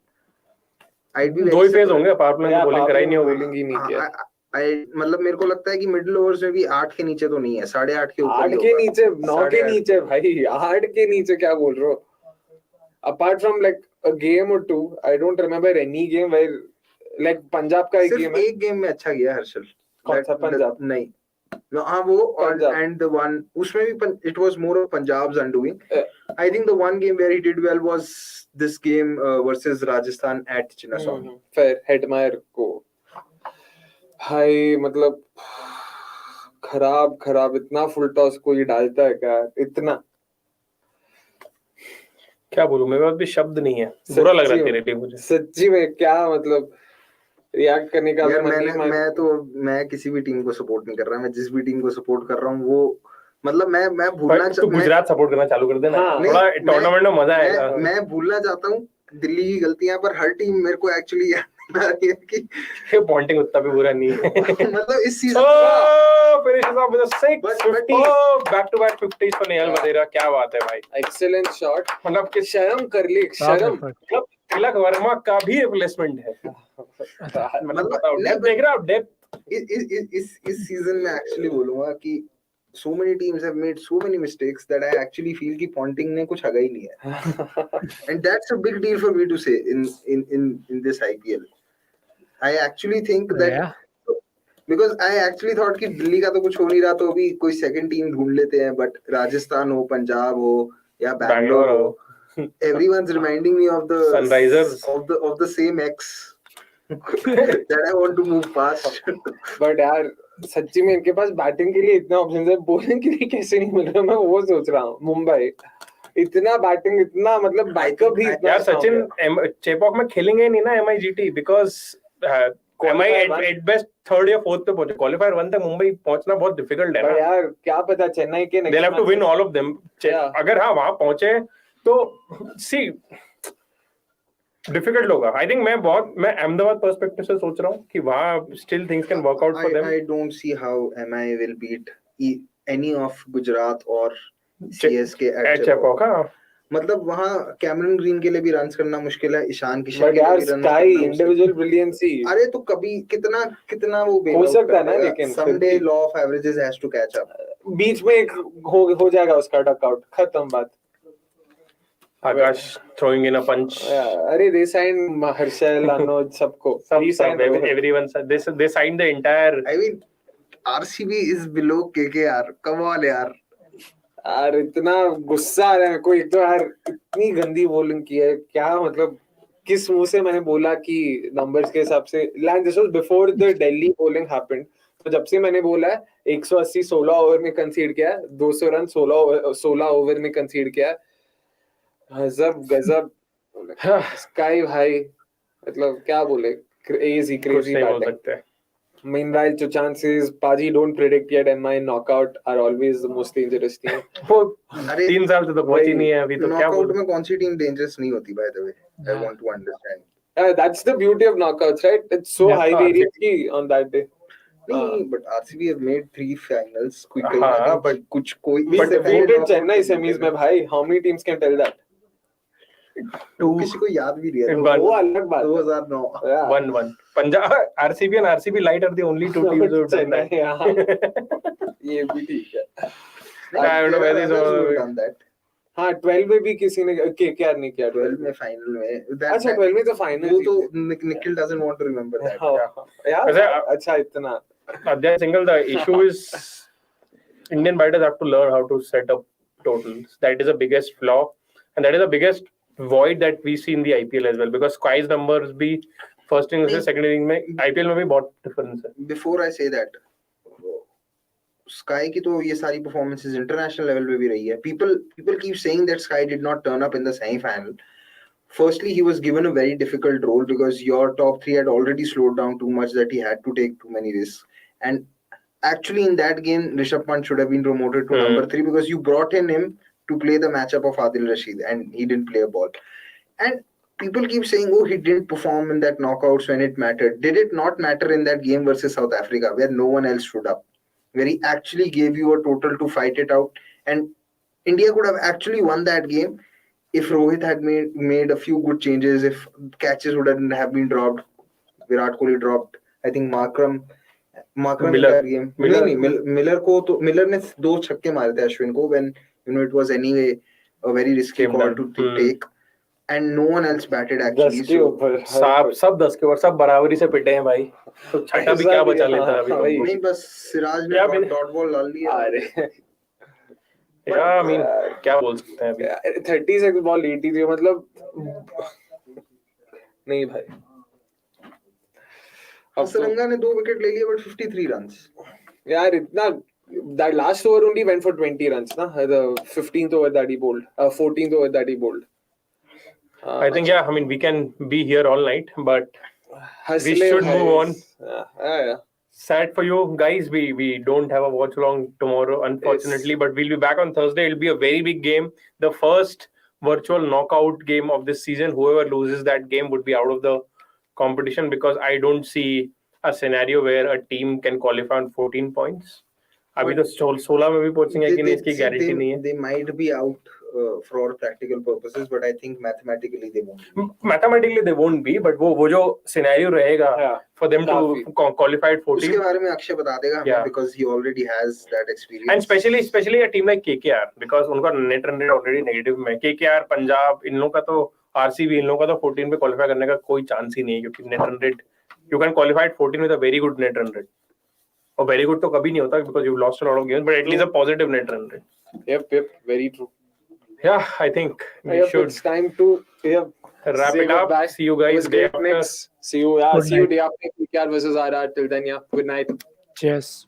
I'd be very. दो ही phase होंगे. Power play में bowling कराई नहीं होगी. Bowling ही नहीं किया. मतलब मेरे को लगता है कि मिडिल ओवर्स में भी 8 के नीचे तो नहीं है. 8.5 के ऊपर. 8 के नीचे, 9 के नीचे भाई. 8 के नीचे क्या बोल रहे हो? Apart from like a game or two, I don't remember any game where like Punjab का एक गेम है. एक गेम में अच्छा किया हर्षल. कौन सा? पंजाब नहीं. हाँ वो and the one उसमें भी it was more of Punjab's undoing. I think the one game where he did well was this game versus Rajasthan at Chinnaswamy. Fair. Hetmyer को भाई मतलब खराब इतना फुल टॉस कोई डालता है क्या इतना? क्या बोलूं, मेरे पास भी शब्द नहीं है, बुरा लग रहा है तेरे लिए मुझे सच्ची में। क्या मतलब रिएक्ट करने का यार मन नहीं। मैं किसी भी टीम को सपोर्ट नहीं कर रहा, मैं जिस भी टीम को सपोर्ट कर रहा हूँ वो मतलब मैं भूलना तू गुजरात सपोर्ट करना चालू कर देना। थोड़ा टूर्नामेंट में मजा आएगा। मैं भूलना चाहता हूँ दिल्ली की गलतियां, पर हर टीम मेरे को एक्चुअली कि पॉइंटिंग उतना भी बुरा नहीं है। मतलब इस season back to back 50s पर नेहल वधेरा, क्या बात है भाई, एक्सीलेंट शॉट। मतलब कि शर्म कर ली, शर्म। तिलक वर्मा का भी रिप्लेसमेंट है। मतलब बताओ, डेप्थ देख रहे हो, डेप्थ इस सीजन में एक्चुअली बोलूंगा कि so many teams have made so many mistakes that I actually feel कि Ponting ने कुछ हगा ही नहीं है, and that's a big deal for me to say in this IPL. I actually think that because I actually thought कि दिल्ली का तो कुछ हो नहीं रहा, तो अभी कोई सेकंड टीम ढूंढ लेते हैं, but राजस्थान हो, पंजाब हो या बैंगलोर हो, everyone's reminding me of the Sunrisers of the same ex that I want to move past. But यार सच्ची में इनके पास बैटिंग के लिए इतना ऑप्शन है, बॉलिंग के लिए कैसे नहीं मिल रहा? मैं वो सोच रहा हूँ। मुंबई इतना बैटिंग, इतना मतलब बैकअप भी इतना। यार सचिन चेपॉक में खेलेंगे नहीं ना MIGT, because MI at best third या फोर्थ पे पहुंचे, क्वालिफायर 1 तक मुंबई पहुंचना बहुत डिफिकल्ट है ना यार। क्या पता चेन्नई के they have to win all of them. अगर हाँ वहां पहुंचे तो सी डिफिकल्ट होगा। आई थिंक मैं अहमदाबाद पर्सपेक्टिव से सोच रहा हूँ कि वहां still things can work out for them. I don't see how MI will beat any of Gujarat or CSK at Chepauk. मतलब वहाँ कैमरन ग्रीन के लिए भी रन्स करना मुश्किल है, ईशान किशन के लिए भी रन्स करना इंडिविजुअल ब्रिलियंसी। अरे तो कभी कितना वो हो सकता है ना, लेकिन someday law of averages has to catch up. बीच में एक हो जाएगा उसका डकआउट, खत्म बात। आकाश throwing in a punch. अरे they signed हर्षल, अनुज, सबको everyone they signed the entire. I mean RCB is below KKR. Come on यार। यार इतना गुस्सा आ रहा है मेरे को। एक तो यार इतनी गंदी बॉलिंग की है, क्या मतलब किस मुंह से मैंने बोला कि नंबर्स के हिसाब से this was before the Delhi bowling happened. तो जब से मैंने बोला है 180 16 ओवर में कंसीड किया है, 200 रन 16 ओवर में कंसीड किया है। गजब स्काई भाई, मतलब क्या बोले, crazy batting. Meanwhile, to chances, Paji don't predict yet. MI knockout are always the most dangerous team. वो 3 साल से तो पहुंची नहीं है अभी, तो क्या knockout में कौन सी टीम dangerous नहीं होती, by the way? I want to understand. That's the beauty of knockouts, right? It's so high variance on that day. But RCB have made 3 finals quickly. But कुछ कोई we defeated Chennai semis में भाई. How many teams can tell that? किसी को याद भी नहीं है, वो अलग बात। 2009 1-1 Punjab RCB and RCB Light are the only 2 teams who have done that. ये भी ठीक है। I don't know whether he's done that. हाँ 12 में भी किसी ने क्या नहीं किया। 12 में फाइनल में। अच्छा 12 में तो फाइनल, वो तो Nikhil doesn't want to remember that. यार अच्छा इतना। Adya Singhal, the issue is Indian batters have to learn how to set up totals. That is the biggest flaw, and that is the biggest void that we see in the IPL as well, because Sky's numbers भी first innings से second innings में IPL में भी बहुत difference है। Before I say that, Sky की तो ये सारी performances international level पे भी रही है। People keep saying that Sky did not turn up in the semi-final. Firstly, he was given a very difficult role because your top 3 had already slowed down too much that he had to take too many risks. And actually, in that game, Rishabh Pant should have been promoted to number 3 because you brought in him to play the matchup of Adil Rashid, and he didn't play a ball. And people keep saying, oh, he didn't perform in that knockouts when it mattered. Did it not matter in that game versus South Africa, where no one else stood up, where he actually gave you a total to fight it out? And India could have actually won that game if Rohit had made a few good changes, if catches wouldn't have been dropped. Virat Kohli dropped, I think Markram Miller. In that game. Miller ने 2 छक्के मारे थे अश्विन को, when it was anyway a very risky call to take, and no one else batted actually. सब 10 के ऊपर सब बराबरी से पिटे हैं भाई, तो छठा भी क्या बचा लेता है अभी? नहीं बस सिराज ने डॉट बॉल डाल दिया। अरे I mean क्या बोल सकते हैं अभी? 36 बॉल 83, मतलब नहीं भाई। असरंगा ने 2 विकेट ले लिए, but 53 रन्स। यार इतना that last over only went for 20 runs, na? The 15th over that he bowled, 14th over that he bowled. I think, yeah, I mean, we can be here all night, but we should move on. Yeah. Sad for you guys, we don't have a watch along tomorrow, unfortunately, but we'll be back on Thursday. It'll be a very big game. The first virtual knockout game of this season. Whoever loses that game would be out of the competition, because I don't see a scenario where a team can qualify on 14 points. अभी तो 16 में भी पहुंचेंगे कि नहीं इसकी guarantee नहीं है. They might be out for practical purposes, but I think mathematically they won't. Mathematically they won't be, but वो जो scenario रहेगा for them to qualify at 14. उसके बारे में अक्षय बता देगा हमें, because he already has that experience. And especially a team like KKR, because उनका net run rate already negative में. KKR, पंजाब, इन लोगों का तो RCB, इन लोगों का तो 14 पे qualify करने का कोई chance ही नहीं है, क्योंकि net run rate you can qualify at 14 with a very good net run rate. और very good तो कभी नहीं होता, because you've lost a lot of games, but at least a positive net run rate. Yep, very true. Yeah, I think we should. It's time to wrap it up. Back. See you guys day after. See you day after KKR versus RR. Till then, yeah. Good night. Cheers.